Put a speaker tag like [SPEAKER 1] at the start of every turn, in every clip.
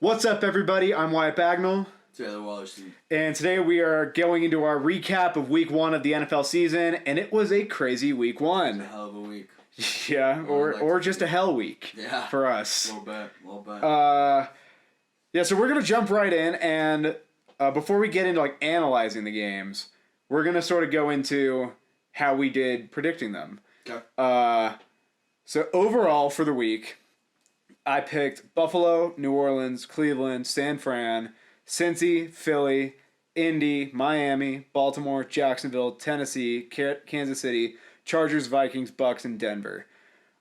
[SPEAKER 1] What's up, everybody? I'm Wyatt Bagnall.
[SPEAKER 2] Taylor Wallerstein.
[SPEAKER 1] And today we are going into our recap of week one of the NFL season, and it was a crazy week one.
[SPEAKER 2] It was a hell of a week.
[SPEAKER 1] Yeah, or just a hell week for us.
[SPEAKER 2] A little bit.
[SPEAKER 1] Yeah, so we're going to jump right in, and before we get into analyzing the games, we're going to sort of go into how we did predicting them.
[SPEAKER 2] Okay.
[SPEAKER 1] So overall for the week, I picked Buffalo, New Orleans, Cleveland, San Fran, Cincy, Philly, Indy, Miami, Baltimore, Jacksonville, Tennessee, Kansas City, Chargers, Vikings, Bucks, and Denver.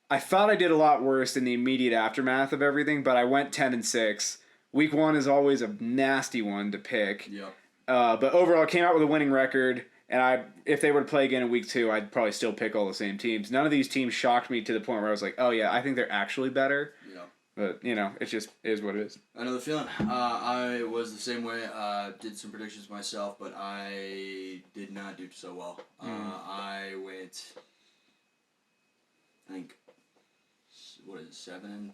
[SPEAKER 1] I thought I did a lot worse in the immediate aftermath of everything, but I went 10-6. Week one is always a nasty one to pick.
[SPEAKER 2] Yeah.
[SPEAKER 1] But overall, I came out with a winning record, and if they were to play again in week two, I'd probably still pick all the same teams. None of these teams shocked me to the point where I was like, oh yeah, I think they're actually better.
[SPEAKER 2] Yeah.
[SPEAKER 1] But, it just is what it is.
[SPEAKER 2] I know the feeling. I was the same way. Did some predictions myself, but I did not do so well. I went, I think, 7-10?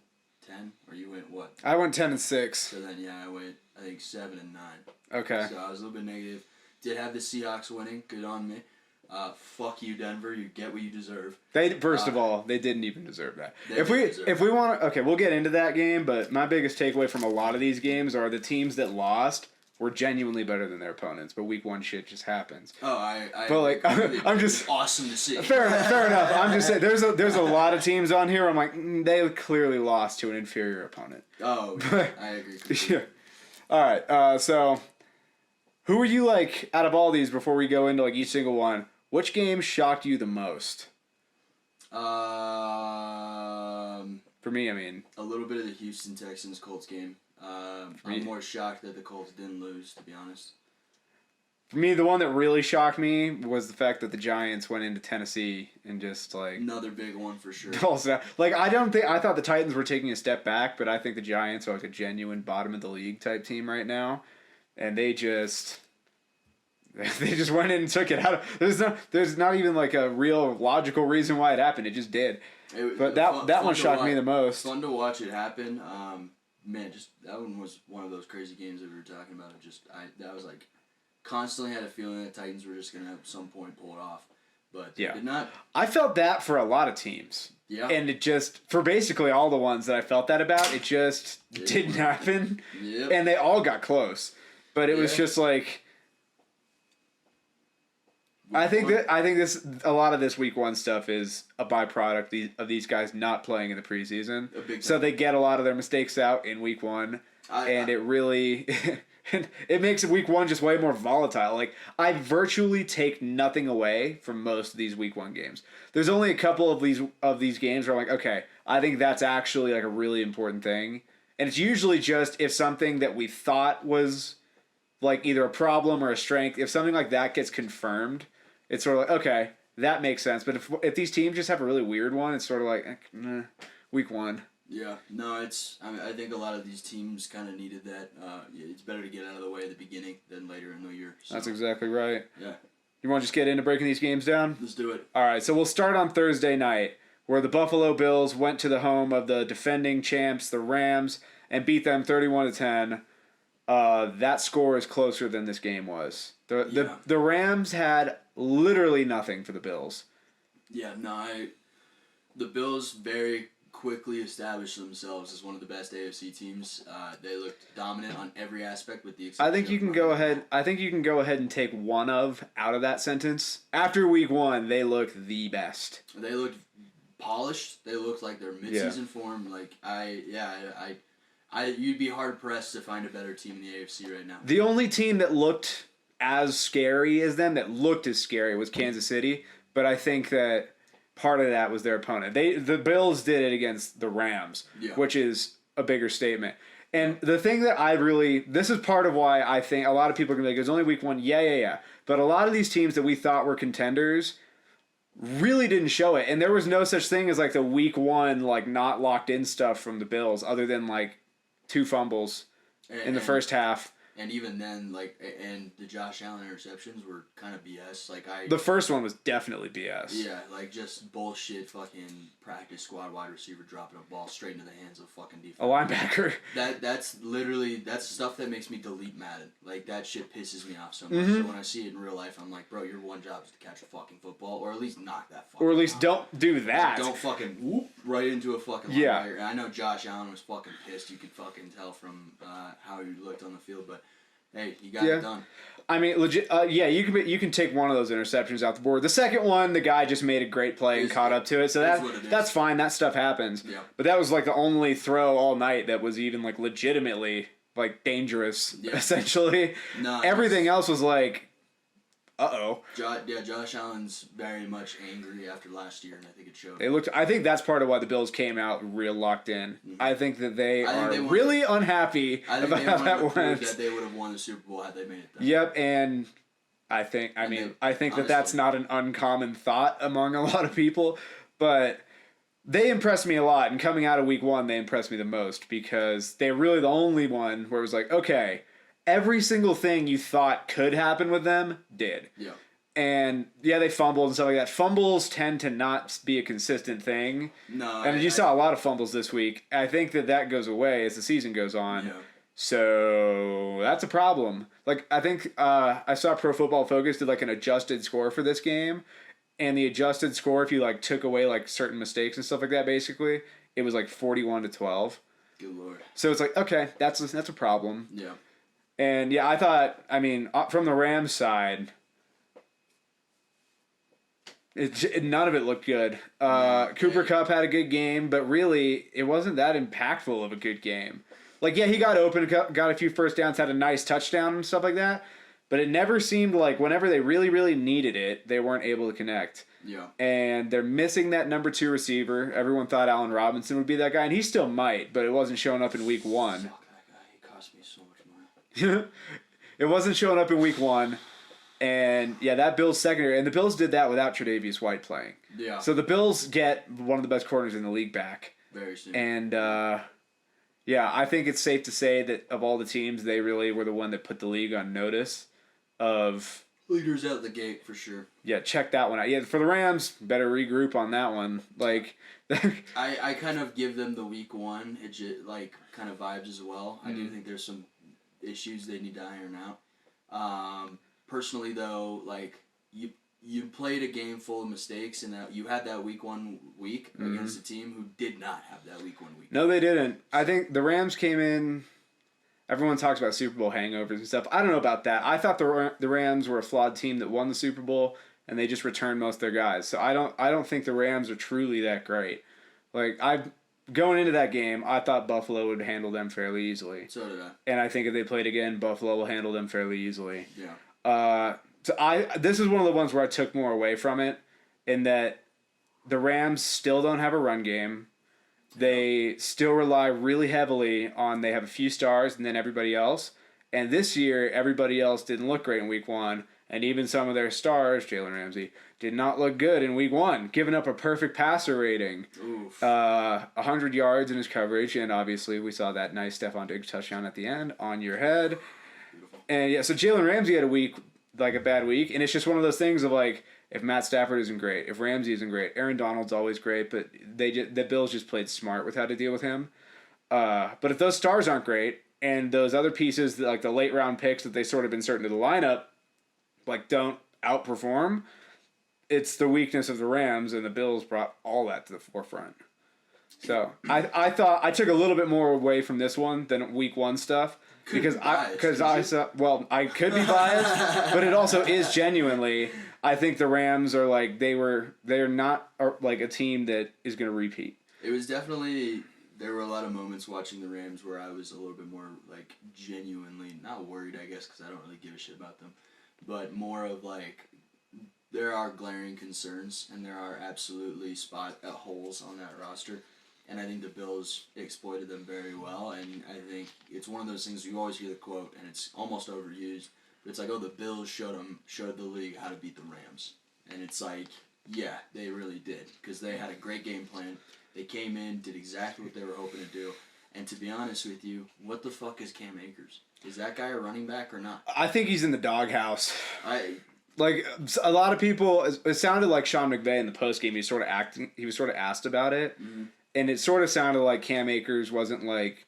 [SPEAKER 2] Or you went what?
[SPEAKER 1] I went 10-6.
[SPEAKER 2] So then, I went, I think, 7-9.
[SPEAKER 1] Okay.
[SPEAKER 2] So I was a little bit negative. Did have the Seahawks winning. Good on me. Fuck you, Denver. You get what you deserve.
[SPEAKER 1] First of all, they didn't even deserve that. If we want to, okay, we'll get into that game. But my biggest takeaway from a lot of these games are the teams that lost were genuinely better than their opponents. But week one shit just happens.
[SPEAKER 2] Oh, I
[SPEAKER 1] but I'm just
[SPEAKER 2] awesome to see.
[SPEAKER 1] Fair enough. I'm just saying there's a lot of teams on here. I'm like they clearly lost to an inferior opponent.
[SPEAKER 2] Oh, I agree.
[SPEAKER 1] Yeah. All right. So, who were you out of all these before we go into each single one? Which game shocked you the most?
[SPEAKER 2] For
[SPEAKER 1] me, I mean,
[SPEAKER 2] a little bit of the Houston Texans Colts game. I'm more shocked that the Colts didn't lose, to be honest.
[SPEAKER 1] For me, the one that really shocked me was the fact that the Giants went into Tennessee and just
[SPEAKER 2] another big one for sure.
[SPEAKER 1] Also, I thought the Titans were taking a step back, but I think the Giants are a genuine bottom of the league type team right now, and they just went in and took it out. There's not even a real logical reason why it happened. It just did. But that one shocked me the most.
[SPEAKER 2] Fun to watch it happen. That one was one of those crazy games that we were talking about. That was constantly had a feeling that Titans were just gonna at some point pull it off, but did not.
[SPEAKER 1] I felt that for a lot of teams.
[SPEAKER 2] Yeah.
[SPEAKER 1] And it just for basically all the ones that I felt that about, it just didn't happen.
[SPEAKER 2] Yep.
[SPEAKER 1] And they all got close, but it was just I think a lot of this week one stuff is a byproduct of these guys not playing in the preseason. So they get a lot of their mistakes out in week one, it really it makes week one just way more volatile. I virtually take nothing away from most of these week one games. There's only a couple of these games where I'm okay, I think that's actually a really important thing, and it's usually just if something that we thought was either a problem or a strength, if something like that gets confirmed. It's sort of okay, that makes sense. But if these teams just have a really weird one, it's sort of week one.
[SPEAKER 2] Yeah, no, I think a lot of these teams kind of needed that. It's better to get out of the way at the beginning than later in the year. So.
[SPEAKER 1] That's exactly right.
[SPEAKER 2] Yeah.
[SPEAKER 1] You want to just get into breaking these games down?
[SPEAKER 2] Let's do it.
[SPEAKER 1] All right, so we'll start on Thursday night, where the Buffalo Bills went to the home of the defending champs, the Rams, and beat them 31-10. That score is closer than this game was. The Rams had literally nothing for the Bills.
[SPEAKER 2] Yeah, no, the Bills very quickly established themselves as one of the best AFC teams. They looked dominant on every aspect with the exception.
[SPEAKER 1] I think you can go ahead and take one out of that sentence. After week one, they looked the best.
[SPEAKER 2] They looked polished. They looked like their midseason form. You'd be hard pressed to find a better team in the AFC right now.
[SPEAKER 1] The only team that looked as scary as them, was Kansas City, but I think that part of that was their opponent. The Bills did it against the Rams, which is a bigger statement. And the thing that this is part of why I think a lot of people are going to be like, it's only week one. Yeah. But a lot of these teams that we thought were contenders really didn't show it. And there was no such thing as the week one, not locked in stuff from the Bills other than 2 fumbles in the first half.
[SPEAKER 2] And even then, and the Josh Allen interceptions were kind of BS.
[SPEAKER 1] The first one was definitely BS.
[SPEAKER 2] Yeah, just bullshit fucking practice squad wide receiver dropping a ball straight into the hands of fucking defense.
[SPEAKER 1] A linebacker.
[SPEAKER 2] That's stuff that makes me delete Madden. That shit pisses me off so much. So when I see it in real life, I'm like, bro, your one job is to catch a fucking football, or at least knock that fucking.
[SPEAKER 1] Or at least don't do that.
[SPEAKER 2] Don't fucking whoop right into a fucking linebacker. And I know Josh Allen was fucking pissed. You could fucking tell from how he looked on the field, but. Hey, you got it done.
[SPEAKER 1] I mean, legit. You can take one of those interceptions out the board. The second one, the guy just made a great play and caught up to it. So that's fine. That stuff happens.
[SPEAKER 2] Yeah.
[SPEAKER 1] But that was the only throw all night that was even legitimately dangerous.
[SPEAKER 2] Yeah.
[SPEAKER 1] Essentially, everything else was uh-oh.
[SPEAKER 2] Josh Allen's very much angry after last year, and I think it showed.
[SPEAKER 1] I think that's part of why the Bills came out real locked in. Mm-hmm. I think that they are really unhappy about how that went.
[SPEAKER 2] That they would have won the Super Bowl had they made it.
[SPEAKER 1] Yep, and I think that's not an uncommon thought among a lot of people, but they impressed me a lot. And coming out of Week 1, they impressed me the most because they're really the only one where it was okay. Every single thing you thought could happen with them did.
[SPEAKER 2] Yeah.
[SPEAKER 1] And, they fumbled and stuff like that. Fumbles tend to not be a consistent thing.
[SPEAKER 2] No.
[SPEAKER 1] And you saw a lot of fumbles this week. I think that goes away as the season goes on.
[SPEAKER 2] Yeah.
[SPEAKER 1] So that's a problem. I think I saw Pro Football Focus did an adjusted score for this game. And the adjusted score, if you took away certain mistakes and stuff like that, basically, it was 41-12.
[SPEAKER 2] Good Lord.
[SPEAKER 1] So it's okay, that's a problem.
[SPEAKER 2] Yeah.
[SPEAKER 1] And, I thought, from the Rams side, none of it looked good. Cooper Kupp had a good game, but really, it wasn't that impactful of a good game. He got open, got a few first downs, had a nice touchdown and stuff like that, but it never seemed whenever they really, really needed it, they weren't able to connect.
[SPEAKER 2] Yeah. And
[SPEAKER 1] they're missing that number 2 receiver. Everyone thought Allen Robinson would be that guy, and he still might, but it wasn't showing up in Week 1. It wasn't showing up in Week 1, and that Bills secondary, and the Bills did that without Tre'Davious White playing.
[SPEAKER 2] Yeah.
[SPEAKER 1] So the Bills get one of the best corners in the league back.
[SPEAKER 2] Very soon.
[SPEAKER 1] And I think it's safe to say that of all the teams, they really were the one that put the league on notice of
[SPEAKER 2] leaders out the gate for sure.
[SPEAKER 1] Yeah, check that one out. Yeah, for the Rams, better regroup on that one.
[SPEAKER 2] I kind of give them the Week 1 kind of vibes as well. I do think there's some issues they need to iron out. Personally, though, you played a game full of mistakes, and that you had that Week 1 week against a team who did not have that Week 1 week.
[SPEAKER 1] No, they didn't. I think the Rams came in. Everyone talks about Super Bowl hangovers and stuff. I don't know about that. I thought the Rams were a flawed team that won the Super Bowl, and they just returned most of their guys. So I don't think the Rams are truly that great. Going into that game, I thought Buffalo would handle them fairly easily.
[SPEAKER 2] So did I.
[SPEAKER 1] And I think if they played again, Buffalo will handle them fairly easily.
[SPEAKER 2] Yeah.
[SPEAKER 1] This is one of the ones where I took more away from it, in that the Rams still don't have a run game. They still rely really heavily on they have a few stars and then everybody else. And this year, everybody else didn't look great in Week 1. And even some of their stars, Jalen Ramsey, did not look good in Week 1, giving up a perfect passer rating. 100 yards in his coverage, and obviously we saw that nice Stephon Diggs touchdown at the end on your head.
[SPEAKER 2] Beautiful.
[SPEAKER 1] And so Jalen Ramsey had a bad week, and it's just one of those things of if Matt Stafford isn't great, if Ramsey isn't great, Aaron Donald's always great, but the Bills just played smart with how to deal with him. But if those stars aren't great, and those other pieces, the late round picks that they sort of insert into the lineup, don't outperform, it's the weakness of the Rams, and the Bills brought all that to the forefront. So I thought I took a little bit more away from this one than Week 1 stuff because I saw, well, I could be biased, but it also is genuinely. I think the Rams are they're not a team that is going to repeat.
[SPEAKER 2] It was definitely. There were a lot of moments watching the Rams where I was a little bit more genuinely not worried, I guess, because I don't really give a shit about them, but more of there are glaring concerns and there are absolutely holes on that roster, and I think the Bills exploited them very well. And I think it's one of those things you always hear the quote, and it's almost overused. But it's the Bills showed the league how to beat the Rams, and it's yeah, they really did because they had a great game plan. They came in, did exactly what they were hoping to do, And to be honest with you, what the fuck is Cam Akers? Is that guy a running back or not?
[SPEAKER 1] I think he's in the doghouse. Like, a lot of people, it sounded like Sean McVay in the postgame, he was sort of asked about it, and it sort of sounded like Cam Akers wasn't, like,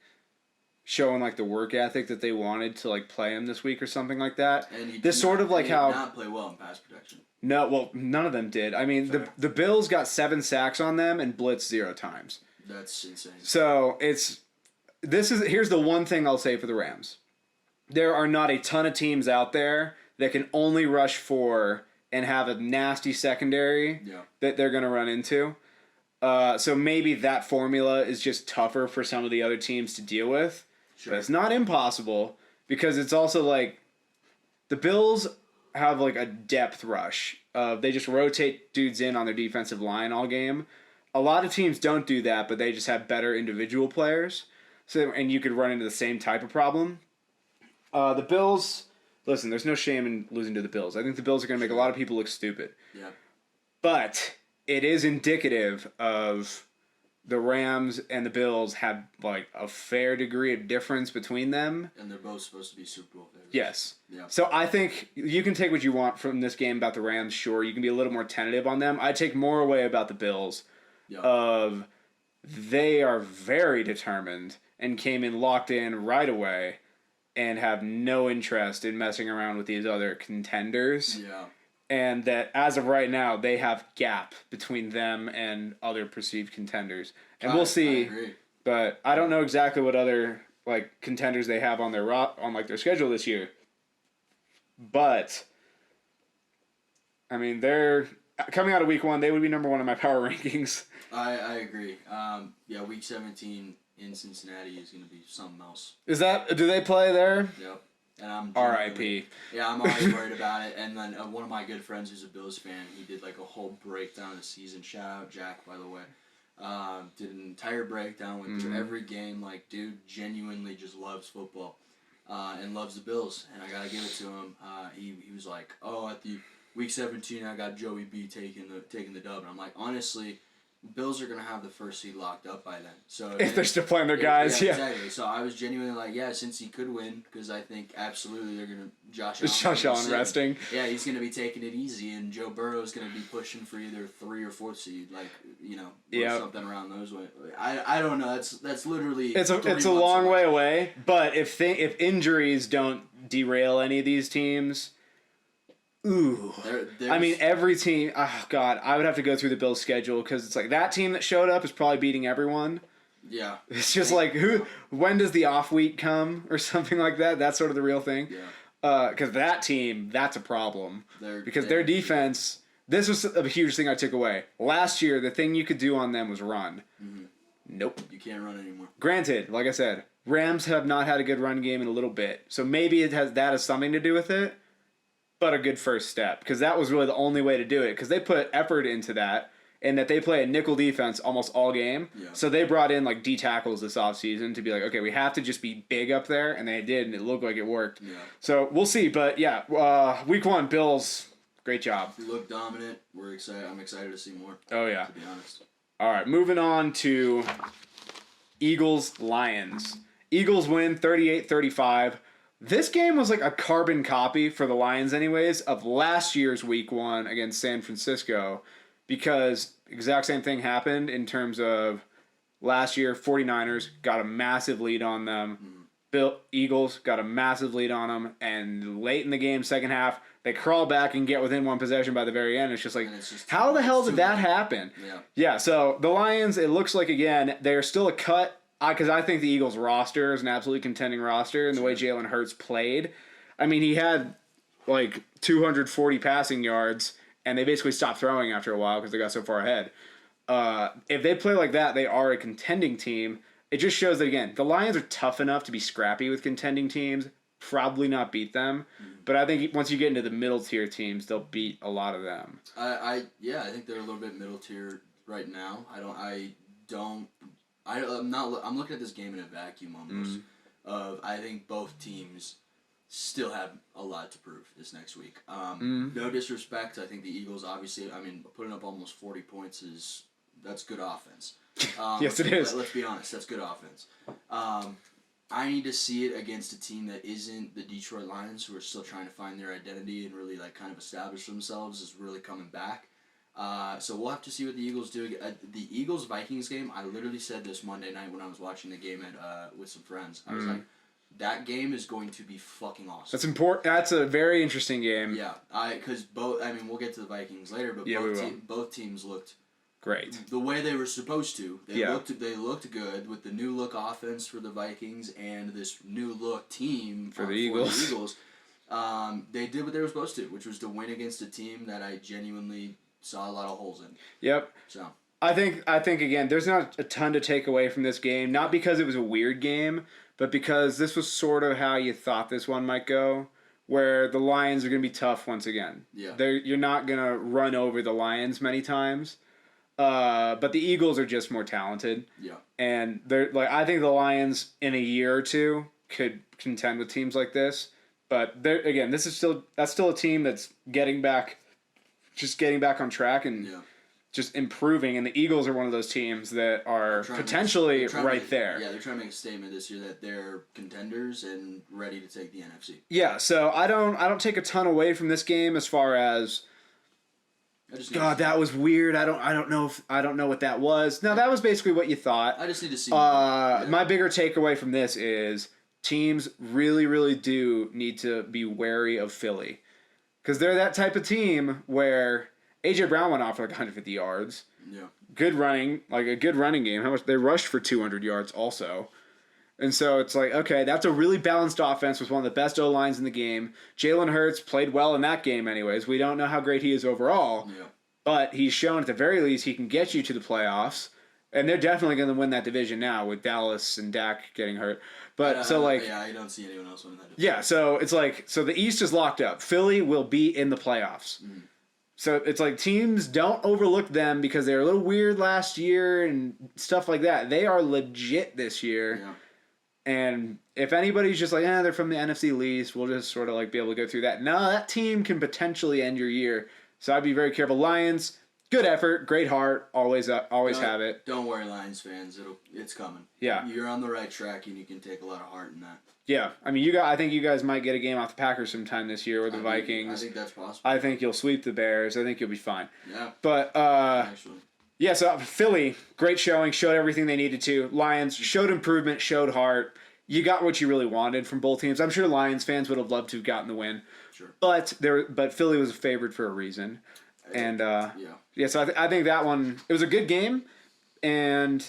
[SPEAKER 1] showing, like, the work ethic that they wanted to, like, play him this week or something like that.
[SPEAKER 2] And he
[SPEAKER 1] did
[SPEAKER 2] not play well in pass protection.
[SPEAKER 1] No, well, none of them did. I mean, the Bills got 7 sacks on them and blitzed 0 times.
[SPEAKER 2] That's insane.
[SPEAKER 1] So, here's the one thing I'll say for the Rams. There are not a ton of teams out there that can only rush 4 and have a nasty secondary that they're going to run into. So maybe that formula is just tougher for some of the other teams to deal with. Sure. But it's not impossible because it's also like the Bills have like a depth rush. They just rotate dudes in on their defensive line all game. A lot of teams don't do that, but they just have better individual players. And you could run into the same type of problem. The Bills... Listen, there's no shame in losing to the Bills. I think the Bills are going to make a lot of people look stupid. Yeah. But it is indicative of the Rams and the Bills have like a fair degree of difference between them.
[SPEAKER 2] And they're both supposed to be Super Bowl favorites.
[SPEAKER 1] Yes. Yeah. So I think you can take what you want from this game about the Rams. Sure, you can be a little more tentative on them. I take more away about the Bills of they are very determined and came in locked in right away. And have no interest in messing around with these other contenders. Yeah. And that as of right now, they have gap between them and other perceived contenders. And we'll see. I agree. But I don't know exactly what other like contenders they have on their their schedule this year. But I mean, they're coming out of week 1. They would be number 1 in my power rankings.
[SPEAKER 2] I agree. Week 17. In Cincinnati is going to be something else.
[SPEAKER 1] Do they play there?
[SPEAKER 2] Yep. And I'm
[SPEAKER 1] R.I.P.
[SPEAKER 2] Yeah, I'm always worried about it. And then one of my good friends who's a Bills fan, he did like a whole breakdown of the season. Shout out Jack, by the way. Did an entire breakdown with every game. Like, dude genuinely just loves football and loves the Bills. And I got to give it to him. He was like, at the week 17, I got Joey B taking the dub. And I'm like, honestly... Bills are going to have the first seed locked up by then. So
[SPEAKER 1] if they're still playing their guys, yeah.
[SPEAKER 2] Exactly. So I was genuinely like, since he could win, because I think absolutely they're going to
[SPEAKER 1] Josh Allen resting.
[SPEAKER 2] Yeah, he's going to be taking it easy, and Joe Burrow is going to be pushing for either 3 or 4th seed, or something around those ways. I don't know. That's literally
[SPEAKER 1] it's a long way away. But if injuries don't derail any of these teams. Ooh. I mean, every team... Oh, God. I would have to go through the Bills' schedule because it's like that team that showed up is probably beating everyone. Yeah. It's just like, when does the off week come or something like that? That's sort of the real thing. Yeah. Because that team, that's a problem. Because their defense... This was a huge thing I took away. Last year, the thing you could do on them was run. Mm-hmm. Nope.
[SPEAKER 2] You can't run anymore.
[SPEAKER 1] Granted, like I said, Rams have not had a good run game in a little bit. So maybe that has something to do with it. But a good first step, because that was really the only way to do it, because they put effort into that, and that they play a nickel defense almost all game. Yeah. So they brought in like D tackles this offseason to be like, okay, we have to just be big up there, and they did, and it looked like it worked. Yeah. So we'll see, but week 1, Bills, great job.
[SPEAKER 2] We look dominant. We're excited. I'm excited to see more.
[SPEAKER 1] Oh yeah.
[SPEAKER 2] To be honest.
[SPEAKER 1] All right, moving on to Eagles-Lions. Eagles win 38-35. This game was like a carbon copy for the Lions anyways of last year's week 1 against San Francisco because exact same thing happened in terms of last year 49ers got a massive lead on them. Eagles got a massive lead on them, and late in the game, second half, they crawl back and get within 1 possession by the very end. It's just like, how the hell did that happen? Yeah, so the Lions, it looks like, again, they're still a cut. Because I think the Eagles roster is an absolutely contending roster, and the way Jalen Hurts played. I mean, he had like 240 passing yards, and they basically stopped throwing after a while because they got so far ahead. If they play like that, they are a contending team. It just shows that, again, the Lions are tough enough to be scrappy with contending teams, probably not beat them. But I think once you get into the middle tier teams, they'll beat a lot of them.
[SPEAKER 2] I think they're a little bit middle tier right now. I'm looking at this game in a vacuum almost. I think both teams still have a lot to prove this next week. No disrespect. I think the Eagles, obviously, putting up almost 40 points that's good offense.
[SPEAKER 1] Yes, it is.
[SPEAKER 2] Let's be honest, that's good offense. I need to see it against a team that isn't the Detroit Lions, who are still trying to find their identity and really like kind of establish themselves as really coming back. So we'll have to see what the Eagles do. The Eagles-Vikings game, I literally said this Monday night when I was watching the game with some friends. I was like, that game is going to be fucking awesome.
[SPEAKER 1] That's important. That's a very interesting game.
[SPEAKER 2] Yeah, because we'll get to the Vikings later, but both teams looked
[SPEAKER 1] great
[SPEAKER 2] the way they were supposed to. They looked good with the new look offense for the Vikings and this new look team
[SPEAKER 1] for the Eagles.
[SPEAKER 2] They did what they were supposed to, which was to win against a team that I genuinely saw a lot of holes in.
[SPEAKER 1] Yep.
[SPEAKER 2] So
[SPEAKER 1] I think again, there's not a ton to take away from this game. Not because it was a weird game, but because this was sort of how you thought this one might go, where the Lions are going to be tough once again.
[SPEAKER 2] Yeah.
[SPEAKER 1] You're not going to run over the Lions many times. But the Eagles are just more talented.
[SPEAKER 2] Yeah.
[SPEAKER 1] And I think the Lions in a year or two could contend with teams like this. But that's still a team that's getting back on track and just improving. And the Eagles are one of those teams that are potentially right there.
[SPEAKER 2] Yeah, they're trying to make a statement this year that they're contenders and ready to take the NFC.
[SPEAKER 1] Yeah, so I don't take a ton away from this game as far as God, that was weird. I don't know what that was. No, that was basically what you thought.
[SPEAKER 2] I just need to see.
[SPEAKER 1] My bigger takeaway from this is teams really, really do need to be wary of Philly, because they're that type of team where AJ Brown went off for like 150 yards.
[SPEAKER 2] Yeah.
[SPEAKER 1] Good running, like a good running game. How much they rushed for 200 yards also. And so it's like, okay, that's a really balanced offense with one of the best O-lines in the game. Jalen Hurts played well in that game anyways. We don't know how great he is overall, but he's shown at the very least he can get you to the playoffs. And they're definitely going to win that division now with Dallas and Dak getting hurt. But
[SPEAKER 2] I don't see anyone else winning that division.
[SPEAKER 1] Yeah, so it's like, so the East is locked up. Philly will be in the playoffs. Mm. So it's like teams don't overlook them because they were a little weird last year and stuff like that. They are legit this year.
[SPEAKER 2] Yeah.
[SPEAKER 1] And if anybody's just like, they're from the NFC least, we'll just sort of like be able to go through that. No, that team can potentially end your year. So I'd be very careful. Lions, good effort, great heart, always have it.
[SPEAKER 2] Don't worry, Lions fans, it's coming.
[SPEAKER 1] Yeah,
[SPEAKER 2] you're on the right track, and you can take a lot of heart in that.
[SPEAKER 1] Yeah, I mean, I think you guys might get a game off the Packers sometime this year or the Vikings.
[SPEAKER 2] I think that's possible.
[SPEAKER 1] I think you'll sweep the Bears. I think you'll be fine.
[SPEAKER 2] Yeah.
[SPEAKER 1] But
[SPEAKER 2] actually.
[SPEAKER 1] Yeah, so Philly, great showing, showed everything they needed to. Lions showed improvement, showed heart. You got what you really wanted from both teams. I'm sure Lions fans would have loved to have gotten the win.
[SPEAKER 2] Sure.
[SPEAKER 1] But Philly was favored for a reason. And so I think that one, it was a good game, and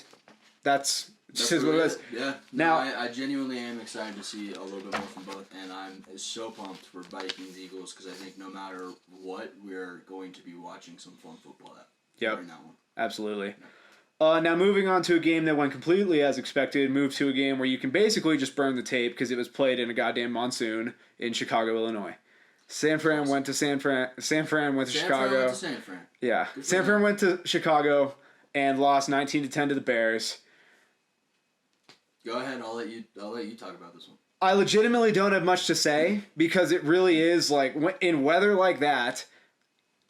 [SPEAKER 1] that's just what it is.
[SPEAKER 2] Yeah. Now I genuinely am excited to see a little bit more from both, and I'm so pumped for Vikings Eagles because I think no matter what, we're going to be watching some fun football during that one.
[SPEAKER 1] Absolutely. Now moving on to a game that went completely as expected, moved to a game where you can basically just burn the tape because it was played in a goddamn monsoon in Chicago, Illinois. San Fran went to Chicago.
[SPEAKER 2] San Fran went to San Fran.
[SPEAKER 1] Yeah. San Fran went to Chicago and lost 19-10 to the Bears.
[SPEAKER 2] Go ahead, I'll let you talk about this one.
[SPEAKER 1] I legitimately don't have much to say because it really is like in weather like that,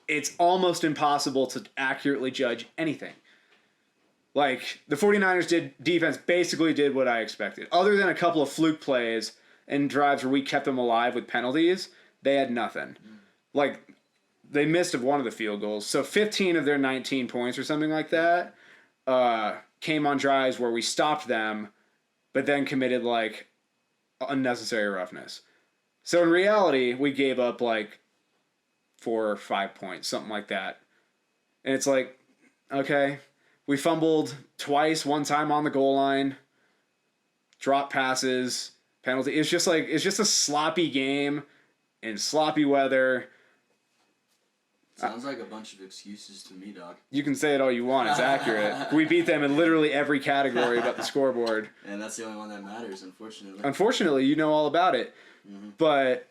[SPEAKER 1] it's almost impossible to accurately judge anything. Like, the 49ers defense basically did what I expected. Other than a couple of fluke plays and drives where we kept them alive with penalties, they had nothing. Like, they missed one of the field goals. So 15 of their 19 points or something like that came on drives where we stopped them, but then committed, like, unnecessary roughness. So in reality, we gave up, like, 4 or 5 points, something like that. And it's like, okay, we fumbled twice, one time on the goal line, drop passes, penalty. It's just a sloppy game in sloppy weather.
[SPEAKER 2] Sounds like a bunch of excuses to me, dog.
[SPEAKER 1] You can say it all you want. It's accurate. We beat them in literally every category but the scoreboard.
[SPEAKER 2] And that's the only one that matters, unfortunately.
[SPEAKER 1] Unfortunately, you know all about it. Mm-hmm. But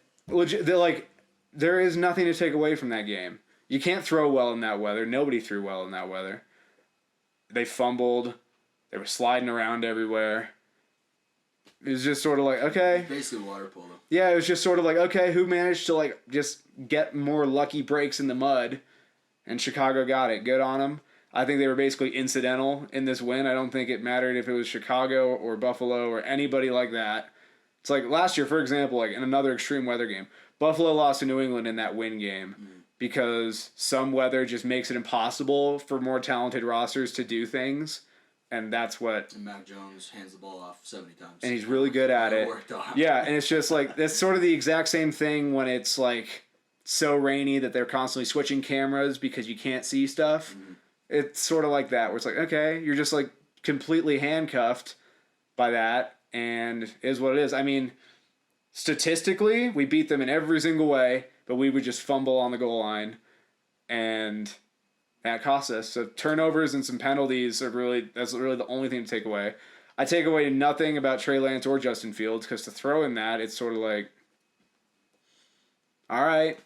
[SPEAKER 1] there is nothing to take away from that game. You can't throw well in that weather. Nobody threw well in that weather. They fumbled. They were sliding around everywhere. It was just sort of like, okay.
[SPEAKER 2] Basically water polo.
[SPEAKER 1] Yeah, it was just sort of like, okay, who managed to just get more lucky breaks in the mud? And Chicago got it. Good on them. I think they were basically incidental in this win. I don't think it mattered if it was Chicago or Buffalo or anybody like that. It's like last year, for example, like in another extreme weather game, Buffalo lost to New England in that win game because some weather just makes it impossible for more talented rosters to do things. And that's what...
[SPEAKER 2] And Mac Jones hands the ball off 70 times.
[SPEAKER 1] And he's really good at it. Yeah, and it's just like, that's sort of the exact same thing when it's like so rainy that they're constantly switching cameras because you can't see stuff. Mm-hmm. It's sort of like that, where it's like, okay, you're just like completely handcuffed by that, and is what it is. I mean, statistically, we beat them in every single way, but we would just fumble on the goal line, and that cost us. So turnovers and some penalties that's really the only thing to take away. I take away nothing about Trey Lance or Justin Fields, because to throw in that, it's sort of like, all right.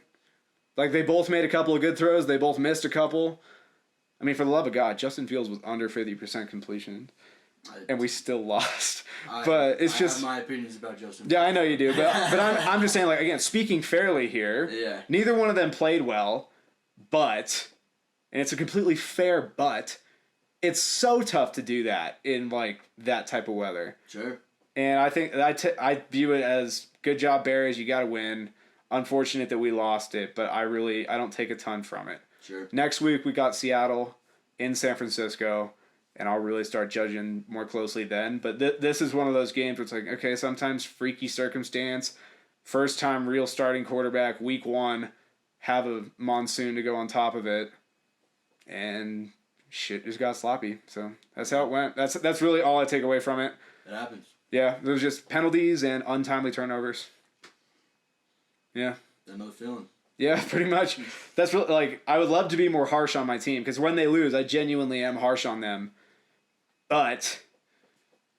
[SPEAKER 1] Like, they both made a couple of good throws. They both missed a couple. I mean, for the love of God, Justin Fields was under 50% completion, and we still lost. But it's just...
[SPEAKER 2] I have my opinions about Justin Fields.
[SPEAKER 1] Yeah, I know you do. But I'm just saying, like, again, speaking fairly here, neither one of them played well, but... And it's a completely fair but. It's so tough to do that in, like, that type of weather.
[SPEAKER 2] Sure.
[SPEAKER 1] And I think I view it as, good job, Bears, you got to win. Unfortunate that we lost it, but I don't take a ton from it.
[SPEAKER 2] Sure.
[SPEAKER 1] Next week, we got Seattle in San Francisco, and I'll really start judging more closely then. But this is one of those games where it's like, okay, sometimes freaky circumstance, first time real starting quarterback, week 1, have a monsoon to go on top of it. And shit just got sloppy. So that's how it went. That's really all I take away from it.
[SPEAKER 2] It happens.
[SPEAKER 1] Yeah, there was just penalties and untimely turnovers. Yeah.
[SPEAKER 2] Another feeling.
[SPEAKER 1] Yeah, pretty much. That's really, like, I would love to be more harsh on my team, because when they lose, I genuinely am harsh on them. But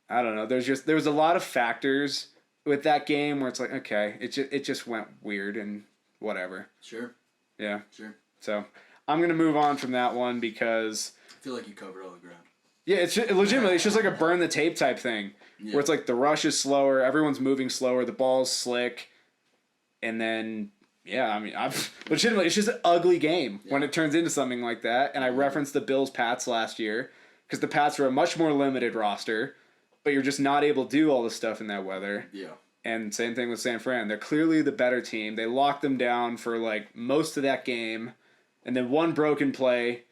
[SPEAKER 1] I don't know. There was a lot of factors with that game where it's like, okay, it just went weird and whatever.
[SPEAKER 2] Sure.
[SPEAKER 1] Yeah.
[SPEAKER 2] Sure.
[SPEAKER 1] So I'm going to move on from that one because...
[SPEAKER 2] I feel like you covered all the ground.
[SPEAKER 1] Yeah, it's legitimately, it's just like a burn the tape type thing. Yeah. Where it's like the rush is slower, everyone's moving slower, the ball's slick, and then, yeah, I mean, legitimately, it's just an ugly game when it turns into something like that. And I referenced the Bills-Pats last year because the Pats were a much more limited roster, but you're just not able to do all this stuff in that weather.
[SPEAKER 2] Yeah.
[SPEAKER 1] And same thing with San Fran. They're clearly the better team. They locked them down for, like, most of that game. And then one broken play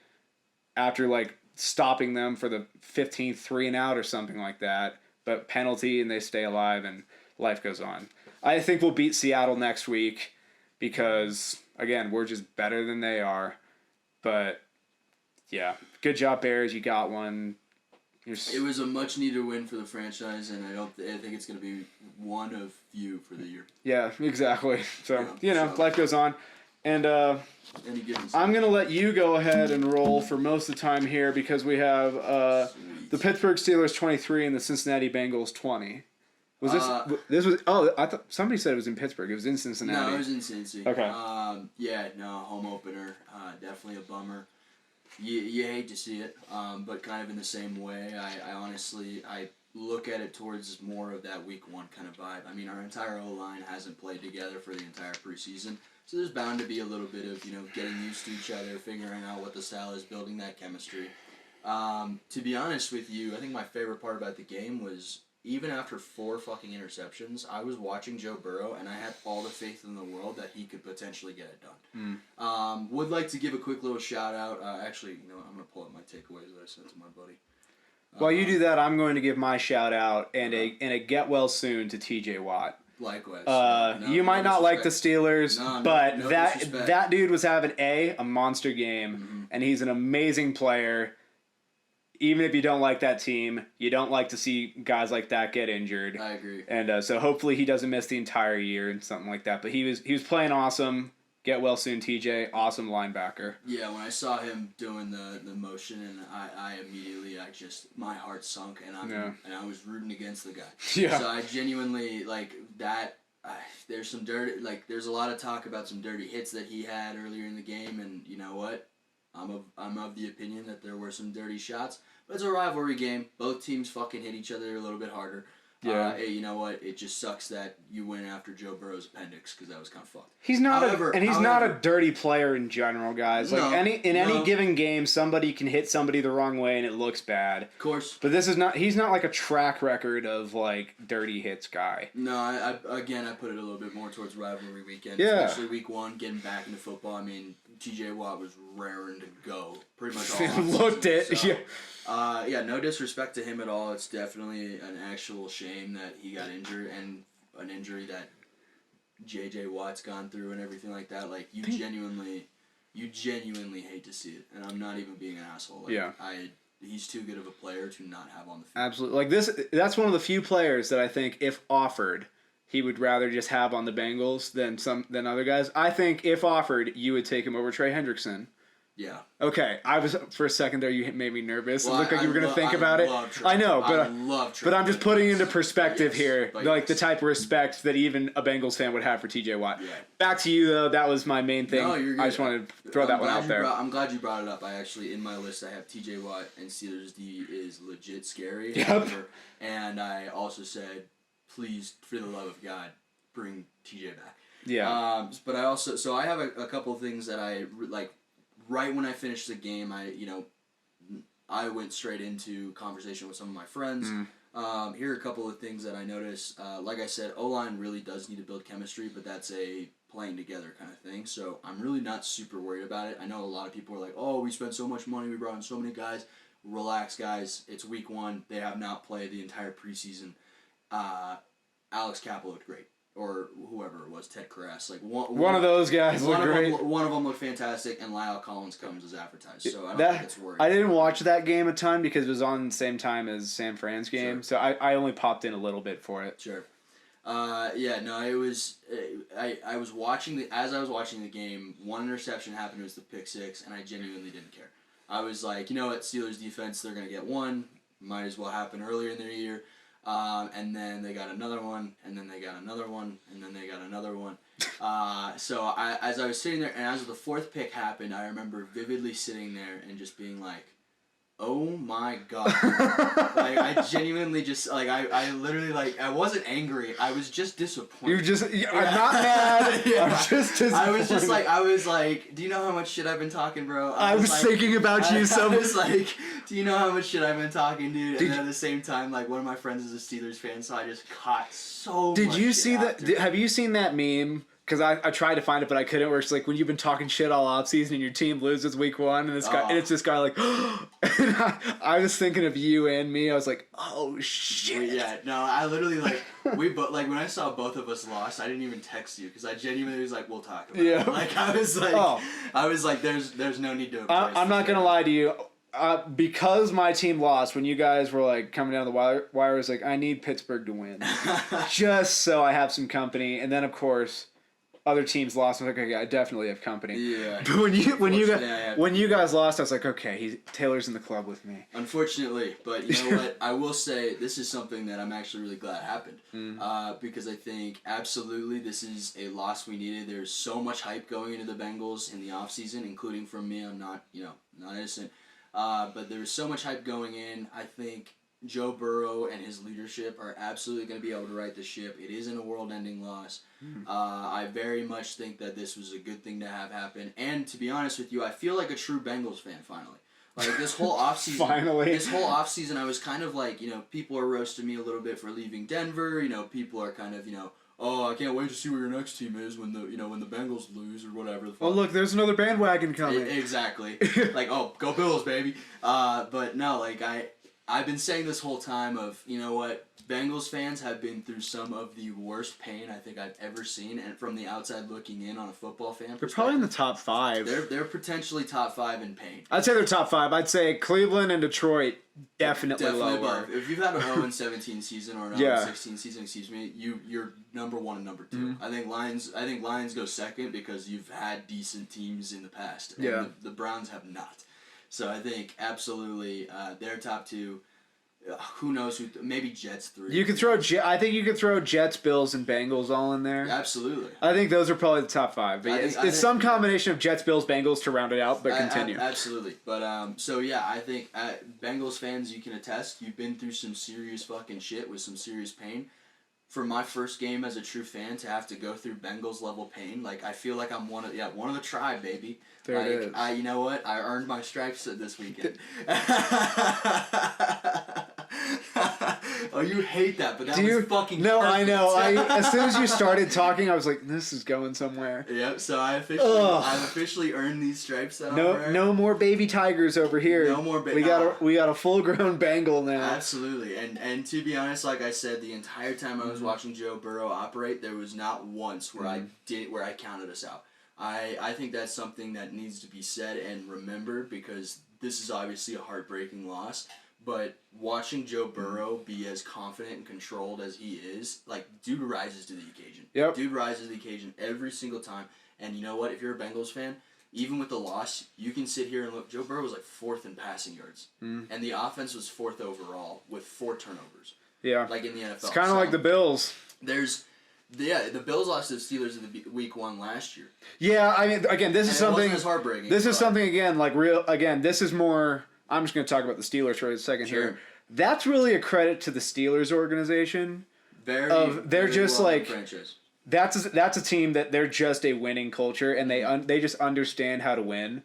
[SPEAKER 1] after, like, stopping them for the 15th 3-and-out or something like that. But penalty, and they stay alive, and life goes on. I think we'll beat Seattle next week because, again, we're just better than they are. But, yeah, good job, Bears. You got one.
[SPEAKER 2] It was a much-needed win for the franchise, and I think it's going to be one of few for the year.
[SPEAKER 1] Yeah, exactly. So, life goes on. And I'm going to let you go ahead and roll for most of the time here because we have the Pittsburgh Steelers 23 and the Cincinnati Bengals 20. Was this was I thought somebody said it was in Pittsburgh. It was in Cincinnati.
[SPEAKER 2] No, it was in Cincy.
[SPEAKER 1] Okay.
[SPEAKER 2] Home opener. Definitely a bummer. You hate to see it, but kind of in the same way. I honestly look at it towards more of that week 1 kind of vibe. I mean, our entire O-line hasn't played together for the entire preseason. So there's bound to be a little bit of, getting used to each other, figuring out what the style is, building that chemistry. To be honest with you, I think my favorite part about the game was even after 4 fucking interceptions, I was watching Joe Burrow, and I had all the faith in the world that he could potentially get it done. Would like to give a quick little shout-out. Actually, I'm going to pull up my takeaways that I sent to my buddy.
[SPEAKER 1] While you do that, I'm going to give my shout-out and a get well soon to TJ Watt.
[SPEAKER 2] Likewise.
[SPEAKER 1] You might not like the Steelers, but that dude was having a monster game, and he's an amazing player. Even if you don't like that team, you don't like to see guys like that get injured.
[SPEAKER 2] I agree.
[SPEAKER 1] And so hopefully he doesn't miss the entire year and something like that. But he was playing awesome. Get well soon, TJ. Awesome linebacker.
[SPEAKER 2] Yeah, when I saw him doing the motion, and I immediately, my heart sunk, and I was rooting against the guy.
[SPEAKER 1] Yeah. So
[SPEAKER 2] I genuinely, that, there's a lot of talk about some dirty hits that he had earlier in the game, and you know what? I'm of the opinion that there were some dirty shots, but it's a rivalry game. Both teams fucking hit each other a little bit harder.
[SPEAKER 1] Yeah.
[SPEAKER 2] Hey, you know what? It just sucks that you went after Joe Burrow's appendix because that was kind of fucked.
[SPEAKER 1] He's not not a dirty player in general, guys. Like any given game, somebody can hit somebody the wrong way and it looks bad.
[SPEAKER 2] Of course.
[SPEAKER 1] But this is not. He's not like a track record of like dirty hits guy.
[SPEAKER 2] No, I put it a little bit more towards rivalry weekend.
[SPEAKER 1] Yeah.
[SPEAKER 2] Especially week 1, getting back into football. I mean, T.J. Watt was raring to go pretty much all
[SPEAKER 1] looked it.
[SPEAKER 2] So, no disrespect to him at all. It's definitely an actual shame that he got injured and an injury that J.J. Watt's gone through and everything like that. Like, you genuinely hate to see it. And I'm not even being an asshole. Like, he's too good of a player to not have on the field.
[SPEAKER 1] Absolutely. Like that's one of the few players that I think, if offered, he would rather just have on the Bengals than other guys. I think if offered, you would take him over Trey Hendrickson.
[SPEAKER 2] Yeah.
[SPEAKER 1] Okay, I was for a second there. You made me nervous. It looked like you were going to think about it.
[SPEAKER 2] I
[SPEAKER 1] know,
[SPEAKER 2] but
[SPEAKER 1] I'm just putting into perspective here, like the type of respect that even a Bengals fan would have for T.J. Watt. Yeah. Back to you though. That was my main thing.
[SPEAKER 2] No, you're good.
[SPEAKER 1] I just wanted to throw that one out there.
[SPEAKER 2] I'm glad you brought it up. I actually, in my list, I have T.J. Watt and Steelers D is legit scary.
[SPEAKER 1] Yep.
[SPEAKER 2] And I also said, please, for the love of God, bring T.J. back.
[SPEAKER 1] Yeah.
[SPEAKER 2] But I also, I have a couple of things that I like. Right when I finished the game, I went straight into conversation with some of my friends. Here are a couple of things that I noticed. Like I said, O-line really does need to build chemistry, but that's a playing together kind of thing. So I'm really not super worried about it. I know a lot of people are like, oh, we spent so much money, we brought in so many guys. Relax, guys. It's week 1. They have not played the entire preseason. Alex Cappa looked great. Or whoever it was, Ted Karras. Like one
[SPEAKER 1] of those guys looked great.
[SPEAKER 2] One of them looked fantastic, and Lyle Collins comes as advertised. So I don't think it's worried.
[SPEAKER 1] I didn't watch that game a ton because it was on the same time as San Fran's game, sure. So I only popped in a little bit for it.
[SPEAKER 2] Sure. It was. I was watching as I was watching the game. One interception happened. It was the pick 6, and I genuinely didn't care. I was like, you know what, Steelers defense, they're gonna get one. Might as well happen earlier in their year. And then they got another one, and then they got another one, and then they got another one. So as I was sitting there, and as the 4th pick happened, I remember vividly sitting there and just being like, oh my God. Like, I genuinely just, like, I literally, like, I wasn't angry. I was just disappointed.
[SPEAKER 1] I'm not mad. Yeah. I'm just disappointed.
[SPEAKER 2] I was like, do you know how much shit I've been talking, bro?
[SPEAKER 1] I was thinking about you so much.
[SPEAKER 2] I was like, do you know how much shit I've been talking, dude? And then at the same time, like, one of my friends is a Steelers fan, so I just caught so much
[SPEAKER 1] Did you
[SPEAKER 2] shit
[SPEAKER 1] see that? Have you seen that meme? Because I tried to find it, but I couldn't. Where it's like when you've been talking shit all offseason and your team loses week 1, and it's this guy like, and I was thinking of you and me. I was like, oh shit.
[SPEAKER 2] Yeah, no, I literally like when I saw both of us lost, I didn't even text you because I genuinely was like, we'll talk about it. Like I was like, there's no need to.
[SPEAKER 1] I'm not gonna lie to you. Because my team lost, when you guys were like coming down the wire, I was like, I need Pittsburgh to win, just so I have some company. And then of course, other teams lost. I was like, okay, I definitely have company. Yeah. But when you guys lost, I was like, okay, Taylor's in the club with me.
[SPEAKER 2] Unfortunately, but you know what? I will say this is something that I'm actually really glad happened. Because I think absolutely this is a loss we needed. There's so much hype going into the Bengals in the offseason, including from me. I'm not innocent. But there was so much hype going in. I think Joe Burrow and his leadership are absolutely going to be able to right the ship. It isn't a world-ending loss. I very much think that this was a good thing to have happen. And to be honest with you, I feel like a true Bengals fan finally. Like this whole offseason, I was kind of like, people are roasting me a little bit for leaving Denver. People are kind of, oh, I can't wait to see where your next team is when the Bengals lose or whatever.
[SPEAKER 1] Oh, look, there's another bandwagon coming.
[SPEAKER 2] Exactly. Like, oh, go Bills, baby. But no, like I've been saying this whole time of, you know what, Bengals fans have been through some of the worst pain I think I've ever seen, and from the outside looking in on a football fan perspective.
[SPEAKER 1] They're probably in the top 5.
[SPEAKER 2] They're potentially top 5 in pain.
[SPEAKER 1] I'd say they're top 5. I'd say Cleveland and Detroit definitely lower.
[SPEAKER 2] Above. If you've had an 0-17 season or an 0-16 season, you're number 1 and number 2. I think Lions go second because you've had decent teams in the past. And the Browns have not. So I think absolutely they're top 2. Who knows? Maybe Jets 3.
[SPEAKER 1] You could throw. I think you could throw Jets, Bills, and Bengals all in there.
[SPEAKER 2] Absolutely.
[SPEAKER 1] I think those are probably the top 5. But it's some combination of Jets, Bills, Bengals to round it out. But continue.
[SPEAKER 2] Absolutely. But so yeah, I think Bengals fans, you can attest. You've been through some serious fucking shit with some serious pain. For my first game as a true fan to have to go through Bengals level pain, like I feel like I'm one of the tribe, baby.
[SPEAKER 1] There
[SPEAKER 2] like,
[SPEAKER 1] it is.
[SPEAKER 2] You know what? I earned my stripes this weekend. Oh, you hate that, but that was fucking
[SPEAKER 1] No,
[SPEAKER 2] perfect.
[SPEAKER 1] I know. As soon as you started talking, I was like, this is going somewhere.
[SPEAKER 2] Yep, so I've officially earned these stripes that I'm wearing.
[SPEAKER 1] No more baby tigers over here.
[SPEAKER 2] No more
[SPEAKER 1] we got a full-grown Bengal now.
[SPEAKER 2] Absolutely. And to be honest, like I said, the entire time I was watching Joe Burrow operate, there was not once where I counted us out. I think that's something that needs to be said and remembered because this is obviously a heartbreaking loss. But watching Joe Burrow be as confident and controlled as he is, like, dude rises to the occasion.
[SPEAKER 1] Yep.
[SPEAKER 2] Dude rises to the occasion every single time. And you know what? If you're a Bengals fan, even with the loss, you can sit here and look. Joe Burrow was like 4th in passing yards. And the offense was 4th overall with 4 turnovers.
[SPEAKER 1] Yeah.
[SPEAKER 2] Like in the NFL.
[SPEAKER 1] It's kind of like the Bills.
[SPEAKER 2] The Bills lost to the Steelers in the week 1 last year.
[SPEAKER 1] Yeah, I mean, again, this is something.
[SPEAKER 2] It wasn't as heartbreaking.
[SPEAKER 1] This is something, again, like real. Again, this is more. I'm just going to talk about the Steelers for a second here. That's really a credit to the Steelers organization. They're just like
[SPEAKER 2] franchise.
[SPEAKER 1] That's a team that they're just a winning culture and they just understand how to win.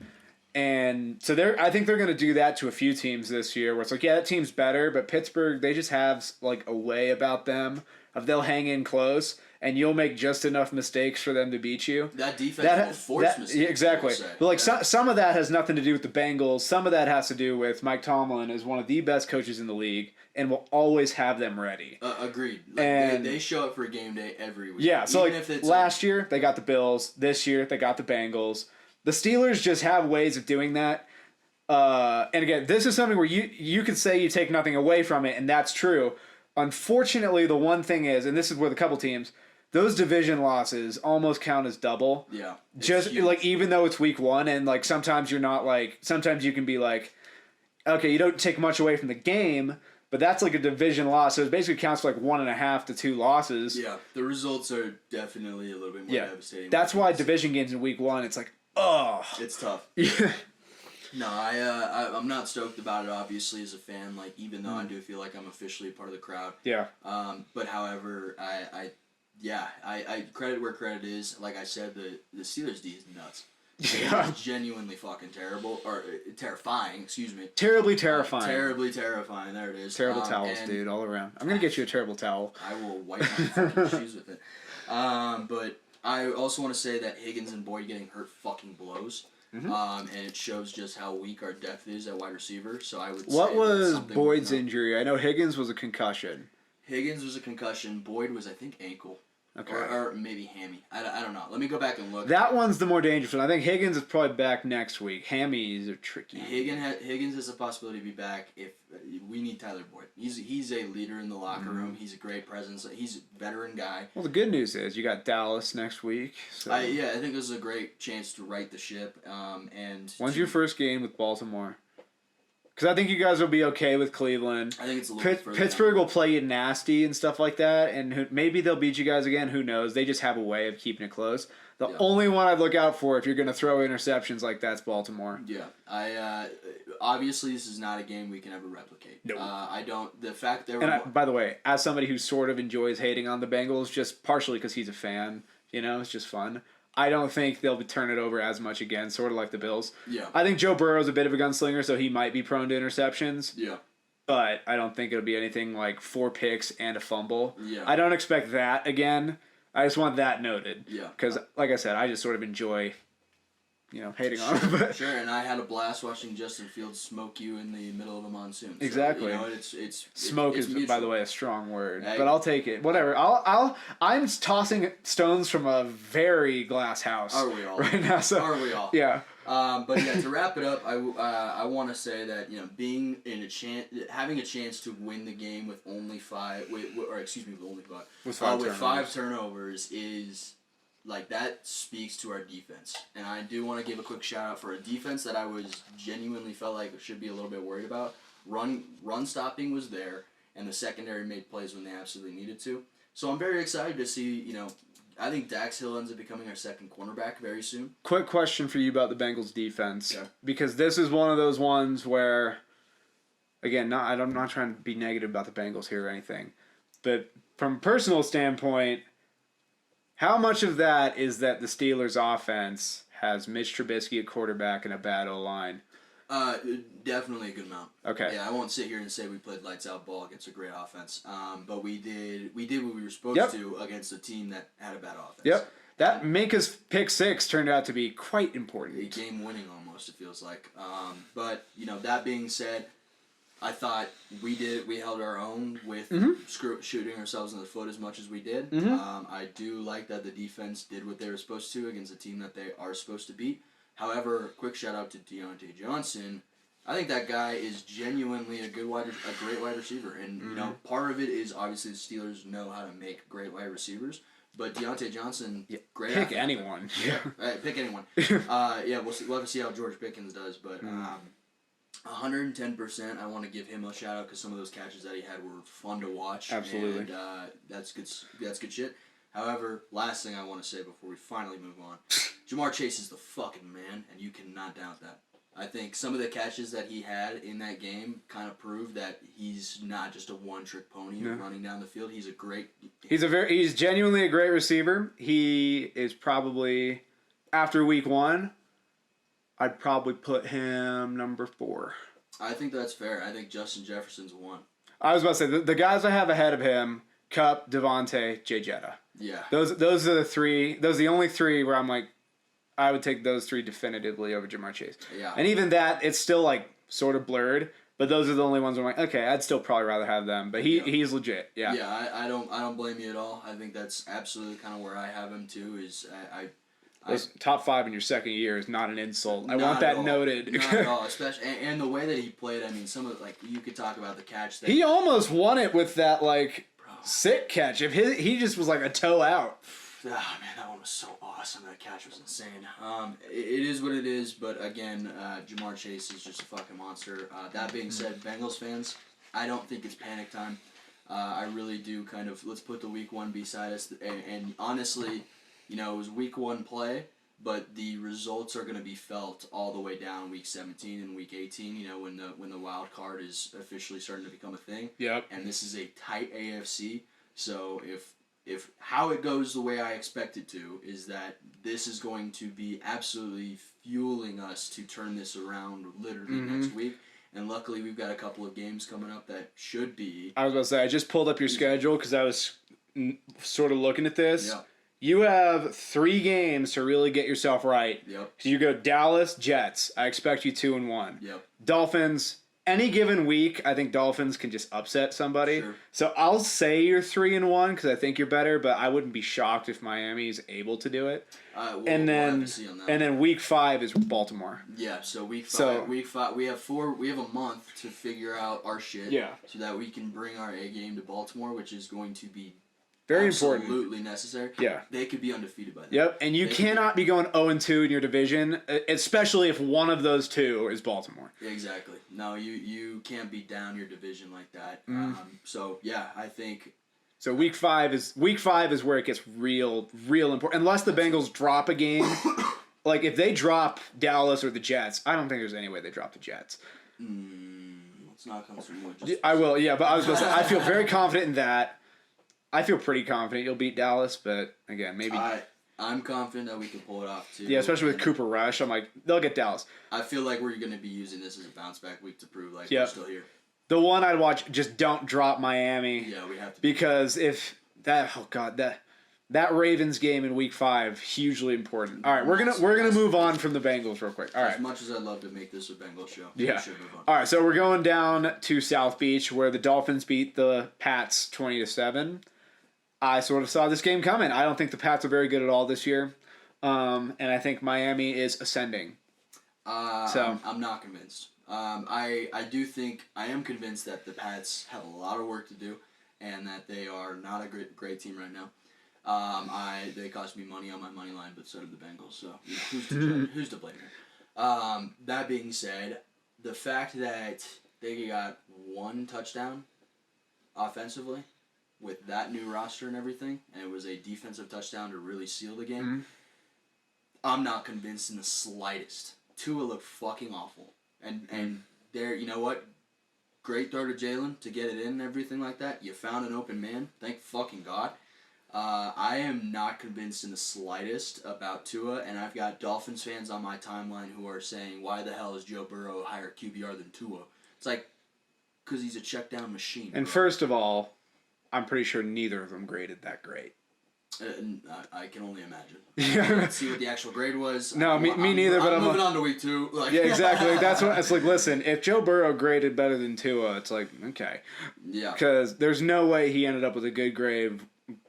[SPEAKER 1] And so I think they're going to do that to a few teams this year where it's like, yeah, that team's better, but Pittsburgh, they just have like a way about them of they'll hang in close and you'll make just enough mistakes for them to beat you.
[SPEAKER 2] That defense will force mistakes.
[SPEAKER 1] Yeah, exactly. But like some of that has nothing to do with the Bengals. Some of that has to do with Mike Tomlin is one of the best coaches in the league and will always have them ready.
[SPEAKER 2] Agreed. Like, and they show up for game day every week.
[SPEAKER 1] Yeah, so like last year they got the Bills. This year they got the Bengals. The Steelers just have ways of doing that. And again, this is something where you could say you take nothing away from it, and that's true. Unfortunately, the one thing is, and this is with a couple teams, those division losses almost count as double.
[SPEAKER 2] Yeah.
[SPEAKER 1] Just huge. Like even though it's week 1, and like sometimes you're not like sometimes you can be like, okay, you don't take much away from the game, but that's like a division loss, so it basically counts for like 1.5 to 2 losses.
[SPEAKER 2] Yeah, the results are definitely a little bit more devastating.
[SPEAKER 1] That's why division games in week 1, it's like, oh,
[SPEAKER 2] it's tough.
[SPEAKER 1] Yeah.
[SPEAKER 2] No, I'm not stoked about it. Obviously, as a fan, like even though I do feel like I'm officially part of the crowd.
[SPEAKER 1] Yeah.
[SPEAKER 2] But however, I credit where credit is. Like I said, the Steelers D is nuts.
[SPEAKER 1] Yeah.
[SPEAKER 2] It's genuinely fucking terrible or terrifying. Excuse me.
[SPEAKER 1] Terribly terrifying.
[SPEAKER 2] Terribly terrifying. There it is.
[SPEAKER 1] Terrible towels, dude, all around. I'm gonna get you a terrible towel.
[SPEAKER 2] I will wipe my fucking shoes with it. But I also want to say that Higgins and Boyd getting hurt fucking blows. Mm-hmm. And it shows just how weak our depth is at wide receiver. So I would say
[SPEAKER 1] what was Boyd's injury? I know Higgins was a concussion.
[SPEAKER 2] Higgins was a concussion. Boyd was, I think, ankle.
[SPEAKER 1] Okay.
[SPEAKER 2] Or maybe hammy. I don't know. Let me go back and look.
[SPEAKER 1] That one's the more dangerous one. I think Higgins is probably back next week. Hammies are tricky.
[SPEAKER 2] Higgins has a possibility to be back if we need Tyler Boyd. He's a leader in the locker room. He's a great presence. He's a veteran guy.
[SPEAKER 1] Well, the good news is you got Dallas next week. So.
[SPEAKER 2] I think this is a great chance to right the ship.
[SPEAKER 1] When's your first game with Baltimore? Because I think you guys will be okay with Cleveland.
[SPEAKER 2] I think it's a little bit further
[SPEAKER 1] Pittsburgh will play you nasty and stuff like that, and maybe they'll beat you guys again. Who knows? They just have a way of keeping it close. The only one I'd look out for if you're going to throw interceptions like that's Baltimore.
[SPEAKER 2] Yeah, obviously this is not a game we can ever replicate.
[SPEAKER 1] No,
[SPEAKER 2] I don't. The fact that
[SPEAKER 1] by the way, as somebody who sort of enjoys hating on the Bengals, just partially because he's a fan, it's just fun. I don't think they'll turn it over as much again, sort of like the Bills.
[SPEAKER 2] Yeah.
[SPEAKER 1] I think Joe Burrow's a bit of a gunslinger, so he might be prone to interceptions.
[SPEAKER 2] Yeah.
[SPEAKER 1] But I don't think it'll be anything like 4 picks and a fumble.
[SPEAKER 2] Yeah.
[SPEAKER 1] I don't expect that again. I just want that noted.
[SPEAKER 2] Yeah.
[SPEAKER 1] Because, like I said, I just sort of enjoy, hating on him.
[SPEAKER 2] Sure, and I had a blast watching Justin Fields smoke you in the middle of a monsoon. So,
[SPEAKER 1] exactly.
[SPEAKER 2] It's
[SPEAKER 1] smoke
[SPEAKER 2] it's
[SPEAKER 1] is,
[SPEAKER 2] mutual.
[SPEAKER 1] by the way, a strong word, but I'll take it. Whatever. I'm tossing stones from a very glass house.
[SPEAKER 2] Are we all?
[SPEAKER 1] Right now, so
[SPEAKER 2] are we all?
[SPEAKER 1] Yeah.
[SPEAKER 2] But yeah, to wrap it up, I want to say that being in having a chance to win the game with only five turnovers is. Like, that speaks to our defense. And I do want to give a quick shout-out for a defense that I was genuinely felt like should be a little bit worried about. run stopping was there, and the secondary made plays when they absolutely needed to. So I'm very excited to see, I think Dax Hill ends up becoming our second cornerback very soon.
[SPEAKER 1] Quick question for you about the Bengals defense.
[SPEAKER 2] Yeah.
[SPEAKER 1] Because this is one of those ones where, again, I'm not trying to be negative about the Bengals here or anything, but from a personal standpoint, how much of that is that the Steelers' offense has Mitch Trubisky at quarterback and a bad O-line?
[SPEAKER 2] Definitely a good amount.
[SPEAKER 1] Okay.
[SPEAKER 2] Yeah, I won't sit here and say we played lights out ball against a great offense. But we did what we were supposed to against a team that had a bad offense.
[SPEAKER 1] Yep. That Minka's pick six turned out to be quite important.
[SPEAKER 2] Game winning almost, it feels like. But that being said, I thought we held our own with shooting ourselves in the foot as much as we did. I do like that the defense did what they were supposed to against a team that they are supposed to beat. However, quick shout out to Deontay Johnson. I think that guy is genuinely a great wide receiver, and part of it is obviously the Steelers know how to make great wide receivers. But Deontay Johnson, great.
[SPEAKER 1] Pick anyone.
[SPEAKER 2] Yeah, right, pick anyone. We'll have to see how George Pickens does, but 110%. I want to give him a shout out because some of those catches that he had were fun to watch.
[SPEAKER 1] Absolutely,
[SPEAKER 2] and that's good. That's good shit. However, last thing I want to say before we finally move on, Jamar Chase is the fucking man, and you cannot doubt that. I think some of the catches that he had in that game kind of proved that he's not just a one-trick pony running down the field. He's a great.
[SPEAKER 1] He's genuinely a great receiver. He is probably, after week one, I'd probably put him number 4.
[SPEAKER 2] I think that's fair. I think Justin Jefferson's 1.
[SPEAKER 1] I was about to say the guys I have ahead of him: Kupp, Devontae, Jay Jetta.
[SPEAKER 2] Yeah.
[SPEAKER 1] Those are the 3. Those are the only 3 where I'm like, I would take those 3 definitively over Jamar Chase.
[SPEAKER 2] Yeah.
[SPEAKER 1] And even that, it's still like sort of blurred. But those are the only ones where I'm like, okay, I'd still probably rather have them. But he's legit. Yeah.
[SPEAKER 2] Yeah, I don't blame you at all. I think that's absolutely kind of where I have him too. Is
[SPEAKER 1] top 5 in your second year is not an insult. I want that noted.
[SPEAKER 2] Not at all, especially and the way that he played. I mean, some of you could talk about the catch that
[SPEAKER 1] he almost won it with that sick catch. If he just was like a toe out.
[SPEAKER 2] Oh man, that one was so awesome. That catch was insane. It is what it is, but again, Jamar Chase is just a fucking monster. That being said, Bengals fans, I don't think it's panic time. I really do kind of, let's put the week 1 beside us, and honestly, it was week 1 play, but the results are going to be felt all the way down week 17 and week 18, when the wild card is officially starting to become a thing.
[SPEAKER 1] Yep.
[SPEAKER 2] And this is a tight AFC, so if how it goes the way I expect it to, is that this is going to be absolutely fueling us to turn this around literally next week. And luckily, we've got a couple of games coming up that should be.
[SPEAKER 1] I was about to say, I just pulled up your schedule because I was sort of looking at this.
[SPEAKER 2] Yeah.
[SPEAKER 1] You have 3 games to really get yourself right.
[SPEAKER 2] Yep.
[SPEAKER 1] So you go Dallas, Jets. I expect you 2-1.
[SPEAKER 2] Yep.
[SPEAKER 1] Dolphins. Any given week, I think Dolphins can just upset somebody.
[SPEAKER 2] Sure.
[SPEAKER 1] So I'll say you're 3-1 because I think you're better, but I wouldn't be shocked if Miami is able to do it.
[SPEAKER 2] We'll
[SPEAKER 1] and
[SPEAKER 2] have to see on that.
[SPEAKER 1] then week 5 is Baltimore.
[SPEAKER 2] Yeah. So week 5. Week 5. We have a month to figure out our shit.
[SPEAKER 1] Yeah.
[SPEAKER 2] So that we can bring our A game to Baltimore, which is going to be
[SPEAKER 1] very
[SPEAKER 2] absolutely
[SPEAKER 1] important.
[SPEAKER 2] necessary.
[SPEAKER 1] Yeah.
[SPEAKER 2] They could be undefeated by then.
[SPEAKER 1] Yep, and you cannot be going 0-2 in your division, especially if one of those 2 is Baltimore.
[SPEAKER 2] Exactly. No, you can't be down your division like that. So yeah, I think.
[SPEAKER 1] So week 5 is where it gets real important. Unless the Bengals drop a game, like if they drop Dallas or the Jets, I don't think there's any way they drop the Jets.
[SPEAKER 2] Let's not come too much.
[SPEAKER 1] I will, yeah, but I was going to say I feel very confident in that. I feel pretty confident you'll beat Dallas, but again, maybe.
[SPEAKER 2] I'm confident that we can pull it off too.
[SPEAKER 1] Yeah, especially with Cooper Rush, I'm like they'll get Dallas.
[SPEAKER 2] I feel like we're going to be using this as a bounce back week to prove we're still here.
[SPEAKER 1] The one I'd watch, just don't drop Miami.
[SPEAKER 2] Yeah, we have to.
[SPEAKER 1] Because if that Ravens game in week 5, hugely important. All right, we're gonna move on from the Bengals real quick. All right.
[SPEAKER 2] As much as I'd love to make this a Bengals show,
[SPEAKER 1] yeah.
[SPEAKER 2] We should move on.
[SPEAKER 1] All right, so we're going down to South Beach where the Dolphins beat the Pats 20-7. I sort of saw this game coming. I don't think the Pats are very good at all this year, and I think Miami is ascending.
[SPEAKER 2] I'm not convinced. I am convinced that the Pats have a lot of work to do, and that they are not a great team right now. They cost me money on my money line, but so did the Bengals. So who's to blame here? That being said, the fact that they got 1 touchdown offensively with that new roster and everything, and it was a defensive touchdown to really seal the game. Mm-hmm. I'm not convinced in the slightest. Tua looked fucking awful. And there, you know what? Great throw to Jalen to get it in and everything like that. You found an open man. Thank fucking God. I am not convinced in the slightest about Tua, and I've got Dolphins fans on my timeline who are saying, why the hell is Joe Burrow a higher QBR than Tua? It's like, because he's a check-down machine.
[SPEAKER 1] And first of all, I'm pretty sure neither of them graded that great.
[SPEAKER 2] I can only imagine. Let's see what the actual grade was.
[SPEAKER 1] No, me neither.
[SPEAKER 2] I'm
[SPEAKER 1] but
[SPEAKER 2] moving on to week 2. Like.
[SPEAKER 1] Yeah, exactly. That's what it's like. Listen, if Joe Burrow graded better than Tua, it's like okay. Yeah. Because there's no way he ended up with a good grade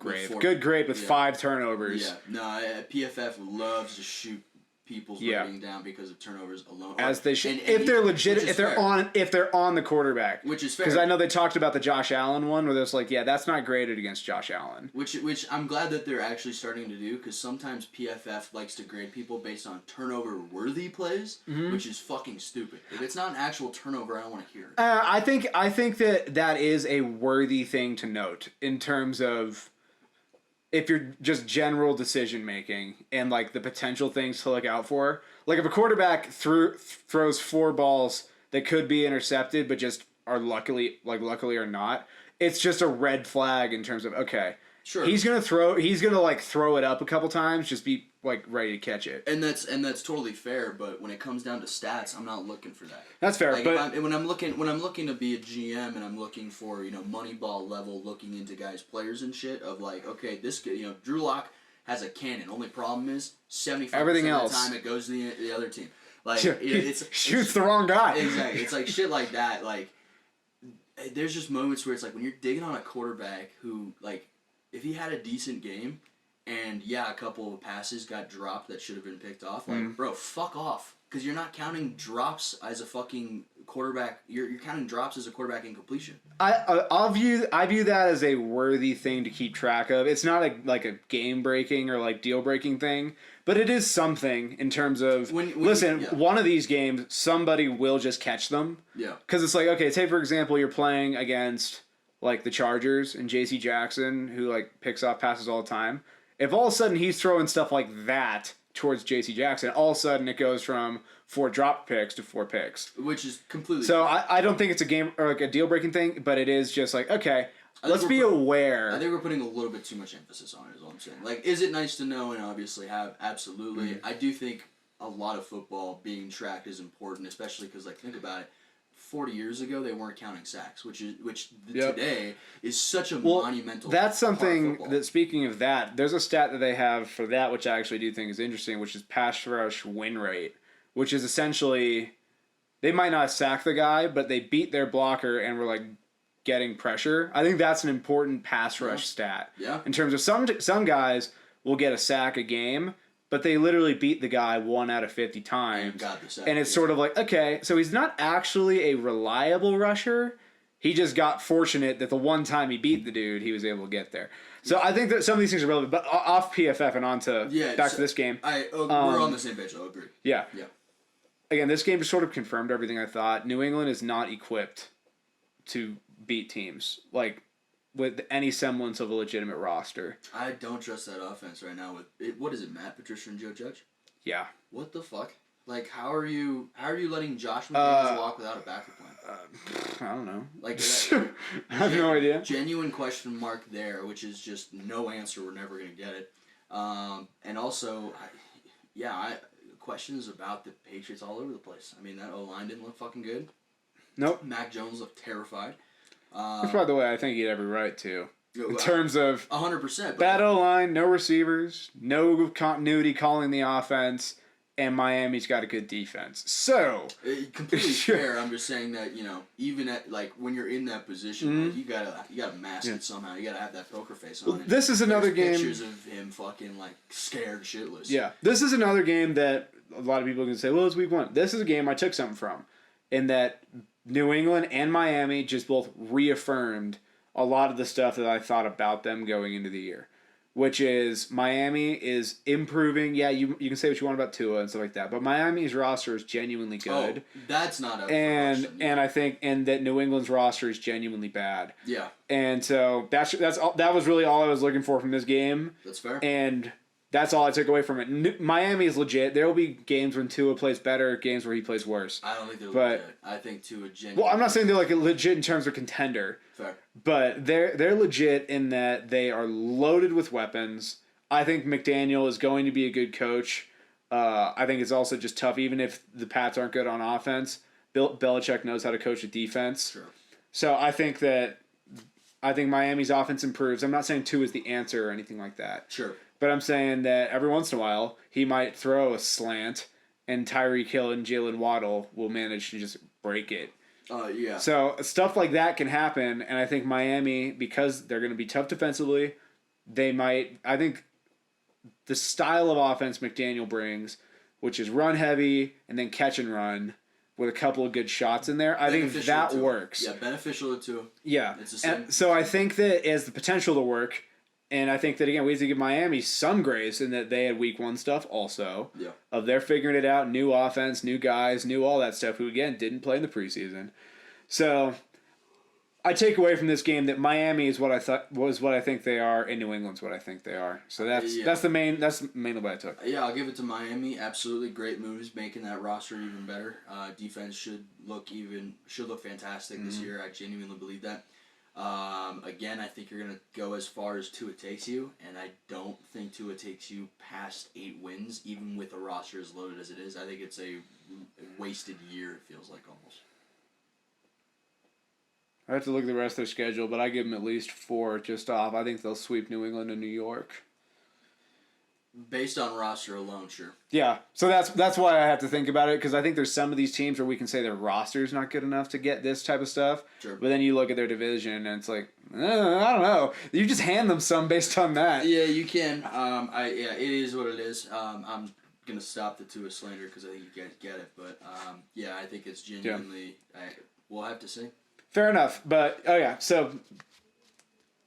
[SPEAKER 1] with 5 turnovers.
[SPEAKER 2] Yeah. No, PFF loves to shoot people's rating down because of turnovers alone.
[SPEAKER 1] As they should, if they're legit, if they're on the quarterback,
[SPEAKER 2] which is fair.
[SPEAKER 1] Because I know they talked about the Josh Allen one, where it's like, yeah, that's not graded against Josh Allen.
[SPEAKER 2] Which I'm glad that they're actually starting to do, because sometimes PFF likes to grade people based on turnover-worthy plays, which is fucking stupid. If it's not an actual turnover, I don't want to hear it.
[SPEAKER 1] I think that is a worthy thing to note in terms of. If you're just general decision making and like the potential things to look out for, like if a quarterback throws 4 balls that could be intercepted but just are luckily or not, it's just a red flag in terms of okay, sure, he's gonna throw it up a couple times, just be like ready to catch it.
[SPEAKER 2] And that's totally fair. But when it comes down to stats, I'm not looking for that.
[SPEAKER 1] That's fair.
[SPEAKER 2] Like but when I'm looking to be a GM and I'm looking for Moneyball level, looking into guys' players and shit of like, okay, this Drew Lock has a cannon. Only problem is 75% of the time it goes to the other team. Like it's
[SPEAKER 1] shoots the wrong guy.
[SPEAKER 2] Exactly. It's like shit like that. Like there's just moments where it's like when you're digging on a quarterback who like if he had a decent game. And, yeah, a couple of passes got dropped that should have been picked off. Like, bro, fuck off. Because you're not counting drops as a fucking quarterback. You're counting drops as a quarterback incompletion.
[SPEAKER 1] I view that as a worthy thing to keep track of. It's not like a game-breaking or, like, deal-breaking thing. But it is something in terms of, one of these games, somebody will just catch them.
[SPEAKER 2] Yeah.
[SPEAKER 1] Because it's like, okay, say, for example, you're playing against, like, the Chargers and J.C. Jackson, who, like, picks off passes all the time. If all of a sudden he's throwing stuff like that towards J.C. Jackson, all of a sudden it goes from 4 drop picks to 4 picks.
[SPEAKER 2] Which is completely
[SPEAKER 1] So I don't think it's a game or like a deal-breaking thing, but it is just like, okay, let's be aware.
[SPEAKER 2] I think we're putting a little bit too much emphasis on it is all I'm saying. Like, is it nice to know and obviously have? Absolutely. Mm-hmm. I do think a lot of football being tracked is important, especially because, like, think about it. 40 years ago, they weren't counting sacks, which today is such a monumental.
[SPEAKER 1] That's something that, speaking of that, there's a stat that they have for that, which I actually do think is interesting, which is pass rush win rate, which is essentially they might not sack the guy, but they beat their blocker and were like getting pressure. I think that's an important pass rush stat.
[SPEAKER 2] Yeah.
[SPEAKER 1] In terms of some guys will get a sack a game. But they literally beat the guy 1 out of 50 times. And it's sort of like, okay, so he's not actually a reliable rusher. He just got fortunate that the one time he beat the dude, he was able to get there. So I think that some of these things are relevant. But off PFF and on to back to this game.
[SPEAKER 2] We're on the same page. I'll agree.
[SPEAKER 1] Yeah. Again, this game just sort of confirmed everything I thought. New England is not equipped to beat teams. Like, with any semblance of a legitimate roster.
[SPEAKER 2] I don't trust that offense right now. What is it, Matt Patricia and Joe Judge?
[SPEAKER 1] Yeah.
[SPEAKER 2] What the fuck? Like, how are you letting Josh McDaniels walk without a backup plan?
[SPEAKER 1] I don't know.
[SPEAKER 2] Like,
[SPEAKER 1] I have no idea.
[SPEAKER 2] Genuine question mark there, which is just no answer. We're never gonna get it. And also, questions about the Patriots all over the place. I mean, that O-line didn't look fucking good.
[SPEAKER 1] Nope.
[SPEAKER 2] Mac Jones looked terrified.
[SPEAKER 1] That's probably the way I think he had every right to. In terms of
[SPEAKER 2] 100%.
[SPEAKER 1] Bad O-line, no receivers, no continuity calling the offense, and Miami's got a good defense. So
[SPEAKER 2] completely fair. I'm just saying that, even at like when you're in that position, like, you gotta mask it somehow. You gotta have that poker face on it.
[SPEAKER 1] This is another game.
[SPEAKER 2] Pictures of him fucking like scared shitless.
[SPEAKER 1] Yeah. This is another game that a lot of people can say, well, it's week 1. This is a game I took something from. In that New England and Miami just both reaffirmed a lot of the stuff that I thought about them going into the year. which is Miami is improving. Yeah, you can say what you want about Tua and stuff like that, but Miami's roster is genuinely good.
[SPEAKER 2] Oh, that's not up
[SPEAKER 1] and
[SPEAKER 2] for question,
[SPEAKER 1] and I think that New England's roster is genuinely bad.
[SPEAKER 2] Yeah.
[SPEAKER 1] And so that was really all I was looking for from this game.
[SPEAKER 2] That's fair.
[SPEAKER 1] And that's all I took away from it. Miami is legit. There will be games when Tua plays better, games where he plays worse.
[SPEAKER 2] I don't think they're legit. I think Tua genuinely.
[SPEAKER 1] Well, I'm not saying they're like legit in terms of contender.
[SPEAKER 2] Fair.
[SPEAKER 1] But they're legit in that they are loaded with weapons. I think McDaniel is going to be a good coach. I think it's also just tough, even if the Pats aren't good on offense. Belichick knows how to coach a defense.
[SPEAKER 2] Sure.
[SPEAKER 1] So I think Miami's offense improves. I'm not saying Tua is the answer or anything like that.
[SPEAKER 2] Sure.
[SPEAKER 1] But I'm saying that every once in a while, he might throw a slant, and Tyreek Hill and Jalen Waddle will manage to just break it.
[SPEAKER 2] Yeah.
[SPEAKER 1] So stuff like that can happen, and I think Miami, because they're going to be tough defensively, I think the style of offense McDaniel brings, which is run heavy and then catch and run with a couple of good shots in there, I think that works.
[SPEAKER 2] Yeah, beneficial to.
[SPEAKER 1] Yeah.
[SPEAKER 2] It's the same.
[SPEAKER 1] And so I think that it has the potential to work. And I think that, again, we have to give Miami some grace in that they had week one stuff also.
[SPEAKER 2] Yeah.
[SPEAKER 1] Of they're figuring it out, new offense, new guys, new all that stuff, who, again, didn't play in the preseason. So I take away from this game that Miami is what I think they are, and New England's what I think they are. So that's mainly what I took.
[SPEAKER 2] Yeah, I'll give it to Miami. Absolutely great moves, making that roster even better. Defense should look fantastic this year. I genuinely believe that. Again, I think you're going to go as far as Tua takes you, and I don't think Tua takes you past 8 wins, even with a roster as loaded as it is. I think it's a wasted year, it feels like almost.
[SPEAKER 1] I have to look at the rest of their schedule, but I give them at least 4 just off. I think they'll sweep New England and New York.
[SPEAKER 2] Based on roster alone, sure.
[SPEAKER 1] Yeah, so that's why I have to think about it, because I think there's some of these teams where we can say their roster's not good enough to get this type of stuff.
[SPEAKER 2] Sure.
[SPEAKER 1] But then you look at their division, and it's like, I don't know. You just hand them some based on that.
[SPEAKER 2] Yeah, you can. It is what it is. I'm gonna stop the Tua slander because I think you guys get it. But yeah, I think it's genuinely. Yeah. We'll have to see.
[SPEAKER 1] Fair enough, but so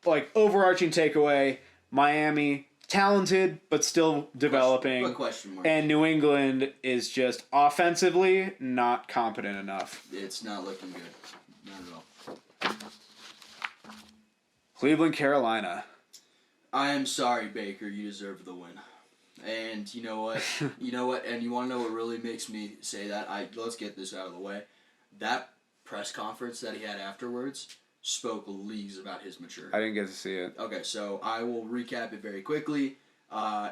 [SPEAKER 1] like overarching takeaway: Miami. Talented, but still developing.
[SPEAKER 2] Question mark.
[SPEAKER 1] And New England is just offensively not competent enough.
[SPEAKER 2] It's not looking good. Not at all.
[SPEAKER 1] Cleveland, Carolina.
[SPEAKER 2] I am sorry, Baker. You deserve the win. And you know what? And you want to know what really makes me say that? Let's get this out of the way. That press conference that he had afterwards spoke leagues about his maturity.
[SPEAKER 1] I didn't get to see it.
[SPEAKER 2] Okay, so I will recap it very quickly.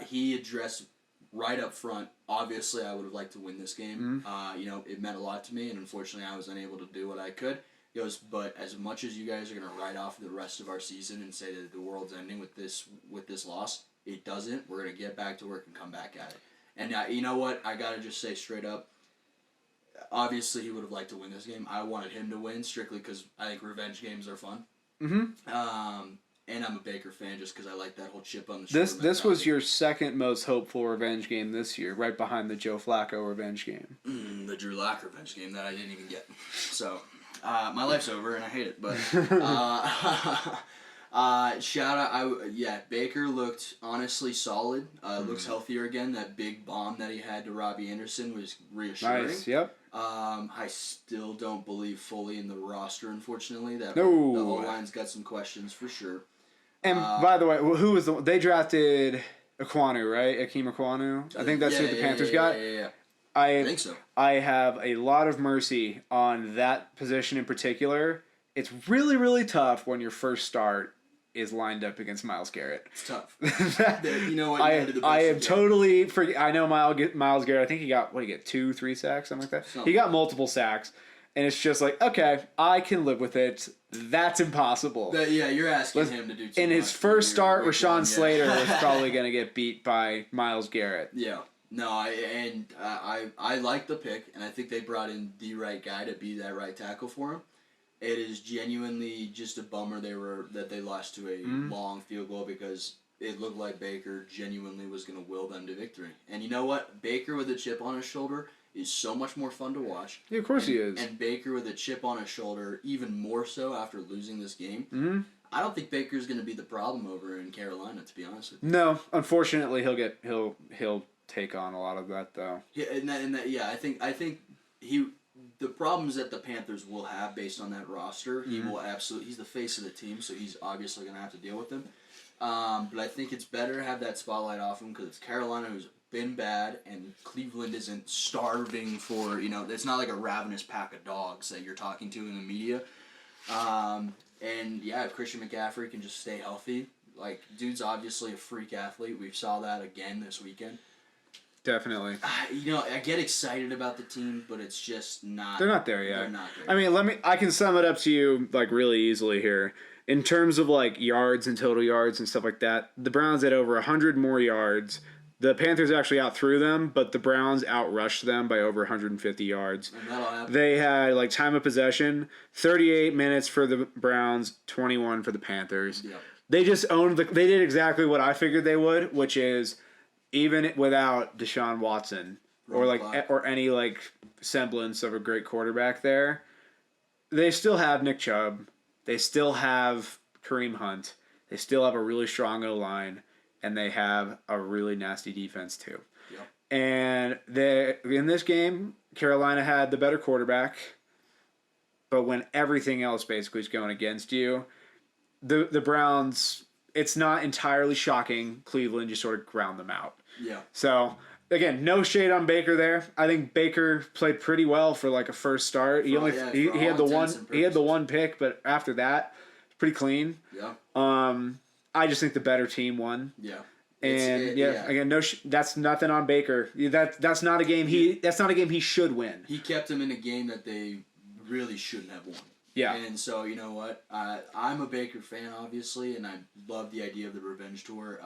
[SPEAKER 2] He addressed right up front, obviously I would have liked to win this game.
[SPEAKER 1] Mm-hmm.
[SPEAKER 2] It meant a lot to me, and unfortunately I was unable to do what I could. He goes, but as much as you guys are going to write off the rest of our season and say that the world's ending with this loss, it doesn't. We're going to get back to work and come back at it. And you know what? I got to just say straight up, obviously, he would have liked to win this game. I wanted him to win strictly because I think revenge games are fun.
[SPEAKER 1] Mm-hmm.
[SPEAKER 2] And I'm a Baker fan just because I like that whole chip on the shoulder.
[SPEAKER 1] This was your second most hopeful revenge game this year, right behind the Joe Flacco revenge game.
[SPEAKER 2] The Drew Lock revenge game that I didn't even get. So, my life's over and I hate it. But shout out, Baker looked honestly solid. Looks healthier again. That big bomb that he had to Robbie Anderson was reassuring.
[SPEAKER 1] Nice. Yep.
[SPEAKER 2] I still don't believe fully in the roster, unfortunately. The O-line's got some questions for sure.
[SPEAKER 1] And by the way, who was they drafted Ekwonu, right? Akeem Ekwonu. I think that's who the Panthers got.
[SPEAKER 2] Yeah.
[SPEAKER 1] I
[SPEAKER 2] think so.
[SPEAKER 1] I have a lot of mercy on that position in particular. It's really, really tough when your first start is lined up against Myles Garrett.
[SPEAKER 2] It's tough. You know what?
[SPEAKER 1] I am totally I know Myles Garrett. I think he got 2-3 sacks, something like that. He got multiple sacks, and it's just like, okay, I can live with it. That's impossible.
[SPEAKER 2] You're asking him to do too
[SPEAKER 1] in
[SPEAKER 2] much.
[SPEAKER 1] his first start, Rashawn Slater was probably going to get beat by Myles Garrett.
[SPEAKER 2] Yeah. No, I like the pick, and I think they brought in the right guy to be that right tackle for him. It is genuinely just a bummer that they lost to a long field goal because it looked like Baker genuinely was going to will them to victory. And you know what? Baker with a chip on his shoulder is so much more fun to watch.
[SPEAKER 1] Yeah, of course he is.
[SPEAKER 2] And Baker with a chip on his shoulder, even more so after losing this game.
[SPEAKER 1] Mm-hmm.
[SPEAKER 2] I don't think Baker's going to be the problem over in Carolina, to be honest with you.
[SPEAKER 1] No, unfortunately, he'll take on a lot of that though.
[SPEAKER 2] Yeah, I think the problems that the Panthers will have based on that roster, he will absolutely. He's the face of the team, so he's obviously going to have to deal with them. But I think it's better to have that spotlight off him because it's Carolina who's been bad, and Cleveland isn't starving for, it's not like a ravenous pack of dogs that you're talking to in the media. And yeah, if Christian McCaffrey can just stay healthy, like, dude's obviously a freak athlete. We saw that again this weekend.
[SPEAKER 1] Definitely.
[SPEAKER 2] I get excited about the team, but it's just not.
[SPEAKER 1] They're not there yet.
[SPEAKER 2] They're not there.
[SPEAKER 1] I mean, I can sum it up to you like really easily here. In terms of like yards and total yards and stuff like that, the Browns had over 100 more yards. The Panthers actually outthrew them, but the Browns outrushed them by over 150 yards.
[SPEAKER 2] And that'll happen.
[SPEAKER 1] They had like time of possession, 38 minutes for the Browns, 21 for the Panthers.
[SPEAKER 2] Yep.
[SPEAKER 1] They just owned they did exactly what I figured they would, which is even without Deshaun Watson or any like semblance of a great quarterback there, they still have Nick Chubb. They still have Kareem Hunt. They still have a really strong O-line, and they have a really nasty defense too.
[SPEAKER 2] Yep.
[SPEAKER 1] And in this game, Carolina had the better quarterback, but when everything else basically is going against you, the Browns, it's not entirely shocking. Cleveland just sort of ground them out.
[SPEAKER 2] Yeah.
[SPEAKER 1] So, again, no shade on Baker there. I think Baker played pretty well for like a first start. He had the one pick, but after that, pretty clean.
[SPEAKER 2] Yeah.
[SPEAKER 1] I just think the better team won.
[SPEAKER 2] Yeah.
[SPEAKER 1] And again, that's nothing on Baker. That's not a game he should win.
[SPEAKER 2] He kept them in a game that they really shouldn't have won.
[SPEAKER 1] Yeah.
[SPEAKER 2] And so, you know what? I'm a Baker fan, obviously, and I love the idea of the revenge tour.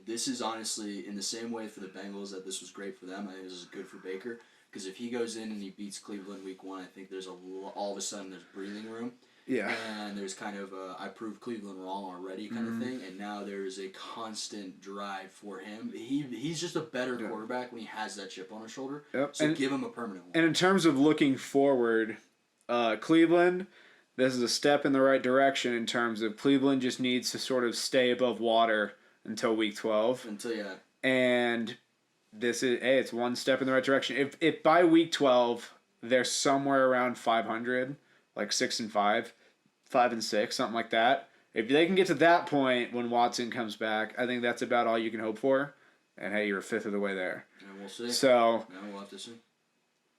[SPEAKER 2] This is honestly, in the same way for the Bengals that this was great for them, I think this is good for Baker. Because if he goes in and he beats Cleveland week 1, I think there's all of a sudden there's breathing room.
[SPEAKER 1] Yeah.
[SPEAKER 2] And there's kind of a, I proved Cleveland wrong already kind of thing. And now there's a constant drive for him. He's just a better quarterback when he has that chip on his shoulder.
[SPEAKER 1] Yep.
[SPEAKER 2] So give him a permanent one.
[SPEAKER 1] And in terms of looking forward, Cleveland, this is a step in the right direction in terms of Cleveland just needs to sort of stay above water until week 12. And it's one step in the right direction. If by week 12 they're somewhere around 500, like 6-5, 5-6, something like that. If they can get to that point when Watson comes back, I think that's about all you can hope for. And hey, you're a fifth of the way there.
[SPEAKER 2] And we'll see.
[SPEAKER 1] So
[SPEAKER 2] we'll have to see.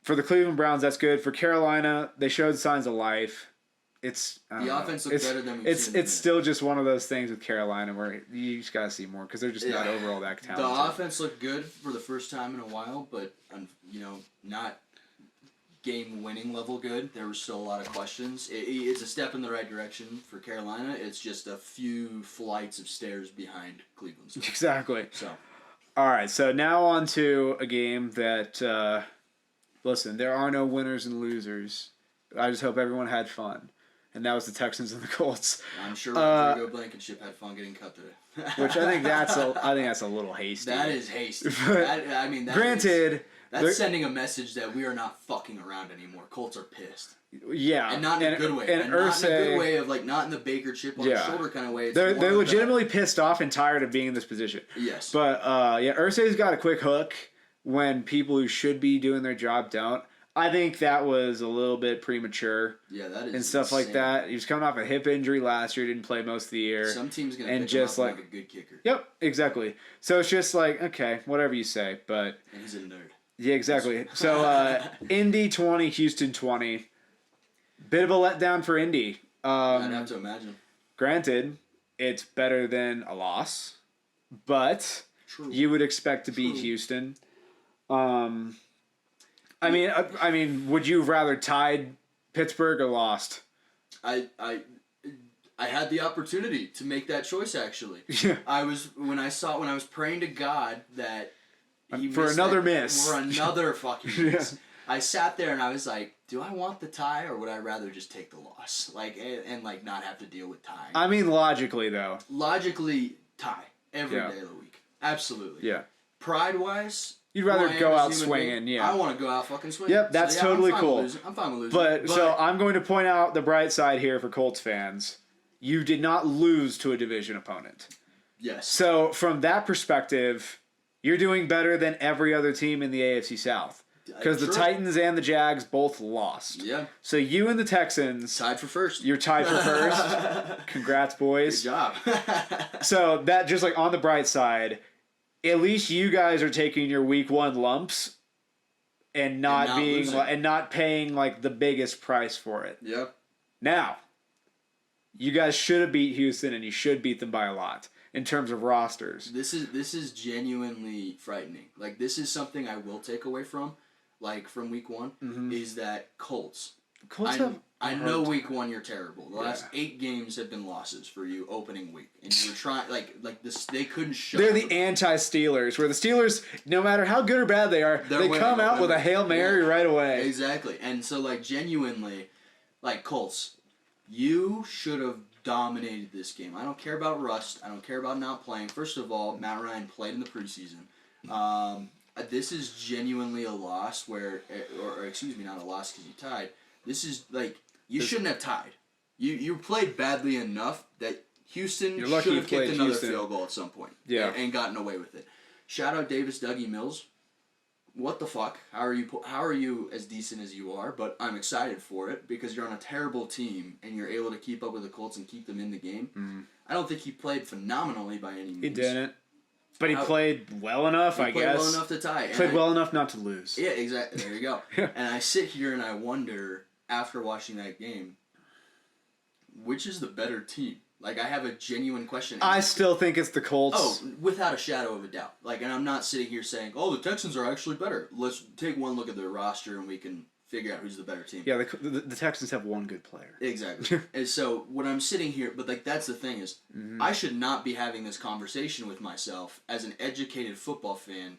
[SPEAKER 1] For the Cleveland Browns, that's good. For Carolina, they showed signs of life.
[SPEAKER 2] Offense looks better than we've seen.
[SPEAKER 1] It's still just one of those things with Carolina where you just gotta see more because they're just not overall that talented.
[SPEAKER 2] The offense looked good for the first time in a while, but not game-winning level good. There were still a lot of questions. It's a step in the right direction for Carolina. It's just a few flights of stairs behind Cleveland's.
[SPEAKER 1] Exactly.
[SPEAKER 2] So,
[SPEAKER 1] all right. So now on to a game that. Listen, there are no winners and losers. I just hope everyone had fun. And that was the Texans and the Colts.
[SPEAKER 2] I'm sure Rodrigo Blankenship had fun getting cut today.
[SPEAKER 1] Which I think that's a little hasty.
[SPEAKER 2] That is hasty.
[SPEAKER 1] Granted,
[SPEAKER 2] that's sending a message that we are not fucking around anymore. Colts are pissed.
[SPEAKER 1] Yeah.
[SPEAKER 2] And not in a good way. And not in a good way of not in the Baker chip on the shoulder kind of way.
[SPEAKER 1] They're legitimately pissed off and tired of being in this position.
[SPEAKER 2] Yes.
[SPEAKER 1] But Irsay's got a quick hook when people who should be doing their job don't. I think that was a little bit premature.
[SPEAKER 2] Yeah, that is
[SPEAKER 1] and stuff
[SPEAKER 2] insane.
[SPEAKER 1] like that. He was coming off a hip injury last year, didn't play most of the year.
[SPEAKER 2] Some team's gonna pick him up like a good kicker.
[SPEAKER 1] Yep, exactly. So it's just like, okay, whatever you say, but
[SPEAKER 2] and he's a nerd.
[SPEAKER 1] Yeah, exactly. So Indy 20, Houston 20. Bit of a letdown for Indy.
[SPEAKER 2] I'd have to imagine.
[SPEAKER 1] Granted, it's better than a loss, but you would expect to beat Houston. I mean, would you have rather tied Pittsburgh or lost?
[SPEAKER 2] I had the opportunity to make that choice. Actually, I was when I was praying to God that
[SPEAKER 1] for another
[SPEAKER 2] fucking miss. I sat there and I was like, do I want the tie or would I rather just take the loss? And not have to deal with tying.
[SPEAKER 1] I mean, logically though.
[SPEAKER 2] Logically, tie every day of the week. Absolutely.
[SPEAKER 1] Yeah.
[SPEAKER 2] Pride-wise.
[SPEAKER 1] You'd rather go out swinging,
[SPEAKER 2] I want to go out fucking swinging.
[SPEAKER 1] Yep, that's totally cool.
[SPEAKER 2] I'm fine with losing.
[SPEAKER 1] But so I'm going to point out the bright side here for Colts fans. you did not lose to a division opponent.
[SPEAKER 2] Yes.
[SPEAKER 1] So from that perspective, you're doing better than every other team in the AFC South. Because the Titans and the Jags both lost.
[SPEAKER 2] Yeah.
[SPEAKER 1] So you and the Texans...
[SPEAKER 2] Tied for first.
[SPEAKER 1] You're tied for first. Congrats, boys.
[SPEAKER 2] Good job.
[SPEAKER 1] So that, just like on the bright side, at least you guys are taking your week 1 lumps and not paying like the biggest price for it.
[SPEAKER 2] Yep.
[SPEAKER 1] Now, you guys should have beat Houston, and you should beat them by a lot in terms of rosters.
[SPEAKER 2] This is genuinely frightening. Like, this is something I will take away from week 1, is that Colts. I know week 1 you're terrible. The last 8 games have been losses for you opening week, and you were trying like this. They couldn't show.
[SPEAKER 1] They're the anti-Steelers, where the Steelers, no matter how good or bad they are, they come out with a Hail Mary right away.
[SPEAKER 2] Exactly, and so genuinely, Colts, you should have dominated this game. I don't care about rust. I don't care about not playing. First of all, Matt Ryan played in the preseason. This is genuinely a loss or excuse me, not a loss because you tied. This is you shouldn't have tied. You played badly enough that Houston should have kicked another field goal at some point.
[SPEAKER 1] Yeah.
[SPEAKER 2] And gotten away with it. Shout out Davis Dougie Mills. What the fuck? How are you as decent as you are? But I'm excited for it because you're on a terrible team and you're able to keep up with the Colts and keep them in the game.
[SPEAKER 1] Mm-hmm.
[SPEAKER 2] I don't think he played phenomenally by any means.
[SPEAKER 1] He didn't. But he played well enough, I guess. He played
[SPEAKER 2] well enough to tie.
[SPEAKER 1] Played well enough not to lose.
[SPEAKER 2] Yeah, exactly. There you go. And I sit here and I wonder, after watching that game, which is the better team? I have a genuine question.
[SPEAKER 1] I still think it's the Colts.
[SPEAKER 2] Oh, without a shadow of a doubt. And I'm not sitting here saying, oh, the Texans are actually better. Let's take one look at their roster and we can figure out who's the better team.
[SPEAKER 1] Yeah, the Texans have one good player.
[SPEAKER 2] Exactly. And so when I'm sitting here, but that's the thing is, I should not be having this conversation with myself as an educated football fan.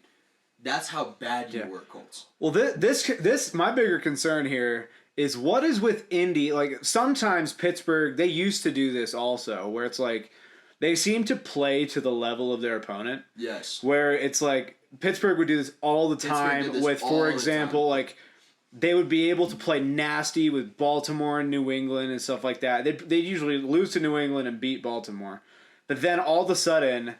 [SPEAKER 2] That's how bad you were, Colts.
[SPEAKER 1] Well, this my bigger concern here is what is with Indy. Sometimes Pittsburgh, they used to do this also, where it's they seem to play to the level of their opponent.
[SPEAKER 2] Yes.
[SPEAKER 1] Where it's Pittsburgh would do this all the time with, for example, they would be able to play nasty with Baltimore and New England and stuff like that. They usually lose to New England and beat Baltimore. But then all of a sudden,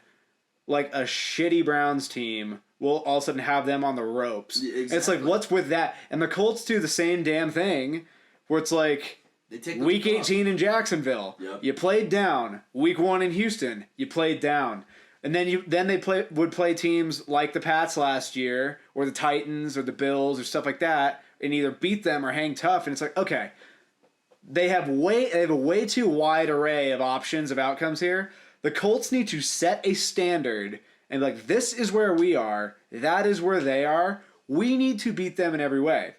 [SPEAKER 1] a shitty Browns team will all of a sudden have them on the ropes. Yeah, exactly. It's what's with that? And the Colts do the same damn thing where it's
[SPEAKER 2] they take
[SPEAKER 1] week 18 in Jacksonville.
[SPEAKER 2] Yep.
[SPEAKER 1] You played down. Week 1 in Houston, you played down. And then they would play teams like the Pats last year or the Titans or the Bills or stuff like that and either beat them or hang tough. And it's okay, they have a way too wide array of options of outcomes here. The Colts need to set a standard and this is where we are, that is where they are. We need to beat them in every way.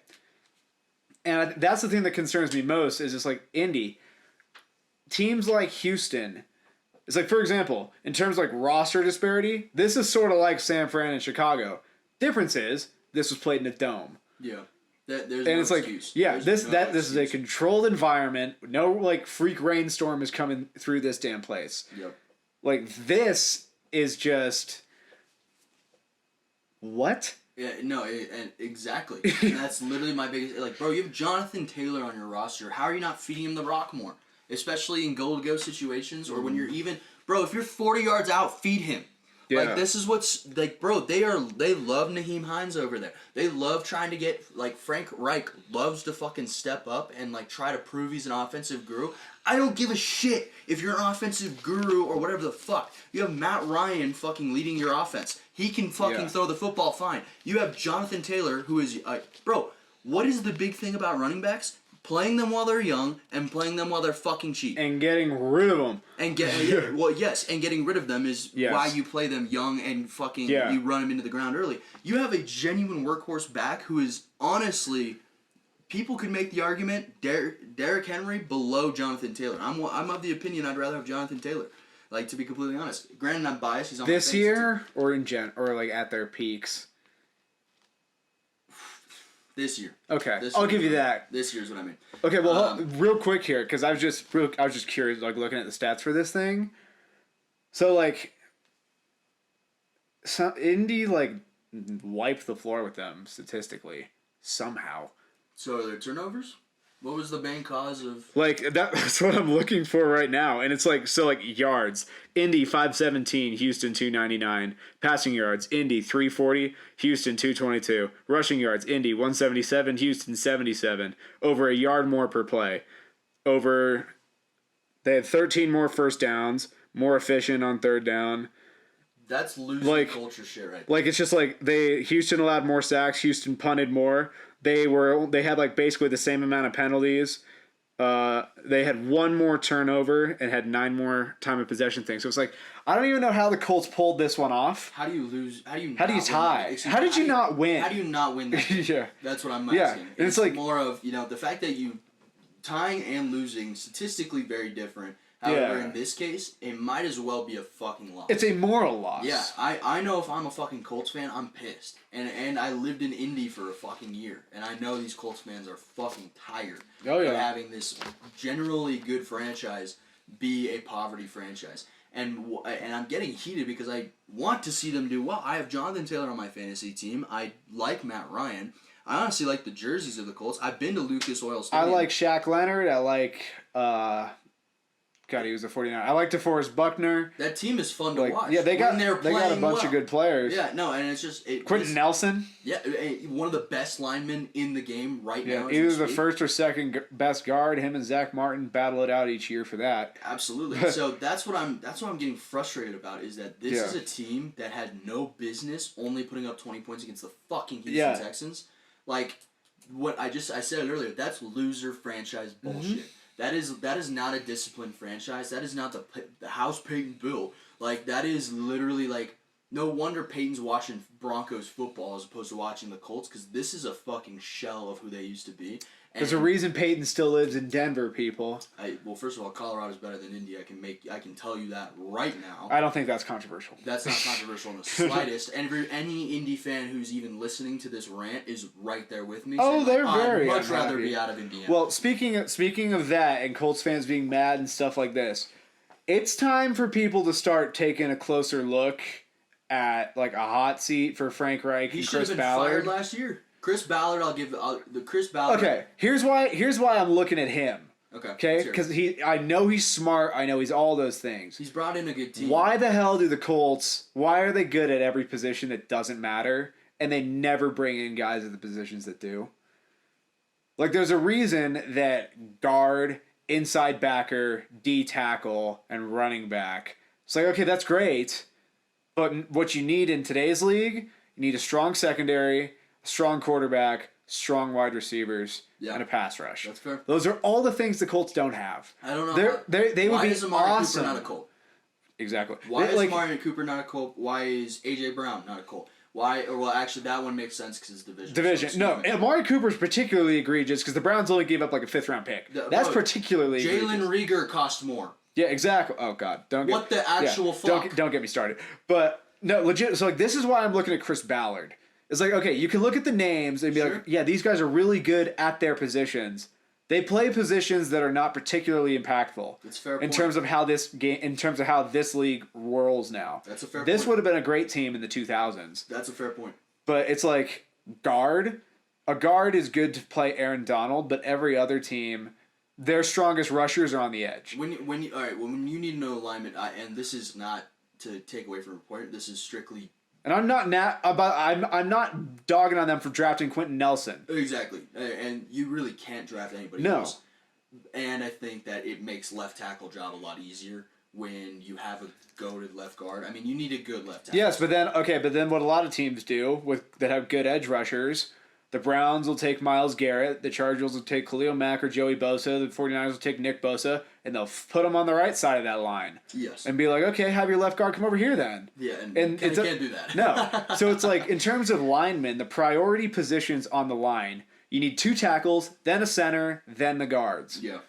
[SPEAKER 1] And that's the thing that concerns me most is just Indy. Teams like Houston, it's for example, in terms of roster disparity, this is sort of like San Fran and Chicago. Difference is this was played in a dome.
[SPEAKER 2] Yeah. There's
[SPEAKER 1] and
[SPEAKER 2] no
[SPEAKER 1] it's
[SPEAKER 2] excuse.
[SPEAKER 1] This is a controlled environment. No freak rainstorm is coming through this damn place.
[SPEAKER 2] Yep.
[SPEAKER 1] This is just what?
[SPEAKER 2] Yeah, no, exactly. And that's literally my biggest... bro, you have Jonathan Taylor on your roster. How are you not feeding him the rock more? Especially in goal-to-go situations or when you're even... Bro, if you're 40 yards out, feed him. Yeah. This is what's... bro, they love Naheem Hines over there. They love trying to get... Frank Reich loves to fucking step up and, try to prove he's an offensive guru. I don't give a shit if you're an offensive guru or whatever the fuck. You have Matt Ryan fucking leading your offense. He can fucking throw the football fine. You have Jonathan Taylor, who is... bro, what is the big thing about running backs? Playing them while they're young and playing them while they're fucking cheap.
[SPEAKER 1] And getting rid of them.
[SPEAKER 2] And getting rid of them is why you play them young and fucking you run them into the ground early. You have a genuine workhorse back who is honestly... People could make the argument Derrick Henry below Jonathan Taylor. I'm of the opinion I'd rather have Jonathan Taylor. To be completely honest. Granted, I'm biased. He's on
[SPEAKER 1] this year or at their peaks.
[SPEAKER 2] This year.
[SPEAKER 1] Okay, I'll give you that.
[SPEAKER 2] This year is what I mean.
[SPEAKER 1] Okay, well, real quick here because I was just curious, looking at the stats for this thing. So Indy wiped the floor with them statistically somehow.
[SPEAKER 2] So are there turnovers? What was the main cause of...
[SPEAKER 1] That's what I'm looking for right now. And it's yards. Indy 517, Houston 299. Passing yards, Indy 340, Houston 222. Rushing yards, Indy 177, Houston 77. Over a yard more per play. They had 13 more first downs, more efficient on third down.
[SPEAKER 2] That's losing culture shit right there.
[SPEAKER 1] It's just Houston allowed more sacks, Houston punted more. They had basically the same amount of penalties. They had one more turnover and had 9 more time of possession things. So it's I don't even know how the Colts pulled this one off.
[SPEAKER 2] How do you lose? How do you
[SPEAKER 1] tie? How did you not win?
[SPEAKER 2] How do you not win that game?
[SPEAKER 1] Yeah.
[SPEAKER 2] That's what I'm asking.
[SPEAKER 1] And it's
[SPEAKER 2] more of, the fact that you tying and losing statistically very different. However, in this case, it might as well be a fucking loss.
[SPEAKER 1] It's a moral loss.
[SPEAKER 2] Yeah, I know if I'm a fucking Colts fan, I'm pissed. And I lived in Indy for a fucking year. And I know these Colts fans are fucking tired of having this generally good franchise be a poverty franchise. And I'm getting heated because I want to see them do well. I have Jonathan Taylor on my fantasy team. I like Matt Ryan. I honestly like the jerseys of the Colts. I've been to Lucas Oil Stadium.
[SPEAKER 1] I like Shaq Leonard. I like... God, he was a 49. I like DeForest Buckner.
[SPEAKER 2] That team is fun to watch.
[SPEAKER 1] Yeah, they got a bunch of good players.
[SPEAKER 2] Yeah, no, and it's just...
[SPEAKER 1] Quentin Nelson.
[SPEAKER 2] Yeah, one of the best linemen in the game right now.
[SPEAKER 1] Either the first or second best guard. Him and Zach Martin battle it out each year for that.
[SPEAKER 2] Absolutely. So that's what I'm getting frustrated about, is that this is a team that had no business only putting up 20 points against the fucking Houston Texans. What I said it earlier, that's loser franchise bullshit. Mm-hmm. That is not a disciplined franchise. That is not the house Peyton built. That is literally no wonder Peyton's watching Broncos football as opposed to watching the Colts, because this is a fucking shell of who they used to be.
[SPEAKER 1] There's a reason Peyton still lives in Denver, people.
[SPEAKER 2] Well, first of all, Colorado's better than Indy. I can tell you that right now.
[SPEAKER 1] I don't think that's controversial.
[SPEAKER 2] That's not controversial in the slightest. And any Indy fan who's even listening to this rant is right there with me.
[SPEAKER 1] Oh, they're very
[SPEAKER 2] I'd much rather be out of Indiana.
[SPEAKER 1] Well, speaking of that and Colts fans being mad and stuff like this, it's time for people to start taking a closer look at a hot seat for Frank Reich and Chris Ballard.
[SPEAKER 2] He should have been fired last year. Chris Ballard, I'll give the Chris Ballard.
[SPEAKER 1] Okay, here's why I'm looking at him. Okay, because I know he's smart. I know he's all those things.
[SPEAKER 2] He's brought in a good team.
[SPEAKER 1] Why the hell do the Colts? Why are they good at every position that doesn't matter, and they never bring in guys at the positions that do? There's a reason that guard, inside backer, D tackle, and running back. It's okay, that's great, but what you need in today's league, you need a strong secondary, strong quarterback, strong wide receivers, and a pass rush.
[SPEAKER 2] That's fair.
[SPEAKER 1] Those are all the things the Colts don't have.
[SPEAKER 2] I don't know.
[SPEAKER 1] They would be awesome.
[SPEAKER 2] Why is Amari Cooper not a Colt?
[SPEAKER 1] Exactly.
[SPEAKER 2] Why is Amari Cooper not a Colt? Why is A.J. Brown not a Colt? Why? Or, well, actually, that one makes sense because it's division.
[SPEAKER 1] No, Amari Cooper's particularly egregious because the Browns only gave up a 5th-round pick. That's particularly egregious.
[SPEAKER 2] Jalen Reagor cost more.
[SPEAKER 1] Yeah, exactly. Oh, God.
[SPEAKER 2] What the actual fuck?
[SPEAKER 1] Don't get me started. But, no, legit. So, this is why I'm looking at Chris Ballard. It's okay, you can look at the names and be these guys are really good at their positions. They play positions that are not particularly impactful.
[SPEAKER 2] That's fair
[SPEAKER 1] in terms of how this league rolls now.
[SPEAKER 2] That's a fair point.
[SPEAKER 1] This would have been a great team in the 2000s.
[SPEAKER 2] That's a fair point.
[SPEAKER 1] But it's guard. A guard is good to play Aaron Donald, but every other team, their strongest rushers are on the edge.
[SPEAKER 2] When you need to know alignment, and this is not to take away from a point, this is strictly.
[SPEAKER 1] And I'm not dogging on them for drafting Quentin Nelson.
[SPEAKER 2] Exactly, and you really can't draft anybody else. And I think that it makes left tackle job a lot easier when you have a goated left guard. I mean, you need a good left tackle.
[SPEAKER 1] Yes, but then what a lot of teams do that have good edge rushers, the Browns will take Myles Garrett, the Chargers will take Khalil Mack or Joey Bosa, the 49ers will take Nick Bosa, and they'll put them on the right side of that line.
[SPEAKER 2] Yes.
[SPEAKER 1] And be okay, have your left guard come over here then.
[SPEAKER 2] Yeah, and can't do that.
[SPEAKER 1] No. So it's in terms of linemen, the priority positions on the line, you need 2 tackles, then a center, then the guards.
[SPEAKER 2] Yeah.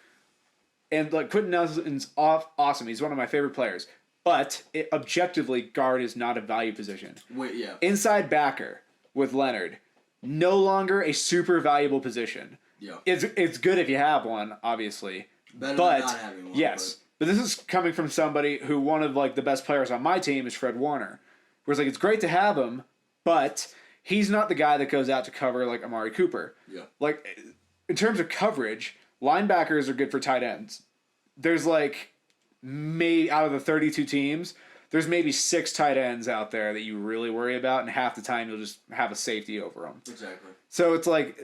[SPEAKER 1] And Quentin Nelson's awesome. He's one of my favorite players. But objectively, guard is not a value position.
[SPEAKER 2] Yeah.
[SPEAKER 1] Inside backer with Leonard, no longer a super valuable position.
[SPEAKER 2] Yeah.
[SPEAKER 1] It's good if you have one, obviously.
[SPEAKER 2] Better than not having one.
[SPEAKER 1] Yes. But this is coming from somebody who one of the best players on my team is Fred Warner. Whereas it's great to have him, but he's not the guy that goes out to cover Amari Cooper.
[SPEAKER 2] Yeah.
[SPEAKER 1] In terms of coverage, Linebackers are good for tight ends. There's like maybe out of the 32 teams, there's maybe 6 tight ends out there that you really worry about, and half the time you'll just have a safety over them.
[SPEAKER 2] Exactly.
[SPEAKER 1] So it's like,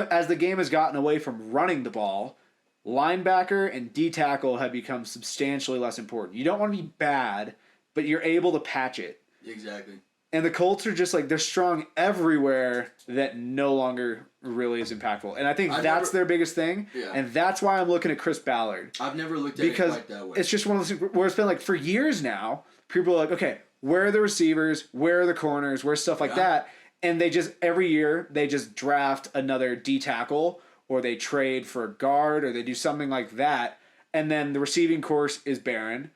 [SPEAKER 1] as the game has gotten away from running the ball, linebacker and D-tackle have become substantially less important. You don't want to be bad, but you're able to patch it.
[SPEAKER 2] Exactly.
[SPEAKER 1] And the Colts are just like, they're strong everywhere that no longer really is impactful. And I think that's their biggest thing.
[SPEAKER 2] Yeah.
[SPEAKER 1] And that's why I'm looking at Chris Ballard.
[SPEAKER 2] I've never looked at it quite that way.
[SPEAKER 1] It's just one of those things where it's been like, for years now, people are like, okay, where are the receivers? Where are the corners? Where's stuff like that? And they just, every year, they just draft another D-tackle, or they trade for a guard, or they do something like that. And then the receiving course is barren,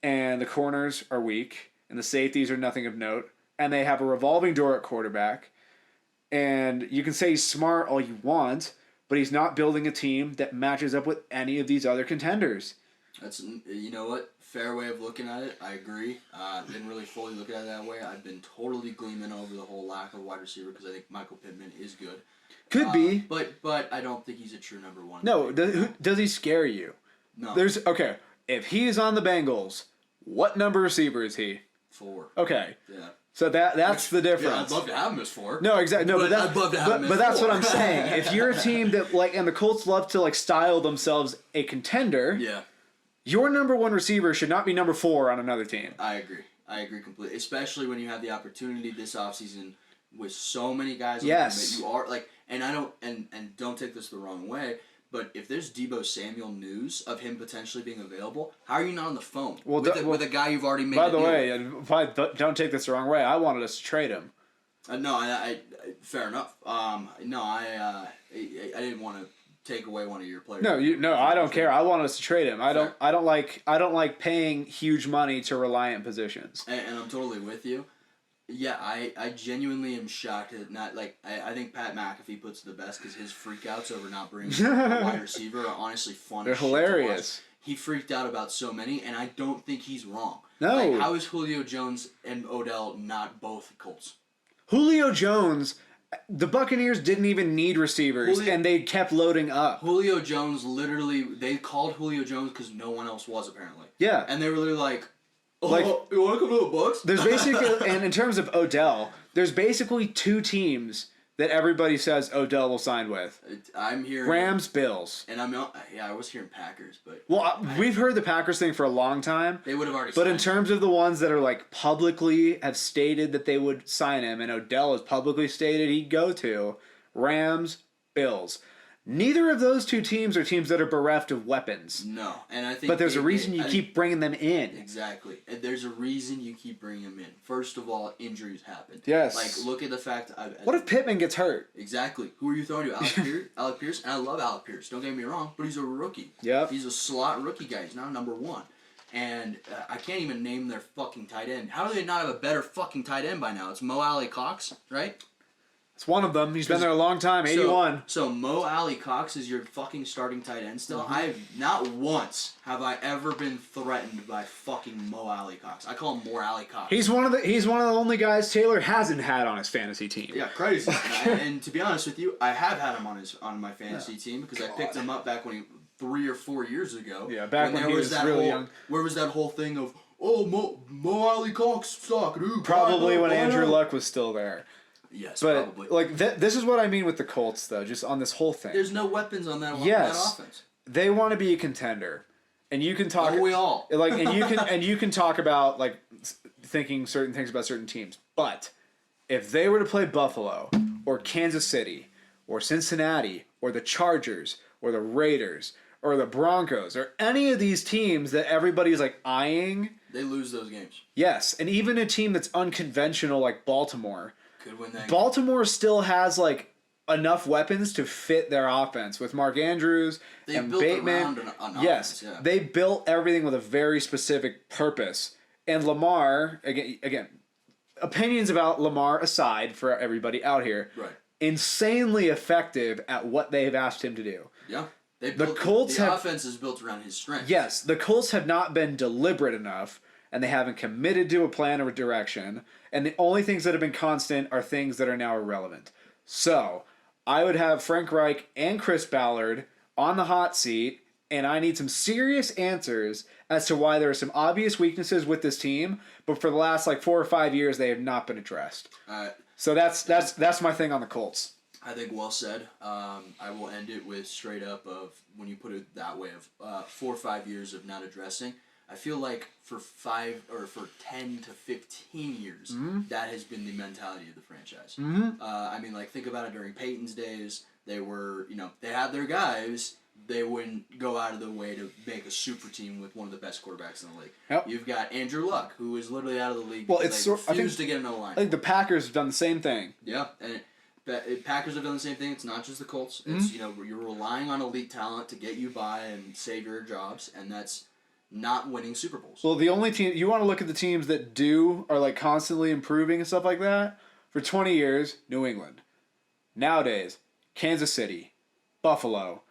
[SPEAKER 1] and the corners are weak, and the safeties are nothing of note. And they have a revolving door at quarterback. And you can say he's smart all you want, but he's not building a team that matches up with any of these other contenders.
[SPEAKER 2] That's, you know what? Fair way of looking at it. I agree. Didn't really fully look at it that way. I've been totally gleaming over the whole lack of wide receiver because I think Michael Pittman is good.
[SPEAKER 1] Could be.
[SPEAKER 2] But I don't think he's a true number one.
[SPEAKER 1] No, does he scare you?
[SPEAKER 2] No.
[SPEAKER 1] Okay, if he's on the Bengals, what number receiver is he?
[SPEAKER 2] 4.
[SPEAKER 1] Okay.
[SPEAKER 2] Yeah.
[SPEAKER 1] So that's the difference.
[SPEAKER 2] Yeah, I'd love to have him as 4.
[SPEAKER 1] No, exactly. No,
[SPEAKER 2] I'd love to have him as 4.
[SPEAKER 1] But that's what I'm saying. If you're a team that and the Colts love to style themselves a contender.
[SPEAKER 2] Yeah.
[SPEAKER 1] Your number 1 receiver should not be number 4 on another team.
[SPEAKER 2] I agree completely. Especially when you have the opportunity this offseason with so many guys on
[SPEAKER 1] yes.
[SPEAKER 2] the team that you are and I don't and don't take this the wrong way, but if there's Deebo Samuel news of him potentially being available, how are you not on the phone with a guy you've already made?
[SPEAKER 1] By the way, don't take this the wrong way. I wanted us to trade him.
[SPEAKER 2] No, I fair enough. No, I didn't want to take away one of your players.
[SPEAKER 1] No, I don't care. I want us to trade him. I don't like paying huge money to reliant positions.
[SPEAKER 2] And I'm totally with you. Yeah, I genuinely am shocked at not I think Pat McAfee puts the best because his freakouts over not bringing a wide receiver are honestly fun.
[SPEAKER 1] They're hilarious.
[SPEAKER 2] He freaked out about so many, and I don't think he's wrong.
[SPEAKER 1] No.
[SPEAKER 2] How is Julio Jones and Odell not both Colts?
[SPEAKER 1] Julio Jones. The Buccaneers didn't even need receivers, and they kept loading up.
[SPEAKER 2] Julio Jones they called Julio Jones because no one else was apparently.
[SPEAKER 1] Yeah,
[SPEAKER 2] and they were literally like, you want to come to the Bucs?
[SPEAKER 1] There's basically, and in terms of Odell, there's basically 2 teams that everybody says Odell will sign with.
[SPEAKER 2] I'm hearing
[SPEAKER 1] Rams, Bills,
[SPEAKER 2] and I was hearing Packers, but
[SPEAKER 1] we've heard the Packers thing for a long time.
[SPEAKER 2] They would have already.
[SPEAKER 1] But
[SPEAKER 2] signed
[SPEAKER 1] in terms of the ones that are publicly have stated that they would sign him, and Odell has publicly stated he'd go to Rams, Bills. Neither of those 2 teams are teams that are bereft of weapons.
[SPEAKER 2] No, and I think.
[SPEAKER 1] But there's a reason you keep bringing them in.
[SPEAKER 2] Exactly, and there's a reason you keep bringing them in. First of all, injuries happen.
[SPEAKER 1] Yes.
[SPEAKER 2] Look at the fact.
[SPEAKER 1] What if Pittman gets hurt?
[SPEAKER 2] Exactly. Who are you throwing to? Alec Pierce, and I love Alec Pierce. Don't get me wrong, but he's a rookie.
[SPEAKER 1] Yep.
[SPEAKER 2] He's a slot rookie guy. He's not number 1. And I can't even name their fucking tight end. How do they not have a better fucking tight end by now? It's Mo Alley Cox, right?
[SPEAKER 1] It's one of them. He's been there a long time. 81.
[SPEAKER 2] So Mo Alley Cox is your fucking starting tight end still? Mm-hmm. Not once have I ever been threatened by fucking Mo Alley Cox. I call him more Alley Cox.
[SPEAKER 1] He's one of the only guys Taylor hasn't had on his fantasy team.
[SPEAKER 2] Yeah, crazy. and to be honest with you, I have had him on my fantasy team because I picked him up back when he 3 or 4 years ago.
[SPEAKER 1] Yeah, back when he was really young.
[SPEAKER 2] Where was that whole thing of Mo Alley Cox suck, dude?
[SPEAKER 1] Probably when Andrew Luck was still there.
[SPEAKER 2] Yes,
[SPEAKER 1] but
[SPEAKER 2] probably.
[SPEAKER 1] This is what I mean with the Colts, though. Just on this whole thing,
[SPEAKER 2] there's no weapons on that offense.
[SPEAKER 1] They want to be a contender, and you can talk.
[SPEAKER 2] Oh, we all
[SPEAKER 1] and you can talk about thinking certain things about certain teams. But if they were to play Buffalo or Kansas City or Cincinnati or the Chargers or the Raiders or the Broncos or any of these teams that everybody's eyeing,
[SPEAKER 2] they lose those games.
[SPEAKER 1] Yes, and even a team that's unconventional like Baltimore.
[SPEAKER 2] Could win that
[SPEAKER 1] Baltimore still has enough weapons to fit their offense with Mark Andrews and Bateman.
[SPEAKER 2] Yes, yeah.
[SPEAKER 1] They built everything with a very specific purpose. And Lamar, again, opinions about Lamar aside for everybody out here,
[SPEAKER 2] right?
[SPEAKER 1] Insanely effective at what they have asked him to do.
[SPEAKER 2] Yeah, the offense is built around his strength.
[SPEAKER 1] Yes, the Colts have not been deliberate enough. And they haven't committed to a plan or a direction. And the only things that have been constant are things that are now irrelevant. So, I would have Frank Reich and Chris Ballard on the hot seat, and I need some serious answers as to why there are some obvious weaknesses with this team, but for the last 4 or 5 years they have not been addressed. So that's my thing on the Colts.
[SPEAKER 2] I think well said. I will end it with straight up of when you put it that way of 4 or 5 years of not addressing. I feel like for 10 to 15 years, that has been the mentality of the franchise. I mean, think about it during Peyton's days. They were, they had their guys. They wouldn't go out of their way to make a super team with one of the best quarterbacks in the league.
[SPEAKER 1] Yep.
[SPEAKER 2] You've got Andrew Luck, who is literally out of the league.
[SPEAKER 1] Well,
[SPEAKER 2] they refused to get an O-line.
[SPEAKER 1] I think the Packers have done the same thing.
[SPEAKER 2] Yeah, and Packers have done the same thing. It's not just the Colts. It's you're relying on elite talent to get you by and save your jobs, and that's not winning Super Bowls.
[SPEAKER 1] Well, the only team you want to look at the teams that are constantly improving and stuff like that. For 20 years, New England. Nowadays, Kansas City, Buffalo,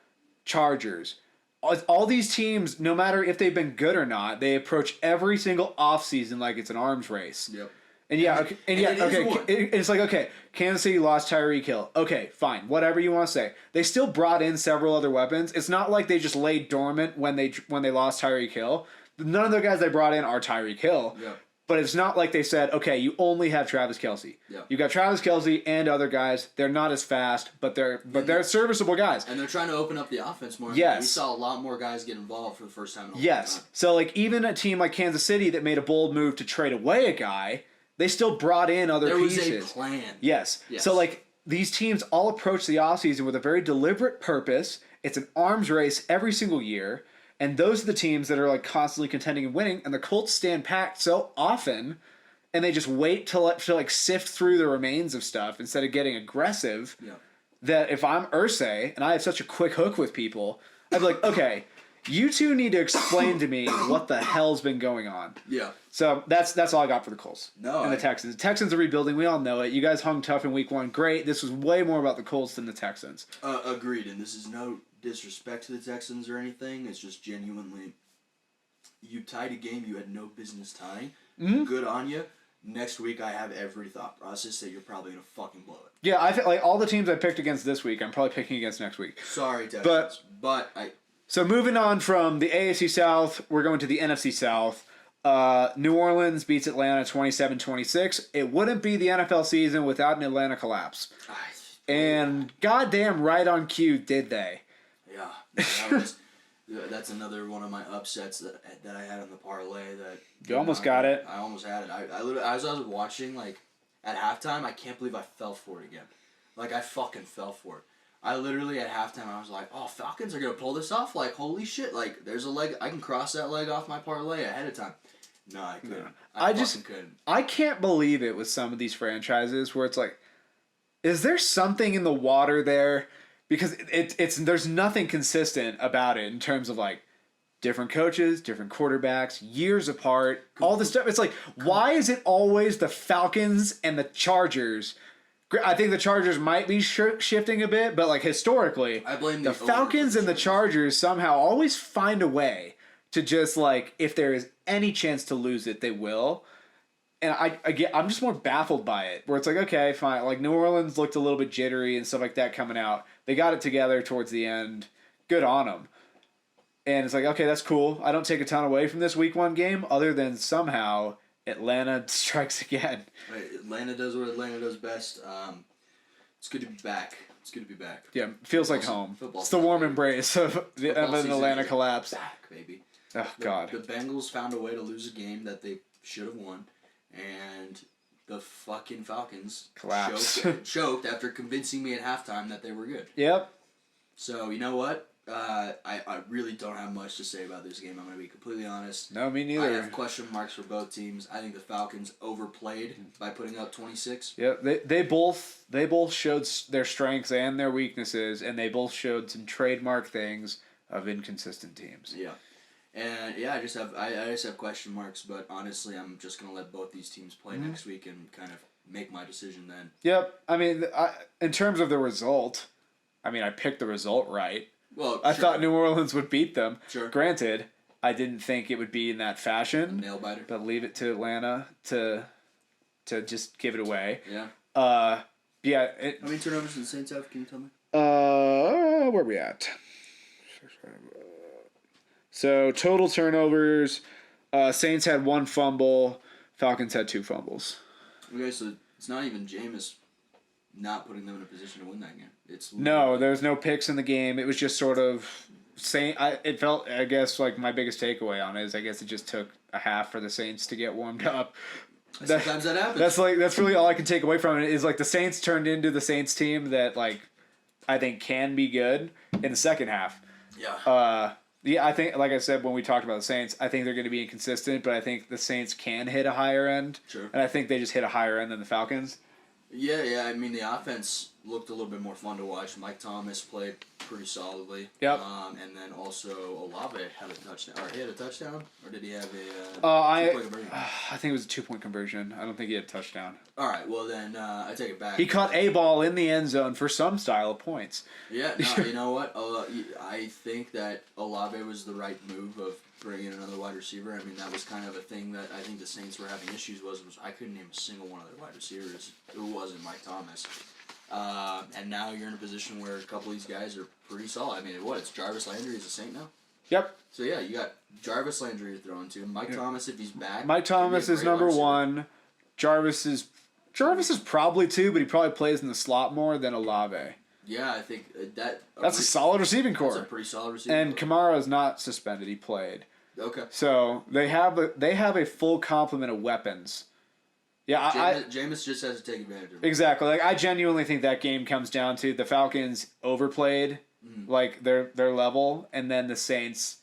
[SPEAKER 1] Chargers. All these teams, no matter if they've been good or not, they approach every single offseason like it's an arms race.
[SPEAKER 2] Yep.
[SPEAKER 1] It's okay, Kansas City lost Tyreek Hill. Okay, fine, whatever you want to say. They still brought in several other weapons. It's not like they just laid dormant when they lost Tyreek Hill. None of the guys they brought in are Tyreek Hill.
[SPEAKER 2] Yep.
[SPEAKER 1] But it's not like they said, okay, you only have Travis Kelce.
[SPEAKER 2] Yep.
[SPEAKER 1] You got Travis Kelce and other guys. They're not as fast, but they're serviceable guys.
[SPEAKER 2] And they're trying to open up the offense more.
[SPEAKER 1] Yes.
[SPEAKER 2] We saw a lot more guys get involved for the first time in a long
[SPEAKER 1] Yes.
[SPEAKER 2] time.
[SPEAKER 1] So even a team like Kansas City that made a bold move to trade away a guy, they still brought in other pieces.
[SPEAKER 2] There was a plan.
[SPEAKER 1] Yes. So these teams all approach the offseason with a very deliberate purpose. It's an arms race every single year. And those are the teams that are constantly contending and winning. And the Colts stand packed so often, and they just wait to sift through the remains of stuff instead of getting aggressive.
[SPEAKER 2] Yeah.
[SPEAKER 1] That if I'm Irsay and I have such a quick hook with people, I'd be like, okay, you two need to explain to me what the hell's been going on.
[SPEAKER 2] Yeah.
[SPEAKER 1] So that's all I got for the Colts.
[SPEAKER 2] And
[SPEAKER 1] the Texans. The Texans are rebuilding. We all know it. You guys hung tough in week 1. Great. This was way more about the Colts than the Texans.
[SPEAKER 2] Agreed. And this is no disrespect to the Texans or anything. It's just genuinely, you tied a game you had no business tying. Good on you. Next week, I have every thought process that you're probably going to fucking blow it.
[SPEAKER 1] Yeah, I feel all the teams I picked against this week, I'm probably picking against next week.
[SPEAKER 2] Sorry, Texans. But I...
[SPEAKER 1] So moving on from the AFC South, we're going to the NFC South. New Orleans beats Atlanta 27-26. It wouldn't be the NFL season without an Atlanta collapse. And goddamn right on cue did they.
[SPEAKER 2] Yeah. That's another one of my upsets that I had on the parlay. That
[SPEAKER 1] you almost got it.
[SPEAKER 2] I almost had it. I literally, as I was watching, at halftime, I can't believe I fell for it again. I fucking fell for it. I literally, at halftime, I was like, oh, Falcons are going to pull this off? Holy shit. There's a leg. I can cross that leg off my parlay ahead of time. No, I couldn't.
[SPEAKER 1] Yeah.
[SPEAKER 2] Couldn't.
[SPEAKER 1] I can't believe it with some of these franchises where it's is there something in the water there? Because there's nothing consistent about it in terms of different coaches, different quarterbacks, years apart, all this stuff. It's why is it always the Falcons and the Chargers? I think the Chargers might be shifting a bit, but historically,
[SPEAKER 2] I blame
[SPEAKER 1] the Falcons and the Chargers somehow always find a way to just if there is any chance to lose it, they will. And I'm just more baffled by it, where it's okay, fine. New Orleans looked a little bit jittery and stuff like that coming out. They got it together towards the end. Good on them. And it's okay, that's cool. I don't take a ton away from this week 1 game, other than somehow Atlanta strikes again.
[SPEAKER 2] Right, Atlanta does what Atlanta does best. It's good to be back.
[SPEAKER 1] Yeah, feels like home. It's the warm embrace of an Atlanta collapse.
[SPEAKER 2] Back, baby.
[SPEAKER 1] Oh, God.
[SPEAKER 2] The Bengals found a way to lose a game that they should have won. And the fucking Falcons choked after convincing me at halftime that they were good.
[SPEAKER 1] Yep.
[SPEAKER 2] So, you know what? I really don't have much to say about this game. I'm going to be completely honest.
[SPEAKER 1] No, me neither.
[SPEAKER 2] I have question marks for both teams. I think the Falcons overplayed by putting up 26.
[SPEAKER 1] Yep. They both showed their strengths and their weaknesses, and they both showed some trademark things of inconsistent teams.
[SPEAKER 2] Yeah. And I just have question marks, but honestly, I'm just gonna let both these teams play next week and kind of make my decision then.
[SPEAKER 1] Yep. I mean, in terms of the result, I picked the result right.
[SPEAKER 2] Well,
[SPEAKER 1] I thought New Orleans would beat them.
[SPEAKER 2] Sure.
[SPEAKER 1] Granted, I didn't think it would be in that fashion.
[SPEAKER 2] Nail biter.
[SPEAKER 1] But leave it to Atlanta to just give it away.
[SPEAKER 2] Yeah.
[SPEAKER 1] Yeah.
[SPEAKER 2] How many turnovers did the Saints have? Can you tell me?
[SPEAKER 1] Where are we at? So total turnovers, Saints had 1 fumble, Falcons had 2 fumbles.
[SPEAKER 2] Okay, so it's not even Jameis not putting them in a position to win that game.
[SPEAKER 1] No, there was no picks in the game. It was just sort of it felt, I guess, like my biggest takeaway on it is I guess it just took a half for the Saints to get warmed up.
[SPEAKER 2] Sometimes that happens.
[SPEAKER 1] That's really all I can take away from it is like the Saints turned into the Saints team that like I think can be good in the second half.
[SPEAKER 2] Yeah.
[SPEAKER 1] Yeah, I think, like I said, when we talked about the Saints, I think they're going to be inconsistent, but I think the Saints can hit a higher end.
[SPEAKER 2] Sure.
[SPEAKER 1] And I think they just hit a higher end than the Falcons.
[SPEAKER 2] Yeah. I mean, the offense looked a little bit more fun to watch. Mike Thomas played pretty solidly.
[SPEAKER 1] Yep.
[SPEAKER 2] And then also Olave had a touchdown. Or he had a touchdown? Or did he have a
[SPEAKER 1] two-point conversion? I think it was a 2-point conversion. I don't think he had a touchdown.
[SPEAKER 2] All right, well then I take it back.
[SPEAKER 1] He caught a ball in the end zone for some style of points.
[SPEAKER 2] Yeah, no, you know what? I think that Olave was the right move of bringing in another wide receiver. I mean, that was kind of a thing that I think the Saints were having issues was I couldn't name a single one of their wide receivers who wasn't Mike Thomas. And now you're in a position where a couple of these guys are pretty solid. I mean, it's Jarvis Landry is a Saint now?
[SPEAKER 1] Yep.
[SPEAKER 2] So yeah, you got Jarvis Landry you're throwing to. Mike Thomas, if he's back.
[SPEAKER 1] Mike Thomas is number 1. Jarvis is probably 2, but he probably plays in the slot more than Olave.
[SPEAKER 2] Yeah, I think
[SPEAKER 1] that's a solid receiving core.
[SPEAKER 2] That's a pretty solid receiving
[SPEAKER 1] and
[SPEAKER 2] core.
[SPEAKER 1] Kamara is not suspended. He played.
[SPEAKER 2] Okay.
[SPEAKER 1] So they have a full complement of weapons. Yeah,
[SPEAKER 2] Jameis just has to take advantage of it.
[SPEAKER 1] Exactly. Like I genuinely think that game comes down to the Falcons overplayed like their level, and then the Saints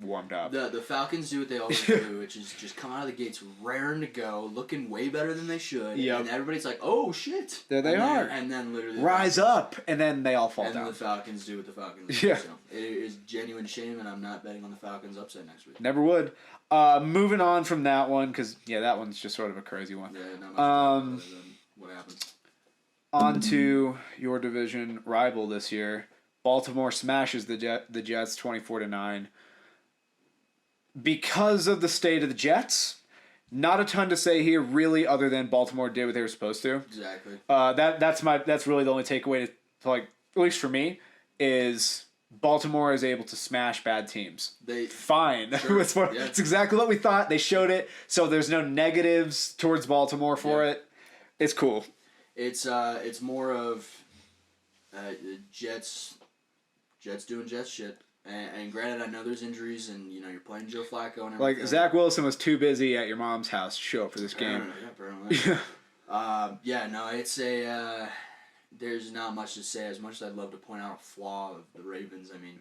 [SPEAKER 1] warmed up.
[SPEAKER 2] The Falcons do what they always do, which is just come out of the gates raring to go, looking way better than they should.
[SPEAKER 1] Yep.
[SPEAKER 2] And everybody's like, oh shit.
[SPEAKER 1] There they are.
[SPEAKER 2] And then literally
[SPEAKER 1] rise up, and then they all fall down.
[SPEAKER 2] And the Falcons do what the Falcons do.
[SPEAKER 1] Yeah.
[SPEAKER 2] So it is genuine shame, and I'm not betting on the Falcons upset next week.
[SPEAKER 1] Never would. Moving on from that one, because that one's just sort of a crazy one.
[SPEAKER 2] Yeah, not much other than what happened.
[SPEAKER 1] On to your division rival this year. Baltimore smashes the Jets 24-9. Because of the state of the Jets, not a ton to say here, really, other than Baltimore did what they were supposed to.
[SPEAKER 2] Exactly.
[SPEAKER 1] That's really the only takeaway to like, at least for me, is Baltimore is able to smash bad teams. Fine.
[SPEAKER 2] Sure.
[SPEAKER 1] It's exactly what we thought. They showed it, so there's no negatives towards Baltimore for it. It's cool.
[SPEAKER 2] It's more of Jets doing Jets shit. And granted, I know there's injuries, and you're playing Joe Flacco and everything.
[SPEAKER 1] Like Zach Wilson was too busy at your mom's house to show up for this game.
[SPEAKER 2] Apparently. It's a. There's not much to say. As much as I'd love to point out a flaw of the Ravens, I mean,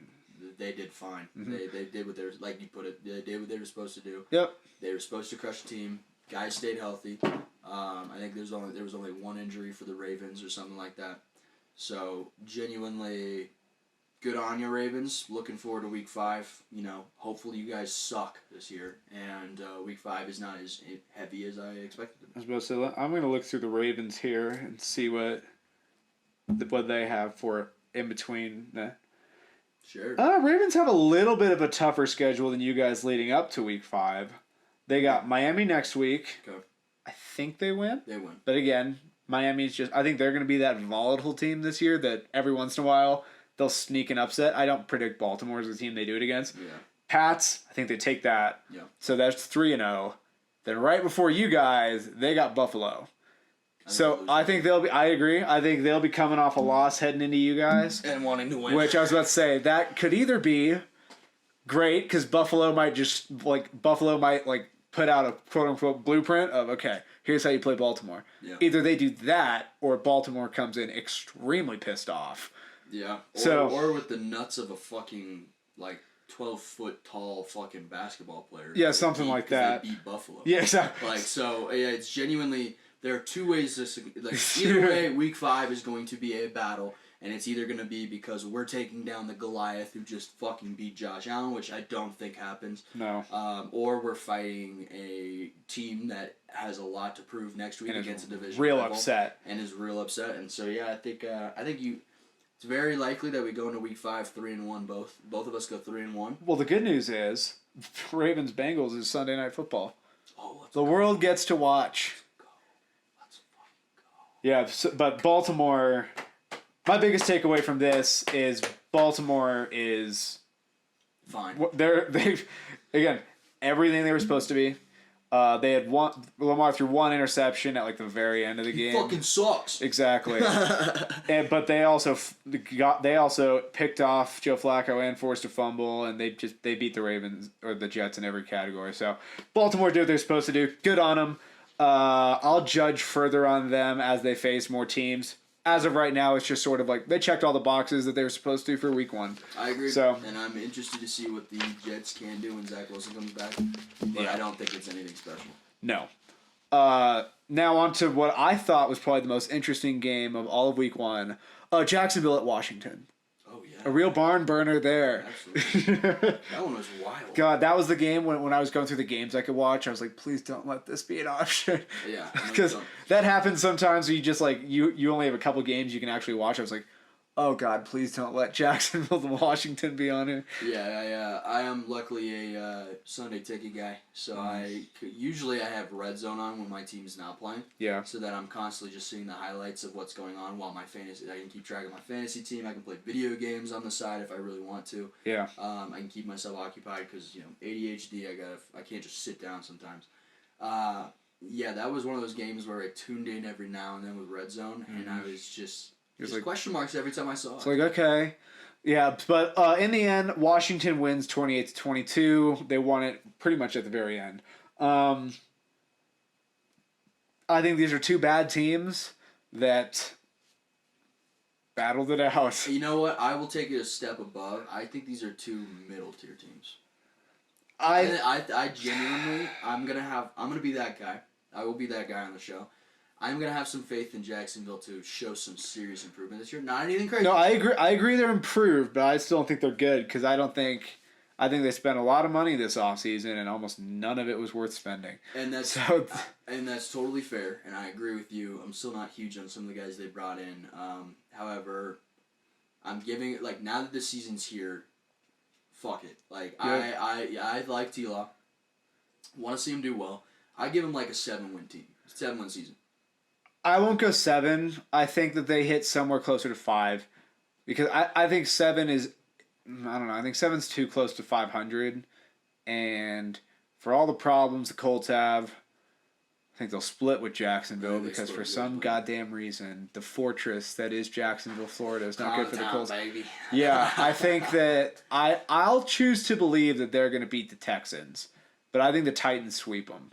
[SPEAKER 2] they did fine. Mm-hmm. They did what they were, like you put it. They did what they were supposed to do.
[SPEAKER 1] Yep.
[SPEAKER 2] They were supposed to crush the team. Guys stayed healthy. I think there was only one injury for the Ravens or something like that. So genuinely. Good on you, Ravens. Looking forward to Week 5. Hopefully you guys suck this year, and Week 5 is not as heavy as I expected.
[SPEAKER 1] I was about to say, I'm going to look through the Ravens here and see what they have for in between.
[SPEAKER 2] Sure.
[SPEAKER 1] Ravens have a little bit of a tougher schedule than you guys leading up to Week 5. They got Miami next week.
[SPEAKER 2] Okay.
[SPEAKER 1] I think they win.
[SPEAKER 2] They win.
[SPEAKER 1] But again, Miami's I think they're going to be that volatile team this year that every once in a while they'll sneak an upset. I don't predict Baltimore as the team they do it against.
[SPEAKER 2] Yeah.
[SPEAKER 1] Pats, I think they take that.
[SPEAKER 2] Yeah.
[SPEAKER 1] So that's 3-0. Then right before you guys, they got Buffalo. I think they'll be. I agree. I think they'll be coming off a loss heading into you guys
[SPEAKER 2] and wanting to win.
[SPEAKER 1] Which I was about to say that could either be great because Buffalo might put out a quote unquote blueprint of okay, here's how you play Baltimore.
[SPEAKER 2] Yeah.
[SPEAKER 1] Either they do that or Baltimore comes in extremely pissed off.
[SPEAKER 2] Yeah. Or with the nuts of a fucking 12-foot tall fucking basketball player.
[SPEAKER 1] Yeah, something like that.
[SPEAKER 2] They beat Buffalo.
[SPEAKER 1] Yeah, exactly.
[SPEAKER 2] It's genuinely there are two ways either way Week 5 is going to be a battle, and it's either going to be because we're taking down the Goliath who just fucking beat Josh Allen, which I don't think happens.
[SPEAKER 1] No.
[SPEAKER 2] Or we're fighting a team that has a lot to prove next week against a division
[SPEAKER 1] real
[SPEAKER 2] rival
[SPEAKER 1] upset.
[SPEAKER 2] And is real upset. And so I think it's very likely that we go into Week 5 3-1. Both of us go 3-1.
[SPEAKER 1] Well, the good news is Ravens Bengals is Sunday Night Football.
[SPEAKER 2] Oh,
[SPEAKER 1] the world gets to watch.
[SPEAKER 2] Let's fucking go.
[SPEAKER 1] Yeah, but Baltimore. My biggest takeaway from this is Baltimore is
[SPEAKER 2] fine.
[SPEAKER 1] They again, everything they were supposed to be. They had Lamar threw one interception at like the very end of the game.
[SPEAKER 2] He fucking sucks.
[SPEAKER 1] Exactly. But they also picked off Joe Flacco and forced a fumble, and they beat the Ravens or the Jets in every category. So Baltimore did what they're supposed to do. Good on them. I'll judge further on them as they face more teams. As of right now, it's just sort of like they checked all the boxes that they were supposed to for week 1.
[SPEAKER 2] I agree.
[SPEAKER 1] So,
[SPEAKER 2] and I'm interested to see what the Jets can do when Zach Wilson comes back. But I don't think it's anything special.
[SPEAKER 1] No. Now on to what I thought was probably the most interesting game of all of week 1. Jacksonville at Washington.
[SPEAKER 2] Oh, yeah.
[SPEAKER 1] A real barn burner there.
[SPEAKER 2] Absolutely. That one was wild.
[SPEAKER 1] God, that was the game when I was going through the games I could watch. I was like, please don't let this be an option.
[SPEAKER 2] Yeah.
[SPEAKER 1] Because that happens sometimes where you just like, you only have a couple games you can actually watch. I was like, oh God, please don't let Jacksonville and Washington be on here.
[SPEAKER 2] Yeah, I am luckily a Sunday ticket guy, so usually I have Red Zone on when my team's not playing.
[SPEAKER 1] Yeah.
[SPEAKER 2] So that I'm constantly just seeing the highlights of what's going on while I can keep track of my fantasy team. I can play video games on the side if I really want to.
[SPEAKER 1] Yeah.
[SPEAKER 2] I can keep myself occupied because ADHD. I can't just sit down sometimes. Yeah, that was one of those games where I tuned in every now and then with Red Zone, and I was just
[SPEAKER 1] like,
[SPEAKER 2] question marks every time I saw it.
[SPEAKER 1] It's like, okay. Yeah, but in the end, Washington wins 28-22. They won it pretty much at the very end. I think these are two bad teams that battled it out.
[SPEAKER 2] You know what? I will take it a step above. I think these are two middle tier teams. I genuinely, I'm gonna be that guy. I will be that guy on the show. I'm going to have some faith in Jacksonville to show some serious improvement this year. Not anything crazy.
[SPEAKER 1] No, I agree they're improved, but I still don't think they're good because I think they spent a lot of money this offseason and almost none of it was worth spending.
[SPEAKER 2] And that's totally fair, and I agree with you. I'm still not huge on some of the guys they brought in. However, I'm giving it, like, now that the season's here, fuck it. Like, yep. I like T-Law. Want to see him do well. I give him like a 7-win team. 7-win season.
[SPEAKER 1] I won't go 7. I think that they hit somewhere closer to 5. Because I think 7 is... I don't know. I think 7's too close to 500. And for all the problems the Colts have, I think they'll split with Jacksonville because for some goddamn reason, the fortress that is Jacksonville, Florida is not good for the Colts.
[SPEAKER 2] Baby.
[SPEAKER 1] Yeah, I think that... I'll choose to believe that they're going to beat the Texans. But I think the Titans sweep them.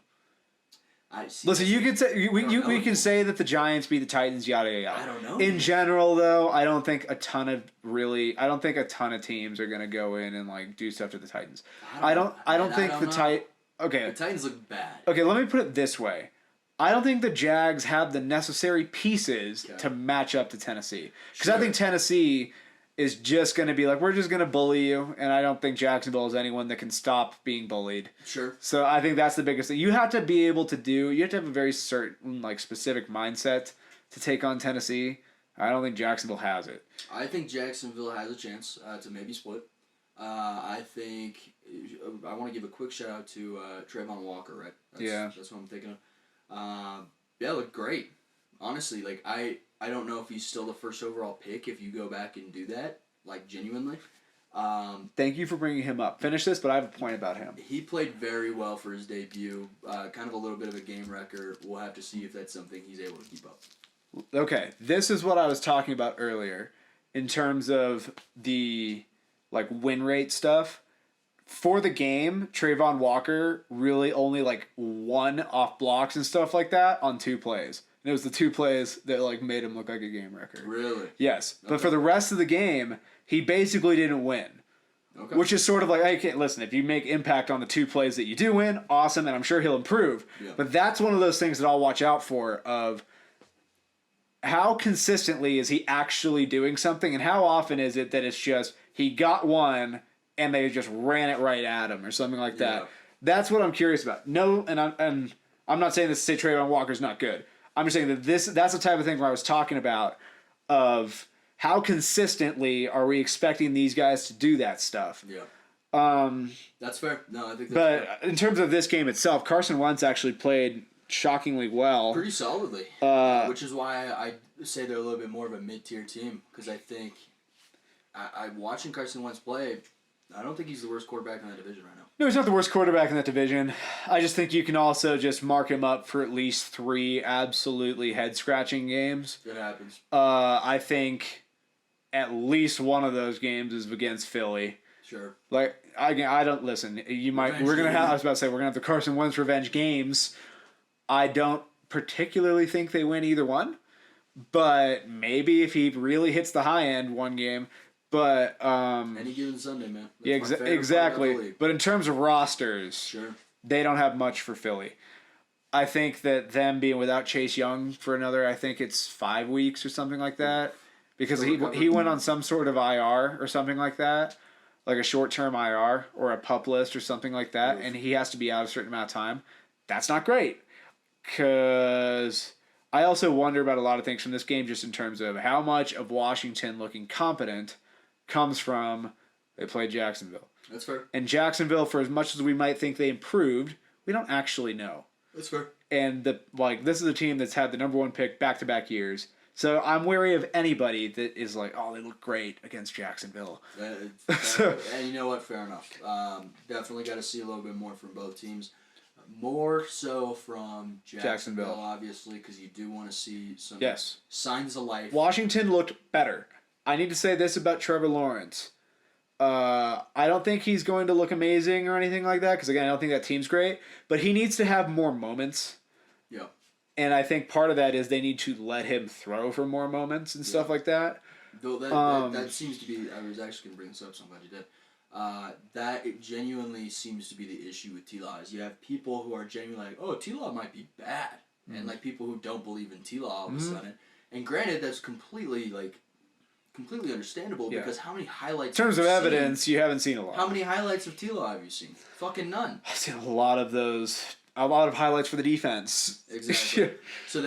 [SPEAKER 1] Listen, you can say we can say that the Giants beat the Titans, yada yada yada.
[SPEAKER 2] I don't know.
[SPEAKER 1] In general, though, I don't think a ton of teams are gonna go in and like do stuff to the Titans. I don't think the
[SPEAKER 2] Titans look bad.
[SPEAKER 1] Okay, let me put it this way. I don't think the Jags have the necessary pieces to match up to Tennessee. Because I think Tennessee is just going to be like, we're just going to bully you, and I don't think Jacksonville is anyone that can stop being bullied.
[SPEAKER 2] Sure.
[SPEAKER 1] So I think that's the biggest thing. You have to be able to you have to have a very certain, like, specific mindset to take on Tennessee. I don't think Jacksonville has it.
[SPEAKER 2] I think Jacksonville has a chance to maybe split. I think, I want to give a quick shout out to Trayvon Walker, right? That's what I'm thinking of. Yeah, looked great. Honestly, like, I don't know if he's still the first overall pick if you go back and do that, like, genuinely.
[SPEAKER 1] Thank you for bringing him up. Finish this, but I have a point about him.
[SPEAKER 2] He played very well for his debut. Kind of a little bit of a game wrecker. We'll have to see if that's something he's able to keep up.
[SPEAKER 1] Okay, this is what I was talking about earlier in terms of the, like, win rate stuff. For the game, Trayvon Walker really only, like, won off blocks and stuff like that on 2 plays. And it was the 2 plays that, like, made him look like a game wrecker.
[SPEAKER 2] Really?
[SPEAKER 1] Yes. Okay. But for the rest of the game, he basically didn't win. Okay. Which is sort of like, hey, listen, if you make impact on the 2 plays that you do win, awesome, and I'm sure he'll improve. Yeah. But that's one of those things that I'll watch out for of how consistently is he actually doing something, and how often is it that it's just he got one and they just ran it right at him or something like that. Yeah. That's what I'm curious about. No, and I'm not saying this to say Trayvon Walker's not good. I'm just saying that that's the type of thing where I was talking about of how consistently are we expecting these guys to do that stuff.
[SPEAKER 2] Yeah. That's fair. No, I think that's fair.
[SPEAKER 1] But in terms of this game itself, Carson Wentz actually played shockingly well.
[SPEAKER 2] Pretty solidly. Which is why I say they're a little bit more of a mid-tier team. Because I think I'm watching Carson Wentz play, I don't think he's the worst quarterback in that division right now.
[SPEAKER 1] No, he's not the worst quarterback in that division. I just think you can also just mark him up for at least 3 absolutely head-scratching games.
[SPEAKER 2] It happens.
[SPEAKER 1] I think at least one of those games is against Philly.
[SPEAKER 2] Sure.
[SPEAKER 1] Like, I don't listen. You might.
[SPEAKER 2] Revenge
[SPEAKER 1] We're gonna
[SPEAKER 2] game.
[SPEAKER 1] have. I was about to say we're gonna have the Carson Wentz revenge games. I don't particularly think they win either one, but maybe if he really hits the high end one game. But
[SPEAKER 2] any given Sunday, man. That's
[SPEAKER 1] yeah,
[SPEAKER 2] my favorite part of the
[SPEAKER 1] exactly.
[SPEAKER 2] league.
[SPEAKER 1] But in terms of rosters,
[SPEAKER 2] Sure.
[SPEAKER 1] they don't have much for Philly. I think that them being without Chase Young for another, I think it's 5 weeks or something like that, because he went on some sort of IR or something like that, like a short-term IR or a PUP list or something like that, and he has to be out a certain amount of time. That's not great, because I also wonder about a lot of things from this game, just in terms of how much of Washington looking competent comes from they played Jacksonville.
[SPEAKER 2] That's fair.
[SPEAKER 1] And Jacksonville, for as much as we might think they improved, we don't actually know.
[SPEAKER 2] That's fair.
[SPEAKER 1] And this is a team that's had the number 1 pick back-to-back years. So I'm wary of anybody that is like, oh, they look great against Jacksonville.
[SPEAKER 2] And you know what? Fair enough. Definitely got to see a little bit more from both teams. More so from Jacksonville, obviously, because you do want to see some signs of life.
[SPEAKER 1] Washington looked better. I need to say this about Trevor Lawrence. I don't think he's going to look amazing or anything like that, because, again, I don't think that team's great. But he needs to have more moments.
[SPEAKER 2] Yeah.
[SPEAKER 1] And I think part of that is they need to let him throw for more moments and stuff like that.
[SPEAKER 2] Though that seems to be... I was actually going to bring this up, so I'm glad you did. That it genuinely seems to be the issue with T-Law. Is you have people who are genuinely like, oh, T-Law might be bad. Mm-hmm. And, like, people who don't believe in T-Law all of a sudden. And granted, that's completely understandable, because how many highlights...
[SPEAKER 1] In terms of evidence, you haven't seen a lot.
[SPEAKER 2] How many highlights of T-Law have you seen? Fucking none.
[SPEAKER 1] I've seen a lot of those. A lot of highlights for the defense.
[SPEAKER 2] Exactly.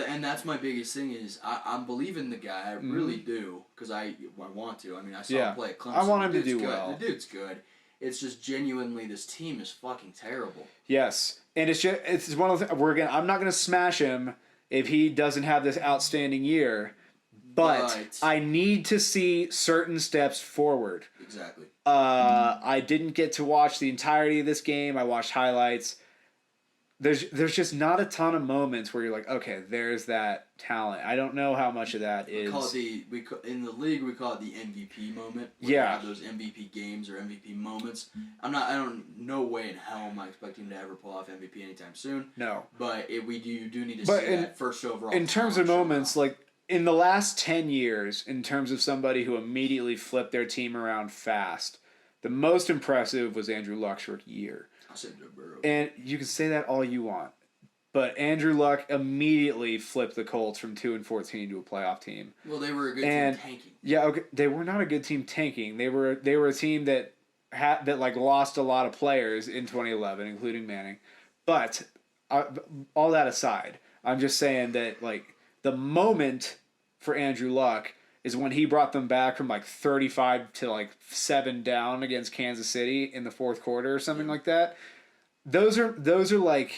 [SPEAKER 2] And that's my biggest thing is I'm believing the guy. I really do, because I want to. I mean, I saw him play at Clemson.
[SPEAKER 1] I want him to do
[SPEAKER 2] good.
[SPEAKER 1] well.
[SPEAKER 2] The dude's good. It's just genuinely this team is fucking terrible.
[SPEAKER 1] Yes, and it's one of the I'm not gonna smash him if he doesn't have this outstanding year. But I need to see certain steps forward.
[SPEAKER 2] Exactly.
[SPEAKER 1] I didn't get to watch the entirety of this game. I watched highlights. There's just not a ton of moments where you're like, okay, there's that talent. I don't know how much of that is.
[SPEAKER 2] In the league we call it the MVP moment.
[SPEAKER 1] Yeah.
[SPEAKER 2] You have those MVP games or MVP moments. No way in hell am I expecting him to ever pull off MVP anytime soon.
[SPEAKER 1] No.
[SPEAKER 2] But you do need to see that first overall.
[SPEAKER 1] In terms of moments, like in the last 10 years, in terms of somebody who immediately flipped their team around fast, the most impressive was Andrew Luck's rookie year.
[SPEAKER 2] I said Joe Burrow.
[SPEAKER 1] And you can say that all you want, but Andrew Luck immediately flipped the Colts from 2-14 to a playoff team.
[SPEAKER 2] Well, they were a good team tanking.
[SPEAKER 1] Yeah, okay, they were not a good team tanking. They were a team that lost a lot of players in 2011, including Manning. But all that aside, I'm just saying that the moment for Andrew Luck is when he brought them back from 35 to 7 down against Kansas City in the fourth quarter or something like that. Those are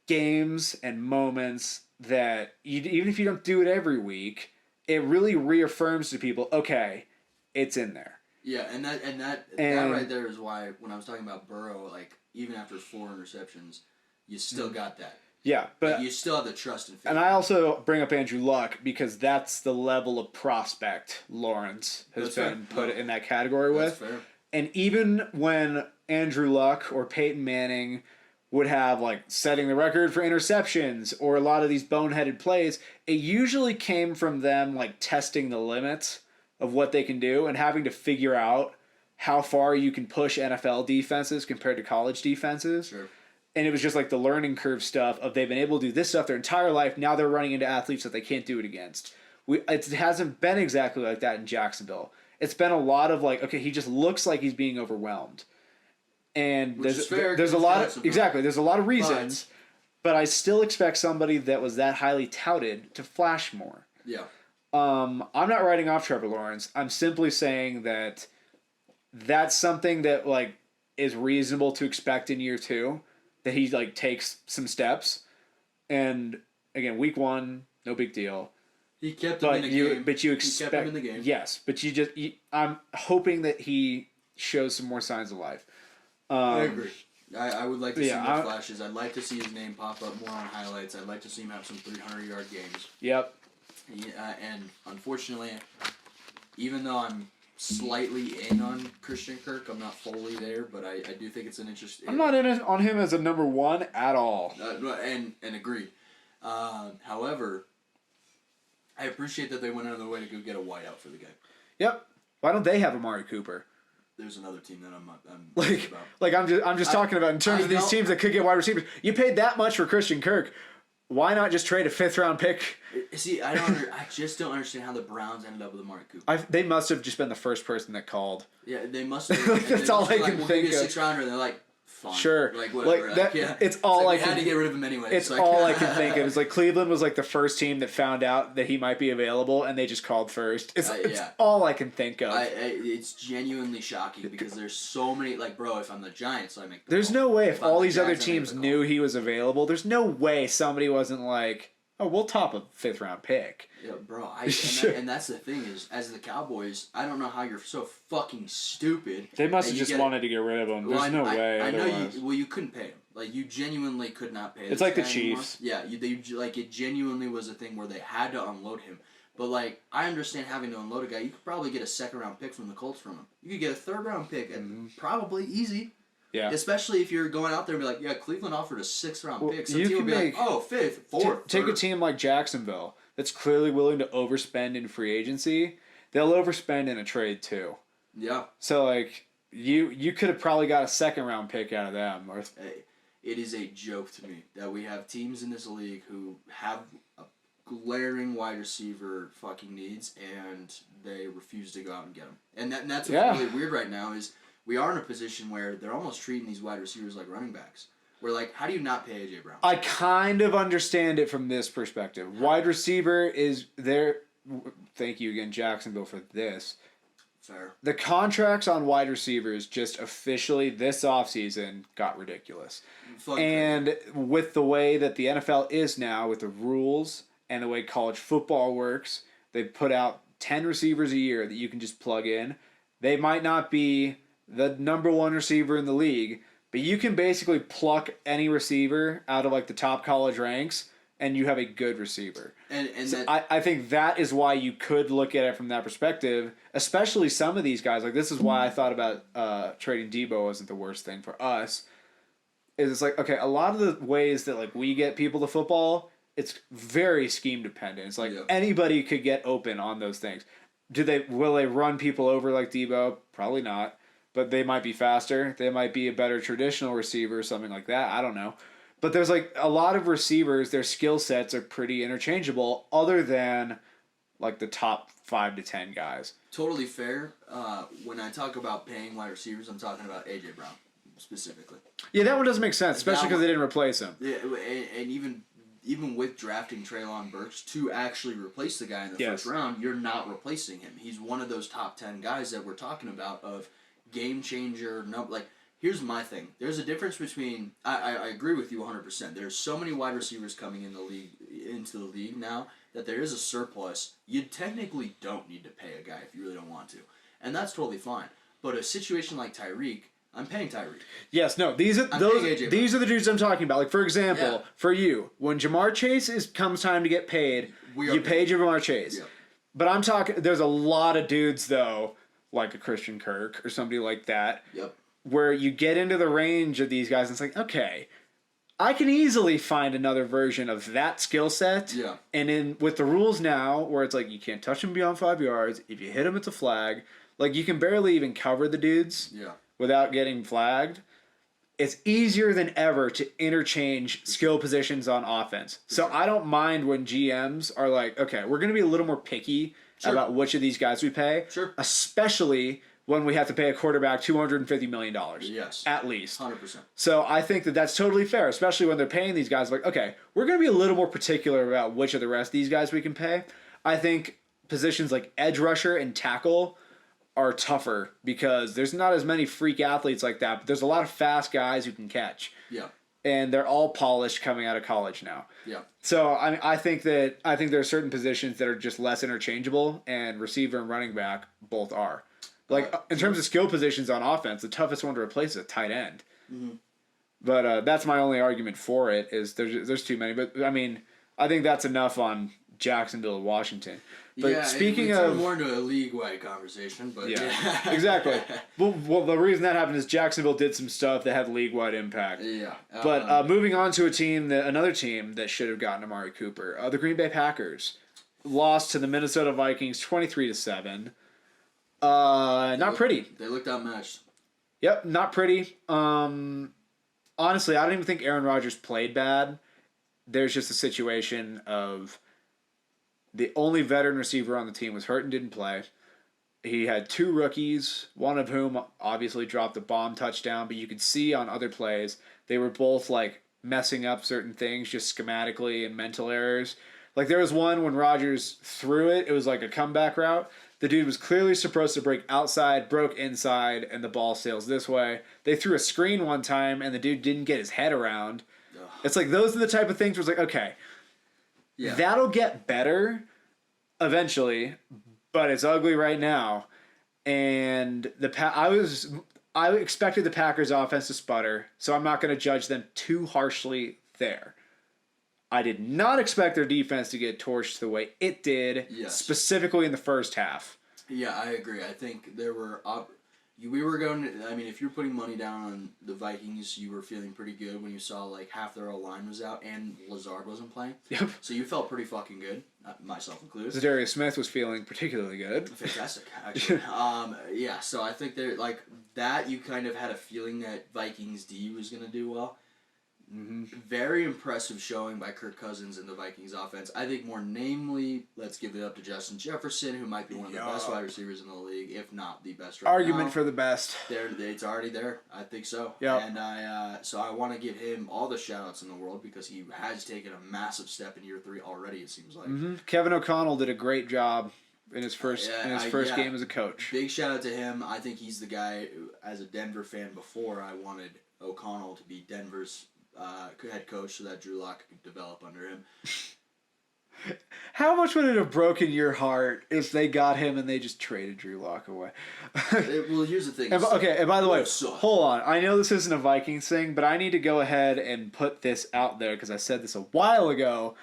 [SPEAKER 1] games and moments that even if you don't do it every week, it really reaffirms to people, okay, it's in there.
[SPEAKER 2] Yeah, and that right there is why when I was talking about Burrow, even after 4 interceptions, you still got that.
[SPEAKER 1] Yeah, but
[SPEAKER 2] you still have the trust and faith.
[SPEAKER 1] And I also bring up Andrew Luck because that's the level of prospect Lawrence has been put in that category with.
[SPEAKER 2] That's fair.
[SPEAKER 1] And even when Andrew Luck or Peyton Manning would have setting the record for interceptions or a lot of these boneheaded plays, it usually came from them testing the limits of what they can do and having to figure out how far you can push NFL defenses compared to college defenses.
[SPEAKER 2] Sure.
[SPEAKER 1] And it was just the learning curve stuff of they've been able to do this stuff their entire life. Now they're running into athletes that they can't do it against. It hasn't been exactly like that in Jacksonville. It's been a lot of okay, he just looks like he's being overwhelmed. And there's a lot of reasons, but I still expect somebody that was that highly touted to flash more.
[SPEAKER 2] Yeah.
[SPEAKER 1] I'm not writing off Trevor Lawrence. I'm simply saying that that's something that is reasonable to expect in year 2. That he takes some steps, and again, week 1, no big deal.
[SPEAKER 2] He kept him in the game.
[SPEAKER 1] But you expect
[SPEAKER 2] He kept him in the game.
[SPEAKER 1] Yes, but I'm hoping that he shows some more signs of life.
[SPEAKER 2] I agree. I would like to see more flashes. I'd like to see his name pop up more on highlights. I'd like to see him have some 300-yard games.
[SPEAKER 1] Yep.
[SPEAKER 2] And unfortunately, even though I'm slightly in on Christian Kirk, I'm not fully there, but I do think it's an interesting...
[SPEAKER 1] I'm not in on him as a number one at all.
[SPEAKER 2] And agreed. However, I appreciate that they went out of their way to go get a wideout for the guy.
[SPEAKER 1] Yep. Why don't they have Amari Cooper?
[SPEAKER 2] There's another team that I'm
[SPEAKER 1] about. I'm just talking about in terms of these teams that could get wide receivers. You paid that much for Christian Kirk. Why not just trade a 5th-round pick?
[SPEAKER 2] See, I just don't understand how the Browns ended up with Amari Cooper.
[SPEAKER 1] They must have just been the first person that called.
[SPEAKER 2] Yeah, they must have.
[SPEAKER 1] That's all I can think of.
[SPEAKER 2] 6th-rounder, and they're like, fine.
[SPEAKER 1] Sure.
[SPEAKER 2] Like, whatever.
[SPEAKER 1] It's all I can...
[SPEAKER 2] had to get rid of him anyway.
[SPEAKER 1] It's all I can think of. It's like Cleveland was like the first team that found out that he might be available, and they just called first. It's all I can think of.
[SPEAKER 2] It's genuinely shocking because there's so many... Like, bro, if I'm the Giants, I make the
[SPEAKER 1] There's
[SPEAKER 2] call.
[SPEAKER 1] no way if all these other teams knew he was available, there's no way somebody wasn't like... Oh, we'll top a 5th-round pick.
[SPEAKER 2] Yeah, bro. And that's the thing is, as the Cowboys, I don't know how you're so fucking stupid.
[SPEAKER 1] They must have just wanted to get rid of him. There's no way.
[SPEAKER 2] I know you. Well, you couldn't pay him. Like you genuinely could not pay.
[SPEAKER 1] It's like the Chiefs.
[SPEAKER 2] Anymore. Yeah, it genuinely was a thing where they had to unload him. But like, I understand having to unload a guy. You could probably get a 2nd-round pick from the Colts from him. You could get a 3rd-round pick, and probably easy.
[SPEAKER 1] Yeah.
[SPEAKER 2] Especially if you're going out there and be like, yeah, Cleveland offered a 6th-round pick. So
[SPEAKER 1] you
[SPEAKER 2] team would be
[SPEAKER 1] make,
[SPEAKER 2] like, oh, 5th, 4th.
[SPEAKER 1] Take a team like Jacksonville that's clearly willing to overspend in free agency. They'll overspend in a trade too.
[SPEAKER 2] Yeah.
[SPEAKER 1] So like you could have probably got a 2nd-round pick out of them. Or
[SPEAKER 2] hey, it is a joke to me that we have teams in this league who have a glaring wide receiver fucking needs and they refuse to go out and get them. And that's what's really weird right now is. We are in a position where they're almost treating these wide receivers like running backs. We're like, how do you not pay A.J. Brown?
[SPEAKER 1] I kind of understand it from this perspective. Wide receiver is there. Thank you again, Jacksonville, for this.
[SPEAKER 2] Fair.
[SPEAKER 1] The contracts on wide receivers just officially this offseason got ridiculous. And with the way that the NFL is now, with the rules and the way college football works, they put out 10 receivers a year that you can just plug in. They might not be the number one receiver in the league, but you can basically pluck any receiver out of like the top college ranks and you have a good receiver.
[SPEAKER 2] And
[SPEAKER 1] so I think that is why you could look at it from that perspective, especially some of these guys. Like this is why I thought about trading Debo wasn't the worst thing for us. Is it's like, okay, a lot of the ways that like we get people to football, it's very scheme dependent. It's like anybody could get open on those things. Will they run people over like Debo? Probably not. But they might be faster. They might be a better traditional receiver, something like that. I don't know. But there's like a lot of receivers, their skill sets are pretty interchangeable other than like the top 5 to 10 guys.
[SPEAKER 2] Totally fair. When I talk about paying wide receivers, I'm talking about A.J. Brown specifically.
[SPEAKER 1] Yeah, that one doesn't make sense, especially because they didn't replace him.
[SPEAKER 2] Yeah, and even with drafting Treylon Burks to actually replace the guy in the first round, you're not replacing him. He's one of those top 10 guys that we're talking about of game changer. No, like here's my thing. There's a difference between. I agree with you 100%. There's so many wide receivers coming into the league now that there is a surplus. You technically don't need to pay a guy if you really don't want to, and that's totally fine. But a situation like Tyreek, I'm paying Tyreek.
[SPEAKER 1] Yes, no, these are the dudes I'm talking about. Like for example, for you, when Jamar Chase comes time to get paid, you pay Jamar Chase. Yep. But I'm talking. There's a lot of dudes though. Like a Christian Kirk or somebody like that, where you get into the range of these guys and it's like, okay, I can easily find another version of that skill set. Yeah. And with the rules now, where it's like you can't touch them beyond 5 yards. If you hit them, it's a flag. Like you can barely even cover the dudes without getting flagged. It's easier than ever to interchange skill positions on offense. So I don't mind when GMs are like, okay, we're going to be a little more picky about which of these guys we pay. Sure. Especially when we have to pay a quarterback $250 million.
[SPEAKER 2] Yes.
[SPEAKER 1] At least.
[SPEAKER 2] 100%.
[SPEAKER 1] So I think that that's totally fair, especially when they're paying these guys. Like, okay, we're going to be a little more particular about which of the rest of these guys we can pay. I think positions like edge rusher and tackle are tougher because there's not as many freak athletes like that, but there's a lot of fast guys who can catch. Yeah. And they're all polished coming out of college now. Yeah. So I think there are certain positions that are just less interchangeable, and receiver and running back both are. Like, in terms of skill positions on offense, the toughest one to replace is a tight end.
[SPEAKER 2] Mm-hmm.
[SPEAKER 1] But that's my only argument for it, is there's too many. But, I mean, I think that's enough on Jacksonville and Washington. But speaking of
[SPEAKER 2] more into a league-wide conversation, but
[SPEAKER 1] yeah. Exactly. Well, the reason that happened is Jacksonville did some stuff that had league-wide impact.
[SPEAKER 2] Yeah.
[SPEAKER 1] But moving on to another team that should have gotten Amari Cooper, the Green Bay Packers lost to the Minnesota Vikings 23-7. Not pretty.
[SPEAKER 2] They looked outmatched.
[SPEAKER 1] Yep, not pretty. Honestly, I don't even think Aaron Rodgers played bad. There's just a situation of the only veteran receiver on the team was hurt and didn't play. He had 2 rookies, one of whom obviously dropped a bomb touchdown, but you could see on other plays they were both like messing up certain things just schematically and mental errors. Like there was one when Rodgers threw it was like a comeback route. The dude was clearly supposed to break outside, broke inside, and the ball sails this way. They threw a screen one time, and the dude didn't get his head around. Ugh. It's like those are the type of things where it's like, okay, that'll get better eventually, but it's ugly right now. And I expected the Packers' offense to sputter, so I'm not going to judge them too harshly there. I did not expect their defense to get torched the way it did, specifically in the first half.
[SPEAKER 2] Yeah, I agree. I think there were... we were going to... I mean, if you're putting money down on the Vikings, you were feeling pretty good when you saw like half their O-line was out and Lazard wasn't playing.
[SPEAKER 1] Yep.
[SPEAKER 2] So you felt pretty fucking good, myself included.
[SPEAKER 1] Zadarius Smith was feeling particularly good.
[SPEAKER 2] Fantastic, actually. Yeah, so I think they're like that. You kind of had a feeling that Vikings D was going to do well. Mm-hmm. Very impressive showing by Kirk Cousins in the Vikings offense. I think more namely, let's give it up to Justin Jefferson, who might be one of the best wide receivers in the league, if not the best right
[SPEAKER 1] Argument
[SPEAKER 2] now.
[SPEAKER 1] for the best.
[SPEAKER 2] It's already there. I think so.
[SPEAKER 1] Yeah.
[SPEAKER 2] And I want to give him all the shout-outs in the world because he has taken a massive step in year 3 already, it seems like.
[SPEAKER 1] Mm-hmm. Kevin O'Connell did a great job in his first game as a coach.
[SPEAKER 2] Big shout-out to him. I think he's the guy, as a Denver fan before, I wanted O'Connell to be Denver's head coach so that Drew Lock could develop under him.
[SPEAKER 1] How much would it have broken your heart if they got him and they just traded Drew Lock away?
[SPEAKER 2] Well, here's the thing.
[SPEAKER 1] And by the way, hold on. I know this isn't a Vikings thing, but I need to go ahead and put this out there because I said this a while ago,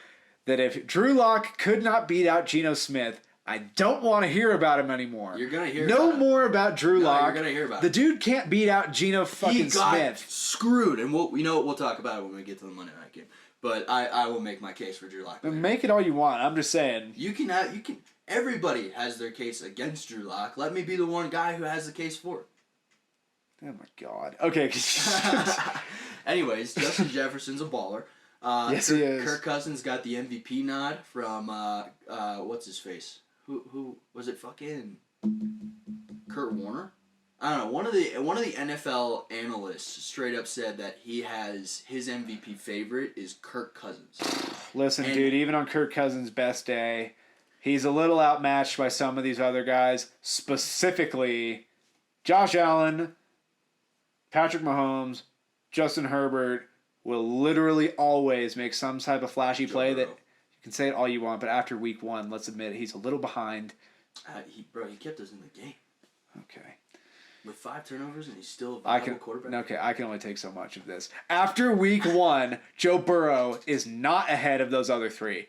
[SPEAKER 1] that if Drew Lock could not beat out Geno Smith, I don't want to hear about him anymore.
[SPEAKER 2] You're going to hear
[SPEAKER 1] no more about Drew Lock.
[SPEAKER 2] You're going to hear about
[SPEAKER 1] the dude can't beat out Geno fucking Smith.
[SPEAKER 2] He got screwed, and we'll talk about it when we get to the Monday night game. But I will make my case for Drew Lock.
[SPEAKER 1] Make it all you want. I'm just saying.
[SPEAKER 2] You can. Everybody has their case against Drew Lock. Let me be the one guy who has the case for it.
[SPEAKER 1] Oh my God. Okay.
[SPEAKER 2] Anyways, Justin Jefferson's a baller.
[SPEAKER 1] Yes, he is.
[SPEAKER 2] Kirk Cousins got the MVP nod from what's his face? Who was it? Fucking Kurt Warner? I don't know. One of the NFL analysts straight up said that he has his MVP favorite is Kirk Cousins.
[SPEAKER 1] Listen, dude, even on Kirk Cousins' best day, he's a little outmatched by some of these other guys, specifically Josh Allen, Patrick Mahomes, Justin Herbert will literally always make some type of flashy play that you can say it all you want, but after week 1, let's admit it, he's a little behind.
[SPEAKER 2] He kept us in the game.
[SPEAKER 1] Okay.
[SPEAKER 2] With 5 turnovers and he's still a viable quarterback.
[SPEAKER 1] Okay, I can only take so much of this. After week 1, Joe Burrow is not ahead of those other 3.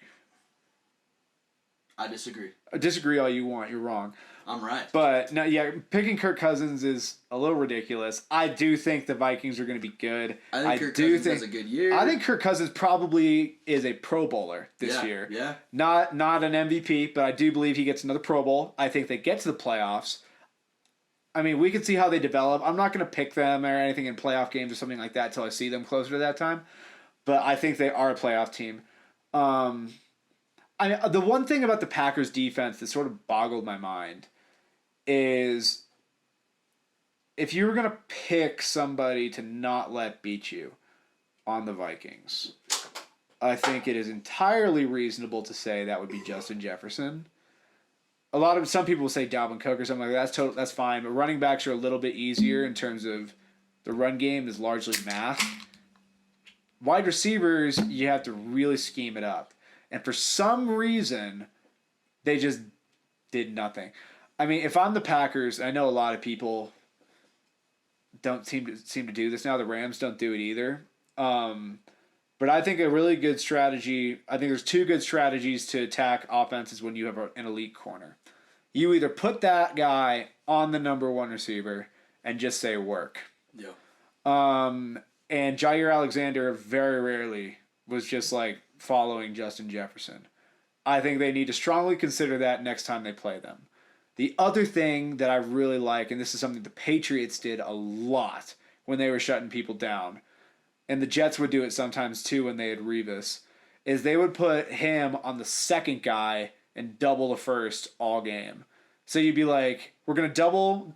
[SPEAKER 2] I disagree.
[SPEAKER 1] Disagree all you want. You're wrong.
[SPEAKER 2] I'm right.
[SPEAKER 1] But no, yeah, picking Kirk Cousins is a little ridiculous. I do think the Vikings are going to be good.
[SPEAKER 2] I think Kirk Cousins has a good year.
[SPEAKER 1] I think Kirk Cousins probably is a Pro Bowler this year.
[SPEAKER 2] Yeah.
[SPEAKER 1] Not an MVP, but I do believe he gets another Pro Bowl. I think they get to the playoffs. I mean, we can see how they develop. I'm not going to pick them or anything in playoff games or something like that until I see them closer to that time. But I think they are a playoff team. The one thing about the Packers defense that sort of boggled my mind is if you were going to pick somebody to not let beat you on the Vikings, I think it is entirely reasonable to say that would be Justin Jefferson. Some people will say Dalvin Cook or something like that. That's fine. But running backs are a little bit easier in terms of the run game is largely math. Wide receivers, you have to really scheme it up. And for some reason, they just did nothing. I mean, if I'm the Packers, I know a lot of people don't seem to do this now. The Rams don't do it either. But I think a really good strategy. I think there's two good strategies to attack offenses when you have an elite corner. You either put that guy on the number one receiver and just say work.
[SPEAKER 2] Yeah.
[SPEAKER 1] And Jair Alexander very rarely was just like following Justin Jefferson. I think they need to strongly consider that next time they play them. The other thing that I really like, and this is something the Patriots did a lot when they were shutting people down, and the Jets would do it sometimes too when they had Revis, is they would put him on the second guy and double the first all game. So you'd be like, we're going to double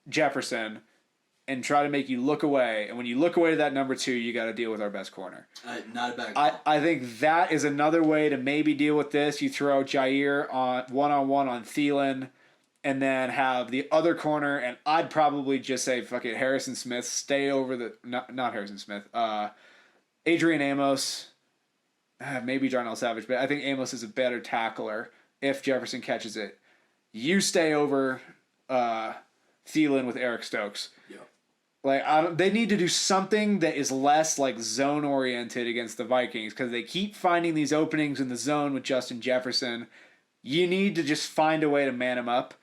[SPEAKER 1] Jefferson and try to make you look away. And when you look away to that number 2, you got to deal with our best corner.
[SPEAKER 2] Not a bad call.
[SPEAKER 1] I think that is another way to maybe deal with this. You throw Jair on one-on-one on Thielen and then have the other corner. And I'd probably just say, fuck it, Harrison Smith, stay over the... Not Harrison Smith. Adrian Amos. Maybe Darnell Savage. But I think Amos is a better tackler if Jefferson catches it. You stay over Thielen with Eric Stokes.
[SPEAKER 2] Yeah.
[SPEAKER 1] Like they need to do something that is less like zone oriented against the Vikings because they keep finding these openings in the zone with Justin Jefferson. You need to just find a way to man him up.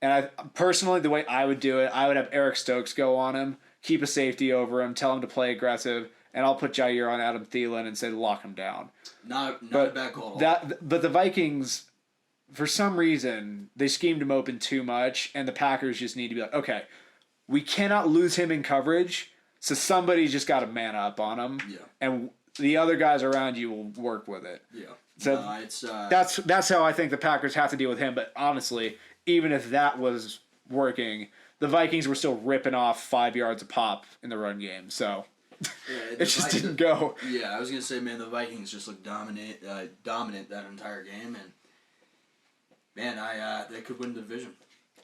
[SPEAKER 1] And I personally, the way I would do it, I would have Eric Stokes go on him, keep a safety over him, tell him to play aggressive, and I'll put Jair on Adam Thielen and say lock him down.
[SPEAKER 2] Not a bad call.
[SPEAKER 1] But the Vikings, for some reason, they schemed him open too much, and the Packers just need to be like, okay, we cannot lose him in coverage, so somebody's just got to man up on him, and the other guys around you will work with it.
[SPEAKER 2] Yeah.
[SPEAKER 1] So that's how I think the Packers have to deal with him. But honestly, even if that was working, the Vikings were still ripping off 5 yards a pop in the run game. So it just didn't go.
[SPEAKER 2] Yeah, I was gonna say, man, the Vikings just looked dominant that entire game, and man, they could win the division.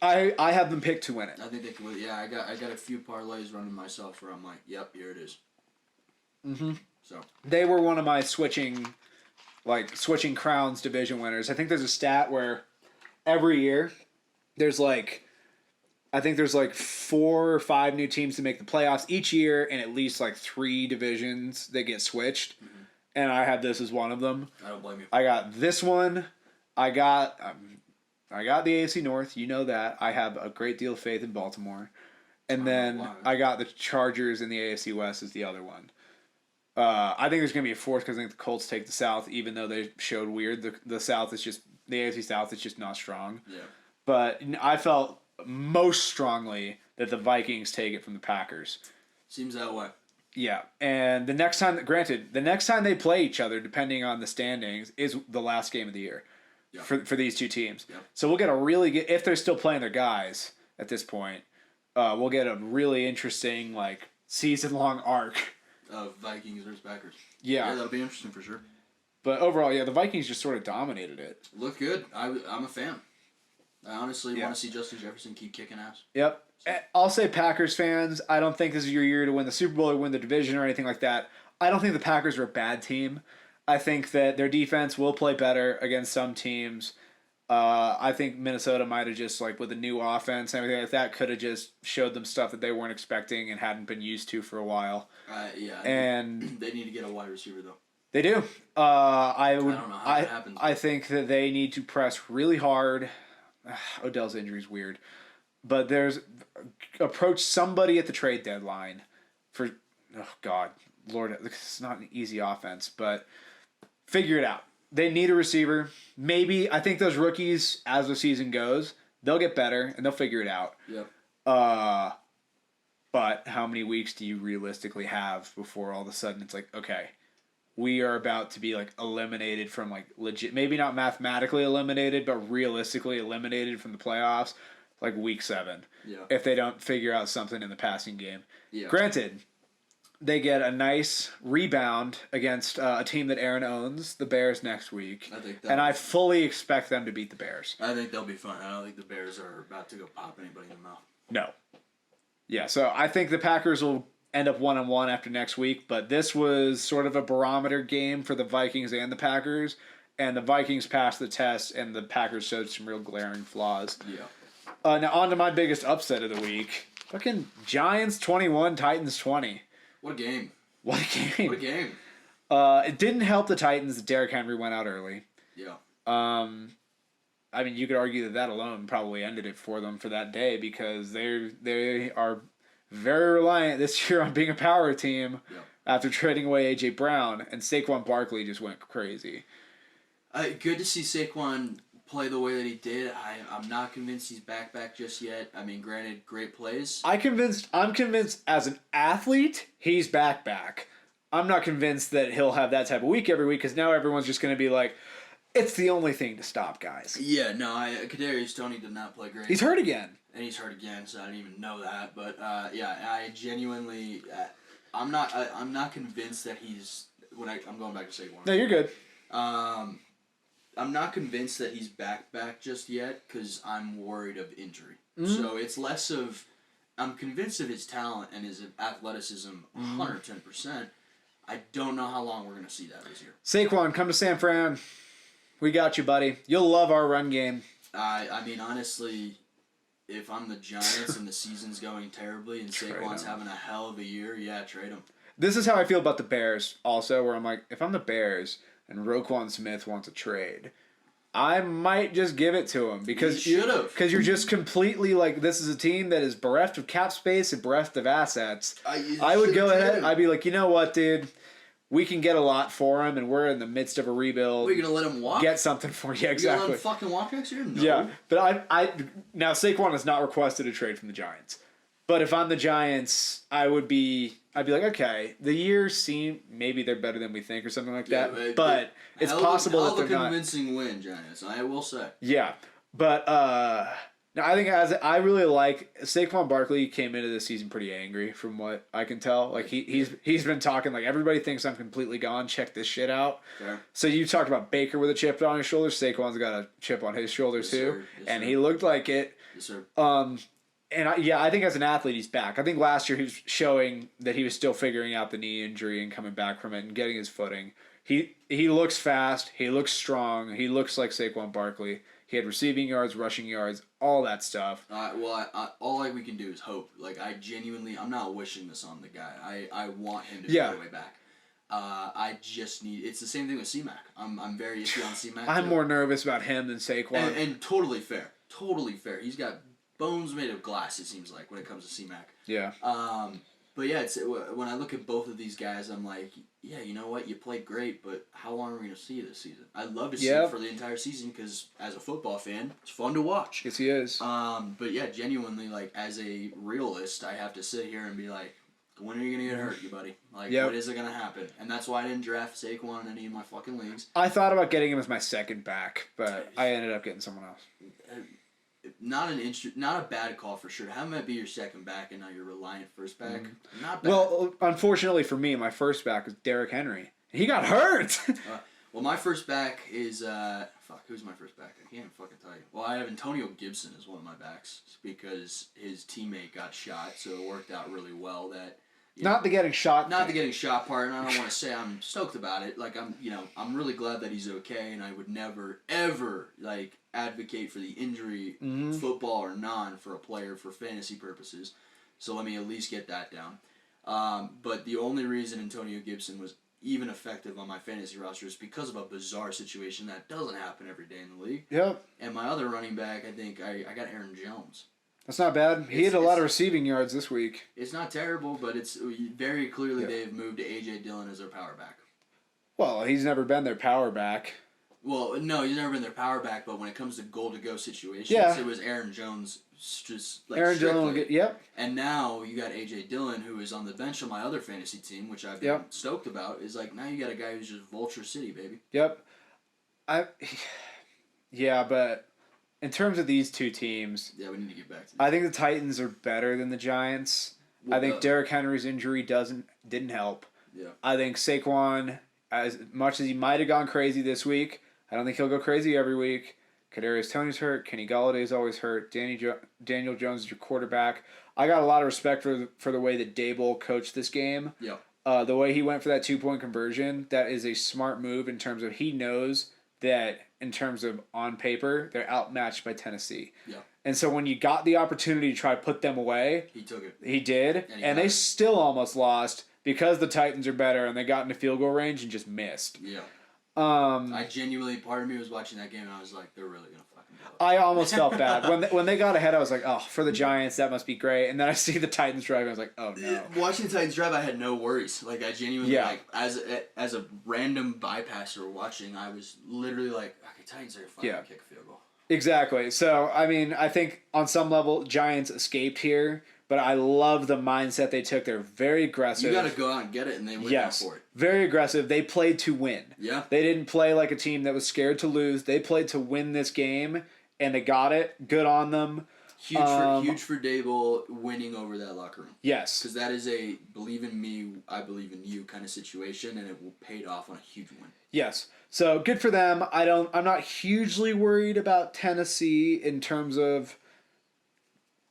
[SPEAKER 1] I have them picked to win it.
[SPEAKER 2] I think they could win. Yeah, I got a few parlays running myself where I'm like, yep, here it is.
[SPEAKER 1] Mm-hmm.
[SPEAKER 2] So
[SPEAKER 1] they were one of my switching crowns division winners. I think there's a stat where every year there's like 4 or 5 new teams to make the playoffs each year, and at least like 3 divisions that get switched. Mm-hmm. And I had this as one of them.
[SPEAKER 2] I don't blame you.
[SPEAKER 1] I got this one. I got the AFC North. You know that. I have a great deal of faith in Baltimore. And then I got the Chargers in the AFC West as the other one. I think there's going to be a fourth because I think the Colts take the South, even though they showed weird. The South is just, the AFC South is just not strong. Yeah. But I felt most strongly that the Vikings take it from the Packers.
[SPEAKER 2] Seems that way.
[SPEAKER 1] Yeah. And the next time they play each other, depending on the standings, is the last game of the year. Yeah. For these two teams. Yeah. So we'll get a really good, if they're still playing their guys at this point, we'll get a really interesting season-long arc
[SPEAKER 2] of Vikings versus Packers.
[SPEAKER 1] Yeah.
[SPEAKER 2] Yeah, that'll be interesting for sure.
[SPEAKER 1] But overall, yeah, the Vikings just sort of dominated it.
[SPEAKER 2] Look good. I'm a fan. I honestly want to see Justin Jefferson keep kicking ass.
[SPEAKER 1] Yep. So. I'll say Packers fans, I don't think this is your year to win the Super Bowl or win the division or anything like that. I don't think the Packers are a bad team. I think that their defense will play better against some teams. I think Minnesota might have just, with a new offense and everything like that, could have just showed them stuff that they weren't expecting and hadn't been used to for a while.
[SPEAKER 2] Yeah.
[SPEAKER 1] And
[SPEAKER 2] they need to get a wide receiver, though.
[SPEAKER 1] They do.
[SPEAKER 2] I don't know how that happens.
[SPEAKER 1] I think that they need to press really hard. Odell's injury is weird. But approach somebody at the trade deadline for, oh, God, Lord, it's not an easy offense, but figure it out. They need a receiver. Maybe, I think those rookies, as the season goes, they'll get better, and they'll figure it out.
[SPEAKER 2] Yep.
[SPEAKER 1] But how many weeks do you realistically have before all of a sudden it's like, okay, we are about to be eliminated from legit, maybe not mathematically eliminated, but realistically eliminated from the playoffs, week 7.
[SPEAKER 2] Yeah.
[SPEAKER 1] If they don't figure out something in the passing game.
[SPEAKER 2] Yeah.
[SPEAKER 1] Granted, they get a nice rebound against a team that Aaron owns, the Bears, next week. I fully expect them to beat the Bears.
[SPEAKER 2] I think they'll be fun. I don't think the Bears are about to go pop anybody in the mouth.
[SPEAKER 1] No. Yeah, so I think the Packers will end up 1-1 after next week, but this was sort of a barometer game for the Vikings and the Packers, and the Vikings passed the test, and the Packers showed some real glaring flaws.
[SPEAKER 2] Yeah.
[SPEAKER 1] Now on to my biggest upset of the week. Fucking Giants 21, Titans 20.
[SPEAKER 2] What a game.
[SPEAKER 1] What a game.
[SPEAKER 2] What a game.
[SPEAKER 1] It didn't help the Titans that Derrick Henry went out early.
[SPEAKER 2] Yeah.
[SPEAKER 1] I mean, you could argue that alone probably ended it for them for that day because they are very reliant this year on being a power team after trading away A.J. Brown, and Saquon Barkley just went crazy.
[SPEAKER 2] Good to see Saquon play the way that he did. I'm not convinced he's back just yet. I mean, granted, great plays. I'm
[SPEAKER 1] convinced as an athlete, he's back. I'm not convinced that he'll have that type of week every week because now everyone's just going to be like, it's the only thing to stop guys.
[SPEAKER 2] Yeah, no, Kadarius Toney did not play great.
[SPEAKER 1] He's hurt again.
[SPEAKER 2] And he's hurt again, so I didn't even know that. But I genuinely, I'm not convinced that he's. I'm going back to Saquon.
[SPEAKER 1] No, you're good.
[SPEAKER 2] I'm not convinced that he's back just yet because I'm worried of injury.
[SPEAKER 1] Mm-hmm.
[SPEAKER 2] So it's less of. I'm convinced of his talent and his athleticism 110%. I don't know how long we're going to see that this year.
[SPEAKER 1] Saquon, come to San Fran. We got you, buddy. You'll love our run game.
[SPEAKER 2] I mean, honestly, if I'm the Giants and the season's going terribly and Saquon's having a hell of a year, trade him.
[SPEAKER 1] This is how I feel about the Bears also, where I'm like, if I'm the Bears and Roquan Smith wants a trade, I might just give it to him because you're just completely like, this is a team that is bereft of cap space and bereft of assets. I would go ahead. I'd be like, you know what, dude? We can get a lot for him, and we're in the midst of a rebuild.
[SPEAKER 2] We're gonna let him walk.
[SPEAKER 1] Get something for you, exactly.
[SPEAKER 2] You're gonna let him fucking walk next year? No.
[SPEAKER 1] Yeah, but I now Saquon has not requested a trade from the Giants. But if I'm the Giants, I'd be like, okay, the years seem maybe they're better than we think or something like that. But it's possible that they're not.
[SPEAKER 2] Convincing win, Giants. I will say.
[SPEAKER 1] Yeah, but now I think I really like Saquon Barkley came into the season pretty angry from what I can tell. Like he's been talking like everybody thinks I'm completely gone. Check this shit out.
[SPEAKER 2] Fair.
[SPEAKER 1] So you talked about Baker with a chip on his shoulder. Saquon's got a chip on his shoulder too, and he looked like it.
[SPEAKER 2] Yes, sir.
[SPEAKER 1] And I think as an athlete he's back. I think last year he was showing that he was still figuring out the knee injury and coming back from it and getting his footing. He looks fast. He looks strong. He looks like Saquon Barkley. He had receiving yards, rushing yards, all that stuff.
[SPEAKER 2] All we can do is hope. Like, I'm not wishing this on the guy. I want him to be all the way back. I just need. It's the same thing with C-Mac. I'm very iffy on C-Mac.
[SPEAKER 1] I'm more nervous about him than Saquon.
[SPEAKER 2] And totally fair. Totally fair. He's got bones made of glass, it seems like, when it comes to C-Mac.
[SPEAKER 1] Yeah.
[SPEAKER 2] But yeah, it's when I look at both of these guys, I'm like, yeah, you know what? You played great, but how long are we going to see you this season? I'd love to see it for the entire season because as a football fan, it's fun to watch.
[SPEAKER 1] Yes, he is.
[SPEAKER 2] But yeah, genuinely, like, as a realist, I have to sit here and be like, when are you going to get hurt, you buddy? Like, what is it going to happen? And that's why I didn't draft Saquon in any of my fucking leagues.
[SPEAKER 1] I thought about getting him as my second back, but I ended up getting someone else.
[SPEAKER 2] Not a bad call for sure. Have him be your second back and not your reliant first back. Not bad.
[SPEAKER 1] Well, unfortunately for me, my first back was Derrick Henry. He got hurt.
[SPEAKER 2] Well, my first back is who's my first back? I can't fucking tell you. Well, I have Antonio Gibson as one of my backs because his teammate got shot, so it worked out really well that.
[SPEAKER 1] Not the getting shot
[SPEAKER 2] part, and I don't want to say I'm stoked about it. Like I'm really glad that he's okay, and I would never ever advocate for the injury, football or non, for a player for fantasy purposes. So let me at least get that down. But the only reason Antonio Gibson was even effective on my fantasy roster is because of a bizarre situation that doesn't happen every day in the league.
[SPEAKER 1] Yep.
[SPEAKER 2] And my other running back, I think I got Aaron Jones.
[SPEAKER 1] That's not bad. He had a lot of receiving yards this week.
[SPEAKER 2] It's not terrible, but it's very clearly they've moved to A.J. Dillon as their power back.
[SPEAKER 1] Well, he's never been their power back.
[SPEAKER 2] Well, no, he's never been their power back, but when it comes to goal-to-go situations, it was Aaron Jones just like
[SPEAKER 1] Aaron Jones will get, yep.
[SPEAKER 2] And now you got A.J. Dillon, who is on the bench on my other fantasy team, which I've been stoked about, is like, now you got a guy who's just Vulture City, baby.
[SPEAKER 1] Yep. But in terms of these two teams,
[SPEAKER 2] we need to get back to that.
[SPEAKER 1] I think the Titans are better than the Giants. I think Derrick Henry's injury didn't help.
[SPEAKER 2] Yeah.
[SPEAKER 1] I think Saquon, as much as he might have gone crazy this week, I don't think he'll go crazy every week. Kadarius Toney's hurt. Kenny Galladay's always hurt. Daniel Jones is your quarterback. I got a lot of respect for the way that Dable coached this game.
[SPEAKER 2] Yeah.
[SPEAKER 1] The way he went for that 2-point conversion, that is a smart move in terms of he knows that in terms of on paper, they're outmatched by Tennessee.
[SPEAKER 2] Yeah.
[SPEAKER 1] And so when you got the opportunity to try to put them away,
[SPEAKER 2] he took it.
[SPEAKER 1] He did, and they still almost lost because the Titans are better and they got into field goal range and just missed.
[SPEAKER 2] Yeah. I genuinely, part of me was watching that game and I was like, they're really gonna fucking blow it.
[SPEAKER 1] I almost felt bad when they got ahead. I was like, oh, for the Giants, that must be great. And then I see the Titans drive, and I was like, oh no.
[SPEAKER 2] Watching the Titans drive, I had no worries. Like I genuinely, like as a random bypasser watching, I was literally like, okay, Titans are gonna kick a field goal.
[SPEAKER 1] Exactly. So I mean, I think on some level, Giants escaped here. But I love the mindset they took. They're very aggressive.
[SPEAKER 2] You got to go out and get it, and they went out for it.
[SPEAKER 1] Very aggressive. They played to win.
[SPEAKER 2] Yeah.
[SPEAKER 1] They didn't play like a team that was scared to lose. They played to win this game, and they got it. Good on them.
[SPEAKER 2] Huge for Dable winning over that locker room.
[SPEAKER 1] Yes.
[SPEAKER 2] Because that is a believe in me, I believe in you kind of situation, and it will pay off on a huge win.
[SPEAKER 1] Yes. So good for them. I'm not hugely worried about Tennessee in terms of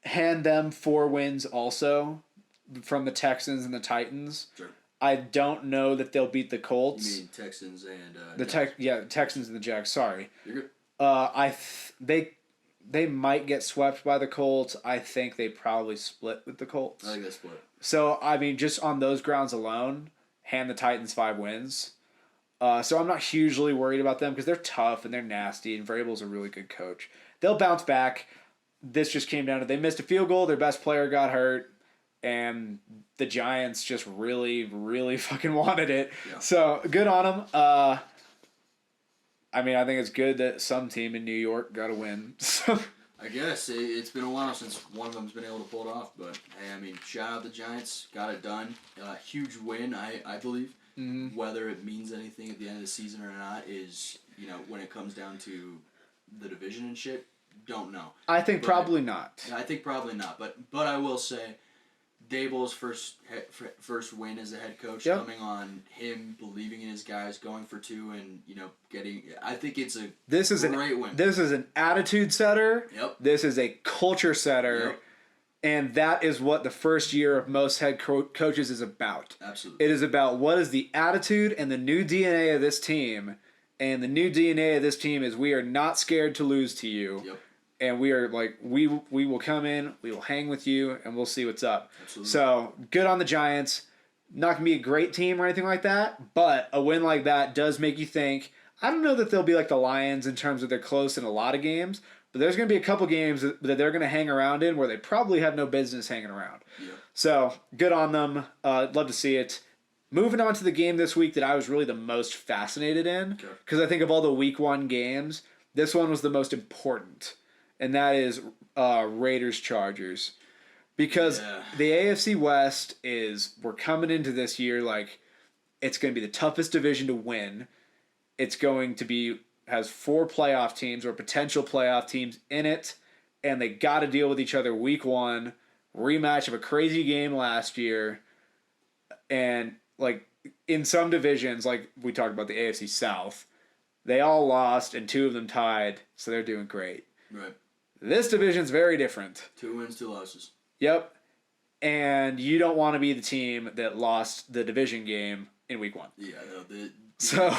[SPEAKER 1] hand them 4 wins also from the Texans and the Titans.
[SPEAKER 2] Sure.
[SPEAKER 1] I don't know that they'll beat the Colts.
[SPEAKER 2] You mean Texans and
[SPEAKER 1] Texans and the Jags. Sorry.
[SPEAKER 2] You're good.
[SPEAKER 1] They might get swept by the Colts. I think they probably split with the Colts.
[SPEAKER 2] I think they split.
[SPEAKER 1] So I mean, just on those grounds alone, hand the Titans 5 wins. So I'm not hugely worried about them because they're tough and they're nasty, and Vrabel's a really good coach. They'll bounce back. This just came down to they missed a field goal, their best player got hurt, and the Giants just really, really fucking wanted it. Yeah. So good on them. I mean, I think it's good that some team in New York got a win. So
[SPEAKER 2] I guess it's been a while since one of them's been able to pull it off, but hey, I mean, shout out the Giants, got it done. Huge win, I believe. Mm-hmm. Whether it means anything at the end of the season or not is, when it comes down to the division and shit. Don't know.
[SPEAKER 1] I think probably not.
[SPEAKER 2] I think probably not. But I will say, Dable's first win as a head coach, coming on him believing in his guys, going for 2, and getting. I think it's a great win.
[SPEAKER 1] This is an attitude setter.
[SPEAKER 2] Yep.
[SPEAKER 1] This is a culture setter.
[SPEAKER 2] Yep.
[SPEAKER 1] And that is what the first year of most head coaches is about.
[SPEAKER 2] Absolutely.
[SPEAKER 1] It is about what is the attitude and the new DNA of this team. And the new DNA of this team is we are not scared to lose to you.
[SPEAKER 2] Yep.
[SPEAKER 1] And we are like, we will come in, we will hang with you, and we'll see what's up.
[SPEAKER 2] Absolutely.
[SPEAKER 1] So, good on the Giants. Not going to be a great team or anything like that, but a win like that does make you think. I don't know that they'll be like the Lions in terms of they're close in a lot of games, but there's going to be a couple games that they're going to hang around in where they probably have no business hanging around.
[SPEAKER 2] Yeah.
[SPEAKER 1] So, good on them. I'd love to see it. Moving on to the game this week that I was really the most fascinated in, because I think of all the Week 1 games, this one was the most important. And that is Raiders-Chargers. Because the AFC West we're coming into this year like it's going to be the toughest division to win. It's going to has 4 playoff teams or potential playoff teams in it. And they got to deal with each other Week 1. Rematch of a crazy game last year. And like in some divisions, like we talked about the AFC South, they all lost and 2 of them tied. So they're doing great.
[SPEAKER 2] Right. This
[SPEAKER 1] division's very different.
[SPEAKER 2] 2 wins, 2 losses.
[SPEAKER 1] Yep. And you don't want to be the team that lost the division game in Week 1.
[SPEAKER 2] Yeah, the
[SPEAKER 1] So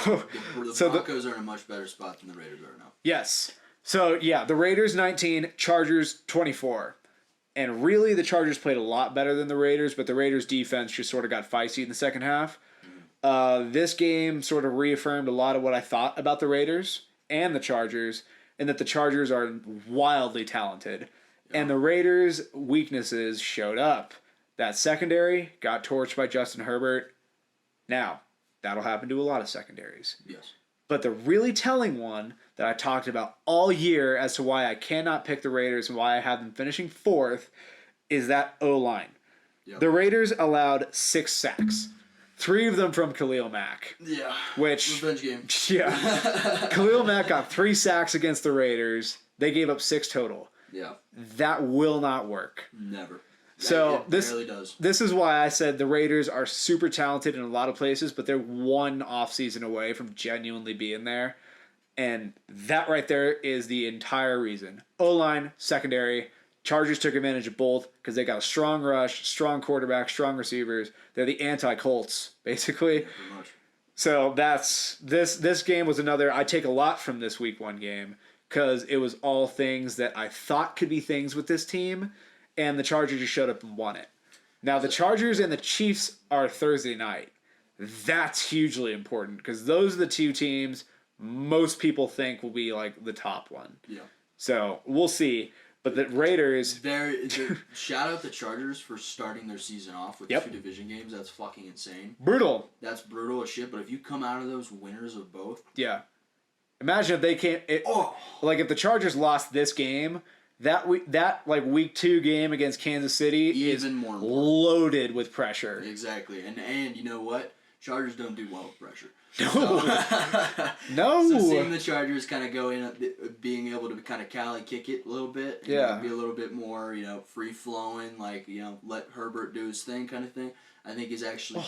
[SPEAKER 2] Broncos are in a much better spot than the Raiders are now.
[SPEAKER 1] Yes. So, yeah, the Raiders 19, Chargers 24. And really, the Chargers played a lot better than the Raiders, but the Raiders' defense just sort of got feisty in the second half. Mm-hmm. This game sort of reaffirmed a lot of what I thought about the Raiders and the Chargers, and that the Chargers are wildly talented. Yeah. And the Raiders' weaknesses showed up. That secondary got torched by Justin Herbert. Now, that'll happen to a lot of secondaries.
[SPEAKER 2] Yes.
[SPEAKER 1] But the really telling one that I talked about all year as to why I cannot pick the Raiders and why I have them finishing 4th is that O-line. Yep. The Raiders allowed 6 sacks. 3 of them from Khalil Mack.
[SPEAKER 2] Yeah.
[SPEAKER 1] Which,
[SPEAKER 2] revenge game.
[SPEAKER 1] Yeah. Khalil Mack got 3 sacks against the Raiders. They gave up 6 total.
[SPEAKER 2] Yeah.
[SPEAKER 1] That will not work.
[SPEAKER 2] Never.
[SPEAKER 1] So
[SPEAKER 2] it really does.
[SPEAKER 1] This is why I said the Raiders are super talented in a lot of places, but they're one offseason away from genuinely being there. And that right there is the entire reason. O-line, secondary. Chargers took advantage of both because they got a strong rush, strong quarterback, strong receivers. They're the anti-Colts, basically.
[SPEAKER 2] Yeah, pretty much.
[SPEAKER 1] So that's this game was another. I take a lot from this Week 1 game because it was all things that I thought could be things with this team, and the Chargers just showed up and won it. Now, the Chargers and the Chiefs are Thursday night. That's hugely important because those are the two teams most people think will be like the top one.
[SPEAKER 2] Yeah.
[SPEAKER 1] So we'll see. But the Raiders...
[SPEAKER 2] Shout out the Chargers for starting their season off with 2 division games. That's fucking insane.
[SPEAKER 1] Brutal.
[SPEAKER 2] That's brutal as shit, but if you come out of those winners of both...
[SPEAKER 1] Yeah. Imagine if they came... Like, if the Chargers lost this game, that week 2 game against Kansas City
[SPEAKER 2] even more
[SPEAKER 1] loaded with pressure.
[SPEAKER 2] Exactly. And you know what? Chargers don't do well with pressure.
[SPEAKER 1] No. No.
[SPEAKER 2] So seeing the Chargers kind of go in, being able to kind of Cali kick it a little bit, be a little bit more, free flowing, like let Herbert do his thing, kind of thing. I think is actually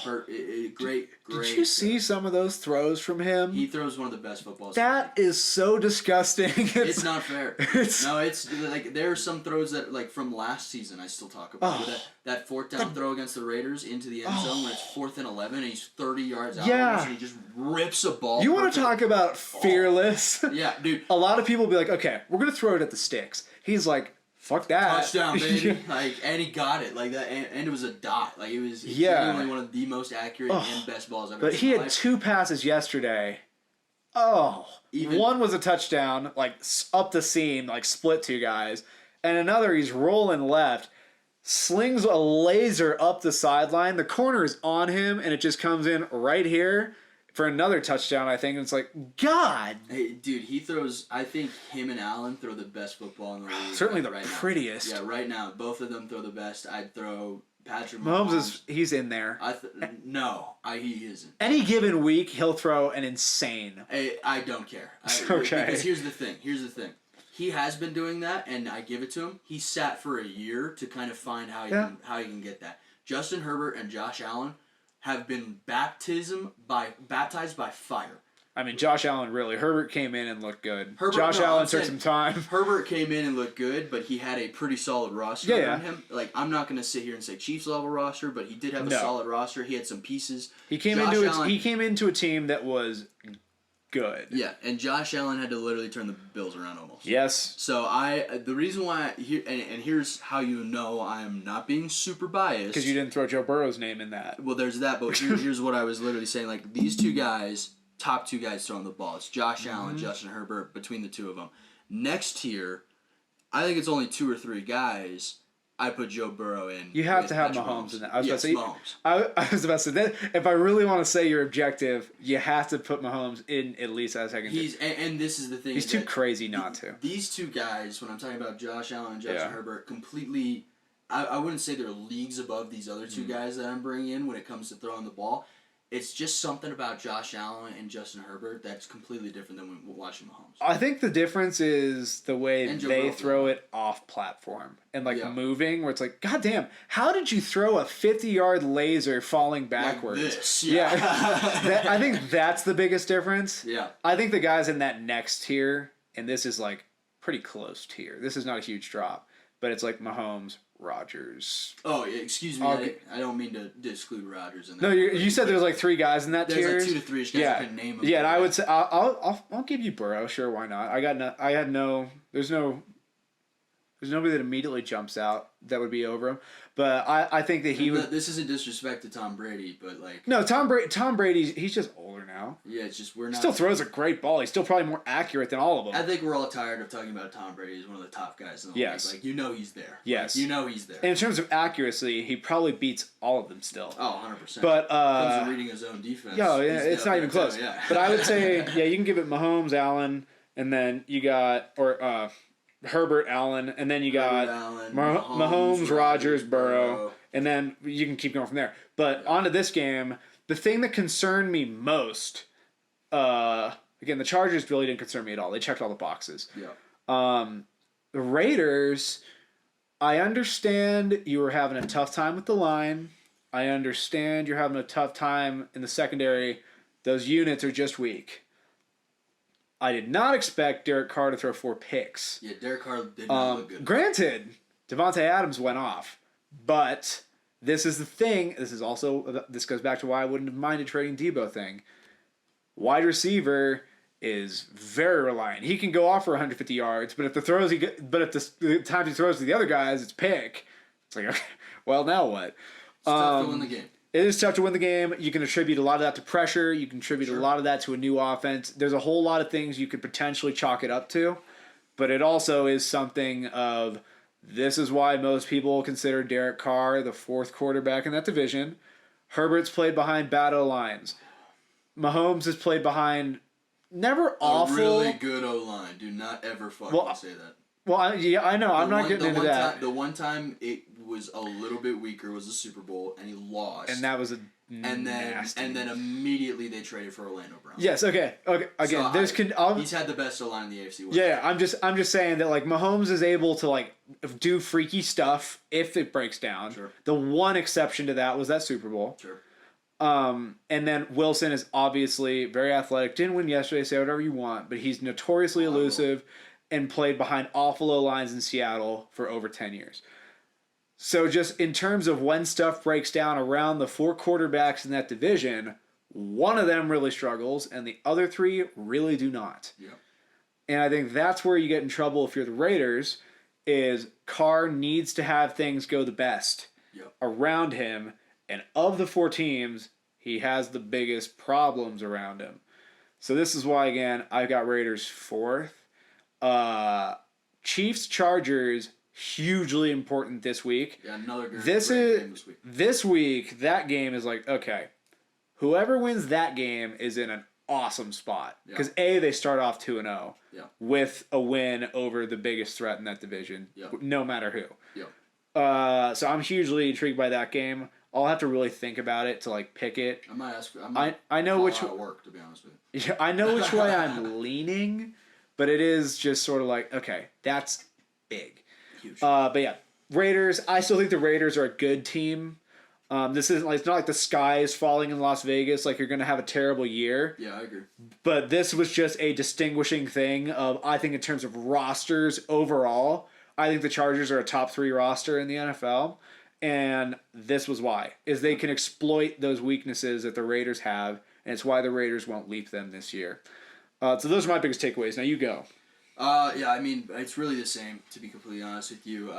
[SPEAKER 2] great.
[SPEAKER 1] Did you see some of those throws from him?
[SPEAKER 2] He throws one of the best footballs.
[SPEAKER 1] That is so disgusting.
[SPEAKER 2] It's not fair. It's like there are some throws that like from last season I still talk about. That 4th down throw against the Raiders into the end zone when it's 4th and 11 and he's 30 yards out and he just rips a ball.
[SPEAKER 1] You want to talk about fearless?
[SPEAKER 2] Yeah, dude.
[SPEAKER 1] A lot of people will be like, okay, we're going to throw it at the sticks. He's like, fuck that.
[SPEAKER 2] Touchdown, baby. And he got it. Like that, and it was a dot. Like it was genuinely one of the most accurate and best balls I've ever seen.
[SPEAKER 1] But he had 2 passes yesterday. One was a touchdown, like up the seam, like split 2 guys. And another, he's rolling left, slings a laser up the sideline. The corner is on him, and it just comes in right here for another touchdown, I think. And it's like, God.
[SPEAKER 2] Hey, dude, he throws, I think him and Allen throw the best football in the league.
[SPEAKER 1] Certainly
[SPEAKER 2] right
[SPEAKER 1] the prettiest.
[SPEAKER 2] Yeah, right now. Both of them throw the best. I'd throw Patrick
[SPEAKER 1] Mahomes. He's in there.
[SPEAKER 2] He isn't.
[SPEAKER 1] Any given week, he'll throw an insane.
[SPEAKER 2] I don't care.
[SPEAKER 1] Okay.
[SPEAKER 2] Because here's the thing. He has been doing that, and I give it to him. He sat for a year to kind of find how he can get that. Justin Herbert and Josh Allen have been baptized by fire.
[SPEAKER 1] I mean, Josh Allen really. Herbert came in and looked good. Allen took some time.
[SPEAKER 2] Herbert came in and looked good, but he had a pretty solid roster around him. Like, I'm not going to sit here and say Chiefs level roster, but he did have a solid roster. He had some pieces.
[SPEAKER 1] He came into a team that was good.
[SPEAKER 2] Yeah, and Josh Allen had to literally turn the Bills around almost.
[SPEAKER 1] Yes.
[SPEAKER 2] So the reason why and here's how you know I am not being super biased,
[SPEAKER 1] because you didn't throw Joe Burrow's name in that.
[SPEAKER 2] Well, there's that, but here's what I was literally saying. Like, these 2 guys, top 2 guys throwing the ball. It's Josh Allen, Justin Herbert, between the 2 of them. Next tier, I think it's only 2 or 3 guys. I put Joe Burrow in.
[SPEAKER 1] You have to have Mahomes in that. I was about to say,
[SPEAKER 2] Mahomes.
[SPEAKER 1] I was about to say that if I really want to say you're objective, you have to put Mahomes in at least as second.
[SPEAKER 2] And this is the thing.
[SPEAKER 1] He's too crazy not to.
[SPEAKER 2] These 2 guys, when I'm talking about Josh Allen and Justin Herbert, completely. I wouldn't say they're leagues above these other 2 guys that I'm bringing in when it comes to throwing the ball. It's just something about Josh Allen and Justin Herbert that's completely different than when watching Mahomes.
[SPEAKER 1] I think the difference is the way they throw it off platform and moving, where it's like, God damn, how did you throw a 50-yard laser falling backwards?
[SPEAKER 2] Like this,
[SPEAKER 1] I think that's the biggest difference.
[SPEAKER 2] Yeah.
[SPEAKER 1] I think the guys in that next tier, and this is like pretty close tier. This is not a huge drop, but it's like Mahomes, Rodgers.
[SPEAKER 2] Oh, yeah, excuse me. I don't mean to exclude Rodgers in that.
[SPEAKER 1] No, you said there's like 3 guys in that tier.
[SPEAKER 2] There's like 2 to 3 guys I couldn't name them.
[SPEAKER 1] Yeah, and I would say I'll give you Burrow. Sure, why not? There's nobody that immediately jumps out that would be over him. But I think that he would.
[SPEAKER 2] This isn't disrespect to Tom Brady, but like.
[SPEAKER 1] No, Tom Brady. He's just older now.
[SPEAKER 2] Yeah, it's just we're not.
[SPEAKER 1] Still throws a great ball. He's still probably more accurate than all of them.
[SPEAKER 2] I think we're all tired of talking about Tom Brady as one of the top guys in the league. Like, he's there.
[SPEAKER 1] Yes.
[SPEAKER 2] Like, he's there.
[SPEAKER 1] And in terms of accuracy, he probably beats all of them still.
[SPEAKER 2] Oh, 100%.
[SPEAKER 1] But
[SPEAKER 2] comes to reading his own defense.
[SPEAKER 1] Yeah, it's not even close.
[SPEAKER 2] Yeah.
[SPEAKER 1] But I would say, you can give it Mahomes, Allen, and then you got Herbert, Allen, and then you got Mahomes, Rodgers, Burrow, and then you can keep going from there. But onto this game, the thing that concerned me most, again, the Chargers really didn't concern me at all. They checked all the boxes.
[SPEAKER 2] Yeah.
[SPEAKER 1] The Raiders, I understand you were having a tough time with the line. I understand you're having a tough time in the secondary. Those units are just weak. I did not expect Derek Carr to throw 4 picks.
[SPEAKER 2] Yeah, Derek Carr did not look good.
[SPEAKER 1] Granted, Devontae Adams went off, but this is the thing. This goes back to why I wouldn't have minded trading Debo thing. Wide receiver is very reliant. He can go off for 150 yards, but if the times he throws to the other guys, it's pick. It's like, okay, well, now what?
[SPEAKER 2] It's tough to win the game.
[SPEAKER 1] It is tough to win the game. You can attribute a lot of that to pressure. You can attribute a lot of that to a new offense. There's a whole lot of things you could potentially chalk it up to, but it also is something of this is why most people consider Derek Carr the fourth quarterback in that division. Herbert's played behind bad O-lines. Mahomes has played behind never awful.
[SPEAKER 2] A really good O-line. Do not ever fucking say that.
[SPEAKER 1] Well, I know. I'm not getting into that.
[SPEAKER 2] The one time it was a little bit weaker was the Super Bowl, and he lost.
[SPEAKER 1] And that was
[SPEAKER 2] and then immediately they traded for Orlando Brown.
[SPEAKER 1] Yes. Okay. Again,
[SPEAKER 2] so he's had the best O-line in the AFC West.
[SPEAKER 1] Yeah. I'm just saying that like Mahomes is able to like do freaky stuff if it breaks down.
[SPEAKER 2] Sure.
[SPEAKER 1] The one exception to that was that Super Bowl.
[SPEAKER 2] Sure.
[SPEAKER 1] And then Wilson is obviously very athletic. Didn't win yesterday. Say whatever you want, but he's notoriously elusive. And played behind awful O-lines in Seattle for over 10 years. So just in terms of when stuff breaks down around the four quarterbacks in that division, one of them really struggles, and the other three really do not.
[SPEAKER 2] Yeah.
[SPEAKER 1] And I think that's where you get in trouble if you're the Raiders, is Carr needs to have things go the best around him, and of the four teams, he has the biggest problems around him. So this is why, again, I've got Raiders fourth. Chiefs Chargers hugely important this week.
[SPEAKER 2] Yeah, another great game this week.
[SPEAKER 1] This week that game is like, okay, whoever wins that game is in an awesome spot because they start off 2-0 with a win over the biggest threat in that division, no matter who.
[SPEAKER 2] Yeah.
[SPEAKER 1] So I'm hugely intrigued by that game. I'll have to really think about it to like pick it.
[SPEAKER 2] I might ask.
[SPEAKER 1] I know which
[SPEAKER 2] work, to be honest with you.
[SPEAKER 1] Yeah, I know which way I'm leaning. But it is just sort of like, okay, that's big.
[SPEAKER 2] Huge.
[SPEAKER 1] But yeah, Raiders. I still think the Raiders are a good team. This isn't like it's not like the sky is falling in Las Vegas. Like you're going to have a terrible year.
[SPEAKER 2] Yeah, I agree.
[SPEAKER 1] But this was just a distinguishing thing of I think in terms of rosters overall. I think the Chargers are a top 3 roster in the NFL, and this was why is they can exploit those weaknesses that the Raiders have, and it's why the Raiders won't leap them this year. So those are my biggest takeaways. Now you go.
[SPEAKER 2] Yeah, I mean, it's really the same, to be completely honest with you.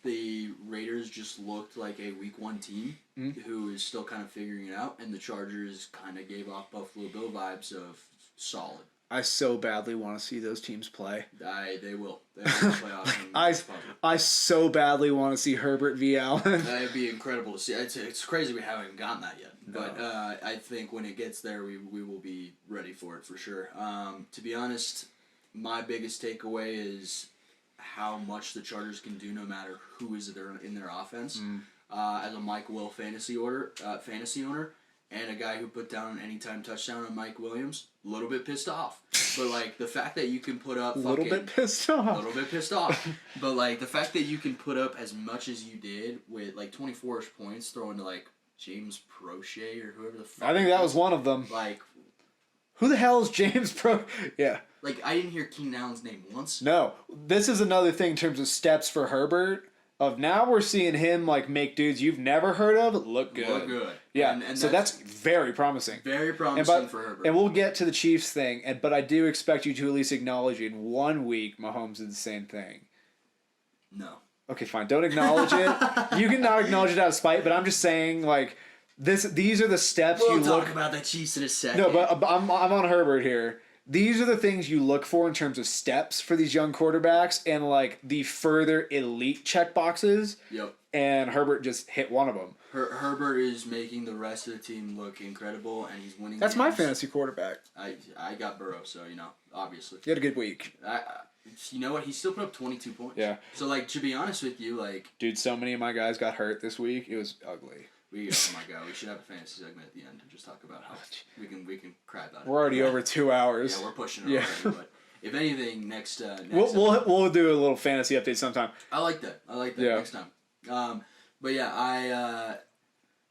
[SPEAKER 2] The Raiders just looked like a Week 1 team who is still kind of figuring it out, and the Chargers kind of gave off Buffalo Bill vibes of solid.
[SPEAKER 1] I so badly want to see those teams play.
[SPEAKER 2] They will. They will play off.
[SPEAKER 1] I so badly want to see Herbert v. Allen.
[SPEAKER 2] That'd be incredible to see. It's crazy we haven't gotten that yet. No. But I think when it gets there, we will be ready for it for sure. To be honest, my biggest takeaway is how much the Chargers can do no matter who is there in their offense. As a Mike Will fantasy owner, and a guy who put down an anytime touchdown on Mike Williams, a little bit pissed off. But like the fact that you can put up
[SPEAKER 1] a little bit pissed off.
[SPEAKER 2] But like the fact that you can put up as much as you did with like 24-ish points throwing to like James Prochet or whoever the fuck.
[SPEAKER 1] I think that was one of them.
[SPEAKER 2] Like,
[SPEAKER 1] who the hell is James Yeah.
[SPEAKER 2] Like, I didn't hear Keenan Allen's name once.
[SPEAKER 1] No. This is another thing in terms of steps for Herbert. Of now we're seeing him, like, make dudes you've never heard of look good. Yeah, and so that's very promising.
[SPEAKER 2] Very promising for Herbert.
[SPEAKER 1] And we'll get to the Chiefs thing, but I do expect you to at least acknowledge in 1 week Mahomes did the same thing.
[SPEAKER 2] No.
[SPEAKER 1] Okay, fine. Don't acknowledge it. You can not acknowledge it out of spite, but I'm just saying, like, these are the steps you look...
[SPEAKER 2] We'll talk about the Chiefs in a second.
[SPEAKER 1] No, but I'm on Herbert here. These are the things you look for in terms of steps for these young quarterbacks and, like, the further elite checkboxes.
[SPEAKER 2] Yep.
[SPEAKER 1] And Herbert just hit one of them.
[SPEAKER 2] Herbert is making the rest of the team look incredible, and he's winning
[SPEAKER 1] That's
[SPEAKER 2] games.
[SPEAKER 1] my fantasy quarterback.
[SPEAKER 2] I got Burrow, so, obviously.
[SPEAKER 1] You had a good week.
[SPEAKER 2] You know what? He still put up 22 points.
[SPEAKER 1] Yeah.
[SPEAKER 2] So, like, to be honest with you, like...
[SPEAKER 1] Dude, so many of my guys got hurt this week. It was ugly.
[SPEAKER 2] Oh my god, we should have a fantasy segment at the end and just talk about how we can cry about it.
[SPEAKER 1] We're already over 2 hours.
[SPEAKER 2] Yeah, we're pushing it already, but if anything, next
[SPEAKER 1] we'll do a little fantasy update sometime.
[SPEAKER 2] I like that next time. But yeah, I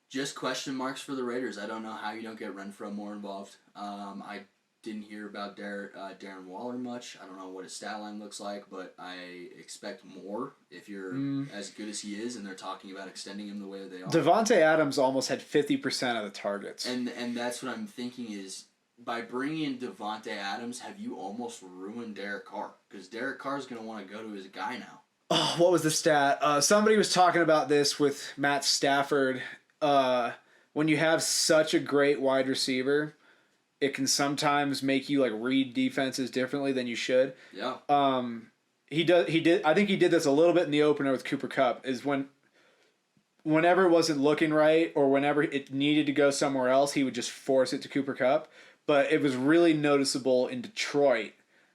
[SPEAKER 2] just question marks for the Raiders. I don't know how you don't get Renfrow more involved. I didn't hear about Darren Waller much. I don't know what his stat line looks like, but I expect more if you're as good as he is, and they're talking about extending him the way they are.
[SPEAKER 1] Devontae Adams almost had 50% of the targets.
[SPEAKER 2] And that's what I'm thinking is by bringing in Devontae Adams, have you almost ruined Derek Carr? Because Derek Carr's going to want to go to his guy now.
[SPEAKER 1] Oh, what was the stat? Somebody was talking about this with Matt Stafford. When you have such a great wide receiver, it can sometimes make you like read defenses differently than you should.
[SPEAKER 2] Yeah.
[SPEAKER 1] He did. I think he did this a little bit in the opener with Cooper Kupp. Is whenever it wasn't looking right or whenever it needed to go somewhere else, he would just force it to Cooper Kupp. But it was really noticeable in Detroit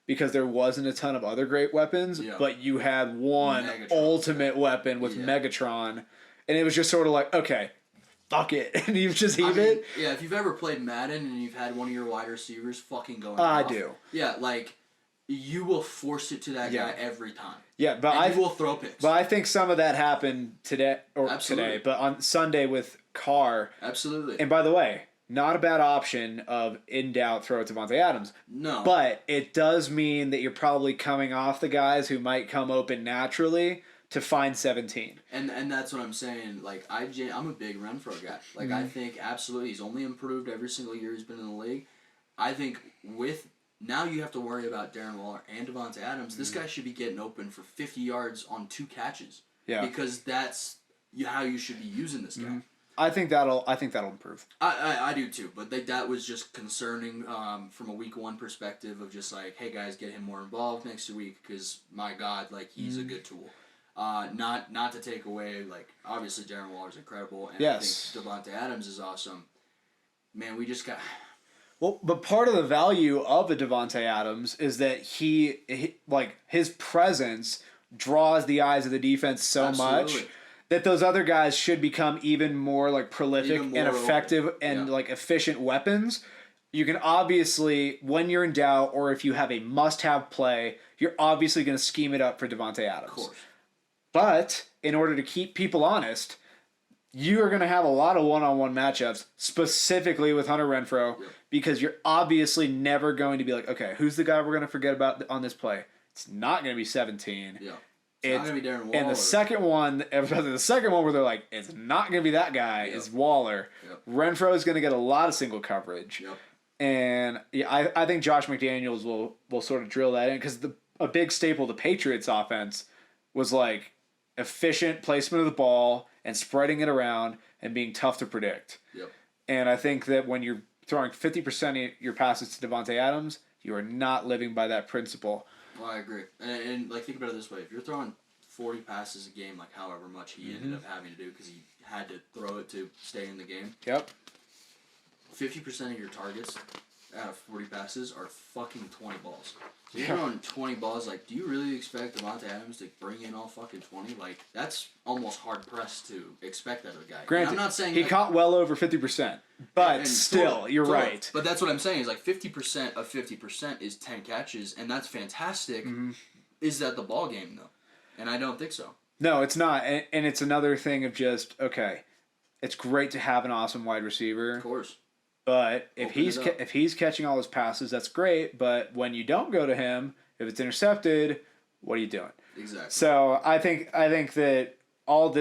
[SPEAKER 1] because there wasn't a ton of other great weapons, but you had one ultimate weapon with Megatron, and it was just sort of like, okay, fuck it, and you just heave it.
[SPEAKER 2] Yeah, if you've ever played Madden and you've had one of your wide receivers fucking going
[SPEAKER 1] I
[SPEAKER 2] off,
[SPEAKER 1] do.
[SPEAKER 2] Yeah, like, you will force it to that guy every time.
[SPEAKER 1] Yeah, but
[SPEAKER 2] you will throw picks.
[SPEAKER 1] But I think some of that happened today, but on Sunday with Carr.
[SPEAKER 2] Absolutely.
[SPEAKER 1] And by the way, not a bad option of in doubt throw it to Devontae Adams.
[SPEAKER 2] No.
[SPEAKER 1] But it does mean that you're probably coming off the guys who might come open naturally to find 17.
[SPEAKER 2] And that's what I'm saying. Like, I'm a big Renfrow guy. Like, I think absolutely he's only improved every single year he's been in the league. I think now you have to worry about Darren Waller and Devontae Adams. This guy should be getting open for 50 yards on 2 catches.
[SPEAKER 1] Yeah.
[SPEAKER 2] Because that's how you should be using this guy.
[SPEAKER 1] I think that'll improve.
[SPEAKER 2] I do too, but that was just concerning from a week 1 perspective of just like, hey guys, get him more involved next week because my God, like he's a good tool. Not to take away, like obviously Darren Waller's incredible, and I think Devontae Adams is awesome. Man, we just got.
[SPEAKER 1] Well, but part of the value of a Devontae Adams is that he like his presence draws the eyes of the defense so much that those other guys should become even more like prolific and effective and like efficient weapons. You can obviously, when you're in doubt or if you have a must-have play, you're obviously going to scheme it up for Devontae Adams.
[SPEAKER 2] Of course.
[SPEAKER 1] But in order to keep people honest, you are going to have a lot of one-on-one matchups, specifically with Hunter Renfrow, because you're obviously never going to be like, okay, who's the guy we're going to forget about on this play? It's not going to be 17.
[SPEAKER 2] Yeah. It's not going to be Darren Waller.
[SPEAKER 1] And the second one where they're like, it's not going to be that guy, is Waller.
[SPEAKER 2] Yep.
[SPEAKER 1] Renfrow is going to get a lot of single coverage.
[SPEAKER 2] Yep.
[SPEAKER 1] And I think Josh McDaniels will sort of drill that in because a big staple of the Patriots offense was like efficient placement of the ball and spreading it around and being tough to predict.
[SPEAKER 2] Yep.
[SPEAKER 1] And I think that when you're throwing 50% of your passes to Devontae Adams, you are not living by that principle.
[SPEAKER 2] Well, I agree. And like, think about it this way. If you're throwing 40 passes a game, like however much he ended up having to do because he had to throw it to stay in the game.
[SPEAKER 1] Yep.
[SPEAKER 2] 50% of your targets out of 40 passes are fucking 20 balls. So you're throwing 20 balls. Like, do you really expect Devontae Adams to bring in all fucking 20? Like, that's almost hard-pressed to expect out of a guy.
[SPEAKER 1] Granted,
[SPEAKER 2] I'm not saying
[SPEAKER 1] he caught well over 50%. But still, you're right.
[SPEAKER 2] But that's what I'm saying is like 50% of 50% is 10 catches, and that's fantastic. Is that the ball game, though? And I don't think so.
[SPEAKER 1] No, it's not. And it's another thing of just, okay, it's great to have an awesome wide receiver.
[SPEAKER 2] Of course.
[SPEAKER 1] But if he's catching all his passes, that's great. But when you don't go to him, if it's intercepted, what are you doing?
[SPEAKER 2] Exactly.
[SPEAKER 1] So I think that what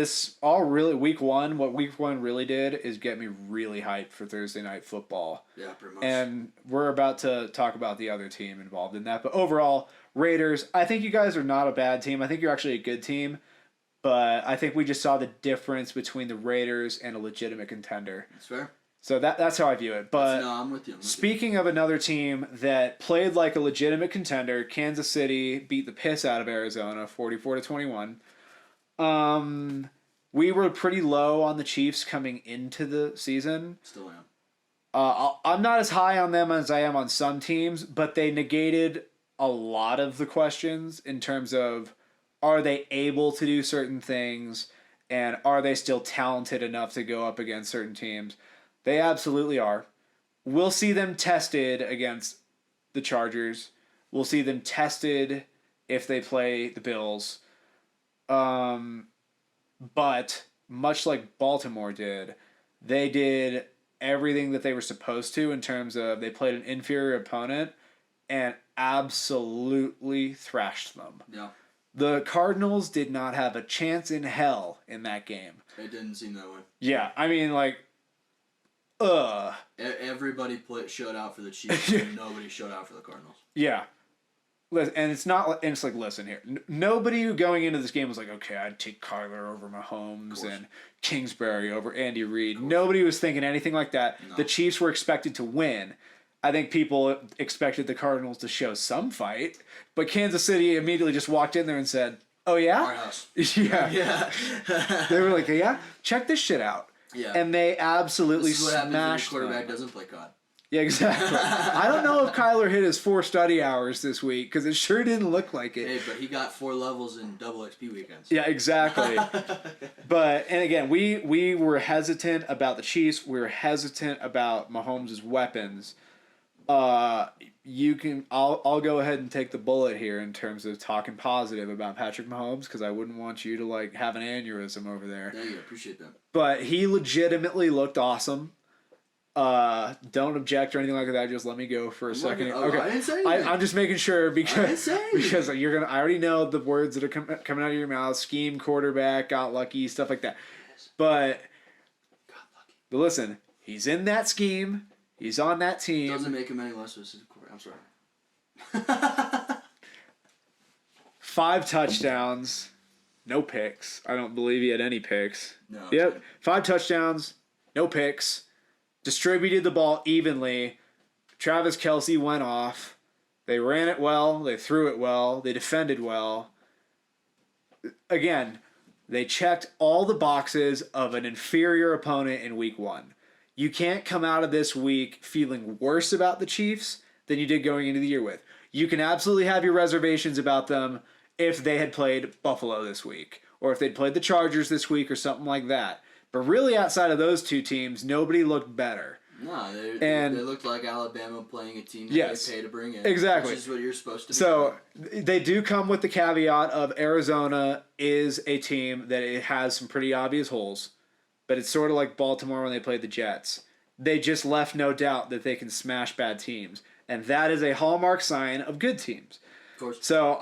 [SPEAKER 1] week one really did is get me really hyped for Thursday night football.
[SPEAKER 2] Yeah, pretty much.
[SPEAKER 1] And we're about to talk about the other team involved in that. But overall, Raiders, I think you guys are not a bad team. I think you're actually a good team. But I think we just saw the difference between the Raiders and a legitimate contender.
[SPEAKER 2] That's fair.
[SPEAKER 1] So that's how I view it. But
[SPEAKER 2] I'm with you.
[SPEAKER 1] Speaking of another team that played like a legitimate contender, Kansas City beat the piss out of Arizona 44-21. We were pretty low on the Chiefs coming into the season.
[SPEAKER 2] Still am.
[SPEAKER 1] I'm not as high on them as I am on some teams, but they negated a lot of the questions in terms of are they able to do certain things and are they still talented enough to go up against certain teams. They absolutely are. We'll see them tested against the Chargers. We'll see them tested if they play the Bills. But much like Baltimore did, they did everything that they were supposed to in terms of they played an inferior opponent and absolutely thrashed them.
[SPEAKER 2] Yeah.
[SPEAKER 1] The Cardinals did not have a chance in hell in that game.
[SPEAKER 2] It didn't seem that way.
[SPEAKER 1] Yeah, I mean, like
[SPEAKER 2] Everybody showed out for the Chiefs, and nobody showed out for the Cardinals.
[SPEAKER 1] Yeah. And it's not. And it's like, listen here. Nobody going into this game was like, okay, I'd take Kyler over Mahomes and Kingsbury over Andy Reid. Nobody was thinking anything like that. No. The Chiefs were expected to win. I think people expected the Cardinals to show some fight, but Kansas City immediately just walked in there and said, "Oh yeah,
[SPEAKER 2] our house."
[SPEAKER 1] Yeah. They were like, "Yeah, check this shit out."
[SPEAKER 2] Yeah.
[SPEAKER 1] And they absolutely
[SPEAKER 2] smashed. This is what happens when your quarterback
[SPEAKER 1] them.
[SPEAKER 2] doesn't play COD.
[SPEAKER 1] Yeah, exactly. I don't know if Kyler hit his 4 study hours this week because it sure didn't look like it.
[SPEAKER 2] Hey, but he got 4 levels in double XP weekends.
[SPEAKER 1] Yeah, exactly. And again, we were hesitant about the Chiefs. We were hesitant about Mahomes' weapons. I'll go ahead and take the bullet here in terms of talking positive about Patrick Mahomes because I wouldn't want you to like have an aneurysm over there.
[SPEAKER 2] Thank you, I appreciate that.
[SPEAKER 1] But he legitimately looked awesome. Don't object or anything like that. Just let me go for a second. Okay,
[SPEAKER 2] I didn't say anything.
[SPEAKER 1] I'm just making sure because you're gonna. I already know the words that are coming out of your mouth: scheme, quarterback, got lucky, stuff like that. But listen, he's in that scheme. He's on that team.
[SPEAKER 2] Doesn't make him any less of a quarterback. I'm sorry.
[SPEAKER 1] 5 touchdowns, no picks. I don't believe he had any picks.
[SPEAKER 2] No.
[SPEAKER 1] Yep, 5 touchdowns, no picks. Distributed the ball evenly. Travis Kelce went off. They ran it well. They threw it well. They defended well. Again, they checked all the boxes of an inferior opponent in week 1. You can't come out of this week feeling worse about the Chiefs than you did going into the year with. You can absolutely have your reservations about them if they had played Buffalo this week or if they'd played the Chargers this week or something like that. But really, outside of those 2 teams, nobody looked better.
[SPEAKER 2] No, they looked like Alabama playing a team that they pay to bring in.
[SPEAKER 1] Exactly.
[SPEAKER 2] Which is what you're supposed to be
[SPEAKER 1] So, they do come with the caveat of Arizona is a team that it has some pretty obvious holes. But it's sort of like Baltimore when they played the Jets. They just left no doubt that they can smash bad teams. And that is a hallmark sign of good teams.
[SPEAKER 2] Of course.
[SPEAKER 1] So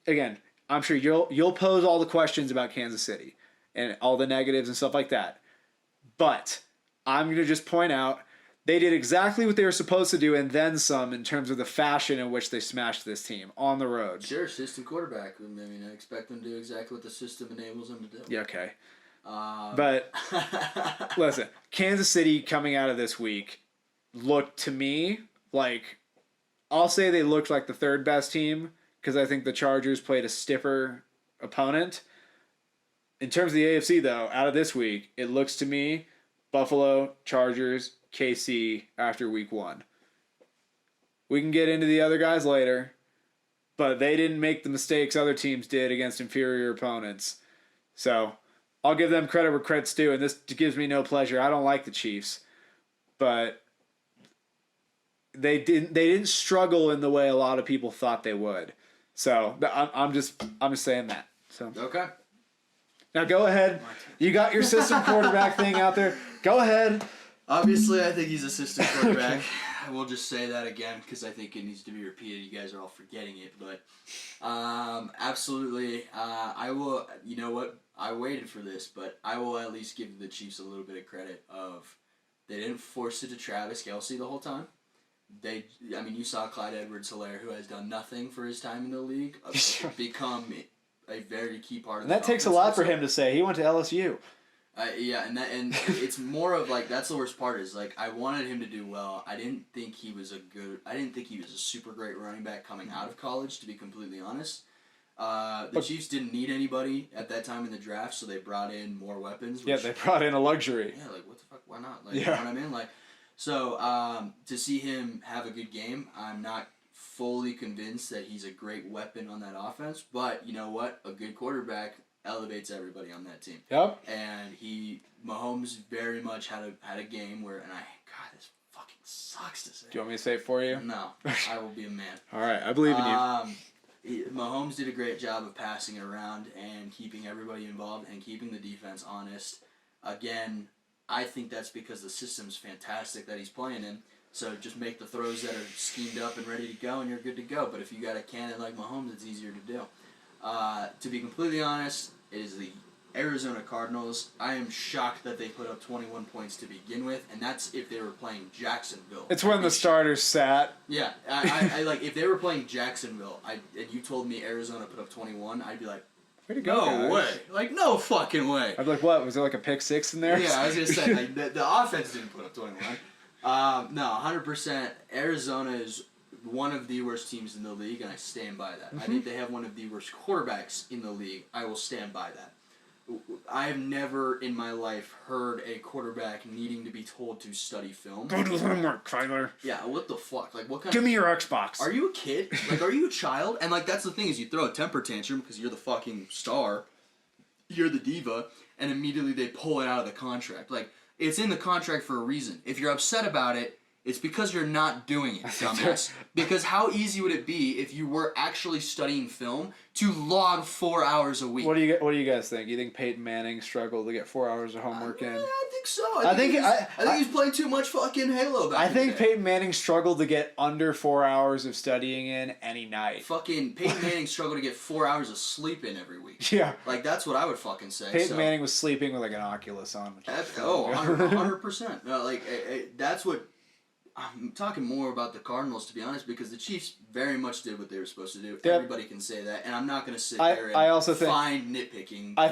[SPEAKER 1] again, I'm sure you'll pose all the questions about Kansas City and all the negatives and stuff like that. But I'm going to just point out they did exactly what they were supposed to do and then some in terms of the fashion in which they smashed this team on the road.
[SPEAKER 2] Sure, system quarterback. I mean, I expect them to do exactly what the system enables them to do.
[SPEAKER 1] Yeah, okay. But listen, Kansas City coming out of this week looked to me like, I'll say they looked like the 3rd best team because I think the Chargers played a stiffer opponent. In terms of the AFC, though, out of this week, it looks to me Buffalo, Chargers, KC after week 1. We can get into the other guys later, but they didn't make the mistakes other teams did against inferior opponents. So I'll give them credit where credit's due, and this gives me no pleasure. I don't like the Chiefs, but they didn't struggle in the way a lot of people thought they would. So I'm just saying that. So
[SPEAKER 2] okay.
[SPEAKER 1] Now go ahead. You got your system quarterback thing out there. Go ahead.
[SPEAKER 2] Obviously, I think he's a system quarterback. I will just say that again because I think it needs to be repeated. You guys are all forgetting it, but absolutely, I will. You know what? I waited for this, but I will at least give the Chiefs a little bit of credit of they didn't force it to Travis Kelce the whole time. You saw Clyde Edwards-Helaire, who has done nothing for his time in the league, become a very key part of
[SPEAKER 1] that takes a lot for him to say. He went to LSU.
[SPEAKER 2] And it's more of like that's the worst part is like I wanted him to do well. I didn't think he was a super great running back coming out of college, to be completely honest. The Chiefs didn't need anybody at that time in the draft, so they brought in more weapons.
[SPEAKER 1] They brought in a luxury.
[SPEAKER 2] Yeah, like what the fuck? Why not? Like, you know what I mean? Like, so to see him have a good game, I'm not fully convinced that he's a great weapon on that offense. But you know what? A good quarterback elevates everybody on that team.
[SPEAKER 1] Yep.
[SPEAKER 2] And Mahomes very much had a game where, God, this fucking sucks to say.
[SPEAKER 1] Do you want me to say it for you?
[SPEAKER 2] No, I will be a man.
[SPEAKER 1] All right, I believe in you.
[SPEAKER 2] Mahomes did a great job of passing it around and keeping everybody involved and keeping the defense honest. Again, I think that's because the system's fantastic that he's playing in. So just make the throws that are schemed up and ready to go, and you're good to go. But if you got a cannon like Mahomes, it's easier to do. To be completely honest, it is the Arizona Cardinals, I am shocked that they put up 21 points to begin with, and that's if they were playing Jacksonville.
[SPEAKER 1] It's when the starters sat.
[SPEAKER 2] Yeah, I like if they were playing Jacksonville, and you told me Arizona put up 21, I'd be like,
[SPEAKER 1] way to go,
[SPEAKER 2] no
[SPEAKER 1] guys.
[SPEAKER 2] way, like no fucking way.
[SPEAKER 1] I'd be like, what? Was there like a pick six in there?
[SPEAKER 2] Yeah, I was gonna say like the offense didn't put up 21. No, 100%. Arizona is one of the worst teams in the league, and I stand by that. I think they have one of the worst quarterbacks in the league. I will stand by that. I have never in my life heard a quarterback needing to be told to study film.
[SPEAKER 1] Go do homework, Kyler.
[SPEAKER 2] Yeah, what the fuck? Like, what kind
[SPEAKER 1] Give me your Xbox.
[SPEAKER 2] Are you a kid? Like, are you a child? And, like, that's the thing is you throw a temper tantrum because you're the fucking star. You're the diva. And immediately they pull it out of the contract. Like, it's in the contract for a reason. If you're upset about it, it's because you're not doing it, dumbass. Because how easy would it be if you were actually studying film to log 4 hours a week?
[SPEAKER 1] What do you guys think? You think Peyton Manning struggled to get 4 hours of homework in?
[SPEAKER 2] I think so.
[SPEAKER 1] I think
[SPEAKER 2] he's playing too much fucking Halo back
[SPEAKER 1] I
[SPEAKER 2] in the
[SPEAKER 1] think
[SPEAKER 2] day.
[SPEAKER 1] Peyton Manning struggled to get under 4 hours of studying in any night.
[SPEAKER 2] Fucking Peyton Manning struggled to get 4 hours of sleep in every week.
[SPEAKER 1] Yeah.
[SPEAKER 2] Like, that's what I would fucking say.
[SPEAKER 1] Peyton Manning was sleeping with like an Oculus on.
[SPEAKER 2] 100%. No, that's what... I'm talking more about the Cardinals, to be honest, because the Chiefs very much did what they were supposed to do.
[SPEAKER 1] Yep.
[SPEAKER 2] Everybody can say that, and I'm not going to sit there and
[SPEAKER 1] also
[SPEAKER 2] find nitpicking.
[SPEAKER 1] I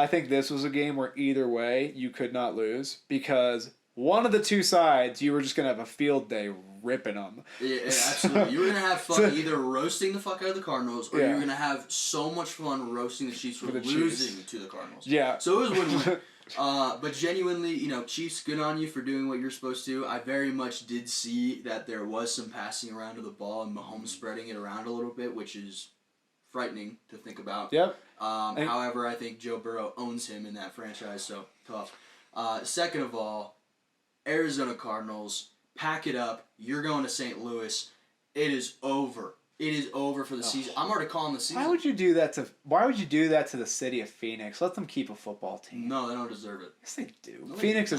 [SPEAKER 1] think this was a game where either way you could not lose because one of the two sides you were just going to have a field day ripping them.
[SPEAKER 2] Yeah, absolutely. You were going to have fun either roasting the fuck out of the Cardinals or you were going to have so much fun roasting the Chiefs for losing to the Cardinals.
[SPEAKER 1] Yeah.
[SPEAKER 2] So it was win-win. But genuinely, Chiefs, good on you for doing what you're supposed to. I very much did see that there was some passing around of the ball and Mahomes spreading it around a little bit, which is frightening to think about.
[SPEAKER 1] Yep.
[SPEAKER 2] However, I think Joe Burrow owns him in that franchise, so tough. Second of all, Arizona Cardinals, pack it up. You're going to St. Louis. It is over. It is over for the season. I'm already calling the season.
[SPEAKER 1] Why would you do that to the city of Phoenix? Let them keep a football team.
[SPEAKER 2] No, they don't deserve it.
[SPEAKER 1] Yes, they do.
[SPEAKER 2] No,
[SPEAKER 1] Phoenix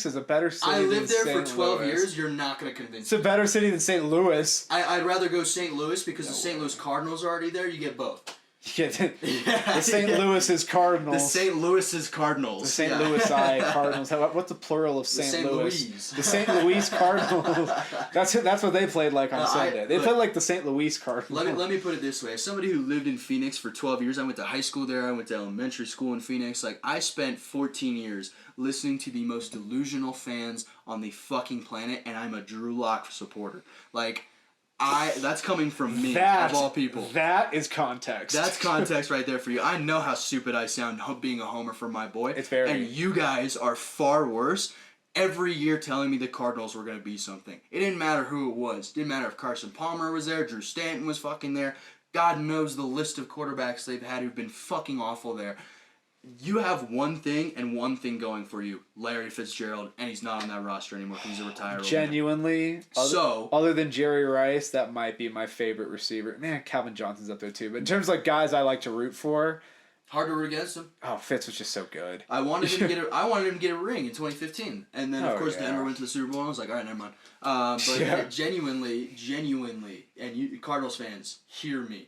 [SPEAKER 1] is a better city.
[SPEAKER 2] I lived there for
[SPEAKER 1] St.
[SPEAKER 2] 12
[SPEAKER 1] Louis.
[SPEAKER 2] years. You're not going to convince
[SPEAKER 1] It's a better city than St. Louis.
[SPEAKER 2] I'd rather go St. Louis because the St. Louis Cardinals are already there. You get both.
[SPEAKER 1] Yeah, the St. Louis's Cardinals.
[SPEAKER 2] The St. Louis's Cardinals.
[SPEAKER 1] The St. Louis Cardinals. What's the plural of St. Louis? The St. Louis Cardinals. That's what they played like on Sunday. They played like the St. Louis Cardinals.
[SPEAKER 2] Let me put it this way. As somebody who lived in Phoenix for 12 years, I went to high school there, I went to elementary school in Phoenix. Like, I spent 14 years listening to the most delusional fans on the fucking planet, and I'm a Drew Lock supporter. Like, that's coming from me, of all people.
[SPEAKER 1] That is context.
[SPEAKER 2] That's context right there for you. I know how stupid I sound being a homer for my boy.
[SPEAKER 1] It's very.
[SPEAKER 2] And you guys are far worse. Every year telling me the Cardinals were going to be something. It didn't matter who it was. It didn't matter if Carson Palmer was there, Drew Stanton was fucking there. God knows the list of quarterbacks they've had who've been fucking awful there. You have one thing and one thing going for you, Larry Fitzgerald, and he's not on that roster anymore because he's a retired.
[SPEAKER 1] Genuinely, other than Jerry Rice, that might be my favorite receiver. Man, Calvin Johnson's up there too. But in terms of like guys I like to root for,
[SPEAKER 2] hard to root against him.
[SPEAKER 1] Oh, Fitz was just so good.
[SPEAKER 2] I wanted him to get a ring in 2015, and then of course Denver went to the Super Bowl. And I was like, all right, never mind. But genuinely, and you Cardinals fans, hear me.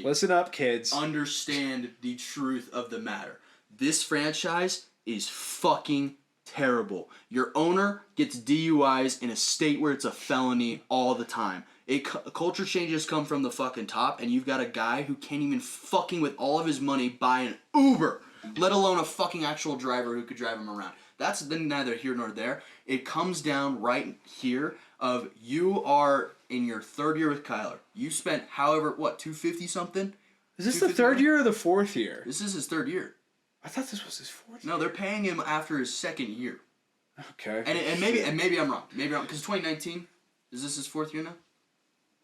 [SPEAKER 1] Listen up, kids.
[SPEAKER 2] Understand the truth of the matter. This franchise is fucking terrible. Your owner gets DUIs in a state where it's a felony all the time. Culture changes come from the fucking top, and you've got a guy who can't even fucking with all of his money buy an Uber, let alone a fucking actual driver who could drive him around. That's neither here nor there. It comes down right here of you are in your third year with Kyler. You spent $250 something?
[SPEAKER 1] Is this the third year or the fourth year?
[SPEAKER 2] This is his third year.
[SPEAKER 1] I thought this was his fourth year.
[SPEAKER 2] No, they're paying him after his second year.
[SPEAKER 1] Okay.
[SPEAKER 2] And maybe I'm wrong. Because 2019, is this his fourth year now?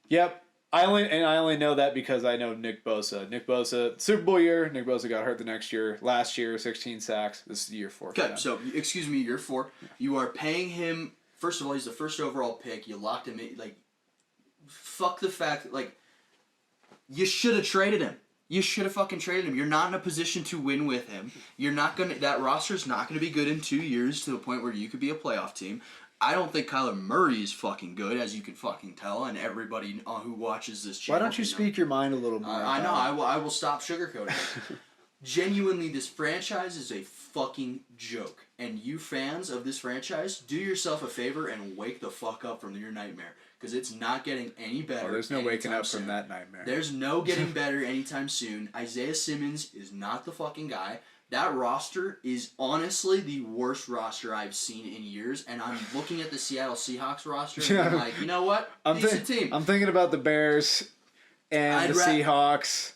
[SPEAKER 1] Yep. I only know that because I know Nick Bosa. Nick Bosa, Super Bowl year. Nick Bosa got hurt the next year. Last year, 16 sacks. This is year 4.
[SPEAKER 2] Okay, so excuse me, year 4. You are paying him. First of all, he's the first overall pick. You locked him in. Like, fuck the fact that, you should have traded him. You should have fucking traded him. You're not in a position to win with him. That roster's not gonna be good in 2 years to the point where you could be a playoff team. I don't think Kyler Murray is fucking good, as you can fucking tell, and everybody who watches this channel.
[SPEAKER 1] Why don't you speak your mind a little more?
[SPEAKER 2] I know. I will stop sugarcoating it. Genuinely, this franchise is a fucking joke. And you fans of this franchise, do yourself a favor and wake the fuck up from your nightmare. Because it's not getting any better.
[SPEAKER 1] Oh, there's no waking up from that nightmare.
[SPEAKER 2] There's no getting better anytime soon. Isaiah Simmons is not the fucking guy. That roster is honestly the worst roster I've seen in years. And I'm looking at the Seattle Seahawks roster and I'm like, you know what? Decent team.
[SPEAKER 1] I'm thinking about the Bears and the Seahawks.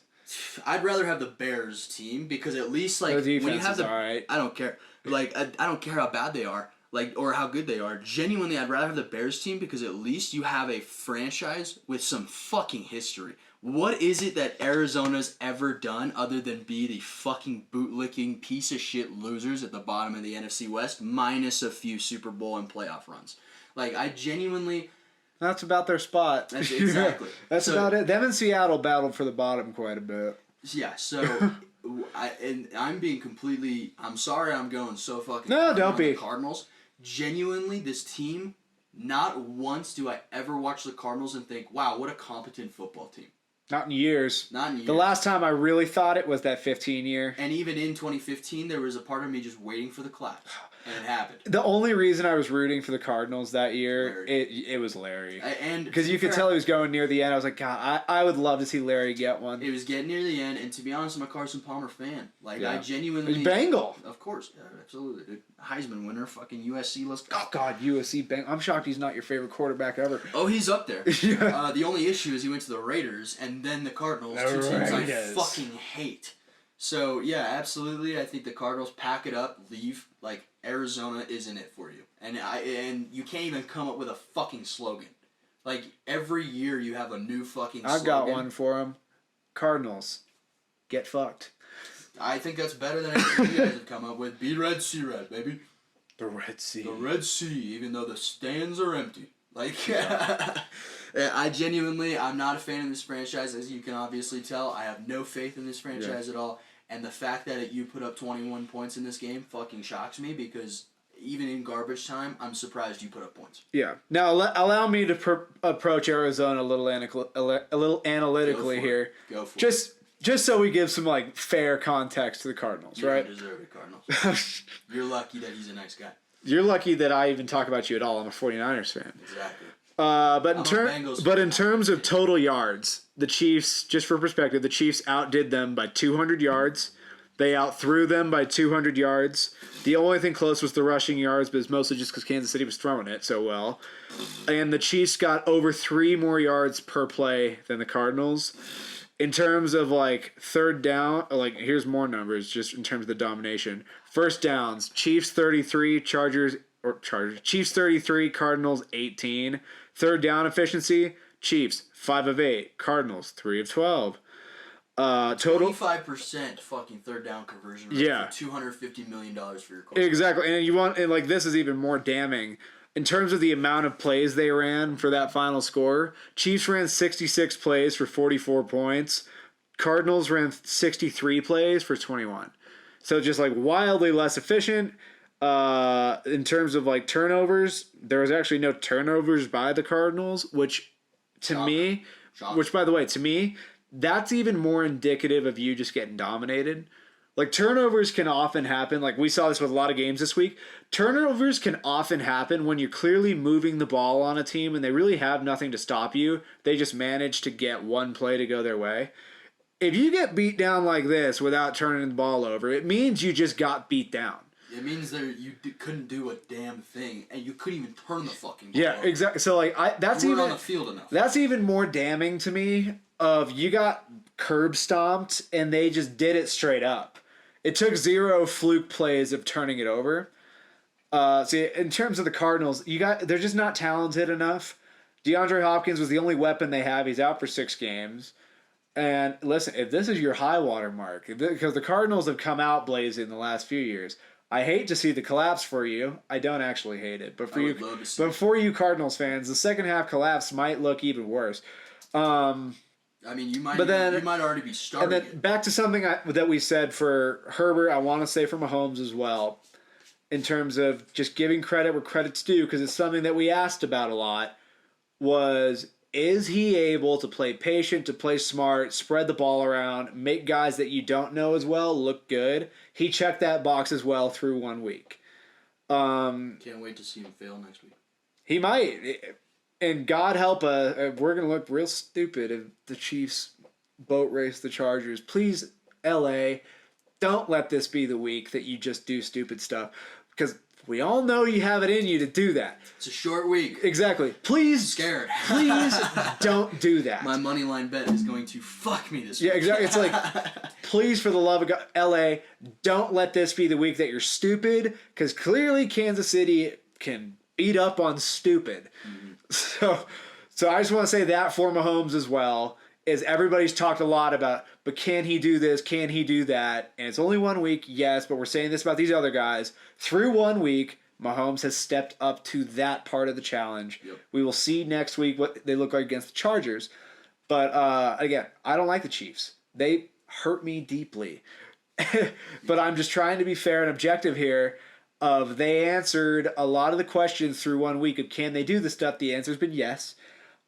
[SPEAKER 2] I'd rather have the Bears team because at least like
[SPEAKER 1] when you have
[SPEAKER 2] the
[SPEAKER 1] right.
[SPEAKER 2] I don't care. Like I don't care how bad they are. Like or how good they are. Genuinely, I'd rather have the Bears team because at least you have a franchise with some fucking history. What is it that Arizona's ever done other than be the fucking bootlicking piece of shit losers at the bottom of the NFC West minus a few Super Bowl and playoff runs? Like I genuinely.
[SPEAKER 1] That's about their spot.
[SPEAKER 2] That's exactly.
[SPEAKER 1] That's about it. Them and Seattle battled for the bottom quite a bit.
[SPEAKER 2] Yeah, so I'm being completely. I'm sorry, I'm going so fucking.
[SPEAKER 1] No, don't be.
[SPEAKER 2] The Cardinals. Genuinely, this team. Not once do I ever watch the Cardinals and think, "Wow, what a competent football team."
[SPEAKER 1] Not in years.
[SPEAKER 2] Not in years.
[SPEAKER 1] The last time I really thought it was that 15 year.
[SPEAKER 2] And even in 2015, there was a part of me just waiting for the clap. And it happened.
[SPEAKER 1] The only reason I was rooting for the Cardinals that year, it was Larry. Because you could tell he was going near the end. I was like, God, I would love to see Larry get one.
[SPEAKER 2] It was getting near the end, and to be honest, I'm a Carson Palmer fan. Like, I genuinely...
[SPEAKER 1] He's Bengal.
[SPEAKER 2] Of course. Yeah, absolutely, dude. Heisman winner, fucking USC. Let's go.
[SPEAKER 1] Oh, God, USC Bengal. I'm shocked he's not your favorite quarterback ever.
[SPEAKER 2] Oh, he's up there. The only issue is he went to the Raiders, and then the Cardinals, two teams I fucking hate. So, yeah, absolutely. I think the Cardinals pack it up, leave. Like, Arizona is in it for you. And you can't even come up with a fucking slogan. Like, every year you have a new fucking slogan.
[SPEAKER 1] I've got one for him. Cardinals, get fucked.
[SPEAKER 2] I think that's better than anything you guys have come up with. Be red, see red, baby.
[SPEAKER 1] The Red Sea.
[SPEAKER 2] The Red Sea, even though the stands are empty. Like, I genuinely, I'm not a fan of this franchise, as you can obviously tell. I have no faith in this franchise at all. And the fact that you put up 21 points in this game fucking shocks me because even in garbage time, I'm surprised you put up points. Yeah.
[SPEAKER 1] Now, allow me to approach Arizona a little analytically here.
[SPEAKER 2] Go for it.
[SPEAKER 1] Just so we give some like fair context to the Cardinals, right?
[SPEAKER 2] You deserve it, Cardinals. You're lucky that he's a nice guy.
[SPEAKER 1] You're lucky that I even talk about you at all. I'm a 49ers fan.
[SPEAKER 2] Exactly.
[SPEAKER 1] But in terms of total yards, the Chiefs, just for perspective, the Chiefs outdid them by 200 yards. They outthrew them by 200 yards. The only thing close was the rushing yards, but it's mostly just because Kansas City was throwing it so well. And the Chiefs got over 3 more yards per play than the Cardinals. In terms of like third down, like here's more numbers just in terms of the domination. First downs, Chiefs 33, Chiefs 33, Cardinals 18. Third down efficiency, Chiefs 5 of 8, Cardinals 3 of 12. Total
[SPEAKER 2] 25% fucking third down conversion rate for $250 million for your quarterback.
[SPEAKER 1] Exactly, and like this is even more damning. In terms of the amount of plays they ran for that final score, Chiefs ran 66 plays for 44 points. Cardinals ran 63 plays for 21. So just like wildly less efficient. In terms of like turnovers, there was actually no turnovers by the Cardinals, which to me, that's even more indicative of you just getting dominated. Like turnovers can often happen. Like we saw this with a lot of games this week. Turnovers can often happen when you're clearly moving the ball on a team and they really have nothing to stop you. They just manage to get one play to go their way. If you get beat down like this without turning the ball over, it means you just got beat down.
[SPEAKER 2] It means that you couldn't do a damn thing, and you couldn't even turn the fucking ball.
[SPEAKER 1] Yeah, exactly. So like that's
[SPEAKER 2] you
[SPEAKER 1] even
[SPEAKER 2] on the field enough.
[SPEAKER 1] That's even more damning to me. Of you got curb stomped, and they just did it straight up. It took 0 fluke plays of turning it over. See, in terms of the Cardinals, they're just not talented enough. DeAndre Hopkins was the only weapon they have. He's out for 6 games. And listen, if this is your high water mark, because the Cardinals have come out blazing the last few years, I hate to see the collapse for you. I don't actually hate it, but for you Cardinals fans, the second half collapse might look even worse.
[SPEAKER 2] I mean, you might already be starting.
[SPEAKER 1] And then back to something that we said for Herbert, I want to say for Mahomes as well, in terms of just giving credit where credit's due, because it's something that we asked about a lot, was is he able to play patient, to play smart, spread the ball around, make guys that you don't know as well look good? He checked that box as well through 1 week.
[SPEAKER 2] Can't wait to see him fail next week.
[SPEAKER 1] He might. And God help us, we're going to look real stupid if the Chiefs boat race the Chargers. Please, LA, don't let this be the week that you just do stupid stuff. Because we all know you have it in you to do that.
[SPEAKER 2] It's a short week.
[SPEAKER 1] Exactly. Please,
[SPEAKER 2] Scared.
[SPEAKER 1] please don't do that.
[SPEAKER 2] My money line bet is going to fuck me this week.
[SPEAKER 1] Yeah, exactly. It's like, please, for the love of God, LA, don't let this be the week that you're stupid. Because clearly Kansas City can beat up on stupid. Mm-hmm. So I just want to say that for Mahomes as well, is everybody's talked a lot about, but can he do this? Can he do that? And it's only 1 week, yes, but we're saying this about these other guys. Through 1 week, Mahomes has stepped up to that part of the challenge. Yep. We will see next week what they look like against the Chargers. But again, I don't like the Chiefs. They hurt me deeply. But I'm just trying to be fair and objective here. They answered a lot of the questions through 1 week of can they do the stuff. The answer's been yes.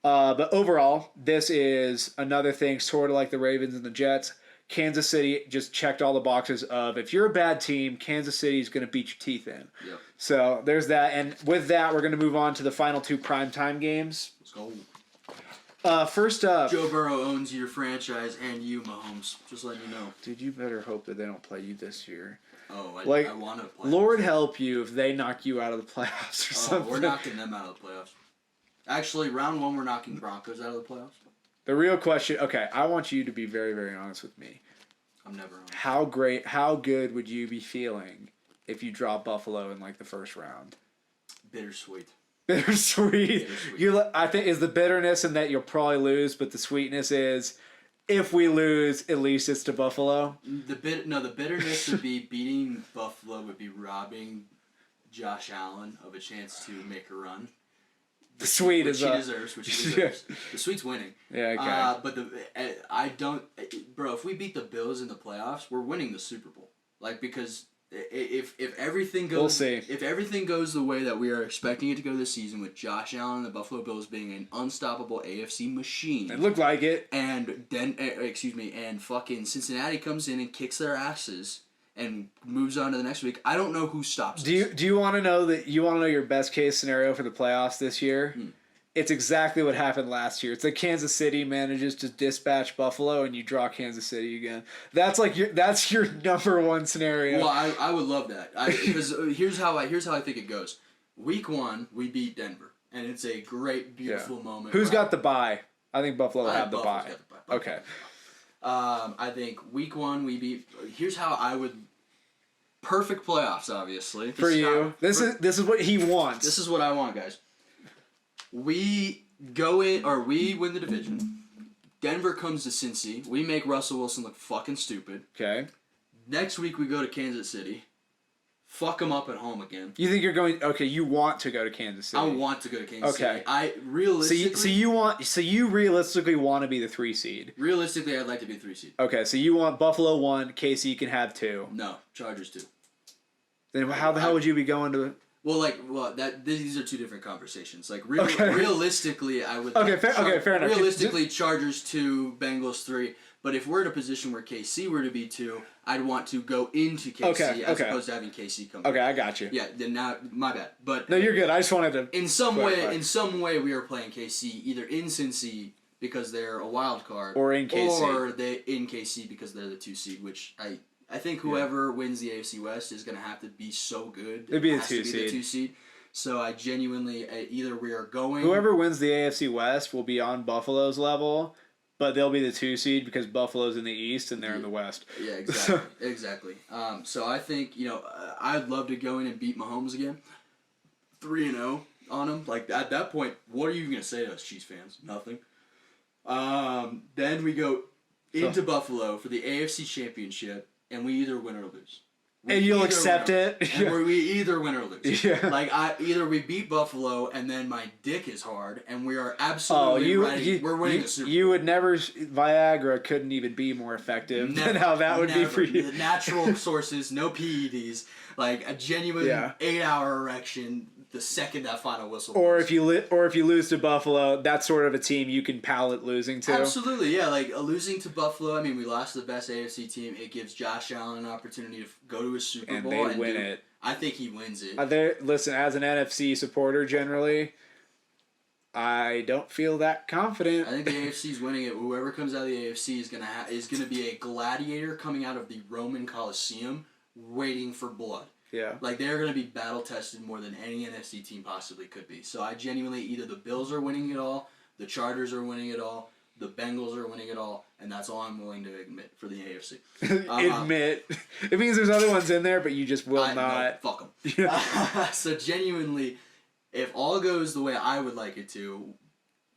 [SPEAKER 1] But overall, this is another thing sort of like the Ravens and the Jets. Kansas City just checked all the boxes of if you're a bad team, Kansas City is going to beat your teeth in. Yep. So there's that. And with that, we're going to move on to the final 2 primetime games.
[SPEAKER 2] Let's go.
[SPEAKER 1] First up,
[SPEAKER 2] Joe Burrow owns your franchise and you, Mahomes. Just letting you know.
[SPEAKER 1] Dude, you better hope that they don't play you this year.
[SPEAKER 2] Oh, I want to play.
[SPEAKER 1] Lord help you if they knock you out of the playoffs or something.
[SPEAKER 2] We're knocking them out of the playoffs. Actually, round 1, we're knocking Broncos out of the playoffs.
[SPEAKER 1] The real question, okay, I want you to be very, very honest with me.
[SPEAKER 2] I'm never honest.
[SPEAKER 1] How good would you be feeling if you drop Buffalo in like the first round?
[SPEAKER 2] Bittersweet.
[SPEAKER 1] Bittersweet. I think is the bitterness in that you'll probably lose, but the sweetness is if we lose, at least it's to Buffalo.
[SPEAKER 2] The bitterness would be beating Buffalo would be robbing Josh Allen of a chance to make a run.
[SPEAKER 1] The sweet
[SPEAKER 2] which he deserves. The sweet's winning.
[SPEAKER 1] Yeah, okay.
[SPEAKER 2] But I don't, bro. If we beat the Bills in the playoffs, we're winning the Super Bowl. Like because if everything goes,
[SPEAKER 1] we'll see.
[SPEAKER 2] If everything goes the way that we are expecting it to go this season, with Josh Allen and the Buffalo Bills being an unstoppable AFC machine,
[SPEAKER 1] it looked like it.
[SPEAKER 2] And and fucking Cincinnati comes in and kicks their asses and moves on to the next week. I don't know who stops.
[SPEAKER 1] Do you want to know your best case scenario for the playoffs this year? It's exactly what happened last year. It's like Kansas City manages to dispatch Buffalo and you draw Kansas City again. That's your number one scenario.
[SPEAKER 2] Well, I would love that. Because here's how I think it goes. Week 1, we beat Denver, and it's a great, beautiful moment.
[SPEAKER 1] Who's got the bye? I think Buffalo will have the bye.
[SPEAKER 2] Got the bye.
[SPEAKER 1] Okay.
[SPEAKER 2] I think week 1 we beat. Here's how I would. Perfect playoffs, obviously.
[SPEAKER 1] This is what he wants.
[SPEAKER 2] This is what I want, guys. We go in, or we win the division. Denver comes to Cincy. We make Russell Wilson look fucking stupid.
[SPEAKER 1] Okay.
[SPEAKER 2] Next week we go to Kansas City. Fuck them up at home again.
[SPEAKER 1] You think you're going? Okay, you want to go to Kansas City.
[SPEAKER 2] I want to go to Kansas City.
[SPEAKER 1] Okay.
[SPEAKER 2] I realistically.
[SPEAKER 1] So you realistically want to be the 3 seed.
[SPEAKER 2] Realistically, I'd like to be the 3 seed.
[SPEAKER 1] Okay, so you want Buffalo 1, KC can have 2.
[SPEAKER 2] No, Chargers 2.
[SPEAKER 1] Then how the hell would you be going to?
[SPEAKER 2] These are 2 different conversations. Like realistically, I would.
[SPEAKER 1] Okay, fair enough.
[SPEAKER 2] Realistically, Chargers 2, Bengals 3. But if we're in a position where KC were to be 2, I'd want to go into KC as opposed to having KC come.
[SPEAKER 1] Okay, I got you.
[SPEAKER 2] Yeah, then now my bad. But
[SPEAKER 1] no, you're good. I just wanted to.
[SPEAKER 2] In some way, we are playing KC either in Cincy because they're a wild card,
[SPEAKER 1] or in KC,
[SPEAKER 2] or they in KC because they're the 2 seed. Which I think whoever wins the AFC West is going to have to be so good.
[SPEAKER 1] It'd be the 2 seed.
[SPEAKER 2] The 2 seed. So I genuinely either we are going.
[SPEAKER 1] Whoever wins the AFC West will be on Buffalo's level. But they'll be the 2 seed because Buffalo's in the East and they're in the West.
[SPEAKER 2] Yeah, exactly. Exactly. So I think, I'd love to go in and beat Mahomes again. 3-0 on him. Like, at that point, what are you going to say to us, Chiefs fans? Nothing. Then we go into Buffalo for the AFC Championship, and we either win or lose.
[SPEAKER 1] And you'll accept it.
[SPEAKER 2] And we either win or lose.
[SPEAKER 1] Yeah.
[SPEAKER 2] Like either we beat Buffalo and then my dick is hard and we are absolutely ready. We're winning the Super Bowl.
[SPEAKER 1] You would never. Viagra couldn't even be more effective than how that would be for you.
[SPEAKER 2] The natural sources, no PEDs, like a genuine 8-hour erection. the second that final whistle.
[SPEAKER 1] Or if you lose to Buffalo, that's sort of a team you can palate losing to.
[SPEAKER 2] Absolutely, yeah. Like losing to Buffalo, I mean, we lost to the best AFC team. It gives Josh Allen an opportunity to go to a Super Bowl
[SPEAKER 1] and win it.
[SPEAKER 2] I think he wins it.
[SPEAKER 1] Listen, as an NFC supporter, generally, I don't feel that confident.
[SPEAKER 2] I think the AFC is winning it. Whoever comes out of the AFC is gonna be a gladiator coming out of the Roman Coliseum, waiting for blood.
[SPEAKER 1] Yeah.
[SPEAKER 2] Like, they're going to be battle-tested more than any NFC team possibly could be. So I genuinely, either the Bills are winning it all, the Chargers are winning it all, the Bengals are winning it all, and that's all I'm willing to admit for the AFC.
[SPEAKER 1] Admit. It means there's other ones in there, but you just will not.
[SPEAKER 2] No, fuck them. So genuinely, if all goes the way I would like it to,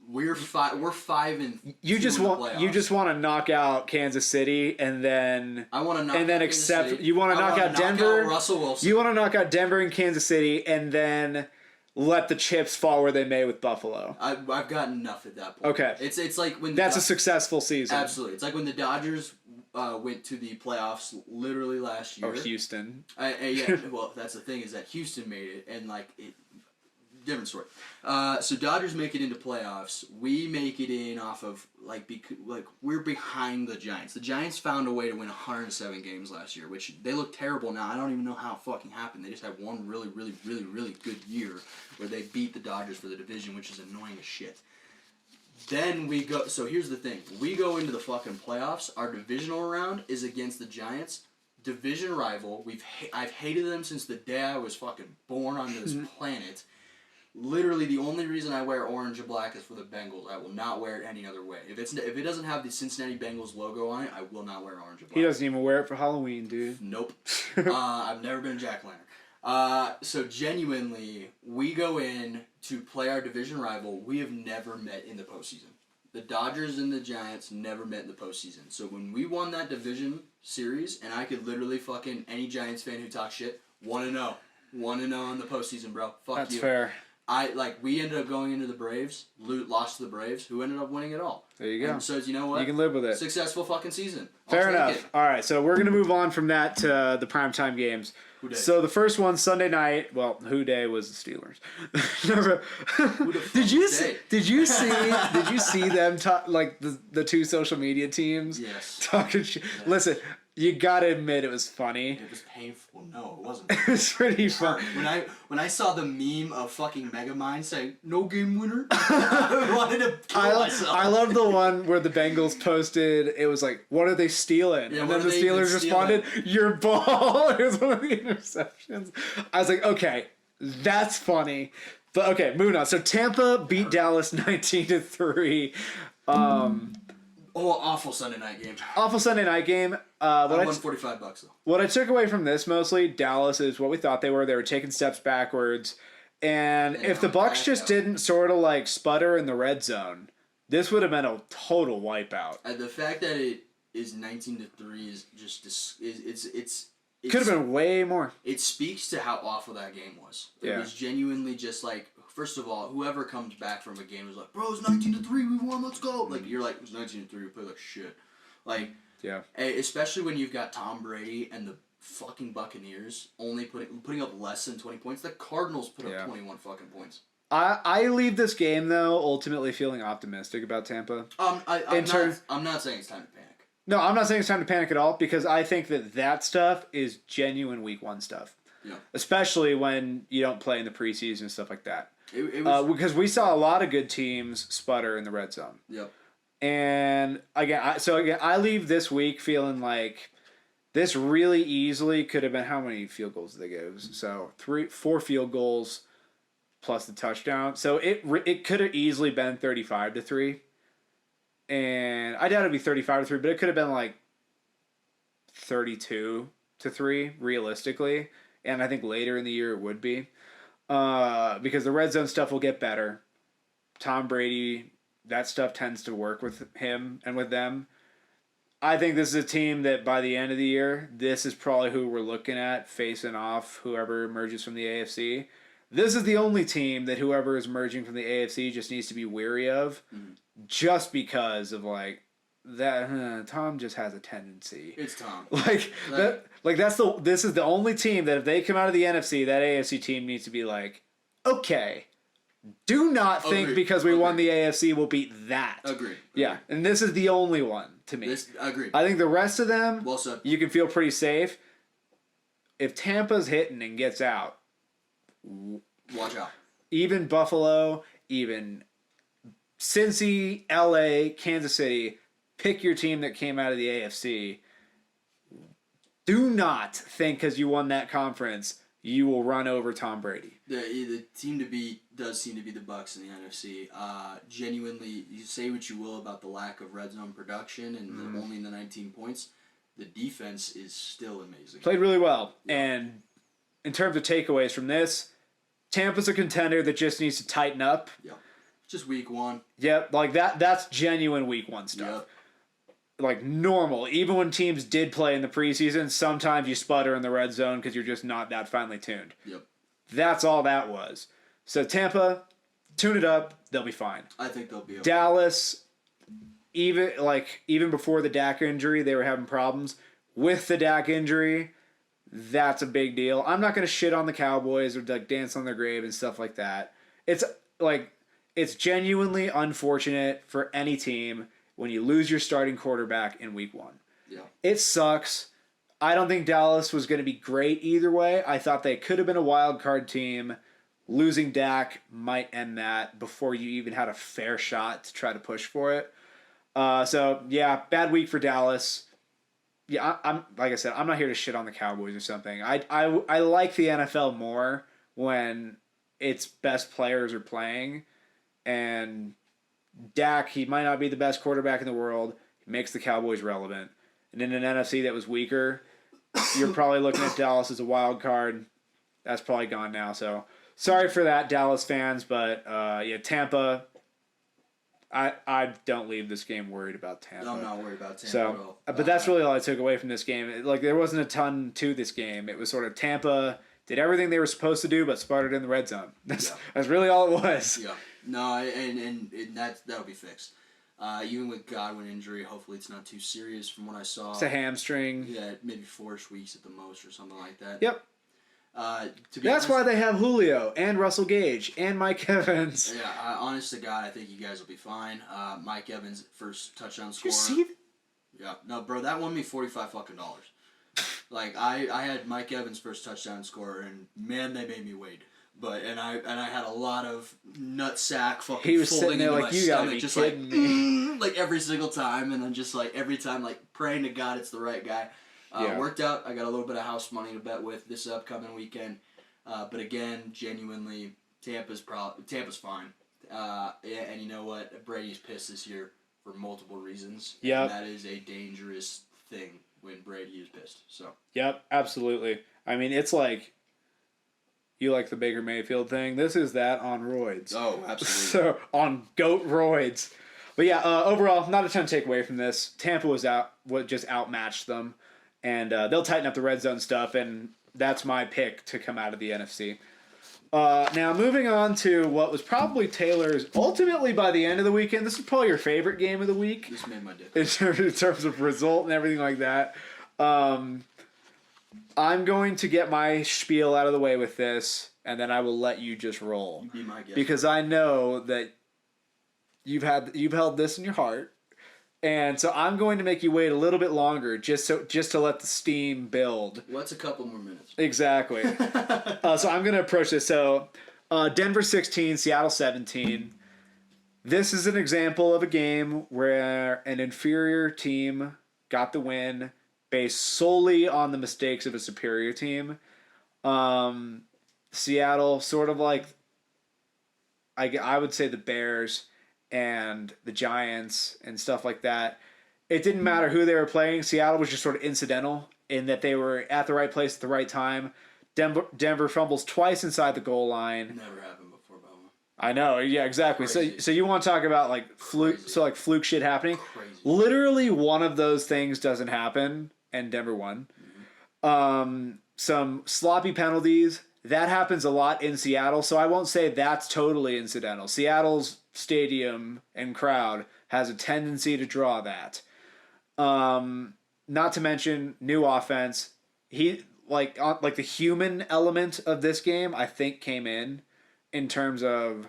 [SPEAKER 2] we're 5 and
[SPEAKER 1] you just want to knock out Kansas City and then
[SPEAKER 2] I want to knock
[SPEAKER 1] and then
[SPEAKER 2] out
[SPEAKER 1] accept
[SPEAKER 2] City.
[SPEAKER 1] you want to knock out Denver.
[SPEAKER 2] Russell Wilson.
[SPEAKER 1] You want to knock out Denver and Kansas City and then let the chips fall where they may with Buffalo.
[SPEAKER 2] I've got enough at that point.
[SPEAKER 1] Okay,
[SPEAKER 2] it's like when
[SPEAKER 1] that's a successful season.
[SPEAKER 2] Absolutely, it's like when the Dodgers went to the playoffs literally last year.
[SPEAKER 1] Oh, Houston.
[SPEAKER 2] Yeah, well, that's the thing is that Houston made it and like it. Different story. So Dodgers make it into playoffs. We make it in off of we're behind the Giants. The Giants found a way to win 107 games last year, which they look terrible now. I don't even know how it fucking happened. They just had one really, really, really, really good year where they beat the Dodgers for the division, which is annoying as shit. Then we go. So here's the thing: we go into the fucking playoffs. Our divisional round is against the Giants. Division rival. I've hated them since the day I was fucking born on this planet. Literally, the only reason I wear orange and black is for the Bengals. I will not wear it any other way. If it doesn't have the Cincinnati Bengals logo on it, I will not wear orange and black.
[SPEAKER 1] He doesn't even wear it for Halloween, dude.
[SPEAKER 2] Nope. I've never been a jack-o'-lantern. So genuinely, we go in to play our division rival. We have never met in the postseason. The Dodgers and the Giants never met in the postseason. So when we won that division series, and I could literally fucking any Giants fan who talks shit, 1-0. 1-0 in the postseason, bro. Fuck you.
[SPEAKER 1] That's fair.
[SPEAKER 2] We ended up going into the Braves, lost to the Braves, who ended up winning it all.
[SPEAKER 1] There you go.
[SPEAKER 2] And so, you know what?
[SPEAKER 1] You can live with it.
[SPEAKER 2] Successful fucking season.
[SPEAKER 1] Fair enough. All right, so we're going to move on from that to the primetime games. So the first one, Sunday night, well, who day was the Steelers? Did you see them talk, like the two social media teams?
[SPEAKER 2] Yes.
[SPEAKER 1] Talking shit. Yes. Listen, you gotta admit it was funny.
[SPEAKER 2] It was painful. No, it wasn't.
[SPEAKER 1] It was pretty fun.
[SPEAKER 2] When I saw the meme of fucking Megamind saying "No game winner," I wanted to kill myself.
[SPEAKER 1] I love the one where the Bengals posted. It was like, "What are they stealing?"
[SPEAKER 2] Yeah,
[SPEAKER 1] and then the Steelers responded, "Your ball." It was one of the interceptions. I was like, "Okay, that's funny." But okay, moving on. So Tampa beat Dallas 19-3.
[SPEAKER 2] Awful Sunday night game.
[SPEAKER 1] Awful Sunday night game.
[SPEAKER 2] I won $45 though.
[SPEAKER 1] What I took away from this mostly, Dallas is what we thought they were. They were taking steps backwards, and if the Bucs just didn't sort of like sputter in the red zone, this would have been a total wipeout.
[SPEAKER 2] The fact that it is 19-3 is just it's
[SPEAKER 1] could have been way more.
[SPEAKER 2] It speaks to how awful that game was. It
[SPEAKER 1] was
[SPEAKER 2] genuinely just like. First of all, whoever comes back from a game is like, bro, it's 19-3, we won, let's go. Like, you're like, it's 19-3, we play like shit. Like,
[SPEAKER 1] yeah.
[SPEAKER 2] Especially when you've got Tom Brady and the fucking Buccaneers only putting up less than 20 points. The Cardinals put up 21 fucking points.
[SPEAKER 1] I leave this game, though, ultimately feeling optimistic about Tampa.
[SPEAKER 2] I'm not saying it's time to panic.
[SPEAKER 1] No, I'm not saying it's time to panic at all, because I think that stuff is genuine week one stuff.
[SPEAKER 2] Yeah.
[SPEAKER 1] Especially when you don't play in the preseason and stuff like that.
[SPEAKER 2] It was,
[SPEAKER 1] because we saw a lot of good teams sputter in the red zone.
[SPEAKER 2] Yep.
[SPEAKER 1] And again, I leave this week feeling like this really easily could have been, how many field goals did they give? So 4 field goals plus the touchdown. So it could have easily been 35-3. And I doubt it'd be 35-3, but it could have been like 32-3 realistically. And I think later in the year it would be. Because the red zone stuff will get better. Tom Brady, that stuff tends to work with him and with them. I think this is a team that by the end of the year, this is probably who we're looking at facing off whoever emerges from the AFC. This is the only team that whoever is emerging from the AFC just needs to be wary of, just because of like that. Tom just has a tendency.
[SPEAKER 2] It's Tom.
[SPEAKER 1] This is the only team that if they come out of the NFC, that AFC team needs to be like, okay. Do not think because we won the AFC we'll beat that.
[SPEAKER 2] Agreed.
[SPEAKER 1] Yeah, and this is the only one to me.
[SPEAKER 2] Agreed.
[SPEAKER 1] I think the rest of them,
[SPEAKER 2] well said.
[SPEAKER 1] You can feel pretty safe. If Tampa's hitting and gets out,
[SPEAKER 2] watch out.
[SPEAKER 1] Even Buffalo, even Cincy, LA, Kansas City, pick your team that came out of the AFC. Do not think because you won that conference you will run over Tom Brady.
[SPEAKER 2] The team to beat does seem to be the Bucs in the NFC. Genuinely, you say what you will about the lack of red zone production and only in the 19 points. The defense is still amazing.
[SPEAKER 1] Played really well. Yeah. And in terms of takeaways from this, Tampa's a contender that just needs to tighten up.
[SPEAKER 2] Yeah. Just week one.
[SPEAKER 1] Yep, like that's genuine week one stuff. Yep. Like normal. Even when teams did play in the preseason, sometimes you sputter in the red zone because you're just not that finely tuned.
[SPEAKER 2] Yep.
[SPEAKER 1] That's all that was. So Tampa, tune it up. They'll be fine.
[SPEAKER 2] I think they'll be okay.
[SPEAKER 1] Dallas, even before the Dak injury, they were having problems. With the Dak injury, that's a big deal. I'm not going to shit on the Cowboys or like dance on their grave and stuff like that. It's genuinely unfortunate for any team when you lose your starting quarterback in week one.
[SPEAKER 2] Yeah.
[SPEAKER 1] It sucks. I don't think Dallas was going to be great either way. I thought they could have been a wild card team. Losing Dak might end that before you even had a fair shot to try to push for it. So, yeah, bad week for Dallas. Yeah, I'm like I said, I'm not here to shit on the Cowboys or something. I like the NFL more when its best players are playing. And Dak, he might not be the best quarterback in the world. He makes the Cowboys relevant. And in an NFC that was weaker, you're probably looking at Dallas as a wild card. That's probably gone now. So sorry for that, Dallas fans. But Tampa. I don't leave this game worried about Tampa.
[SPEAKER 2] I'm not worried about Tampa at all.
[SPEAKER 1] But that's really all I took away from this game. Like there wasn't a ton to this game. It was sort of Tampa did everything they were supposed to do, but sputtered in the red zone. That's really all it was.
[SPEAKER 2] Yeah. No, and that'll be fixed. Even with Godwin injury, hopefully it's not too serious from what I saw.
[SPEAKER 1] It's a hamstring.
[SPEAKER 2] Yeah, maybe 4 weeks at the most or something like that.
[SPEAKER 1] Yep.
[SPEAKER 2] That's
[SPEAKER 1] why they have Julio and Russell Gage and Mike Evans.
[SPEAKER 2] Yeah, honest to God, I think you guys will be fine. Mike Evans, first touchdown scorer.
[SPEAKER 1] Did you see that?
[SPEAKER 2] Yeah. No, bro, that won me $45 fucking. Like I had Mike Evans first touchdown scorer, and man, they made me wait. And I had a lot of nutsack fucking
[SPEAKER 1] he was
[SPEAKER 2] folding
[SPEAKER 1] sitting there
[SPEAKER 2] into
[SPEAKER 1] like,
[SPEAKER 2] my
[SPEAKER 1] you
[SPEAKER 2] stomach,
[SPEAKER 1] gotta be
[SPEAKER 2] just
[SPEAKER 1] kidding me.
[SPEAKER 2] Like every single time, and then just like every time like praying to God it's the right guy. Worked out. I got a little bit of house money to bet with this upcoming weekend. But again, genuinely, Tampa's fine. And you know what? Brady's pissed this year for multiple reasons.
[SPEAKER 1] Yeah.
[SPEAKER 2] That is a dangerous thing when Brady is pissed. So.
[SPEAKER 1] Yep, absolutely. I mean, it's like you like the Baker Mayfield thing. This is that on roids.
[SPEAKER 2] Oh, absolutely.
[SPEAKER 1] So on goat roids. But yeah, overall, not a ton to take away from this. Tampa just outmatched them, and they'll tighten up the red zone stuff, and that's my pick to come out of the NFC. Now, moving on to what was probably Taylor's, ultimately by the end of the weekend, this is probably your favorite game of the week.
[SPEAKER 2] This made my dick.
[SPEAKER 1] In terms of result and everything like that. I'm going to get my spiel out of the way with this, and then I will let you just roll.
[SPEAKER 2] You be my guest.
[SPEAKER 1] Because I know that you've held this in your heart. And so I'm going to make you wait a little bit longer just to let the steam build.
[SPEAKER 2] What's a couple more minutes?
[SPEAKER 1] Exactly. So I'm going to approach this. So Denver 16, Seattle 17. This is an example of a game where an inferior team got the win based solely on the mistakes of a superior team. Seattle, sort of like, I would say the Bears and the Giants and stuff like that. It didn't matter who they were playing. Seattle was just sort of incidental in that they were at the right place at the right time. Denver fumbles twice inside the goal line.
[SPEAKER 2] Never happened before, Bama.
[SPEAKER 1] I know, yeah, exactly.
[SPEAKER 2] Crazy.
[SPEAKER 1] So you want to talk about like fluke,
[SPEAKER 2] Crazy.
[SPEAKER 1] so like fluke shit happening.
[SPEAKER 2] Crazy.
[SPEAKER 1] Literally one of those things doesn't happen, and Denver won. Mm-hmm. Some sloppy penalties. That happens a lot in Seattle, so I won't say that's totally incidental. Seattle's stadium and crowd has a tendency to draw that. Not to mention new offense. He like the human element of this game I think came in in terms of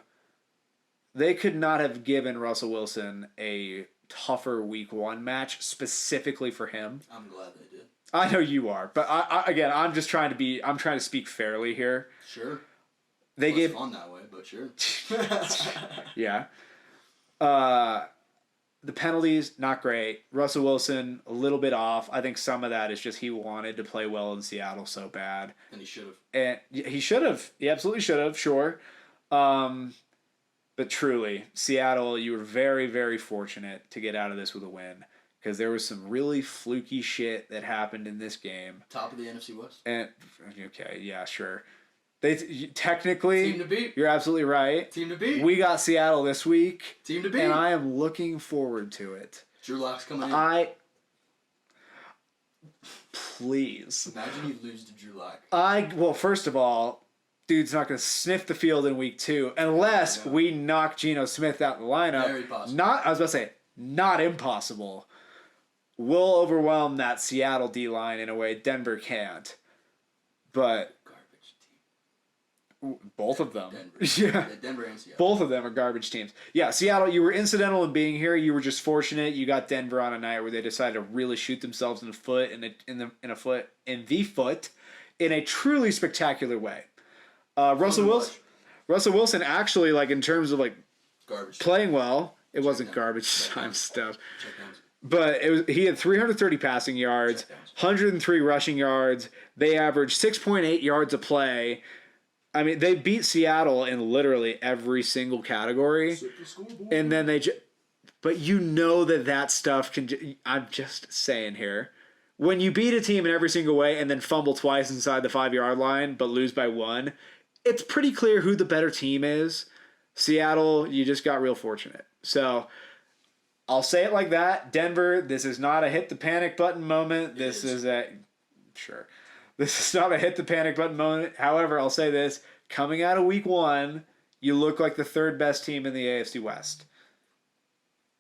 [SPEAKER 1] they could not have given Russell Wilson a tougher week 1 match specifically for him.
[SPEAKER 2] I'm glad they did.
[SPEAKER 1] I know you are, but I'm just trying to speak fairly here.
[SPEAKER 2] Sure.
[SPEAKER 1] They gave
[SPEAKER 2] fun that way, but sure.
[SPEAKER 1] Yeah. The penalties, not great. Russell Wilson, a little bit off. I think some of that is just he wanted to play well in Seattle so bad.
[SPEAKER 2] And he should have.
[SPEAKER 1] And he should have. He absolutely should have, sure. But truly, Seattle, you were very, very fortunate to get out of this with a win. Because there was some really fluky shit that happened in this game.
[SPEAKER 2] Top of the NFC West.
[SPEAKER 1] And okay, yeah, sure. They technically,
[SPEAKER 2] team to beat.
[SPEAKER 1] You're absolutely right.
[SPEAKER 2] Team to beat.
[SPEAKER 1] We got Seattle this week.
[SPEAKER 2] Team to beat.
[SPEAKER 1] And I am looking forward to it.
[SPEAKER 2] Drew Lock's coming in.
[SPEAKER 1] Please.
[SPEAKER 2] Imagine you lose to Drew Lock.
[SPEAKER 1] Well, first of all, dude's not going to sniff the field in week 2 unless we knock Geno Smith out the lineup.
[SPEAKER 2] Very possible.
[SPEAKER 1] I was about to say, not impossible. We'll overwhelm that Seattle D-line in a way Denver can't. But
[SPEAKER 2] garbage team.
[SPEAKER 1] Both of them.
[SPEAKER 2] Denver.
[SPEAKER 1] Yeah.
[SPEAKER 2] Denver and Seattle.
[SPEAKER 1] Both of them are garbage teams. Yeah, Seattle, you were incidental in being here. You were just fortunate. You got Denver on a night where they decided to really shoot themselves in the foot in a truly spectacular way. Russell Wilson actually, like, in terms of, like,
[SPEAKER 2] garbage
[SPEAKER 1] playing well, it wasn't garbage time stuff. But he had 330 passing yards, 103 rushing yards. They averaged 6.8 yards a play. I mean, they beat Seattle in literally every single category. And then but you know that stuff can... I'm just saying here. When you beat a team in every single way and then fumble twice inside the 5-yard line but lose by 1, it's pretty clear who the better team is. Seattle, you just got real fortunate. So... I'll say it like that. Denver, this is not a hit the panic button moment. This is not a hit the panic button moment. However, I'll say this. Coming out of week 1, you look like the 3rd best team in the AFC West.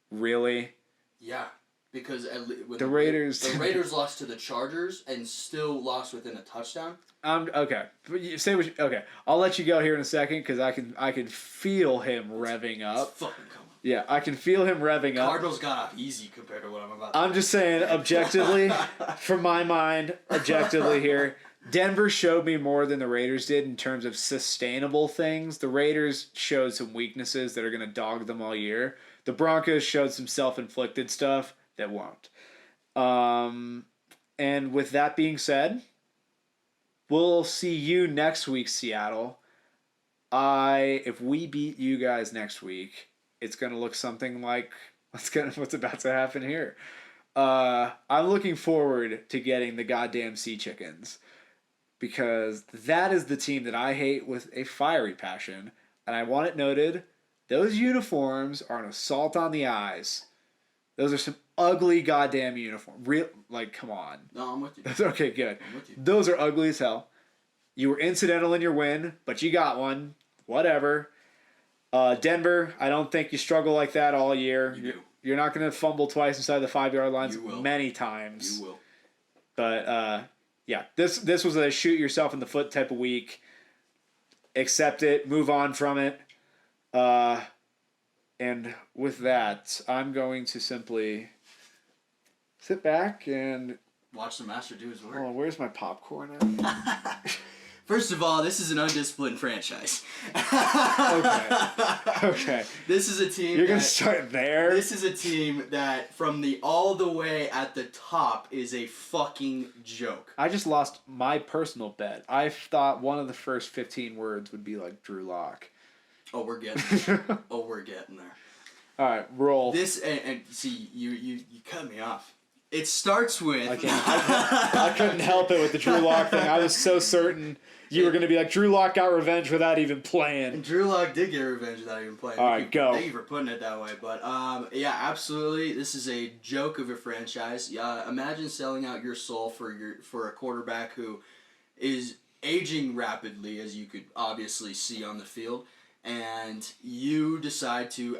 [SPEAKER 1] Really?
[SPEAKER 2] Yeah. Because
[SPEAKER 1] the Raiders
[SPEAKER 2] lost to the Chargers and still lost within a touchdown.
[SPEAKER 1] Okay. Okay. I'll let you go here in a second because I can feel him revving up.
[SPEAKER 2] It's fucking coming.
[SPEAKER 1] Yeah, I can feel him revving up.
[SPEAKER 2] Cardinals got off easy compared to what I'm about to
[SPEAKER 1] I'm just saying, objectively, from my mind, objectively here, Denver showed me more than the Raiders did in terms of sustainable things. The Raiders showed some weaknesses that are going to dog them all year. The Broncos showed some self-inflicted stuff that won't. And with that being said, we'll see you next week, Seattle. If we beat you guys next week... It's going to look something like what's about to happen here. I'm looking forward to getting the goddamn Sea Chickens because that is the team that I hate with a fiery passion. And I want it noted, those uniforms are an assault on the eyes. Those are some ugly goddamn uniforms. Come on.
[SPEAKER 2] No, I'm with you.
[SPEAKER 1] Okay, good.
[SPEAKER 2] I'm with you.
[SPEAKER 1] Those are ugly as hell. You were incidental in your win, but you got one. Whatever. Denver, I don't think you struggle like that all year. You're not going to fumble twice inside the 5-yard lines many times.
[SPEAKER 2] You will.
[SPEAKER 1] But, yeah, this was a shoot yourself in the foot type of week. Accept it. Move on from it. And with that, I'm going to simply sit back and...
[SPEAKER 2] watch the master do his work.
[SPEAKER 1] Oh, where's my popcorn at?
[SPEAKER 2] First of all, this is an undisciplined franchise.
[SPEAKER 1] Okay.
[SPEAKER 2] This is a team.
[SPEAKER 1] You're going to start there?
[SPEAKER 2] This is a team that, from the all the way at the top, is a fucking joke.
[SPEAKER 1] I just lost my personal bet. I thought one of the first 15 words would be like Drew Lock.
[SPEAKER 2] Oh, we're getting there. We're getting there.
[SPEAKER 1] All right, roll.
[SPEAKER 2] This, and see, you cut me off. It starts with...
[SPEAKER 1] I couldn't help it with the Drew Lock thing. I was so certain you were going to be like, Drew Lock got revenge without even playing.
[SPEAKER 2] And Drew Lock did get revenge without even playing.
[SPEAKER 1] All right, go.
[SPEAKER 2] Thank you for putting it that way. But, yeah, absolutely. This is a joke of a franchise. Imagine selling out your soul for a quarterback who is aging rapidly, as you could obviously see on the field. And you decide to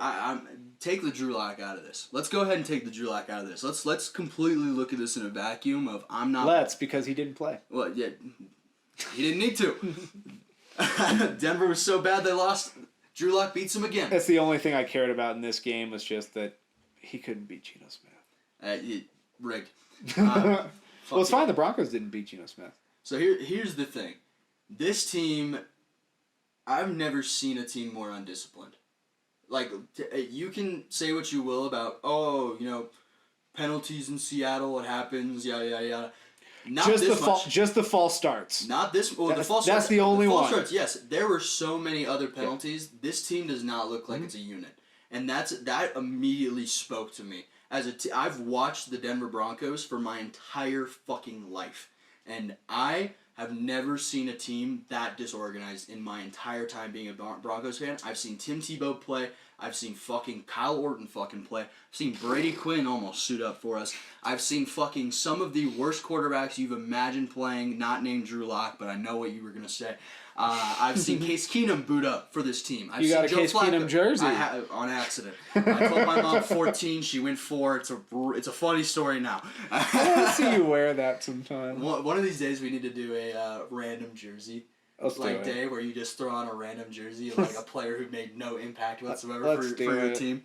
[SPEAKER 2] take the Drew Lock out of this. Let's go ahead and take the Drew Lock out of this. Let's completely look at this in a vacuum of I'm not.
[SPEAKER 1] Because he didn't play.
[SPEAKER 2] Well, yeah, he didn't need to. Denver was so bad they lost. Drew Lock beats him again.
[SPEAKER 1] That's the only thing I cared about in this game was just that he couldn't beat Geno Smith.
[SPEAKER 2] Rigged.
[SPEAKER 1] Well, it's fine. The Broncos didn't beat Geno Smith.
[SPEAKER 2] So here's the thing. This team, I've never seen a team more undisciplined. Like, you can say what you will about, penalties in Seattle, it happens, yada, yada, yada. Not
[SPEAKER 1] just
[SPEAKER 2] this much.
[SPEAKER 1] Just the false starts.
[SPEAKER 2] Not this. Well, the false
[SPEAKER 1] starts. That's the only
[SPEAKER 2] false
[SPEAKER 1] one.
[SPEAKER 2] Starts, yes, there were so many other penalties. Yeah. This team does not look like it's a unit, and that immediately spoke to me. I've watched the Denver Broncos for my entire fucking life, and I have never seen a team that disorganized in my entire time being a Broncos fan. I've seen Tim Tebow play. I've seen fucking Kyle Orton fucking play. I've seen Brady Quinn almost suit up for us. I've seen fucking some of the worst quarterbacks you've imagined playing, not named Drew Lock, but I know what you were going to say. I've seen Case Keenum boot up for this team.
[SPEAKER 1] You got a Case Keenum jersey.
[SPEAKER 2] On accident. I told my mom 14, she went 4. It's a funny story now.
[SPEAKER 1] I want to see you wear that sometime.
[SPEAKER 2] One of these days we need to do a random jersey. Day where you just throw on a random jersey of like a player who made no impact whatsoever for your team.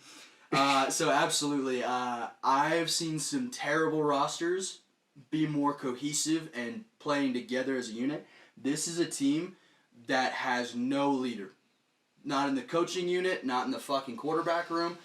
[SPEAKER 2] So absolutely, I've seen some terrible rosters be more cohesive and playing together as a unit. This is a team that has no leader. Not in the coaching unit, not in the fucking quarterback room.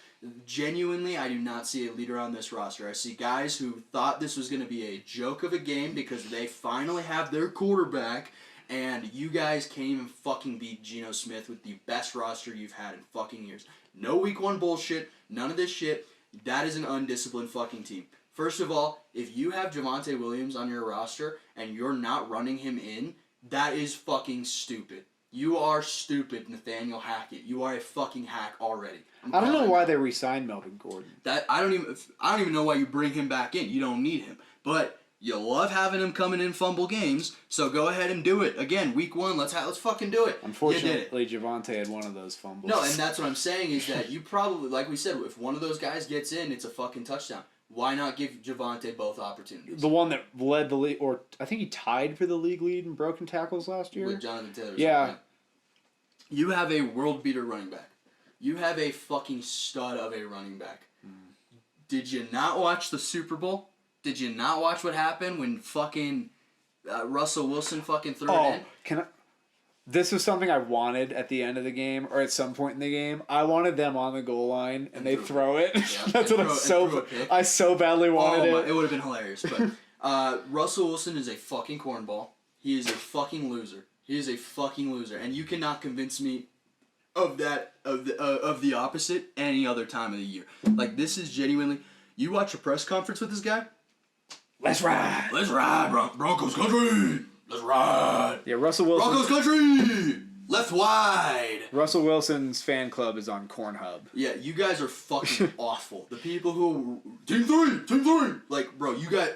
[SPEAKER 2] Genuinely, I do not see a leader on this roster. I see guys who thought this was going to be a joke of a game because they finally have their quarterback. And you guys can't even fucking beat Geno Smith with the best roster you've had in fucking years. No week 1 bullshit. None of this shit. That is an undisciplined fucking team. First of all, if you have Javonte Williams on your roster and you're not running him in, that is fucking stupid. You are stupid, Nathaniel Hackett. You are a fucking hack already.
[SPEAKER 1] I don't know why they re-signed Melvin Gordon.
[SPEAKER 2] I don't even know why you bring him back in. You don't need him. But you love having him coming in fumble games, so go ahead and do it. Again, week 1, let's fucking do it.
[SPEAKER 1] Unfortunately, Javonte had one of those fumbles.
[SPEAKER 2] No, and that's what I'm saying is that you probably, like we said, if one of those guys gets in, it's a fucking touchdown. Why not give Javonte both opportunities?
[SPEAKER 1] The one that led the league, or I think he tied for the league lead in broken tackles last year?
[SPEAKER 2] With Jonathan Taylor.
[SPEAKER 1] Yeah.
[SPEAKER 2] You have a world beater running back. You have a fucking stud of a running back. Did you not watch the Super Bowl? Did you not watch what happened when fucking Russell Wilson fucking threw it in?
[SPEAKER 1] This was something I wanted at the end of the game or at some point in the game. I wanted them on the goal line and they throw it. Yeah, that's what I so badly wanted it.
[SPEAKER 2] It would have been hilarious. But Russell Wilson is a fucking cornball. He is a fucking loser. He is a fucking loser, and you cannot convince me of the opposite any other time of the year. Like, this is genuinely. You watch a press conference with this guy.
[SPEAKER 1] Let's ride.
[SPEAKER 2] Let's ride, Broncos country. Let's ride.
[SPEAKER 1] Yeah, Russell Wilson.
[SPEAKER 2] Broncos country. Left wide.
[SPEAKER 1] Russell Wilson's fan club is on Cornhub.
[SPEAKER 2] Yeah, you guys are fucking awful. The people who team three. Like, bro, you got.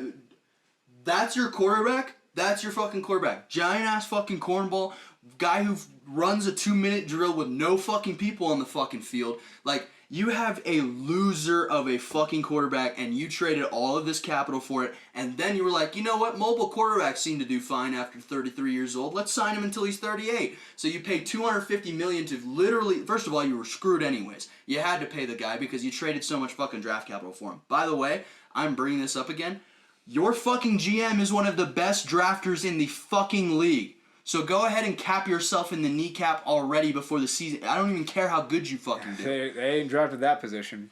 [SPEAKER 2] That's your quarterback. That's your fucking quarterback. Giant ass fucking cornball. Guy who runs a 2-minute drill with no fucking people on the fucking field. Like, you have a loser of a fucking quarterback and you traded all of this capital for it. And then you were like, you know what? Mobile quarterbacks seem to do fine after 33 years old. Let's sign him until he's 38. So you paid $250 million to literally, first of all, you were screwed anyways. You had to pay the guy because you traded so much fucking draft capital for him. By the way, I'm bringing this up again. Your fucking GM is one of the best drafters in the fucking league. So go ahead and cap yourself in the kneecap already before the season. I don't even care how good you fucking do.
[SPEAKER 1] They ain't drafted that position.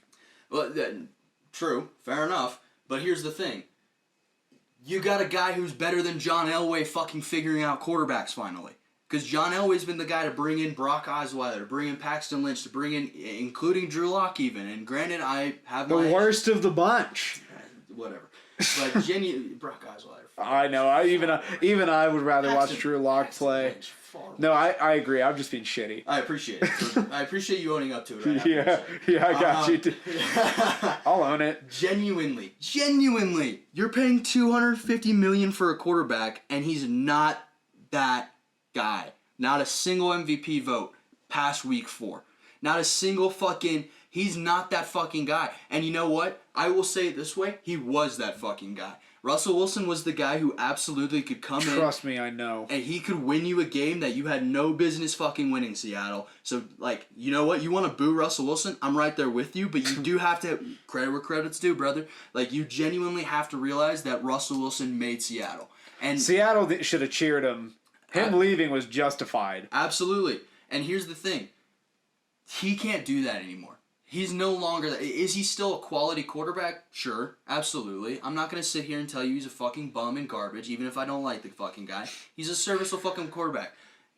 [SPEAKER 2] Well, true. Fair enough. But here's the thing. You got a guy who's better than John Elway fucking figuring out quarterbacks finally. Because John Elway's been the guy to bring in Brock Osweiler, to bring in Paxton Lynch, to bring in, including Drew Lock even. And granted, I have
[SPEAKER 1] the worst of the bunch.
[SPEAKER 2] Whatever. But Brock Osweiler.
[SPEAKER 1] I know. Even I would rather watch Drew Lock play. No, I agree. I'm just being shitty.
[SPEAKER 2] I appreciate it. I appreciate you owning up to it. Right
[SPEAKER 1] yeah, I got you. I'll own it.
[SPEAKER 2] Genuinely, you're paying $250 million for a quarterback, and he's not that guy. Not a single MVP vote past week 4. Not a single fucking. He's not that fucking guy. And you know what? I will say it this way. He was that fucking guy. Russell Wilson was the guy who absolutely could come in.
[SPEAKER 1] Trust me, I know.
[SPEAKER 2] And he could win you a game that you had no business fucking winning, Seattle. So, like, you know what? You want to boo Russell Wilson? I'm right there with you, but you do have to, credit where credit's due, brother. Like, you genuinely have to realize that Russell Wilson made Seattle. And
[SPEAKER 1] Seattle should have cheered him. Him leaving was justified.
[SPEAKER 2] Absolutely. And here's the thing. He can't do that anymore. He's no longer that. Is he still a quality quarterback? Sure, absolutely. I'm not going to sit here and tell you he's a fucking bum and garbage, even if I don't like the fucking guy. He's a serviceable fucking quarterback.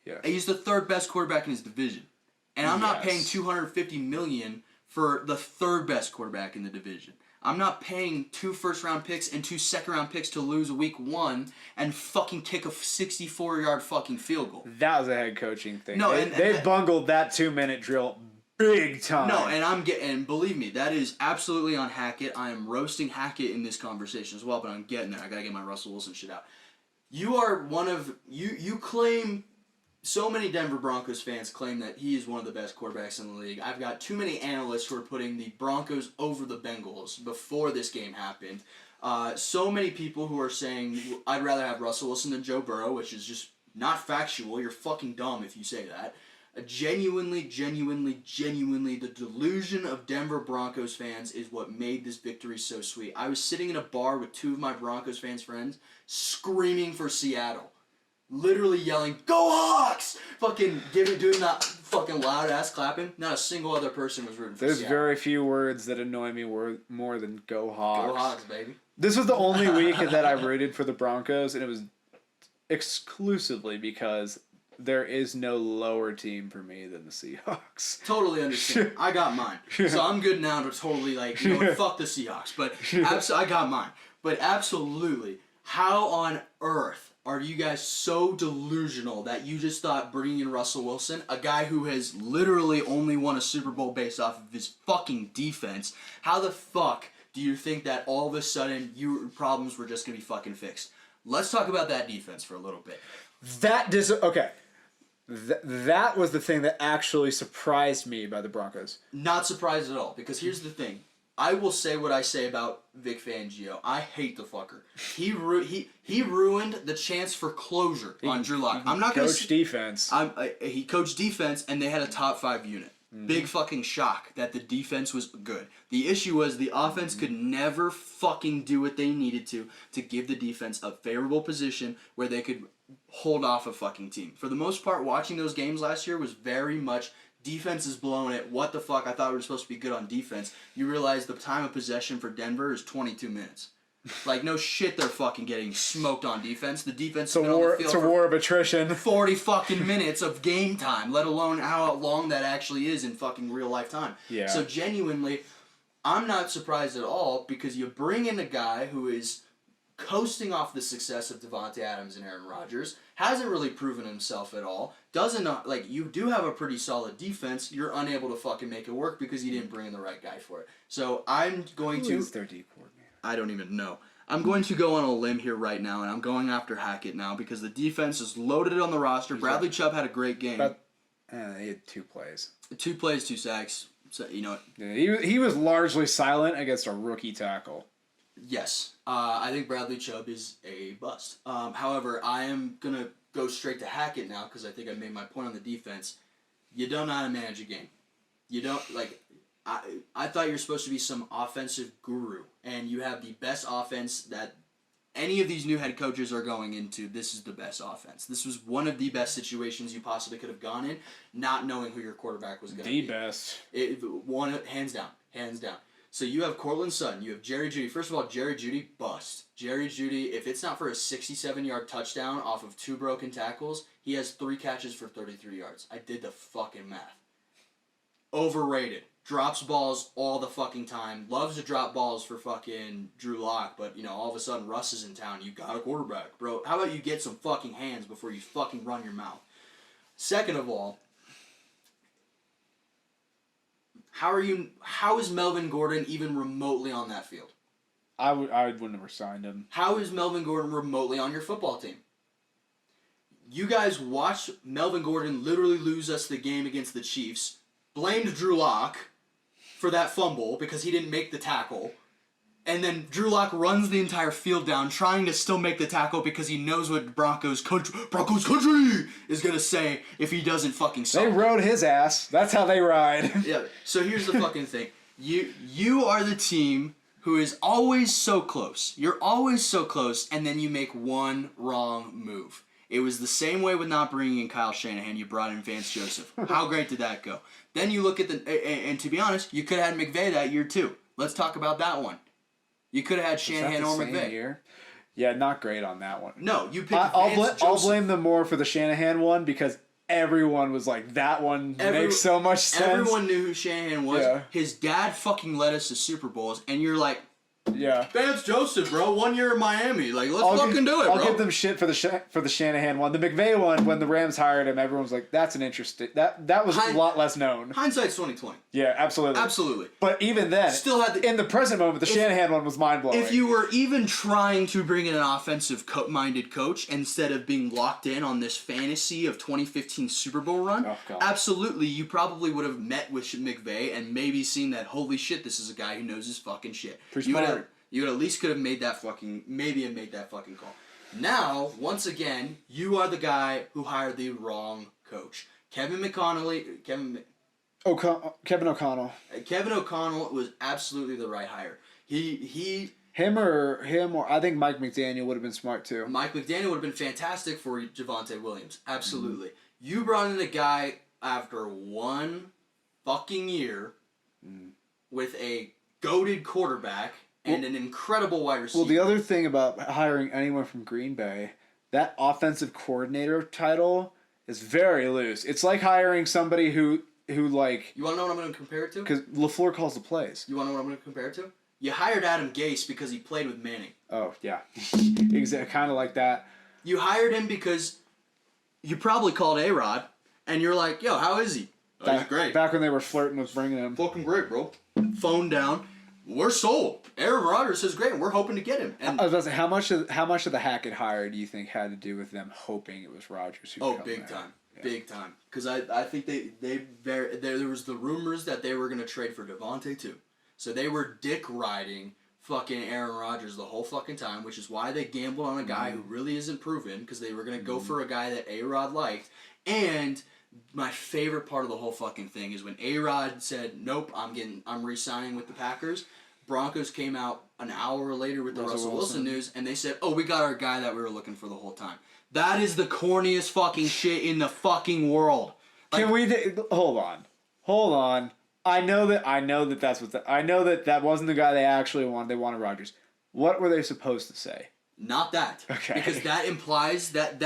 [SPEAKER 1] Yeah.
[SPEAKER 2] He's the third best quarterback in his division. And I'm not paying $250 million for the third best quarterback in the division. I'm not paying 2 first-round picks and 2 second-round picks to lose week 1 and fucking kick a 64-yard fucking field goal.
[SPEAKER 1] That was a head coaching thing.
[SPEAKER 2] No,
[SPEAKER 1] they bungled that 2-minute drill big time.
[SPEAKER 2] No, and believe me, that is absolutely on Hackett. I am roasting Hackett in this conversation as well, but I'm getting there. I gotta get my Russell Wilson shit out. You are one of you claim. So many Denver Broncos fans claim that he is one of the best quarterbacks in the league. I've got too many analysts who are putting the Broncos over the Bengals before this game happened. So many people who are saying, I'd rather have Russell Wilson than Joe Burrow, which is just not factual. You're fucking dumb if you say that. Genuinely, the delusion of Denver Broncos fans is what made this victory so sweet. I was sitting in a bar with 2 of my Broncos fans friends screaming for Seattle. Literally yelling, "Go Hawks!" Fucking doing that fucking loud ass clapping. Not a single other person was rooting for
[SPEAKER 1] There's
[SPEAKER 2] Seattle.
[SPEAKER 1] very few words that annoy me more than "Go Hawks."
[SPEAKER 2] Go Hawks, baby.
[SPEAKER 1] This was the only week that I rooted for the Broncos, and it was exclusively because there is no lower team for me than the Seahawks.
[SPEAKER 2] Totally understand. I got mine. So I'm good now to totally, like, you know what, fuck the Seahawks. But I got mine. But absolutely, how on earth are you guys so delusional that you just thought bringing in Russell Wilson, a guy who has literally only won a Super Bowl based off of his fucking defense, how the fuck do you think that all of a sudden your problems were just going to be fucking fixed? Let's talk about that defense for a little bit.
[SPEAKER 1] That was the thing that actually surprised me by the Broncos.
[SPEAKER 2] Not surprised at all, because here's the thing. I will say what I say about Vic Fangio. I hate the fucker. He ruined the chance for closure on Drew Lock. I'm not going to
[SPEAKER 1] coach defense.
[SPEAKER 2] He coached defense, and they had a top 5 unit. Mm-hmm. Big fucking shock that the defense was good. The issue was the offense could never fucking do what they needed to give the defense a favorable position where they could hold off a fucking team. For the most part, watching those games last year was very much defense is blowing it. What the fuck? I thought we were supposed to be good on defense. You realize the time of possession for Denver is 22 minutes. Like, no shit, they're fucking getting smoked on defense. The defense has been on the field
[SPEAKER 1] it's a war of attrition.
[SPEAKER 2] 40 fucking minutes of game time, let alone how long that actually is in fucking real life time.
[SPEAKER 1] Yeah.
[SPEAKER 2] So genuinely, I'm not surprised at all, because you bring in a guy who is coasting off the success of Devontae Adams and Aaron Rodgers, hasn't really proven himself at all, you do have a pretty solid defense, you're unable to fucking make it work because you didn't bring in the right guy for it. So I'm going to...
[SPEAKER 1] Who is their D coordinator?
[SPEAKER 2] I don't even know. I'm going to go on a limb here right now, and I'm going after Hackett now because the defense is loaded on the roster. Bradley Chubb had a great game.
[SPEAKER 1] He had 2 plays.
[SPEAKER 2] 2 plays, 2 sacks. So, you know.
[SPEAKER 1] Yeah, he was largely silent against a rookie tackle.
[SPEAKER 2] Yes. I think Bradley Chubb is a bust. However, I am going to go straight to Hackett now because I think I made my point on the defense. You don't know how to manage a game. You don't, I thought you were supposed to be some offensive guru, and you have the best offense that any of these new head coaches are going into. This is the best offense. This was one of the best situations you possibly could have gone in, not knowing who your quarterback was going to be.
[SPEAKER 1] The best.
[SPEAKER 2] Hands down. So you have Cortland Sutton, you have Jerry Jeudy. First of all, Jerry Jeudy, bust. Jerry Jeudy, if it's not for a 67-yard touchdown off of 2 broken tackles, he has 3 catches for 33 yards. I did the fucking math. Overrated. Drops balls all the fucking time. Loves to drop balls for fucking Drew Lock, but, all of a sudden Russ is in town. You got a quarterback, bro. How about you get some fucking hands before you fucking run your mouth? Second of all, how is Melvin Gordon even remotely on that field?
[SPEAKER 1] I wouldn't have signed him.
[SPEAKER 2] How is Melvin Gordon remotely on your football team? You guys watched Melvin Gordon literally lose us the game against the Chiefs, blamed Drew Lock for that fumble because he didn't make the tackle. And then Drew Lock runs the entire field down trying to still make the tackle because he knows what Broncos country is going to say if he doesn't fucking suck.
[SPEAKER 1] They rode his ass. That's how they ride.
[SPEAKER 2] Yeah, so here's the fucking thing. You are the team who is always so close. You're always so close, and then you make one wrong move. It was the same way with not bringing in Kyle Shanahan. You brought in Vance Joseph. How great did that go? Then you look at and to be honest, you could have had McVay that year too. Let's talk about that one. You could have had Shanahan or McVay.
[SPEAKER 1] Year? Yeah, not great on that one.
[SPEAKER 2] No, you picked
[SPEAKER 1] I'll blame them more for the Shanahan one because everyone was like, that one makes so much sense.
[SPEAKER 2] Everyone knew who Shanahan was. Yeah. His dad fucking led us to Super Bowls, and you're like,
[SPEAKER 1] yeah,
[SPEAKER 2] Vance Joseph, bro. 1 year in Miami. Like, let's fucking do it, bro.
[SPEAKER 1] I'll give them shit for the Shanahan one. The McVay one, when the Rams hired him, everyone was like, that's an interesting... That was a lot less known.
[SPEAKER 2] Hindsight's 20/20.
[SPEAKER 1] Yeah, absolutely.
[SPEAKER 2] Absolutely.
[SPEAKER 1] But even then,
[SPEAKER 2] still had
[SPEAKER 1] in the present moment, the Shanahan one was mind-blowing.
[SPEAKER 2] If you were even trying to bring in an offensive-minded coach instead of being locked in on this fantasy of 2015 Super Bowl run, absolutely, you probably would have met with McVay and maybe seen that, holy shit, this is a guy who knows his fucking shit. You would at least could have made that fucking call. Now, once again, you are the guy who hired the wrong coach. Kevin O'Connell. Kevin O'Connell was absolutely the right hire.
[SPEAKER 1] Him or I think Mike McDaniel would have been smart too.
[SPEAKER 2] Mike McDaniel would have been fantastic for Javonte Williams. Absolutely. Mm-hmm. You brought in a guy after one fucking year with a goated quarterback and an incredible wide receiver.
[SPEAKER 1] Well, the other thing about hiring anyone from Green Bay, that offensive coordinator title is very loose. It's like hiring somebody who like...
[SPEAKER 2] You want to know what I'm going to compare it to?
[SPEAKER 1] Because LaFleur calls the plays.
[SPEAKER 2] You want to know what I'm going to compare it to? You hired Adam Gase because he played with Manning.
[SPEAKER 1] Oh, yeah. Exactly, kind of like that.
[SPEAKER 2] You hired him because you probably called A-Rod, and you're like, yo, how is he? Oh, he's great.
[SPEAKER 1] Back when they were flirting with bringing him.
[SPEAKER 2] Fucking great, bro. Phone down. We're sold. Aaron Rodgers is great, and we're hoping to get him. And
[SPEAKER 1] I was about to say, how much of the Hackett hire do you think had to do with them hoping it was Rodgers who?
[SPEAKER 2] Big time, big time. Because I think there was the rumors that they were going to trade for Devontae too, so they were dick riding fucking Aaron Rodgers the whole fucking time, which is why they gambled on a guy who really isn't proven because they were going to go for a guy that A-Rod liked. And my favorite part of the whole fucking thing is when A-Rod said, "Nope, I'm re-signing with the Packers." Broncos came out an hour later with the Russell Wilson news, and they said, "Oh, we got our guy that we were looking for the whole time." That is the corniest fucking shit in the fucking world.
[SPEAKER 1] Like, can we hold on? I know that that's what I know that wasn't the guy they actually wanted. They wanted Rodgers. What were they supposed to say?
[SPEAKER 2] Not that.
[SPEAKER 1] Okay.
[SPEAKER 2] Because that implies that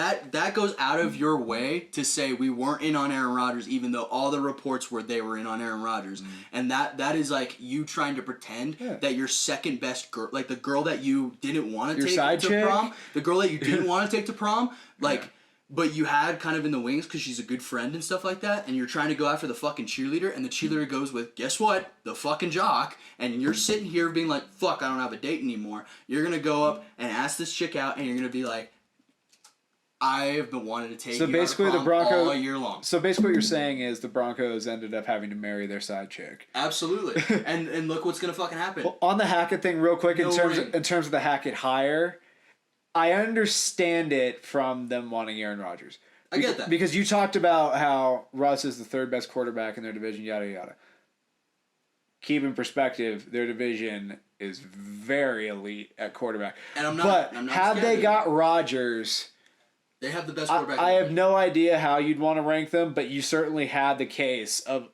[SPEAKER 2] goes out of your way to say we weren't in on Aaron Rodgers, even though all the reports were they were in on Aaron Rodgers. And that is like you trying to pretend that your second best girl, like the girl that you didn't want to take to prom, the girl that you didn't want to take to prom, like, but you had kind of in the wings because she's a good friend and stuff like that, and you're trying to go after the fucking cheerleader, and the cheerleader goes with, guess what? The fucking jock, and you're sitting here being like, fuck, I don't have a date anymore. You're going to go up and ask this chick out, and you're going to be like, I've been wanting to take you basically out of prom all year long.
[SPEAKER 1] So basically what you're saying is the Broncos ended up having to marry their side chick.
[SPEAKER 2] Absolutely. and look what's going to fucking happen.
[SPEAKER 1] Well, on the Hackett thing real quick, in terms of the Hackett hire, I understand it from them wanting Aaron Rodgers.
[SPEAKER 2] I get that.
[SPEAKER 1] Because you talked about how Russ is the third best quarterback in their division, yada, yada. Keep in perspective, their division is very elite at quarterback.
[SPEAKER 2] And I'm not
[SPEAKER 1] had they got Rodgers,
[SPEAKER 2] they have the best quarterback.
[SPEAKER 1] I have no idea how you'd want to rank them, but you certainly had the case of,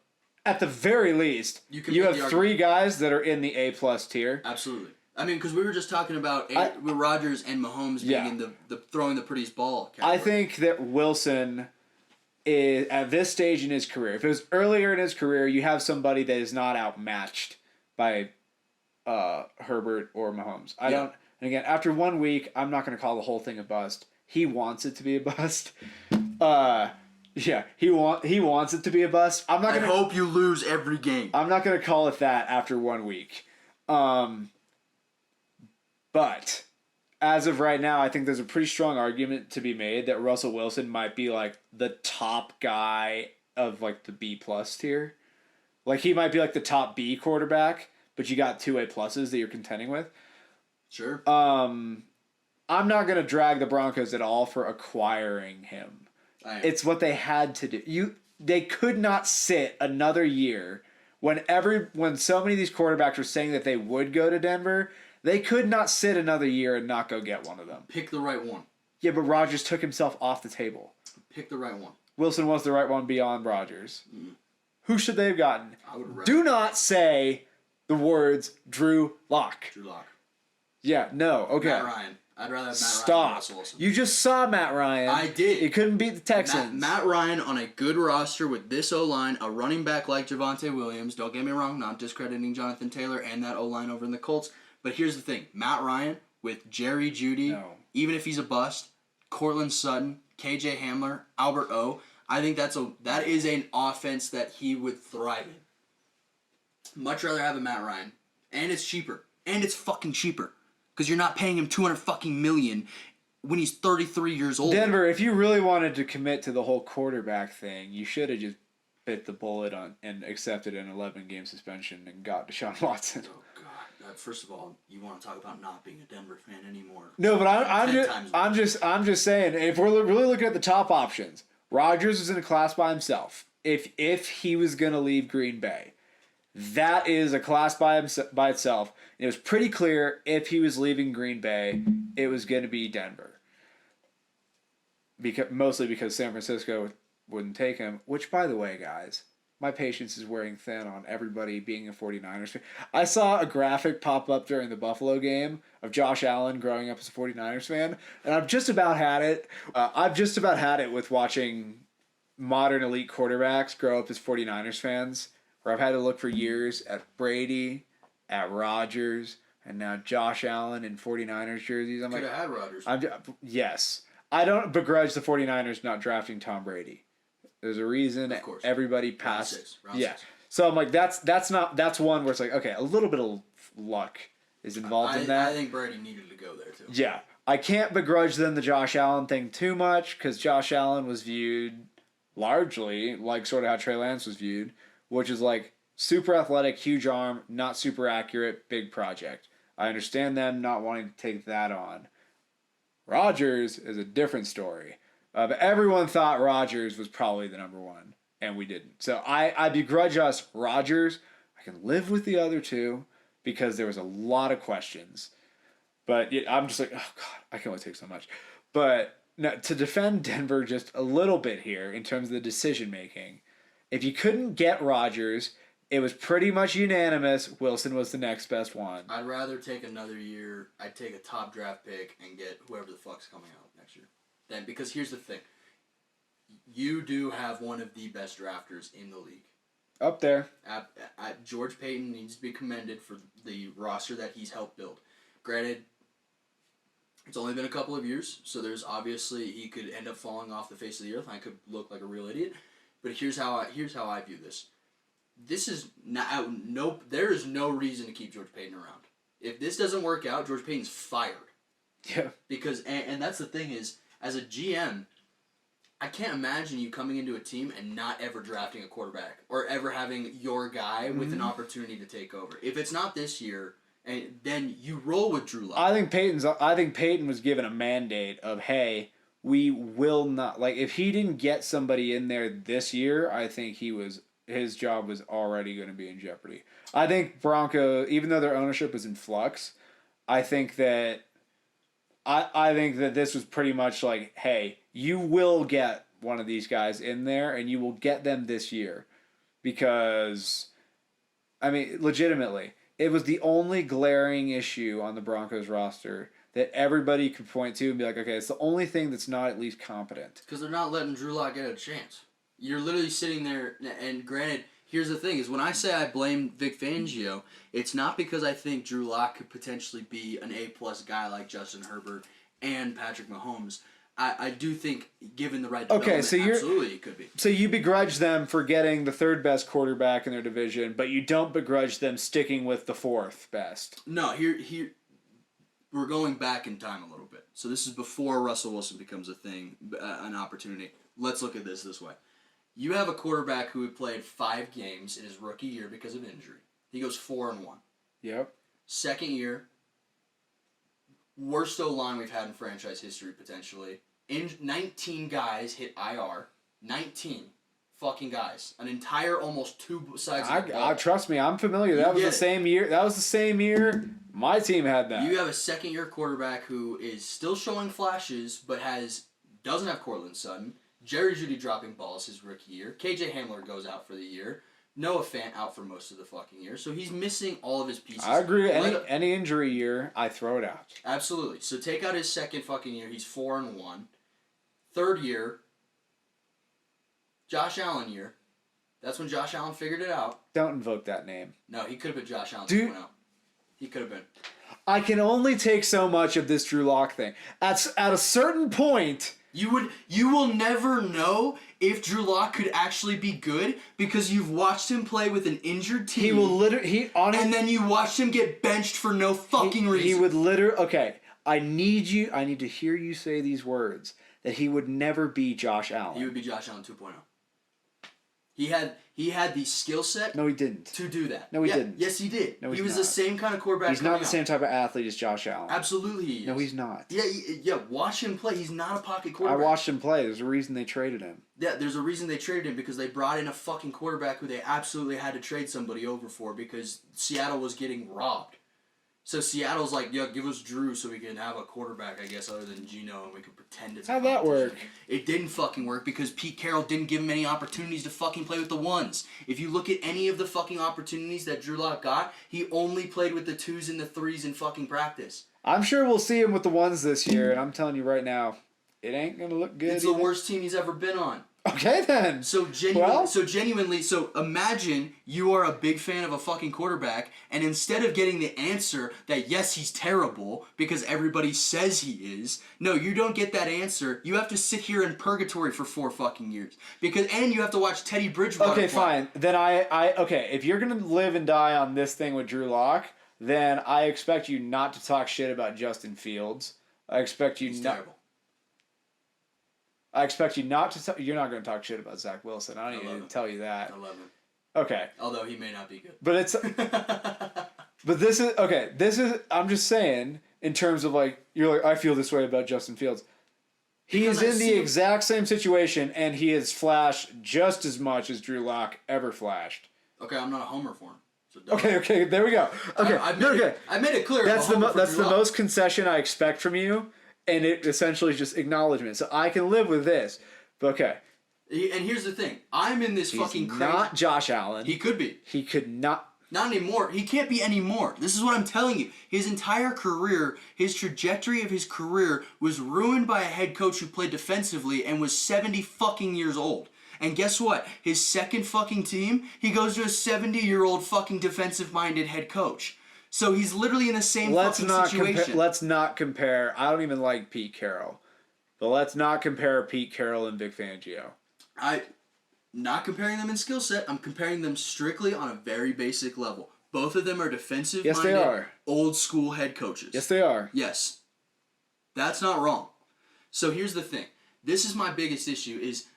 [SPEAKER 1] at the very least, you have three guys that are in the A+ tier.
[SPEAKER 2] Absolutely. I mean, because we were just talking about Rodgers and Mahomes being in the throwing the prettiest ball category.
[SPEAKER 1] I think that Wilson is, at this stage in his career, if it was earlier in his career, you have somebody that is not outmatched by Herbert or Mahomes. And again, after 1 week, I'm not going to call the whole thing a bust. He wants it to be a bust. He wants it to be a bust.
[SPEAKER 2] I hope you lose every game.
[SPEAKER 1] I'm not going to call it that after 1 week. But as of right now, I think there's a pretty strong argument to be made that Russell Wilson might be like the top guy of like the B+ tier. Like, he might be like the top B quarterback, but you got 2 A pluses that you're contending with.
[SPEAKER 2] Sure.
[SPEAKER 1] I'm not going to drag the Broncos at all for acquiring him. It's what they had to do. They could not sit another year when so many of these quarterbacks were saying that they would go to Denver. They could not sit another year and not go get one of them.
[SPEAKER 2] Pick the right one.
[SPEAKER 1] Yeah, but Rodgers took himself off the table.
[SPEAKER 2] Pick the right one.
[SPEAKER 1] Wilson was the right one beyond Rodgers.
[SPEAKER 2] Mm.
[SPEAKER 1] Who should they have gotten?
[SPEAKER 2] I would
[SPEAKER 1] Do not say the words Drew Lock.
[SPEAKER 2] Drew Lock.
[SPEAKER 1] Yeah, no, okay.
[SPEAKER 2] Matt Ryan. I'd rather have Matt
[SPEAKER 1] Stop.
[SPEAKER 2] Ryan than Russell Wilson.
[SPEAKER 1] You just saw Matt Ryan.
[SPEAKER 2] I did.
[SPEAKER 1] He couldn't beat the Texans.
[SPEAKER 2] Matt Ryan on a good roster with this O-line, a running back like Javonte Williams. Don't get me wrong, not discrediting Jonathan Taylor and that O-line over in the Colts. But here's the thing. Matt Ryan with Jerry Jeudy, even if he's a bust, Cortland Sutton, KJ Hamler, Albert O, I think that is an offense that he would thrive in. Much rather have a Matt Ryan. And it's cheaper. And it's fucking cheaper. Because you're not paying him $200 fucking million when he's 33 years old.
[SPEAKER 1] Denver, if you really wanted to commit to the whole quarterback thing, you should have just bit the bullet and accepted an 11-game suspension and got Deshaun Watson.
[SPEAKER 2] Oh God! First of all, you want to talk about not being a Denver fan anymore?
[SPEAKER 1] No, but I'm just saying, if we're really looking at the top options, Rodgers is in a class by himself. If he was gonna leave Green Bay, that is a class by itself. And it was pretty clear if he was leaving Green Bay, it was going to be Denver. Mostly because San Francisco wouldn't take him. Which, by the way, guys, my patience is wearing thin on everybody being a 49ers fan. I saw a graphic pop up during the Buffalo game of Josh Allen growing up as a 49ers fan. And I've just about had it. I've just about had it with watching modern elite quarterbacks grow up as 49ers fans. Where I've had to look for years at Brady, at Rodgers, and now Josh Allen in 49ers jerseys.
[SPEAKER 2] Could have had Rodgers.
[SPEAKER 1] Yes. I don't begrudge the 49ers not drafting Tom Brady. There's a reason everybody passed.
[SPEAKER 2] Round six.
[SPEAKER 1] So I'm like, that's one where it's like, okay, a little bit of luck is involved in that.
[SPEAKER 2] I think Brady needed to go there too.
[SPEAKER 1] Yeah. I can't begrudge them the Josh Allen thing too much because Josh Allen was viewed largely like sort of how Trey Lance was viewed, which is like super athletic, huge arm, not super accurate, big project. I understand them not wanting to take that on. Rodgers is a different story. But everyone thought Rodgers was probably the number one, and we didn't. So I begrudge us Rodgers. I can live with the other two because there was a lot of questions. But I'm just like, oh, God, I can only take so much. But no, to defend Denver just a little bit here in terms of the decision-making, if you couldn't get Rodgers, it was pretty much unanimous. Wilson was the next best one.
[SPEAKER 2] I'd rather take another year. I'd take a top draft pick and get whoever the fuck's coming out next year. Then, because here's the thing. You do have one of the best drafters in the league.
[SPEAKER 1] Up there.
[SPEAKER 2] George Payton needs to be commended for the roster that he's helped build. Granted, it's only been a couple of years, so there's obviously he could end up falling off the face of the earth. I could look like a real idiot. But here's how I view this. This is there is no reason to keep George Payton around. If this doesn't work out, George Payton's fired.
[SPEAKER 1] Yeah.
[SPEAKER 2] Because and that's the thing is, as a GM, I can't imagine you coming into a team and not ever drafting a quarterback or ever having your guy with an opportunity to take over. If it's not this year, and then you roll with Drew Lock.
[SPEAKER 1] I think Payton was given a mandate of, hey, we will not, like, if he didn't get somebody in there this year, I think his job was already going to be in jeopardy. I think Bronco, even though their ownership was in flux, I think that this was pretty much like, hey, you will get one of these guys in there and you will get them this year. Because, I mean, legitimately, it was the only glaring issue on the Broncos roster that everybody could point to and be like, okay, it's the only thing that's not at least competent.
[SPEAKER 2] Because they're not letting Drew Lock get a chance. You're literally sitting there, and granted, here's the thing, is when I say I blame Vic Fangio, it's not because I think Drew Lock could potentially be an A-plus guy like Justin Herbert and Patrick Mahomes. I do think, given the right development, absolutely it could be.
[SPEAKER 1] So you begrudge them for getting the third best quarterback in their division, but you don't begrudge them sticking with the fourth best.
[SPEAKER 2] No, here we're going back in time a little bit. So this is before Russell Wilson becomes a thing, an opportunity. Let's look at this way. You have a quarterback who had played 5 games in his rookie year because of injury. He goes 4-1.
[SPEAKER 1] Yep.
[SPEAKER 2] Second year, worst O-line we've had in franchise history, potentially. 19 guys hit IR. 19 fucking guys. An entire almost 2 sides of the ball.
[SPEAKER 1] Trust me, I'm familiar. That was the same year. That was the same year my team had that.
[SPEAKER 2] You have a second-year quarterback who is still showing flashes, but doesn't have Cortland Sutton. Jerry Jeudy dropping balls his rookie year. KJ Hamler goes out for the year. Noah Fant out for most of the fucking year. So he's missing all of his pieces.
[SPEAKER 1] I agree. Any injury year, I throw it out.
[SPEAKER 2] Absolutely. So take out his second fucking year. He's 4-1. Third year, Josh Allen year. That's when Josh Allen figured it out.
[SPEAKER 1] Don't invoke that name.
[SPEAKER 2] No, he could have been Josh Allen 2.0. He could have been.
[SPEAKER 1] I can only take so much of this Drew Lock thing. At a certain point...
[SPEAKER 2] You will never know if Drew Lock could actually be good because you've watched him play with an injured team.
[SPEAKER 1] He will
[SPEAKER 2] and then you watched him get benched for no fucking reason.
[SPEAKER 1] He would okay, I need to hear you say these words, that he would never be Josh Allen.
[SPEAKER 2] He would be Josh Allen 2.0. He had the skill set.
[SPEAKER 1] No, he didn't.
[SPEAKER 2] To do that.
[SPEAKER 1] No, he didn't.
[SPEAKER 2] Yes, he did.
[SPEAKER 1] No,
[SPEAKER 2] he was the same kind of quarterback.
[SPEAKER 1] He's not the same type of athlete as Josh Allen.
[SPEAKER 2] Absolutely, he is.
[SPEAKER 1] No, he's not.
[SPEAKER 2] Yeah. Watch him play. He's not a pocket quarterback.
[SPEAKER 1] I watched him play. There's a reason they traded him.
[SPEAKER 2] Yeah, there's a reason they traded him because they brought in a fucking quarterback who they absolutely had to trade somebody over for because Seattle was getting robbed. So Seattle's like, yeah, give us Drew so we can have a quarterback, I guess, other than Geno, and we can pretend it's
[SPEAKER 1] How'd that work?
[SPEAKER 2] It didn't fucking work because Pete Carroll didn't give him any opportunities to fucking play with the ones. If you look at any of the fucking opportunities that Drew Lock got, he only played with the 2s and the 3s in fucking practice.
[SPEAKER 1] I'm sure we'll see him with the ones this year, and I'm telling you right now, it ain't going to look good.
[SPEAKER 2] It's the worst team he's ever been on.
[SPEAKER 1] Okay, then.
[SPEAKER 2] So imagine you are a big fan of a fucking quarterback, and instead of getting the answer that yes, he's terrible because everybody says he is, no, you don't get that answer. You have to sit here in purgatory for 4 fucking years and you have to watch Teddy Bridgewater.
[SPEAKER 1] Okay, fine. Then okay, if you're gonna live and die on this thing with Drew Lock, then I expect you not to talk shit about Justin Fields. I expect you
[SPEAKER 2] he's
[SPEAKER 1] not.
[SPEAKER 2] Terrible.
[SPEAKER 1] I expect you not to. You're not going to talk shit about Zach Wilson. I don't even tell you that.
[SPEAKER 2] I love him.
[SPEAKER 1] Okay.
[SPEAKER 2] Although he may not be good.
[SPEAKER 1] But it's. But this is okay. This is. I'm just saying. In terms of like, you're like, I feel this way about Justin Fields. He is in the exact same situation, and he has flashed just as much as Drew Lock ever flashed.
[SPEAKER 2] Okay, I'm not a homer for him. So
[SPEAKER 1] okay. There we go. Okay.
[SPEAKER 2] I made it clear.
[SPEAKER 1] That's the most concession I expect from you. And it essentially is just acknowledgement. So I can live with this. But okay.
[SPEAKER 2] And here's the thing. I'm in this fucking crazy...
[SPEAKER 1] not Josh Allen.
[SPEAKER 2] He could be.
[SPEAKER 1] He could not...
[SPEAKER 2] Not anymore. He can't be anymore. This is what I'm telling you. His entire career, his trajectory of his career was ruined by a head coach who played defensively and was 70 fucking years old. And guess what? His second fucking team, he goes to a 70-year-old fucking defensive-minded head coach. So he's literally in the same fucking situation.
[SPEAKER 1] Let's not compare. I don't even like Pete Carroll. But let's not compare Pete Carroll and Vic Fangio.
[SPEAKER 2] I'm not comparing them in skill set. I'm comparing them strictly on a very basic level. Both of them are defensive-minded, old-school head coaches.
[SPEAKER 1] Yes, they are.
[SPEAKER 2] Yes. That's not wrong. So here's the thing. This is my biggest issue is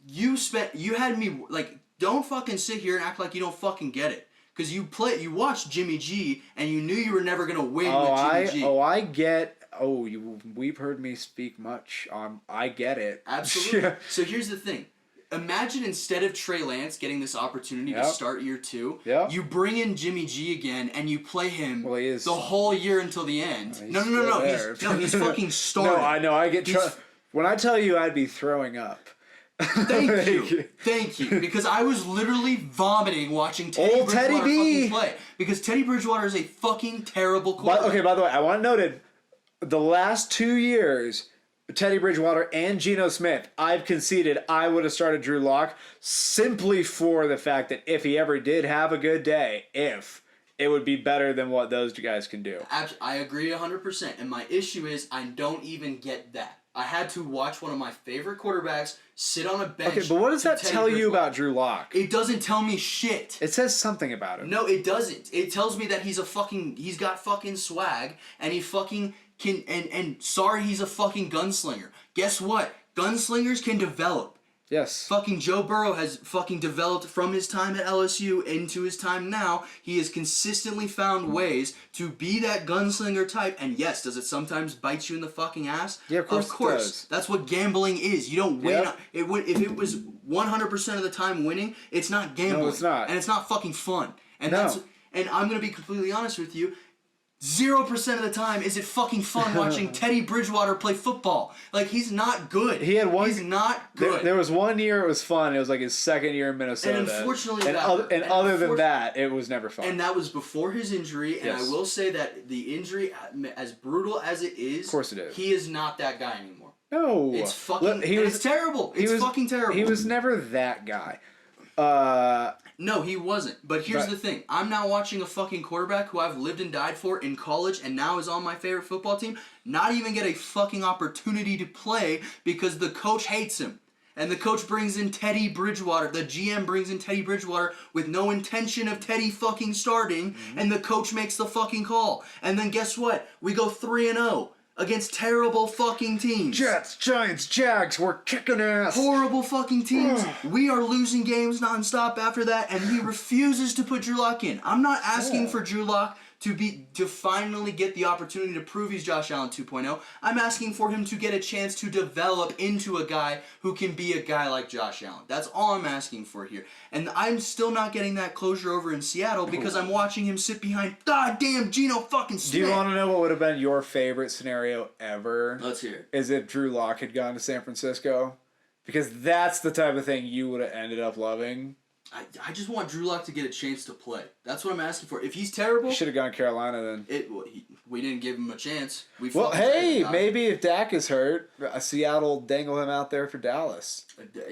[SPEAKER 2] you had me, like, don't fucking sit here and act like you don't fucking get it. Because you watched Jimmy G, and you knew you were never going to win with Jimmy G.
[SPEAKER 1] We've heard me speak much. I get it.
[SPEAKER 2] Absolutely. So here's the thing. Imagine instead of Trey Lance getting this opportunity to start year 2, you bring in Jimmy G again, and you play him the whole year until the end. No. He's fucking starting.
[SPEAKER 1] No, I know. I get when I tell you I'd be throwing up.
[SPEAKER 2] Thank you. Because I was literally vomiting watching Teddy Bridgewater fucking play. Because Teddy Bridgewater is a fucking terrible quarterback.
[SPEAKER 1] By the way, I want noted, the last 2 years, Teddy Bridgewater and Geno Smith, I've conceded I would have started Drew Lock simply for the fact that if he ever did have a good day, it would be better than what those guys can do.
[SPEAKER 2] I agree 100%. And my issue is I don't even get that. I had to watch one of my favorite quarterbacks sit on a bench.
[SPEAKER 1] Okay, but what does that tell you about Drew Lock?
[SPEAKER 2] It doesn't tell me shit.
[SPEAKER 1] It says something about him.
[SPEAKER 2] No, it doesn't. It tells me that he's got fucking swag, and he fucking can, and sorry, he's a fucking gunslinger. Guess what? Gunslingers can develop.
[SPEAKER 1] Yes.
[SPEAKER 2] Fucking Joe Burrow has fucking developed from his time at LSU into his time now. He has consistently found ways to be that gunslinger type. And yes, does it sometimes bite you in the fucking ass?
[SPEAKER 1] Yeah, of course. It does.
[SPEAKER 2] That's what gambling is. You don't win.
[SPEAKER 1] Yep.
[SPEAKER 2] If it was 100% of the time winning, it's not gambling.
[SPEAKER 1] No, it's not.
[SPEAKER 2] And it's not fucking fun. And
[SPEAKER 1] no.
[SPEAKER 2] And I'm going to be completely honest with you. 0% of the time is it fucking fun watching Teddy Bridgewater play football. Like, he's not good. He's not good.
[SPEAKER 1] There was one year it was fun. It was like his second year in Minnesota.
[SPEAKER 2] And unfortunately,
[SPEAKER 1] other than that, it was never fun.
[SPEAKER 2] And that was before his injury. And
[SPEAKER 1] yes.
[SPEAKER 2] I will say that the injury, as brutal as it is,
[SPEAKER 1] of course it is.
[SPEAKER 2] He is not that guy anymore.
[SPEAKER 1] No,
[SPEAKER 2] it's fucking. It's terrible. It's fucking terrible.
[SPEAKER 1] He was never that guy.
[SPEAKER 2] No, he wasn't. But here's the thing. I'm now watching a fucking quarterback who I've lived and died for in college and now is on my favorite football team not even get a fucking opportunity to play because the coach hates him. And the coach brings in Teddy Bridgewater. The GM brings in Teddy Bridgewater with no intention of Teddy fucking starting. Mm-hmm. And the coach makes the fucking call. And then guess what? We go 3-0. Against terrible fucking teams.
[SPEAKER 1] Jets, Giants, Jags, we're kicking ass.
[SPEAKER 2] Horrible fucking teams. We are losing games nonstop after that, and he refuses to put Drew Lock in. I'm not asking for Drew Lock to finally get the opportunity to prove he's Josh Allen 2.0. I'm asking for him to get a chance to develop into a guy who can be a guy like Josh Allen. That's all I'm asking for here. And I'm still not getting that closure over in Seattle because I'm watching him sit behind goddamn Geno fucking Smith.
[SPEAKER 1] Do you want to know what would have been your favorite scenario ever?
[SPEAKER 2] Let's hear it.
[SPEAKER 1] Is if Drew Lock had gone to San Francisco? Because that's the type of thing you would have ended up loving.
[SPEAKER 2] I just want Drew Lock to get a chance to play. That's what I'm asking for. If he's terrible...
[SPEAKER 1] Should have gone to Carolina then.
[SPEAKER 2] We didn't give him a chance.
[SPEAKER 1] Maybe if Dak is hurt, Seattle dangle him out there for Dallas.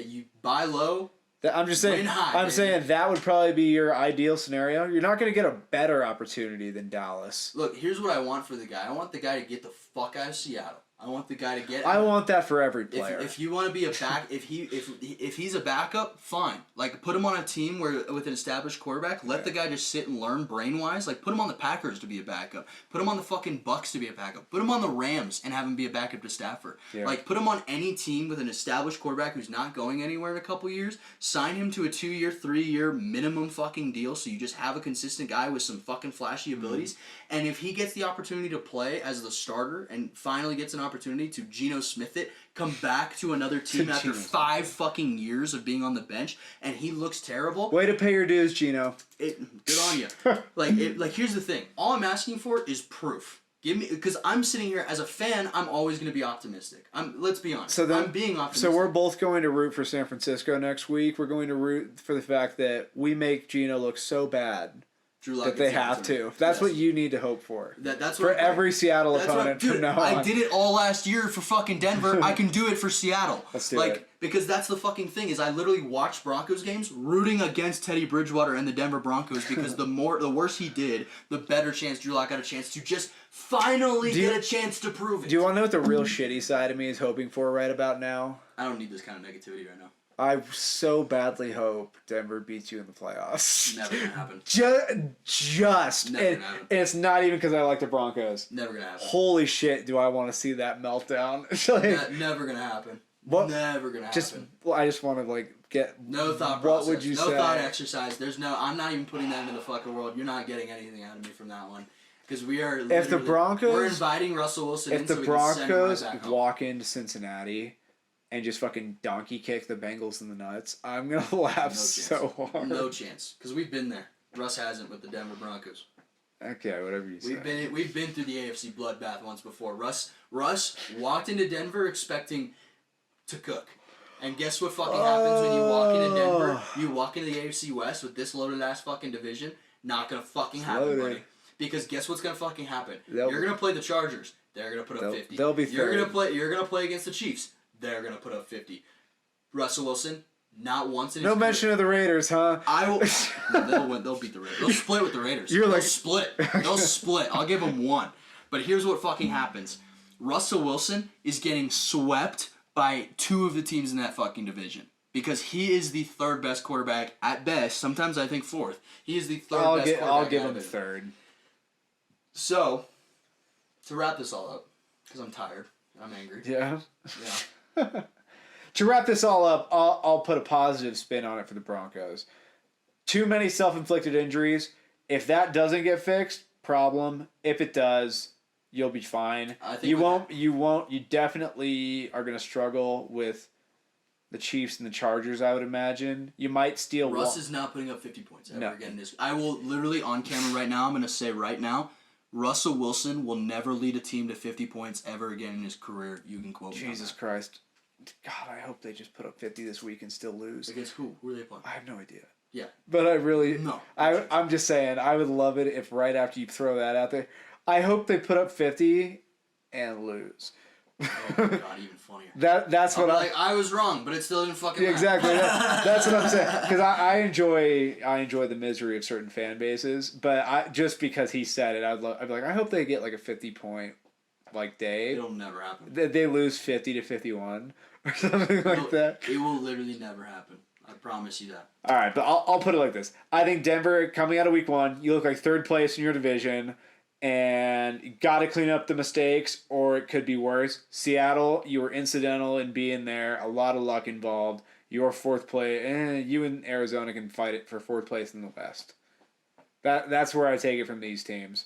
[SPEAKER 2] You buy low...
[SPEAKER 1] I'm just saying. I'm saying that would probably be your ideal scenario. You're not going to get a better opportunity than Dallas.
[SPEAKER 2] Look, here's what I want for the guy. I want the guy to get the fuck out of Seattle. I want the guy to get.
[SPEAKER 1] I want that for every player.
[SPEAKER 2] If you want to be a back, if he's a backup, fine. Like put him on a team with an established quarterback. Let the guy just sit and learn brain wise. Like put him on the Packers to be a backup. Put him on the fucking Bucks to be a backup. Put him on the Rams and have him be a backup to Stafford. Yeah. Like put him on any team with an established quarterback who's not going anywhere in a couple years. Sign him to a 2-year, 3-year minimum fucking deal so you just have a consistent guy with some fucking flashy abilities. Mm-hmm. And if he gets the opportunity to play as the starter and finally gets an opportunity to Geno Smith it, come back to another team after 5 fucking years of being on the bench, and he looks terrible.
[SPEAKER 1] Way to pay your dues, Geno.
[SPEAKER 2] Good on you. Like here's the thing. All I'm asking for is proof. Give me, because I'm sitting here as a fan. I'm always going to be optimistic. Let's be honest. I'm being optimistic.
[SPEAKER 1] So we're both going to root for San Francisco next week. We're going to root for the fact that we make Geno look so bad. That they have to. That's what you need to hope for.
[SPEAKER 2] That's
[SPEAKER 1] for every Seattle opponent from now on.
[SPEAKER 2] I did it all last year for fucking Denver. I can do it for Seattle.
[SPEAKER 1] Let's do it.
[SPEAKER 2] Because that's the fucking thing is I literally watch Broncos games rooting against Teddy Bridgewater and the Denver Broncos because the worse he did, the better chance Drew Lock got a chance to just finally get a chance to prove it.
[SPEAKER 1] Do you want to know what the real shitty side of me is hoping for right about now?
[SPEAKER 2] I don't need this kind of negativity right now.
[SPEAKER 1] I so badly hope Denver beats you in the playoffs.
[SPEAKER 2] Never gonna happen.
[SPEAKER 1] Just.
[SPEAKER 2] Never gonna happen.
[SPEAKER 1] And it's not even because I like the Broncos.
[SPEAKER 2] Never gonna happen.
[SPEAKER 1] Holy shit, do I want to see that meltdown.
[SPEAKER 2] Never gonna happen.
[SPEAKER 1] What?
[SPEAKER 2] Never gonna happen.
[SPEAKER 1] I just want to get...
[SPEAKER 2] No thought process.
[SPEAKER 1] What would you say?
[SPEAKER 2] No thought exercise. I'm not even putting that into the fucking world. You're not getting anything out of me from that one. Because we are
[SPEAKER 1] if the Broncos...
[SPEAKER 2] We're inviting Russell Wilson
[SPEAKER 1] in so we can send him right back home. Walk into Cincinnati... and just fucking donkey kick the Bengals in the nuts, I'm going to laugh so hard.
[SPEAKER 2] No chance. Because we've been there. Russ hasn't with the Denver Broncos.
[SPEAKER 1] Okay, whatever you say.
[SPEAKER 2] We've been through the AFC bloodbath once before. Russ walked into Denver expecting to cook. And guess what fucking happens when you walk into Denver? You walk into the AFC West with this loaded-ass fucking division. Not going to fucking happen, buddy. Because guess what's going to fucking happen? You're going to play the Chargers. They're going to put up 50.
[SPEAKER 1] They'll be
[SPEAKER 2] You're going to play against the Chiefs. They're going to put up 50. Russell Wilson, not once in his career.
[SPEAKER 1] mention of the Raiders, huh?
[SPEAKER 2] I will. No, they'll win. They'll beat the Raiders. They'll split with the Raiders. They'll split. They'll split. I'll give them 1. But here's what fucking happens. Russell Wilson is getting swept by 2 of the teams in that fucking division. Because he is the 3rd best quarterback at best. Sometimes I think 4th. He is the 3rd best quarterback.
[SPEAKER 1] I'll give him 3rd.
[SPEAKER 2] So, to wrap this all up, because I'm tired. I'm angry.
[SPEAKER 1] Yeah.
[SPEAKER 2] Yeah.
[SPEAKER 1] to wrap this all up, I'll put a positive spin on it for the Broncos. Too many self-inflicted injuries. If that doesn't get fixed, problem. If it does, you'll be fine. You won't. You definitely are going to struggle with the Chiefs and the Chargers, I would imagine. You might steal.
[SPEAKER 2] Russ is not putting up 50 points ever again. I will literally, on camera right now, I'm going to say right now, Russell Wilson will never lead a team to 50 points ever again in his career. You can quote me.
[SPEAKER 1] Jesus Christ. God, I hope they just put up 50 this week and still lose.
[SPEAKER 2] Against who? Who are they playing?
[SPEAKER 1] I have no idea.
[SPEAKER 2] Yeah.
[SPEAKER 1] But I really...
[SPEAKER 2] No.
[SPEAKER 1] I'm just saying, I would love it if right after you throw that out there, I hope they put up 50 and lose.
[SPEAKER 2] Oh my God, even funnier.
[SPEAKER 1] That's what
[SPEAKER 2] I was wrong, but it still didn't fucking matter.
[SPEAKER 1] Exactly. That's what I'm saying. Because I enjoy the misery of certain fan bases, but just because he said it, I'd be like, I hope they get like a 50-point day.
[SPEAKER 2] It'll never happen.
[SPEAKER 1] They lose 50 to 51 or something like that.
[SPEAKER 2] It will literally never happen. I promise you that.
[SPEAKER 1] All right, but I'll put it like this. I think Denver, coming out of week 1, you look like third place in your division. And you got to clean up the mistakes, or it could be worse. Seattle, you were incidental in being there. A lot of luck involved. Your fourth place, you and Arizona can fight it for fourth place in the West. That's where I take it from these teams.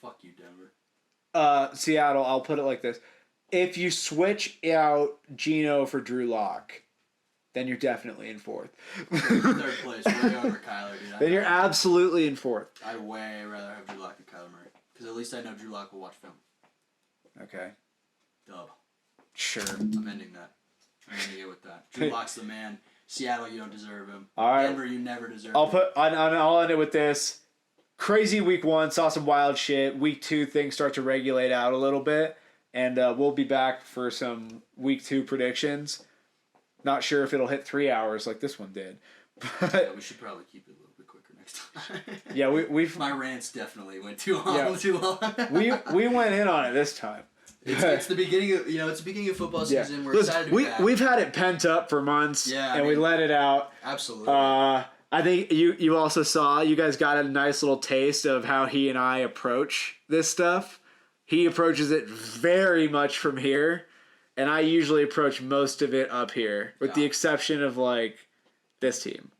[SPEAKER 2] Fuck you, Denver.
[SPEAKER 1] Seattle, I'll put it like this. If you switch out Geno for Drew Lock, then you're definitely in fourth.
[SPEAKER 2] Third place, way over Kyler, dude.
[SPEAKER 1] Then you're absolutely in fourth.
[SPEAKER 2] I'd way rather have Drew Lock than Kyler Murray. Because at least I know Drew Lock will watch film.
[SPEAKER 1] Okay.
[SPEAKER 2] Dub.
[SPEAKER 1] Sure.
[SPEAKER 2] I'm ending that. I'm ending it with that. Drew Lock's the man. Seattle, you don't deserve him.
[SPEAKER 1] All right.
[SPEAKER 2] Denver, you never deserve him.
[SPEAKER 1] I'll end it with this. Crazy week 1, saw some wild shit. Week 2, things start to regulate out a little bit. And we'll be back for some week 2 predictions. Not sure if it'll hit 3 hours like this one did. But
[SPEAKER 2] yeah, we should probably keep it a little bit quicker next time.
[SPEAKER 1] Yeah, we've
[SPEAKER 2] my rants definitely went too long.
[SPEAKER 1] we went in on it this time.
[SPEAKER 2] It's the beginning of it's the beginning of football season. Yeah. We're excited to be back.
[SPEAKER 1] We've had it pent up for months.
[SPEAKER 2] Yeah,
[SPEAKER 1] and we let it out.
[SPEAKER 2] Absolutely.
[SPEAKER 1] I think you also saw, you guys got a nice little taste of how he and I approach this stuff. He approaches it very much from here. And I usually approach most of it up here, with the exception of, this team.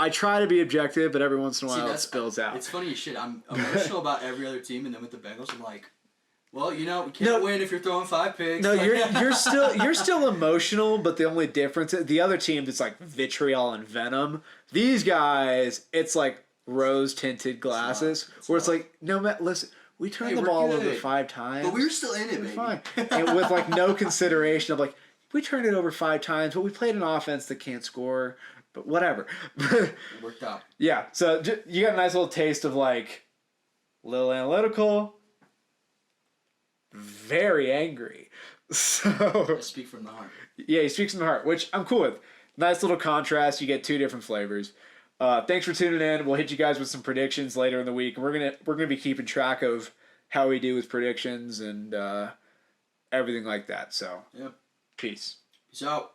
[SPEAKER 1] I try to be objective, but every once in a while it spills out.
[SPEAKER 2] It's funny as shit. I'm emotional about every other team, and then with the Bengals, I'm like, well, we can't win if you're throwing 5 picks.
[SPEAKER 1] No, you're still emotional, but the only difference is the other team, it's like vitriol and venom. These guys, it's like rose-tinted glasses, where it's like, listen. We turned the ball over 5 times.
[SPEAKER 2] But we were still in it, baby.
[SPEAKER 1] Fine. And with no consideration of we turned it over 5 times, but we played an offense that can't score. But whatever.
[SPEAKER 2] It worked out.
[SPEAKER 1] Yeah. So you got a nice little taste of little analytical, very angry. So
[SPEAKER 2] I speak from the heart.
[SPEAKER 1] Yeah, he speaks from the heart, which I'm cool with. Nice little contrast. You get 2 different flavors. Thanks for tuning in. We'll hit you guys with some predictions later in the week. We're gonna be keeping track of how we do with predictions and everything like that. So,
[SPEAKER 2] yeah.
[SPEAKER 1] Peace
[SPEAKER 2] Peace out.